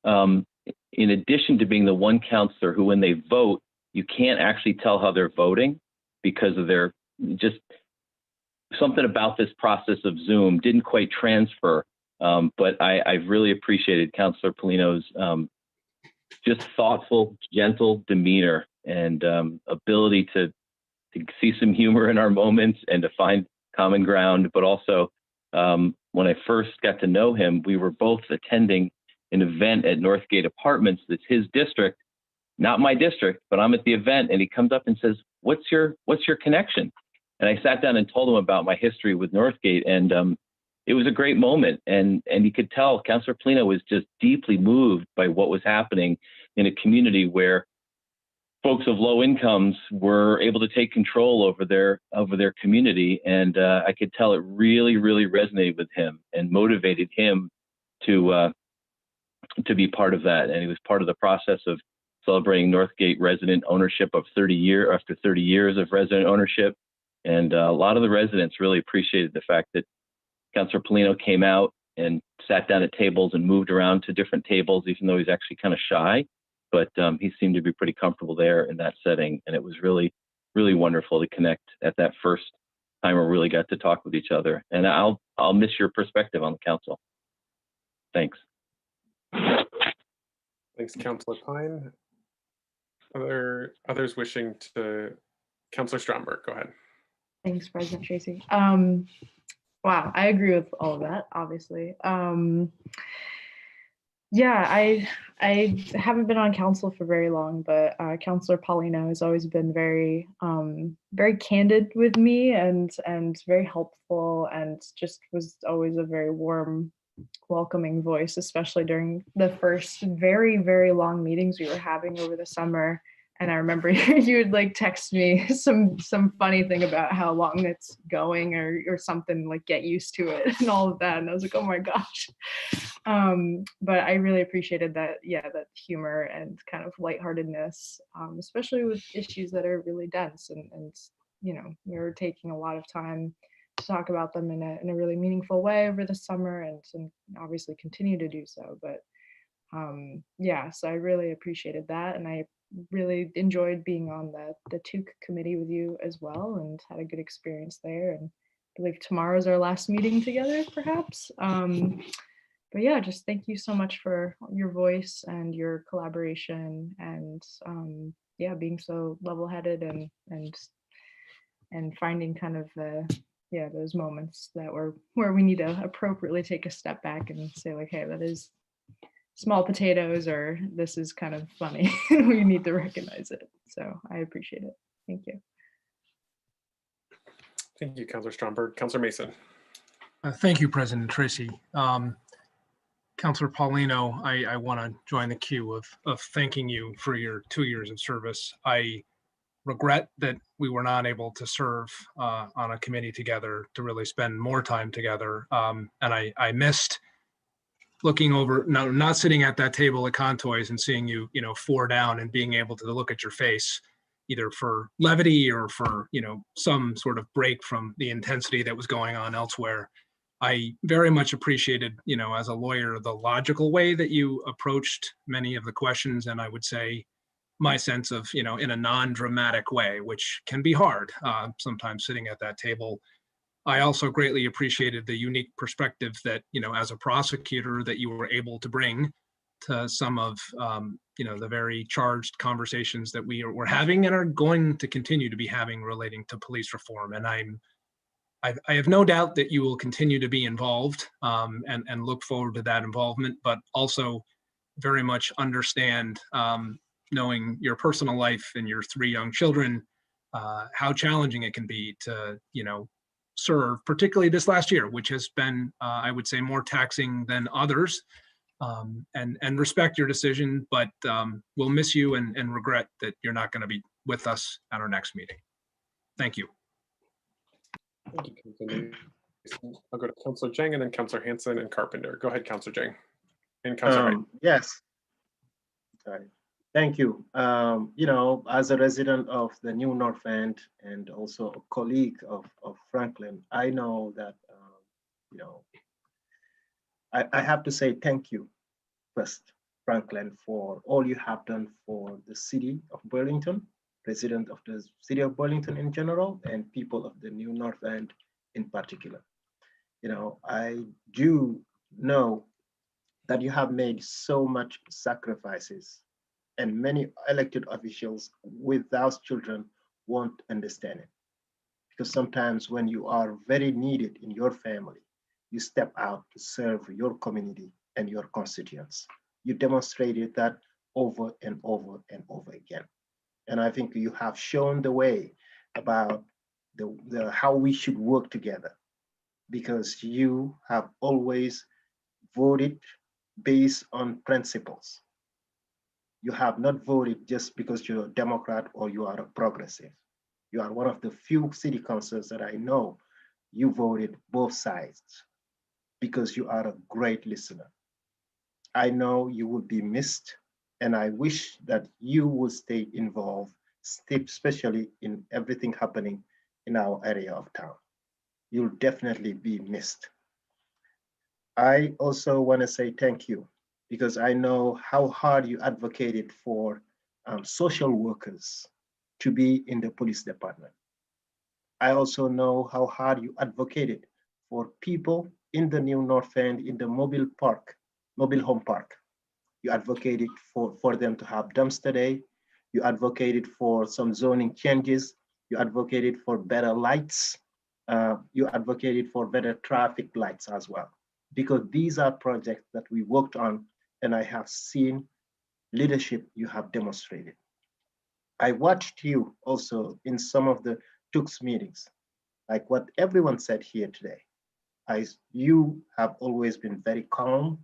in addition to being the one councilor who, when they vote, you can't actually tell how they're voting because of their just something about this process of Zoom didn't quite transfer. But I've really appreciated Councilor Polino's just thoughtful, gentle demeanor and ability to see some humor in our moments and to find common ground. But also, when I first got to know him, we were both attending an event at Northgate Apartments. That's his district, not my district, but I'm at the event, and he comes up and says, what's your connection? And I sat down and told him about my history with Northgate, and it was a great moment. And you could tell Councilor Polino was just deeply moved by what was happening in a community where folks of low incomes were able to take control over their community. And I could tell it really, really resonated with him and motivated him to be part of that. And he was part of the process of celebrating Northgate resident ownership of 30 years of resident ownership. And a lot of the residents really appreciated the fact that Councilor Polino came out and sat down at tables and moved around to different tables, even though he's actually kind of shy. But he seemed to be pretty comfortable there in that setting. And it was really, really wonderful to connect at that first time we really got to talk with each other. And I'll miss your perspective on the council. Thanks. Thanks, Councilor Pine. Others wishing to, Councilor Stromberg, go ahead. Thanks, President Tracy. Wow, I agree with all of that, obviously. Yeah, I haven't been on council for very long, but Councilor Paulino has always been very candid with me and very helpful, and just was always a very warm, welcoming voice, especially during the first very long meetings we were having over the summer. And I remember you would like text me some funny thing about how long it's going or something, like get used to it and all of that. And I was like, oh my gosh. But I really appreciated that, yeah, that humor and kind of lightheartedness, especially with issues that are really dense, and you know, we were taking a lot of time to talk about them in a really meaningful way over the summer, and obviously continue to do so. But yeah, so I really appreciated that, and I really enjoyed being on the TUC committee with you as well, and had a good experience there. And I believe tomorrow's our last meeting together, perhaps. But yeah, just thank you so much for your voice and your collaboration, and yeah, being so level-headed and finding kind of yeah, those moments that where we need to appropriately take a step back and say like, hey, that is small potatoes, or this is kind of funny. We need to recognize it. So I appreciate it. Thank you. Thank you, Councilor Stromberg. Councilor Mason. Thank you, President Tracy. Councilor Paulino, I want to join the queue of thanking you for your 2 years of service. I regret that we were not able to serve on a committee together to really spend more time together. And I missed looking over, not sitting at that table at Contoys and seeing you, you know, 4 down and being able to look at your face, either for levity or for, you know, some sort of break from the intensity that was going on elsewhere. I very much appreciated, you know, as a lawyer, the logical way that you approached many of the questions. And I would say my sense of, you know, in a non-dramatic way, which can be hard sometimes sitting at that table. I also greatly appreciated the unique perspective that, you know, as a prosecutor, that you were able to bring to some of, you know, the very charged conversations that we're having and are going to continue to be having relating to police reform. And I have no doubt that you will continue to be involved and look forward to that involvement, but also very much understand, knowing your personal life and your 3 young children, how challenging it can be to, you know, serve, particularly this last year, which has been, I would say, more taxing than others, and respect your decision, but we'll miss you and regret that you're not going to be with us at our next meeting. Thank you. Thank you, Councilor Mason. I'll go to Councilor Jang and then Councilor Hansen and Carpenter. Go ahead, Councilor Jang. And Councilor Hyde. Yes. Sorry. Thank you. You know, as a resident of the New North End and also a colleague of Franklin, I know that, you know, I have to say thank you first, Franklin, for all you have done for the city of Burlington, resident of the city of Burlington in general, and people of the New North End in particular. You know, I do know that you have made so much sacrifices, and many elected officials without children won't understand it. Because sometimes when you are very needed in your family, you step out to serve your community and your constituents. You demonstrated that over and over and over again. And I think you have shown the way about the how we should work together, because you have always voted based on principles. You have not voted just because you're a Democrat or you are a progressive. You are one of the few city councils that I know you voted both sides, because you are a great listener. I know you will be missed, and I wish that you will stay involved, especially in everything happening in our area of town. You'll definitely be missed. I also want to say thank you, because I know how hard you advocated for social workers to be in the police department. I also know how hard you advocated for people in the New North End, in the mobile home park. You advocated for them to have dumpster day. You advocated for some zoning changes. You advocated for better lights. You advocated for better traffic lights as well, because these are projects that we worked on and I have seen leadership you have demonstrated. I watched you also in some of the TUCS meetings, like what everyone said here today. You have always been very calm,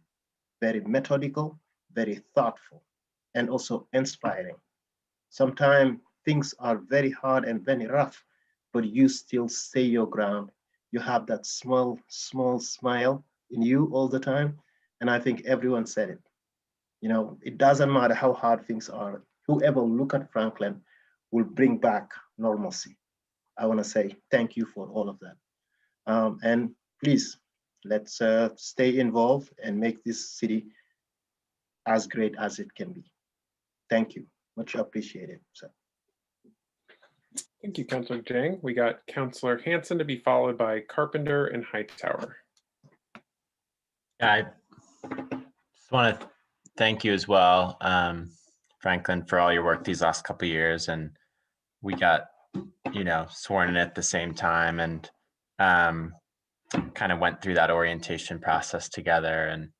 very methodical, very thoughtful, and also inspiring. Sometimes things are very hard and very rough, but you still stay your ground. You have that small smile in you all the time. And I think everyone said it. You know, it doesn't matter how hard things are. Whoever look at Franklin will bring back normalcy. I want to say thank you for all of that. And please, let's stay involved and make this city as great as it can be. Thank you. Much appreciated, sir. Thank you, Councilor Jang. We got Councilor Hansen to be followed by Carpenter and Hightower. I just want to thank you as well, Franklin, for all your work these last couple of years. And we got, sworn in at the same time and kind of went through that orientation process together and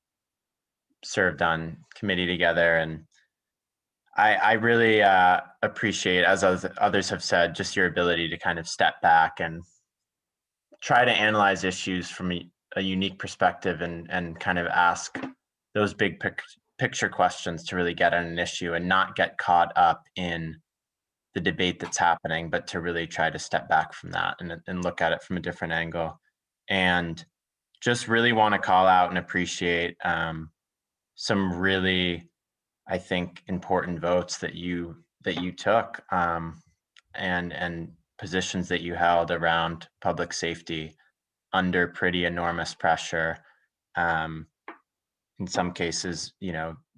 served on committee together. And I really appreciate, as others have said, just your ability to kind of step back and try to analyze issues from a unique perspective and kind of ask those big picture questions to really get at an issue and not get caught up in the debate that's happening, but to really try to step back from that and look at it from a different angle. And just really want to call out and appreciate some really, I think, important votes that you took and positions that you held around public safety under pretty enormous pressure. In some cases,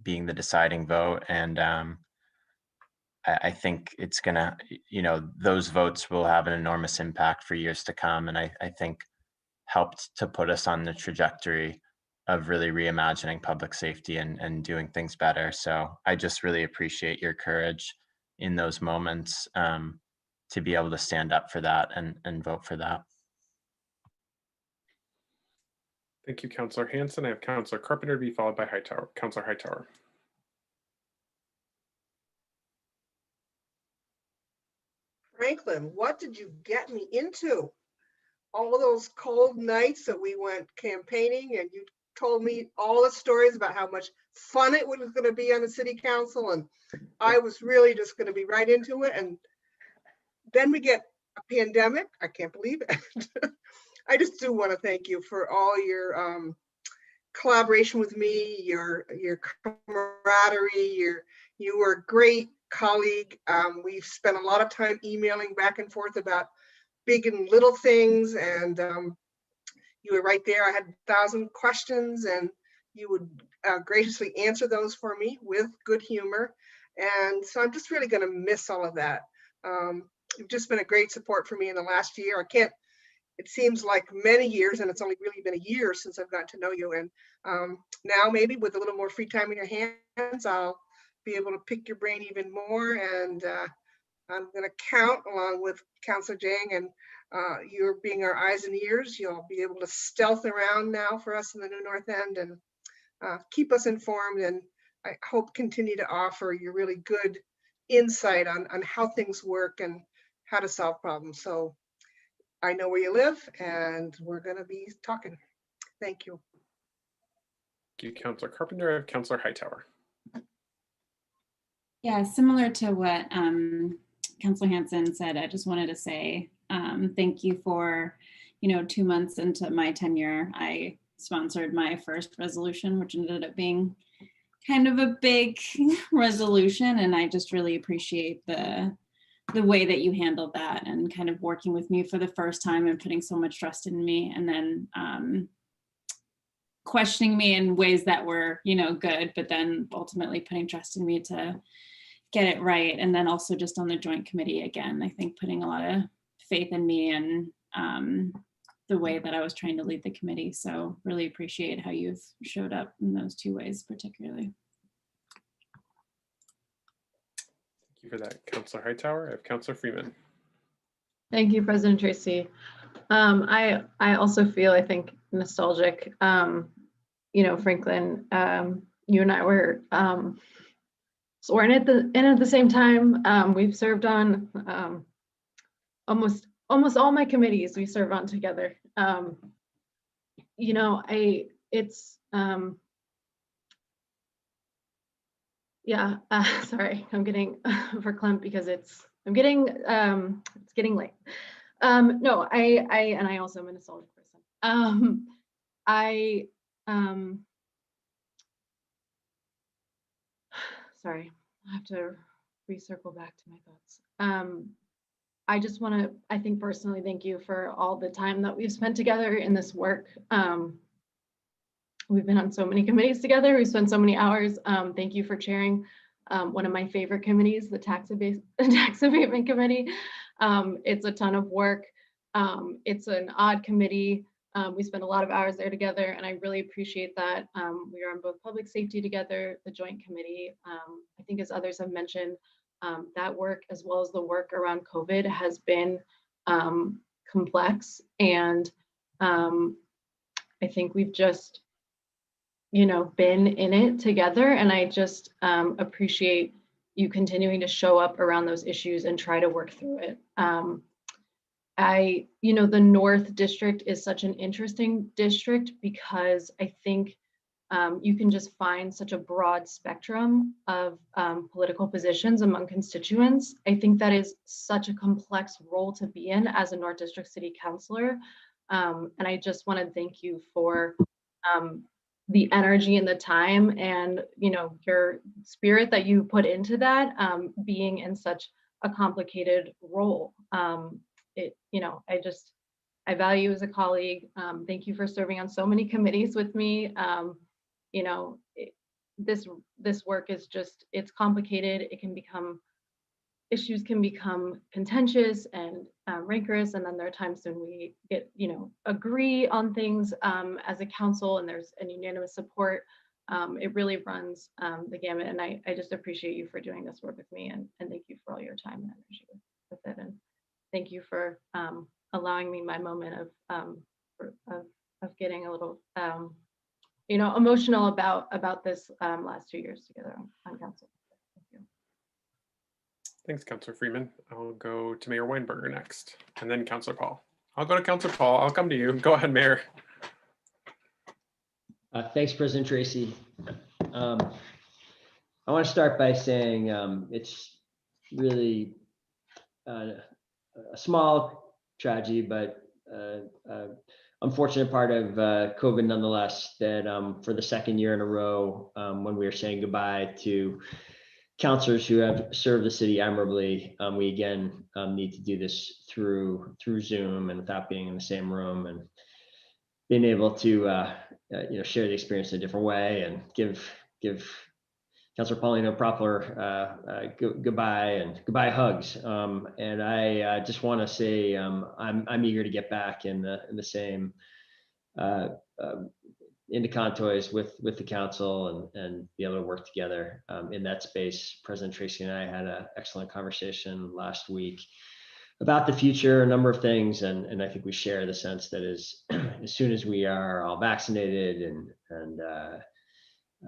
being the deciding vote. And I think it's gonna, those votes will have an enormous impact for years to come. And I think helped to put us on the trajectory of really reimagining public safety and doing things better. So I just really appreciate your courage in those moments to be able to stand up for that and vote for that. Thank you, Councilor Hansen. I have Councilor Carpenter to be followed by Hightower. Councilor Hightower. Franklin, what did you get me into? All of those cold nights that we went campaigning, and you told me all the stories about how much fun it was going to be on the city council, and I was really just going to be right into it. And then we get a pandemic. I can't believe it. I just do want to thank you for all your collaboration with me, your camaraderie. You were a great colleague. We've spent a lot of time emailing back and forth about big and little things, and you were right there. I had 1,000 questions, and you would graciously answer those for me with good humor. And so I'm just really going to miss all of that. You've just been a great support for me in the last year. It seems like many years, and it's only really been a year since I've gotten to know you. And now maybe with a little more free time in your hands, I'll be able to pick your brain even more. And I'm going to count along with Councilor Jang, and you're being our eyes and ears. You'll be able to stealth around now for us in the New North End and keep us informed. And I hope continue to offer your really good insight on how things work and how to solve problems. So I know where you live, and we're going to be talking. Thank you. Thank you, Councilor Carpenter. I have Councilor Hightower. Yeah, similar to what Councilor Hansen said, I just wanted to say thank you for, 2 months into my tenure, I sponsored my first resolution, which ended up being kind of a big resolution. And I just really appreciate the way that you handled that and kind of working with me for the first time and putting so much trust in me, and then questioning me in ways that were, good, but then ultimately putting trust in me to get it right. And then also just on the joint committee, again, I think putting a lot of faith in me and the way that I was trying to lead the committee. So really appreciate how you've showed up in those 2 ways particularly. Thank you for that, Councilor Hightower. I have Councilor Freeman. Thank you, President Tracy. I also feel, I think, nostalgic. Franklin, you and I were sworn at the same time. We've served on almost all my committees we serve on together. You know, it's yeah, sorry, I'm getting verklempt because it's getting late. No, I also am a nostalgic person. Sorry, I have to recircle back to my thoughts. I just want to, I think personally, thank you for all the time that we've spent together in this work. We've been on so many committees together. We've spent so many hours. Thank you for chairing one of my favorite committees, the tax abatement committee. It's a ton of work. It's an odd committee. We spend a lot of hours there together, and I really appreciate that. We are on both public safety together, the joint committee. I think as others have mentioned, that work, as well as the work around COVID, has been complex. And I think we've just, you know, been in it together. And I just appreciate you continuing to show up around those issues and try to work through it. You know, the North District is such an interesting district because I think you can just find such a broad spectrum of political positions among constituents. I think that is such a complex role to be in as a North District City Councilor. And I just want to thank you for the energy and the time and, you know, your spirit that you put into that, being in such a complicated role. You know, I value you as a colleague. Thank you for serving on so many committees with me. You know, this work is just, it's complicated. It can become, issues can become contentious and rancorous. And then there are times when we get, you know, agree on things as a council and there's an unanimous support. It really runs the gamut. And I just appreciate you for doing this work with me, and thank you for all your time and energy with it. And thank you for allowing me my moment of getting a little, you know, emotional about this last 2 years together on council. Thank you. Thanks, Councilor Freeman. I'll go to Mayor Weinberger next, and then Councilor Paul. I'll go to Councilor Paul. I'll come to you. Go ahead, Mayor. Thanks, President Tracy. I want to start by saying it's really a small tragedy, but unfortunate part of COVID nonetheless, that for the second year in a row, when we are saying goodbye to councilors who have served the city admirably, we again need to do this through Zoom and without being in the same room, and being able to you know, share the experience in a different way and give Councilor Paulino proper goodbye and goodbye hugs. And I just want to say I'm eager to get back in the same into contours with the council and be able to work together in that space. President Tracy and I had an excellent conversation last week about the future, a number of things, and I think we share the sense that as soon as we are all vaccinated and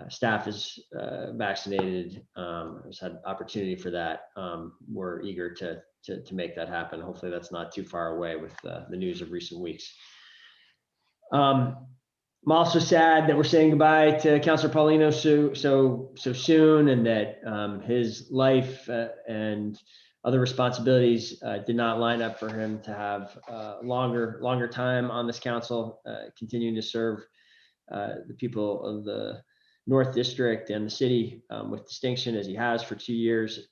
staff is vaccinated, has had opportunity for that, we're eager to make that happen. Hopefully that's not too far away with the news of recent weeks. I'm also sad that we're saying goodbye to Councilor Paulino so soon, and that his life and other responsibilities did not line up for him to have longer time on this council, continuing to serve the people of the North District and the city with distinction as he has for 2 years.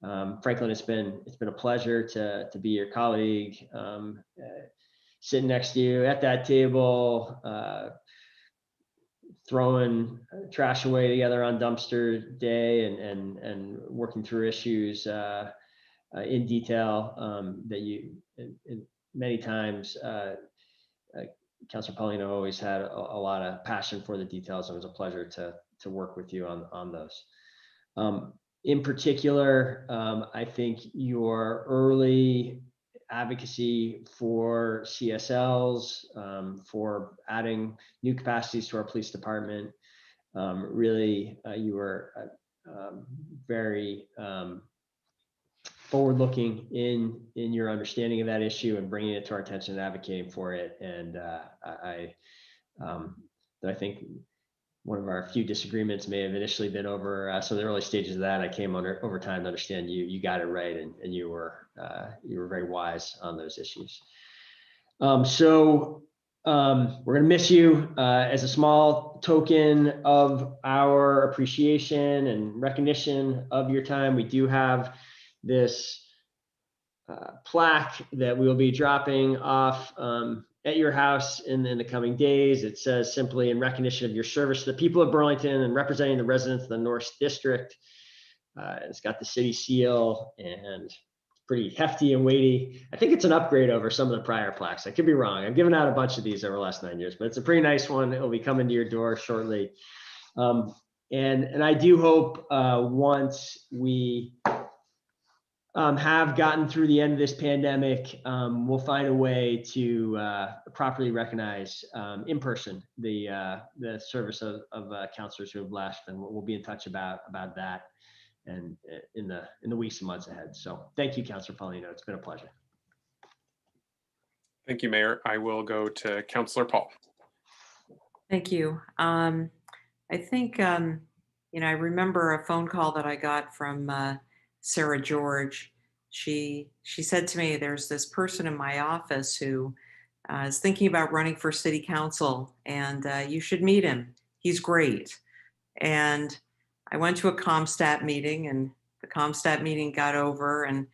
Franklin, it's been a pleasure to be your colleague, sitting next to you at that table, throwing trash away together on dumpster day and working through issues in detail that you many times Councilor Paulino always had a lot of passion for the details. It was a pleasure to work with you on those. In particular, I think your early advocacy for CSLs, for adding new capacities to our police department, Really, you were very forward-looking in your understanding of that issue and bringing it to our attention and advocating for it. And I think one of our few disagreements may have initially been over some of the early stages of that. I came over time to understand you got it right, and you were very wise on those issues. We're going to miss you. As a small token of our appreciation and recognition of your time, we do have this plaque that we will be dropping off at your house in the coming days. It says simply, in recognition of your service to the people of Burlington and representing the residents of the North District. It's got the city seal and pretty hefty and weighty. I think it's an upgrade over some of the prior plaques. I could be wrong. I've given out a bunch of these over the last 9 years, but it's a pretty nice one. It'll be coming to your door shortly. And I do hope once we have gotten through the end of this pandemic, we'll find a way to properly recognize in person the service of counselors who have left, and we'll be in touch about that and in the weeks and months ahead. So thank you, Councilor Paulino. It's been a pleasure. Thank you, Mayor. I will go to Councilor Paul. Thank you. I think, I remember a phone call that I got from Sarah George. She said to me, there's this person in my office who is thinking about running for city council, and you should meet him. He's great. And I went to a ComStat meeting, and the ComStat meeting got over, and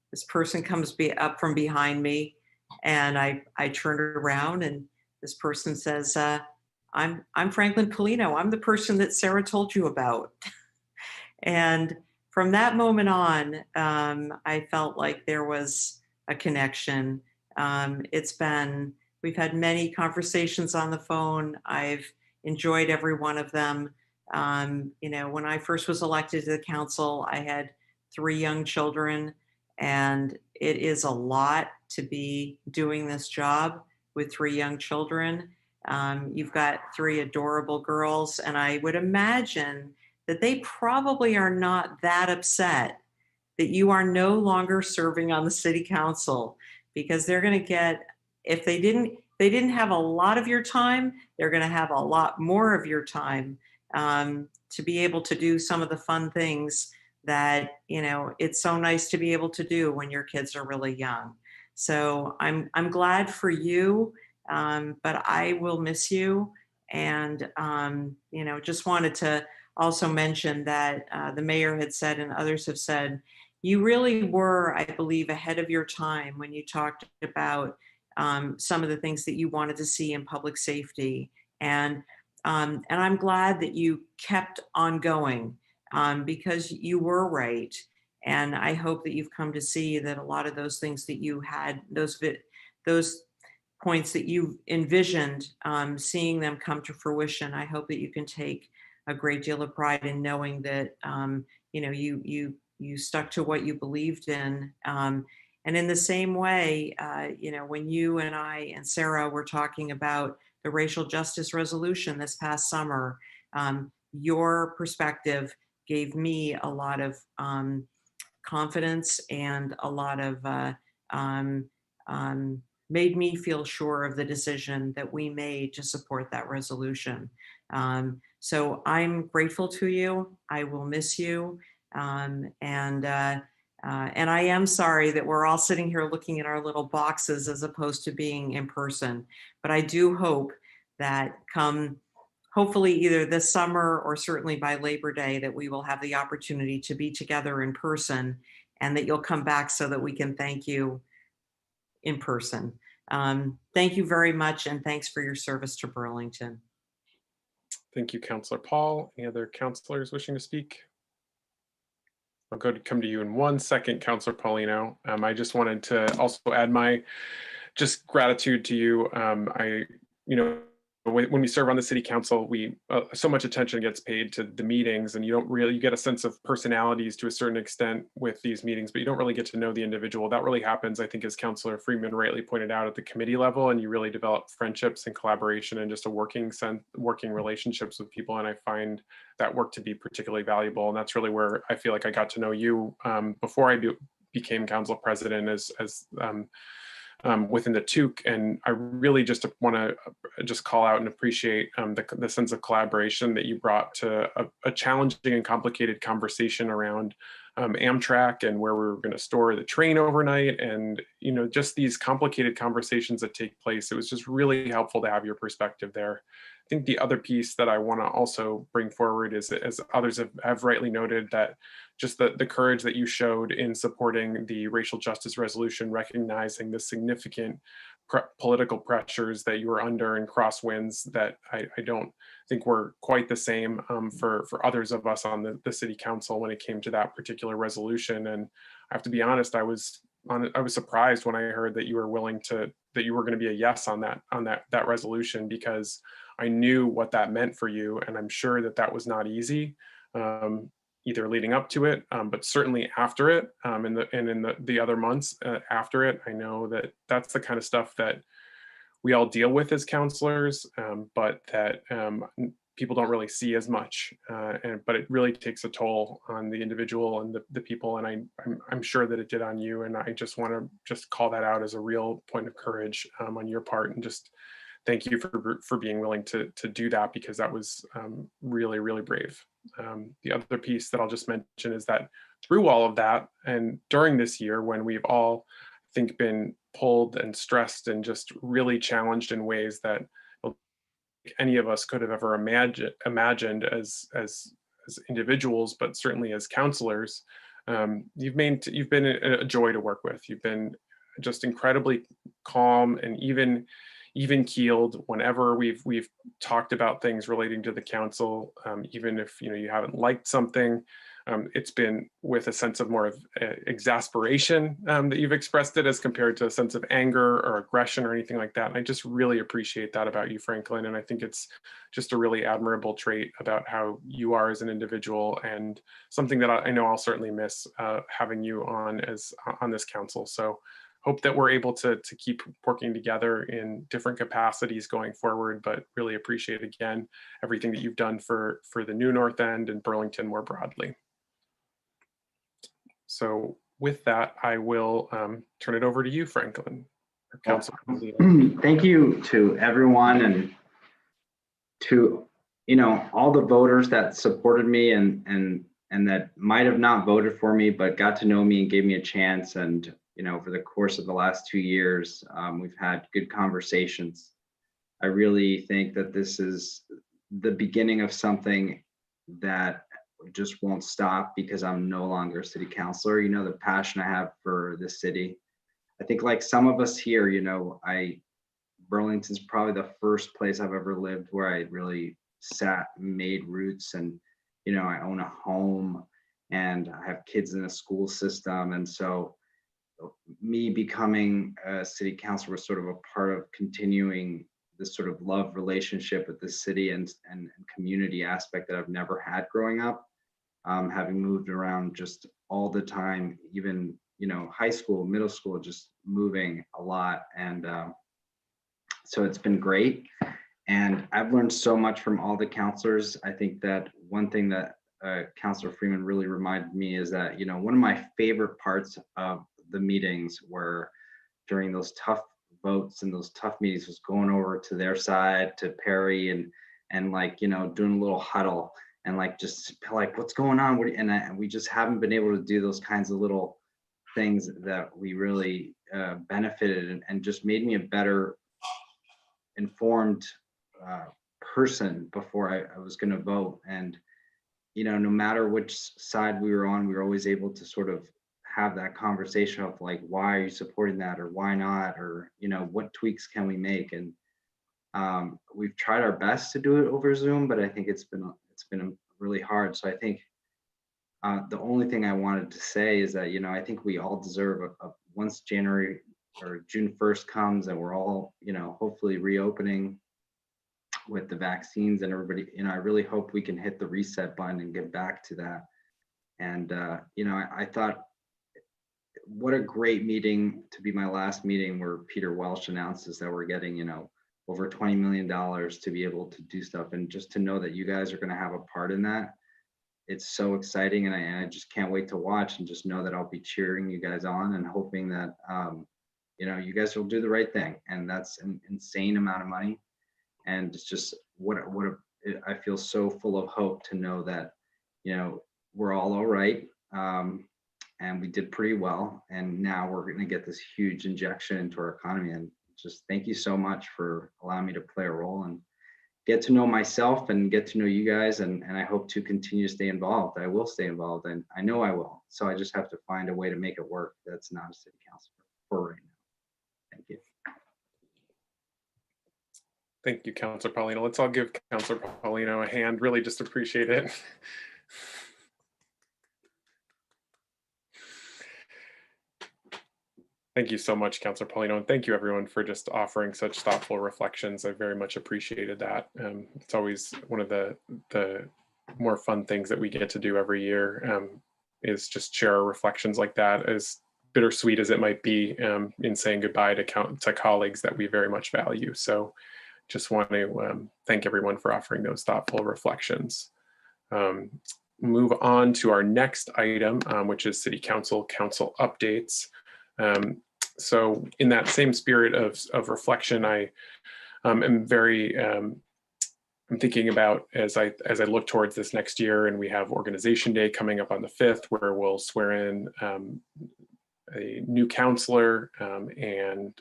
this person comes up from behind me, and I turned around, and this person says, I'm Franklin Polino. I'm the person that Sarah told you about. And from that moment on, I felt like there was a connection. We've had many conversations on the phone. I've enjoyed every one of them. When I first was elected to the council, I had 3 young children, and it is a lot to be doing this job with 3 young children. You've got 3 adorable girls, and I would imagine that they probably are not that upset that you are no longer serving on the city council, because they're going to get, if they didn't have a lot of your time, they're going to have a lot more of your time to be able to do some of the fun things that, it's so nice to be able to do when your kids are really young. So I'm glad for you, but I will miss you. And, just wanted to also mention that the mayor had said, and others have said, you really were, I believe, ahead of your time when you talked about some of the things that you wanted to see in public safety. And I'm glad that you kept on going because you were right. And I hope that you've come to see that a lot of those things that you had, those points that you envisioned, seeing them come to fruition, I hope that you can take a great deal of pride in knowing that, you stuck to what you believed in. And in the same way, when you and I and Sarah were talking about the racial justice resolution this past summer, your perspective gave me a lot of confidence and a lot of made me feel sure of the decision that we made to support that resolution. So I'm grateful to you. I will miss you. And I am sorry that we're all sitting here looking at our little boxes as opposed to being in person. But I do hope that hopefully either this summer or certainly by Labor Day, that we will have the opportunity to be together in person, and that you'll come back so that we can thank you in person. Thank you very much, and thanks for your service to Burlington. Thank you, Councilor Paul. Any other councilors wishing to speak? I'll come to you in 1 second, Councilor Paulino. I just wanted to also add my just gratitude to you. when we serve on the city council, we so much attention gets paid to the meetings, and you get a sense of personalities to a certain extent with these meetings, but you don't really get to know the individual. That really happens, I think, as Councilor Freeman rightly pointed out, at the committee level, and you really develop friendships and collaboration and just a working relationships with people. And I find that work to be particularly valuable. And that's really where I feel like I got to know you before I became council president within the TUC. And I really just want to just call out and appreciate the sense of collaboration that you brought to a challenging and complicated conversation around Amtrak and where we were going to store the train overnight, and just these complicated conversations that take place. It was just really helpful to have your perspective there. I think the other piece that I want to also bring forward is, as others have rightly noted, that just the courage that you showed in supporting the racial justice resolution, recognizing the significant political pressures that you were under and crosswinds that I don't think were quite the same for others of us on the city council when it came to that particular resolution. And I have to be honest, I was surprised when I heard that you were that you were going to be a yes on that resolution, because I knew what that meant for you, and I'm sure that was not easy. Either leading up to it, but certainly after it, and in the other months after it. I know that that's the kind of stuff that we all deal with as counselors, but that people don't really see as much. But it really takes a toll on the individual and the people, and I'm sure that it did on you. And I just want to call that out as a real point of courage on your part, and just thank you for being willing to do that, because that was really, really brave. The other piece that I'll just mention is that through all of that, and during this year when we've all, I think, been pulled and stressed and just really challenged in ways that any of us could have ever imagined as individuals, but certainly as counselors, you've been a joy to work with. You've been just incredibly calm and even keeled whenever we've talked about things relating to the council. Even if you haven't liked something, it's been with a sense of more of exasperation that you've expressed it, as compared to a sense of anger or aggression or anything like that. And I just really appreciate that about you, Franklin. And I think it's just a really admirable trait about how you are as an individual, and something that I know I'll certainly miss having you on this council. So hope that we're able to keep working together in different capacities going forward, but really appreciate, again, everything that you've done for the new North End and Burlington more broadly. So with that, I will turn it over to you, Franklin. Thank you to everyone, and to all the voters that supported me and that might have not voted for me, but got to know me and gave me a chance. And over the course of the last 2 years, we've had good conversations. I really think that this is the beginning of something that just won't stop, because I'm no longer a city councilor. The passion I have for this city. I think, like some of us here, Burlington's probably the first place I've ever lived where I really made roots, and I own a home and I have kids in a school system. And so me becoming a city councilor was sort of a part of continuing this sort of love relationship with the city and community aspect that I've never had growing up, having moved around just all the time, even high school, middle school, just moving a lot. And so it's been great, and I've learned so much from all the counselors. I think that one thing that Councilor Freeman really reminded me is that one of my favorite parts of the meetings were during those tough votes and those tough meetings was going over to their side, to Perry, and doing a little huddle and just what's going on, and we just haven't been able to do those kinds of little things that we really benefited and just made me a better informed person before I was going to vote. And no matter which side we were on, we were always able to sort of have that conversation of why are you supporting that, or why not, or what tweaks can we make. And we've tried our best to do it over Zoom, but I think it's been really hard. So I think the only thing I wanted to say is that I think we all deserve once January or June 1st comes and we're all hopefully reopening with the vaccines and everybody, I really hope we can hit the reset button and get back to that. And, I thought, what a great meeting to be my last meeting where Peter Welsh announces that we're getting, over $20 million to be able to do stuff. And just to know that you guys are going to have a part in that, it's so exciting. And I just can't wait to watch and just know that I'll be cheering you guys on and hoping that, you guys will do the right thing. And that's an insane amount of money. And it's just I feel so full of hope to know that, we're all right. And we did pretty well. And now we're going to get this huge injection into our economy. And just thank you so much for allowing me to play a role and get to know myself and get to know you guys. And I hope to continue to stay involved. I will stay involved, and I know I will. So I just have to find a way to make it work. That's not a city council for right now. Thank you. Thank you, Councilor Paulino. Let's all give Councilor Paulino a hand. Really just appreciate it. Thank you so much, Councilor Paulino, and thank you everyone for just offering such thoughtful reflections. I very much appreciated that. It's always one of the more fun things that we get to do every year, is just share our reflections like that, as bittersweet as it might be, in saying goodbye to colleagues that we very much value. So just want to thank everyone for offering those thoughtful reflections. Move on to our next item, which is City Council updates. So in that same spirit of reflection, I am very, I'm thinking about as I look towards this next year, and we have Organization Day coming up on the 5th, where we'll swear in a new councilor and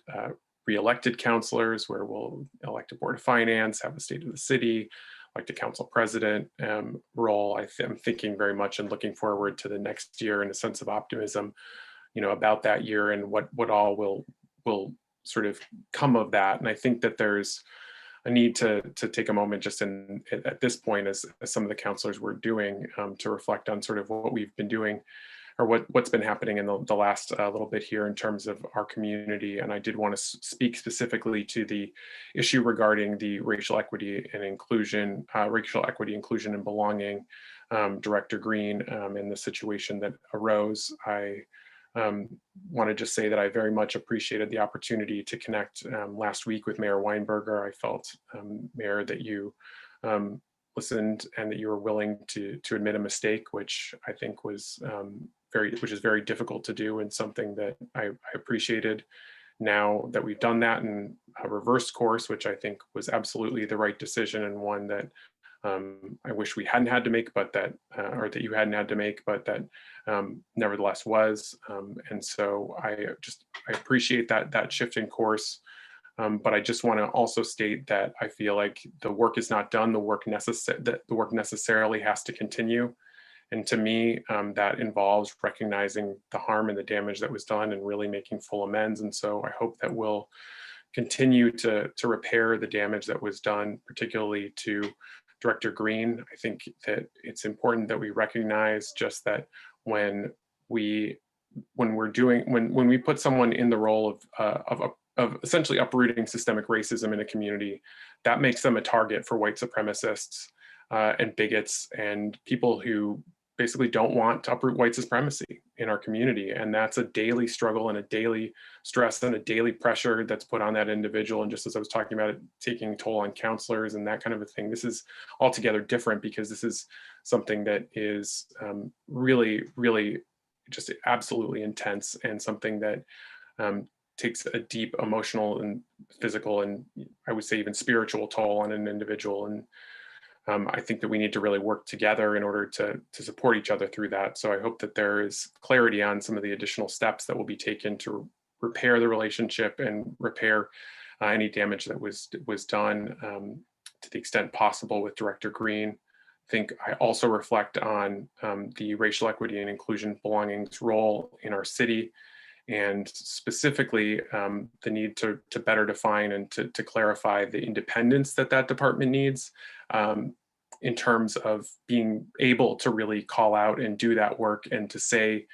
re-elected councilors, where we'll elect a board of finance, have a state of the city, elect a council president role. I'm thinking very much and looking forward to the next year in a sense of optimism, about that year and what all will sort of come of that. And I think that there's a need to take a moment just at this point, as some of the councilors were doing, to reflect on sort of what we've been doing, or what's been happening in the last little bit here in terms of our community. And I did want to speak specifically to the issue regarding the racial equity, inclusion, and belonging, Director Green, and the situation that arose. I want to just say that I very much appreciated the opportunity to connect last week with Mayor Weinberger. I felt, Mayor, that you listened and that you were willing to admit a mistake, which I think was which is very difficult to do, and something that I appreciated. Now that we've done that in a reverse course, which I think was absolutely the right decision, and one that I wish we hadn't had to make, but that, or that you hadn't had to make, but that nevertheless was. And so I appreciate that shift in course. But I just want to also state that I feel like the work is not done. The work necessarily has to continue. And to me, that involves recognizing the harm and the damage that was done and really making full amends. And so I hope that we'll continue to repair the damage that was done, particularly to Director Green. I think that it's important that we recognize just that when we put someone in the role of essentially uprooting systemic racism in a community, that makes them a target for white supremacists and bigots and people who basically don't want to uproot white supremacy in our community. And that's a daily struggle and a daily stress and a daily pressure that's put on that individual. And just as I was talking about it taking a toll on counselors and that kind of a thing, this is altogether different, because this is something that is really, really just absolutely intense, and something that takes a deep emotional and physical, and I would say even spiritual toll on an individual. And I think that we need to really work together in order to support each other through that. So I hope that there is clarity on some of the additional steps that will be taken to repair the relationship and repair any damage that was done to the extent possible with Director Green. I think I also reflect on the racial equity and inclusion belongings role in our city, and specifically the need to better define and to clarify the independence that department needs in terms of being able to really call out and do that work, and to say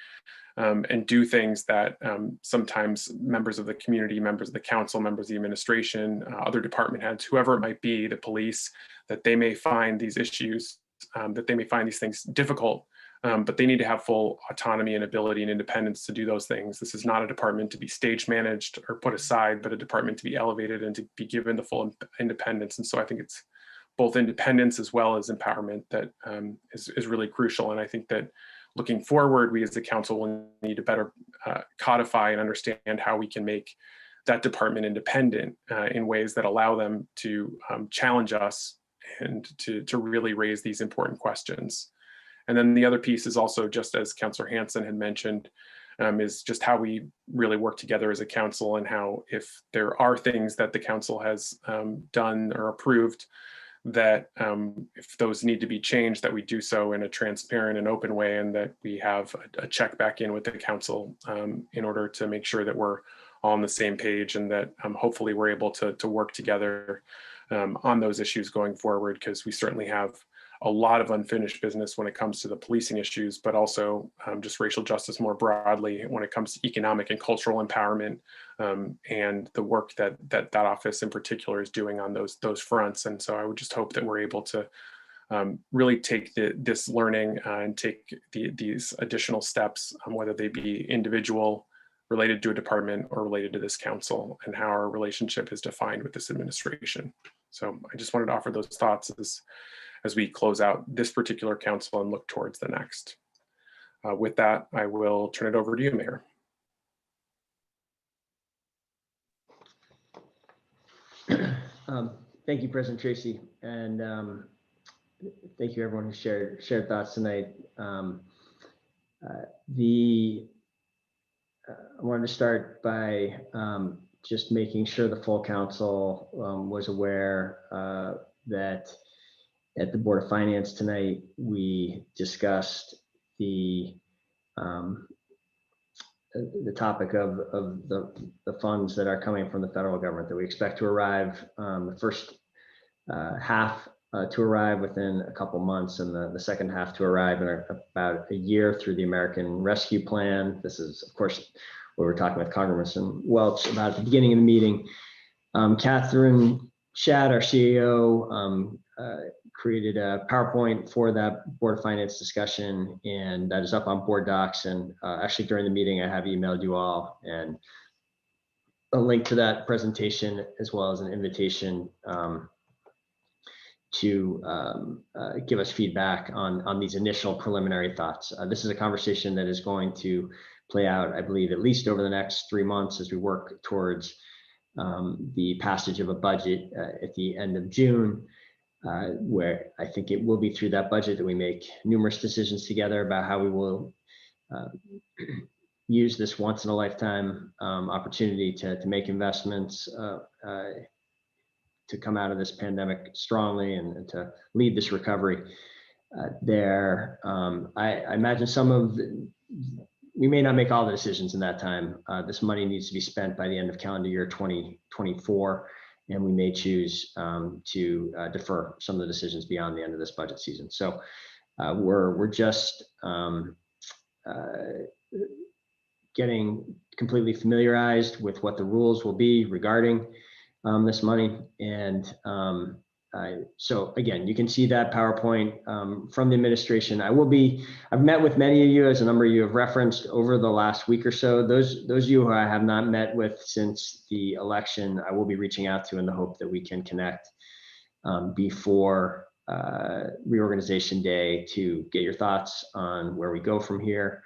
and do things that sometimes members of the community, members of the council, members of the administration, other department heads, whoever it might be, the police, that they may find these issues, that they may find these things difficult, but they need to have full autonomy and ability and independence to do those things. This is not a department to be stage managed or put aside, but a department to be elevated and to be given the full independence. And so I think it's both independence as well as empowerment that is really crucial. And I think that looking forward, we as the council will need to better codify and understand how we can make that department independent in ways that allow them to challenge us and to really raise these important questions. And then the other piece is also, just as Councillor Hansen had mentioned, is just how we really work together as a council, and how if there are things that the council has done or approved, that if those need to be changed, that we do so in a transparent and open way, and that we have a check back in with the council in order to make sure that we're all on the same page, and that hopefully we're able to work together on those issues going forward, because we certainly have a lot of unfinished business when it comes to the policing issues, but also just racial justice more broadly when it comes to economic and cultural empowerment, and the work that office in particular is doing on those fronts. And so I would just hope that we're able to really take this learning and take these additional steps, whether they be individual, related to a department, or related to this council, and how our relationship is defined with this administration. So I just wanted to offer those thoughts as we close out this particular council and look towards the next. With that, I will turn it over to you, Mayor. Thank you, President Tracy, and thank you everyone who shared thoughts tonight. I wanted to start by just making sure the full council was aware that at the Board of Finance tonight, we discussed the topic of the funds that are coming from the federal government that we expect to arrive, the first half to arrive within a couple months, and the second half to arrive in about a year through the American Rescue Plan. This is, of course, what we were talking with Congressman Welch about at the beginning of the meeting. Catherine Shad, our CEO, created a PowerPoint for that Board of Finance discussion, and that is up on board docs. And actually during the meeting, I have emailed you all and a link to that presentation, as well as an invitation to give us feedback on these initial preliminary thoughts. This is a conversation that is going to play out, I believe, at least over the next 3 months as we work towards the passage of a budget at the end of June. Where I think it will be through that budget that we make numerous decisions together about how we will use this once in a lifetime opportunity to make investments to come out of this pandemic strongly and to lead this recovery. I imagine we may not make all the decisions in that time. This money needs to be spent by the end of calendar year 2024. And we may choose to defer some of the decisions beyond the end of this budget season. So we're just getting completely familiarized with what the rules will be regarding this money. And so again, you can see that PowerPoint from the administration. I've met with many of you, as a number of you have referenced, over the last week or so. Those of you who I have not met with since the election, I will be reaching out to in the hope that we can connect before reorganization day to get your thoughts on where we go from here.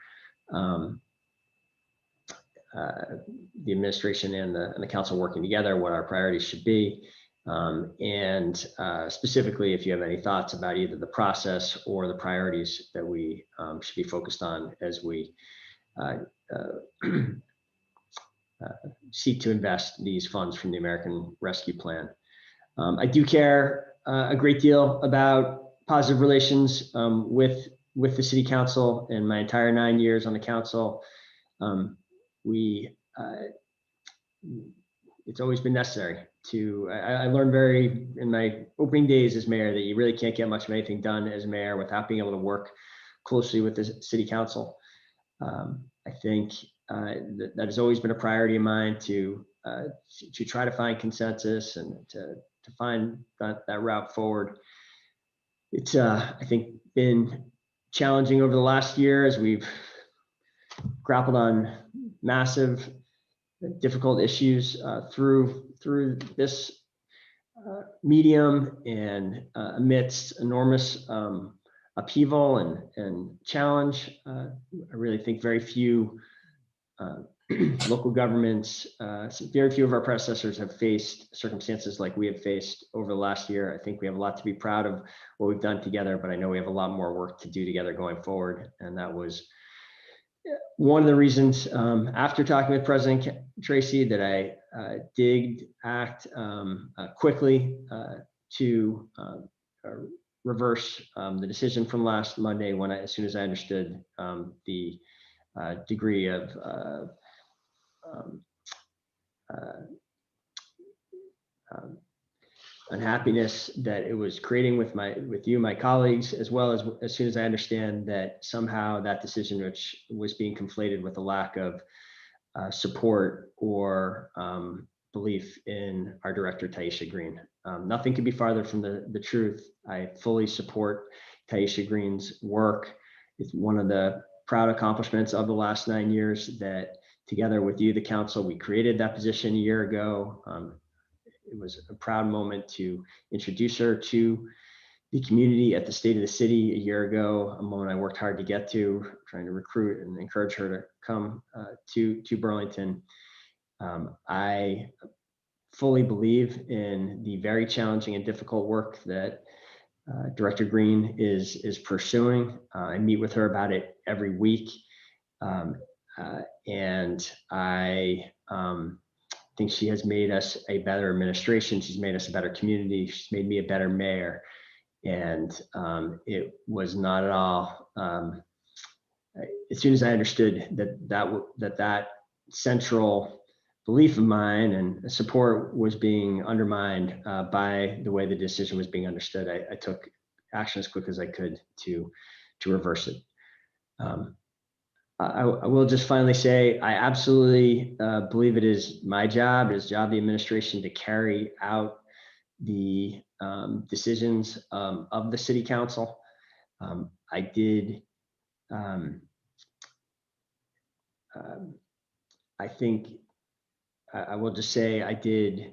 The administration and the council working together, what our priorities should be. And specifically, if you have any thoughts about either the process or the priorities that we should be focused on as we seek to invest these funds from the American Rescue Plan. I do care a great deal about positive relations with the City Council. In my entire 9 years on the council, it's always been necessary to, I learned in my opening days as mayor that you really can't get much of anything done as mayor without being able to work closely with the City Council. I think that has always been a priority of mine to try to find consensus and to find that route forward. It's I think been challenging over the last year as we've grappled on massive, difficult issues through this medium and amidst enormous upheaval and challenge. I really think very few local governments, very few of our predecessors have faced circumstances like we have faced over the last year. I think we have a lot to be proud of what we've done together, but I know we have a lot more work to do together going forward. And that was one of the reasons, after talking with President Tracy, that I did act quickly to reverse the decision from last Monday when as soon as I understood the degree of unhappiness that it was creating with you, my colleagues, as well as soon as I understand that somehow that decision, which was being conflated with a lack of support or belief in our director, Taisha Green. Nothing could be farther from the truth. I fully support Taisha Green's work. It's one of the proud accomplishments of the last 9 years that together with you, the council, we created that position a year ago. It was a proud moment to introduce her to the community at the State of the City a year ago, a moment I worked hard to get to, trying to recruit and encourage her to come to Burlington. I fully believe in the very challenging and difficult work that Director Green is pursuing. I meet with her about it every week. And I think she has made us a better administration. She's made us a better community. She's made me a better mayor. And it was not at all, as soon as I understood that central belief of mine and support was being undermined by the way the decision was being understood, I took action as quick as I could to reverse it. I will just finally say, I absolutely believe it is my job, it is the job of the administration to carry out the decisions of the city council. I did, I think, I will just say I did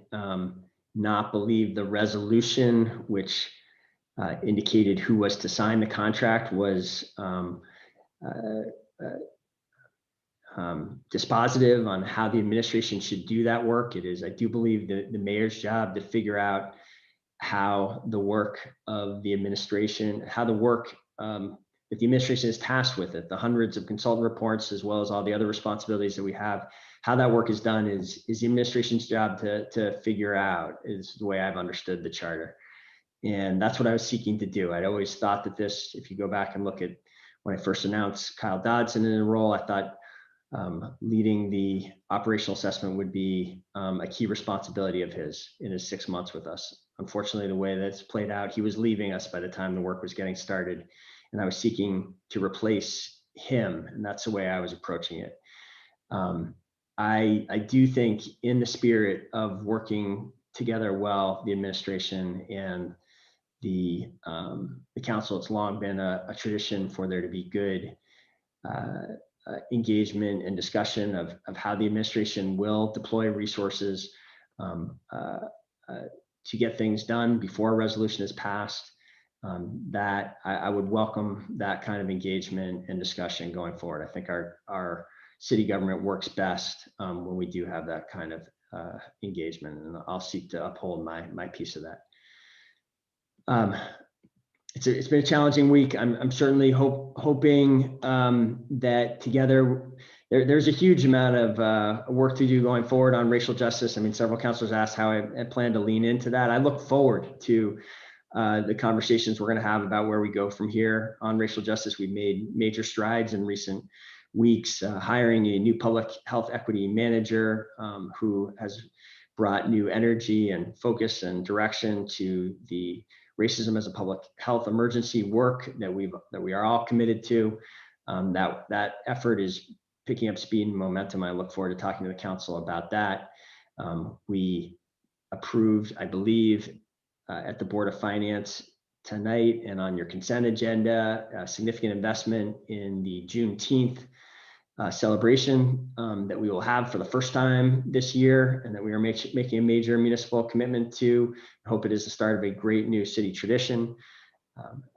not believe the resolution which indicated who was to sign the contract was dispositive on how the administration should do that work. It is, I do believe, the mayor's job to figure out how the work of the administration, how the work that the administration is tasked with it, the hundreds of consultant reports, as well as all the other responsibilities that we have, how that work is done is the administration's job to figure out, is the way I've understood the charter. And that's what I was seeking to do. I'd always thought that this, if you go back and look at when I first announced Kyle Dodson in the role, I thought leading the operational assessment would be a key responsibility of his in his 6 months with us. Unfortunately, the way that's played out, he was leaving us by the time the work was getting started, and I was seeking to replace him, and that's the way I was approaching it. I do think, in the spirit of working together well, the administration and the council, it's long been a tradition for there to be good engagement and discussion of how the administration will deploy resources to get things done before a resolution is passed. That I would welcome that kind of engagement and discussion going forward. I think our city government works best when we do have that kind of engagement, and I'll seek to uphold my piece of that. It's been a challenging week. I'm certainly hoping that together there's a huge amount of work to do going forward on racial justice. I mean, several councilors asked how I plan to lean into that. I look forward to the conversations we're going to have about where we go from here on racial justice. We've made major strides in recent weeks, hiring a new public health equity manager who has brought new energy and focus and direction to the racism as a public health emergency work that we are all committed to. that effort is picking up speed and momentum. I look forward to talking to the council about that. We approved, I believe, at the Board of Finance tonight and on your consent agenda, a significant investment in the Juneteenth celebration that we will have for the first time this year, and that we are making a major municipal commitment to. I hope it is the start of a great new city tradition.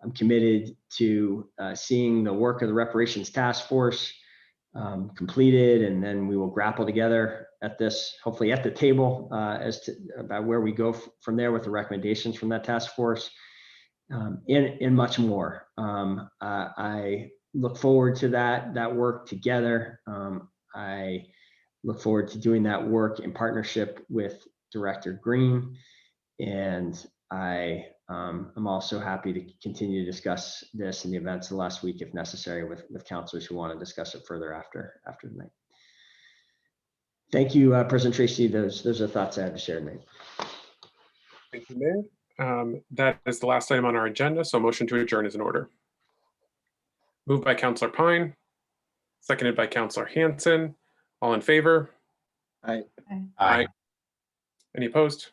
I'm committed to seeing the work of the Reparations Task Force completed, and then we will grapple together at this, hopefully at the table, as to about where we go from there with the recommendations from that task force, and much more. I look forward to that work together. I look forward to doing that work in partnership with Director Green, and I'm also happy to continue to discuss this in the events of last week if necessary with counselors who want to discuss it further after the night. Thank you, President Tracy. Those are thoughts I have to share tonight. Thank you, Mayor. That is the last item on our agenda, so motion to adjourn is in order. Moved by Councilor Pine, seconded by Councilor Hansen. All in favor? Aye. Aye. Any opposed?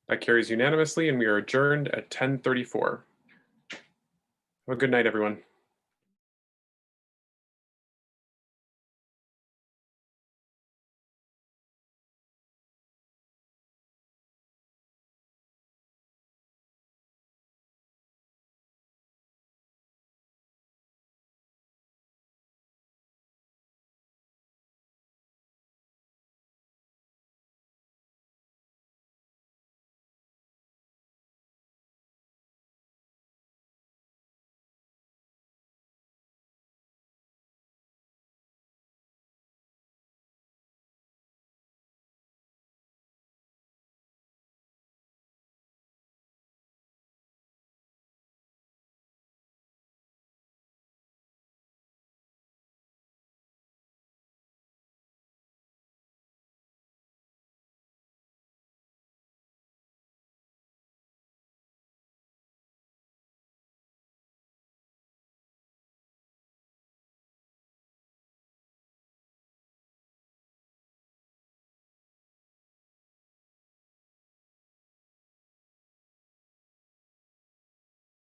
That carries unanimously, and we are adjourned at 10:34. Have a good night, everyone.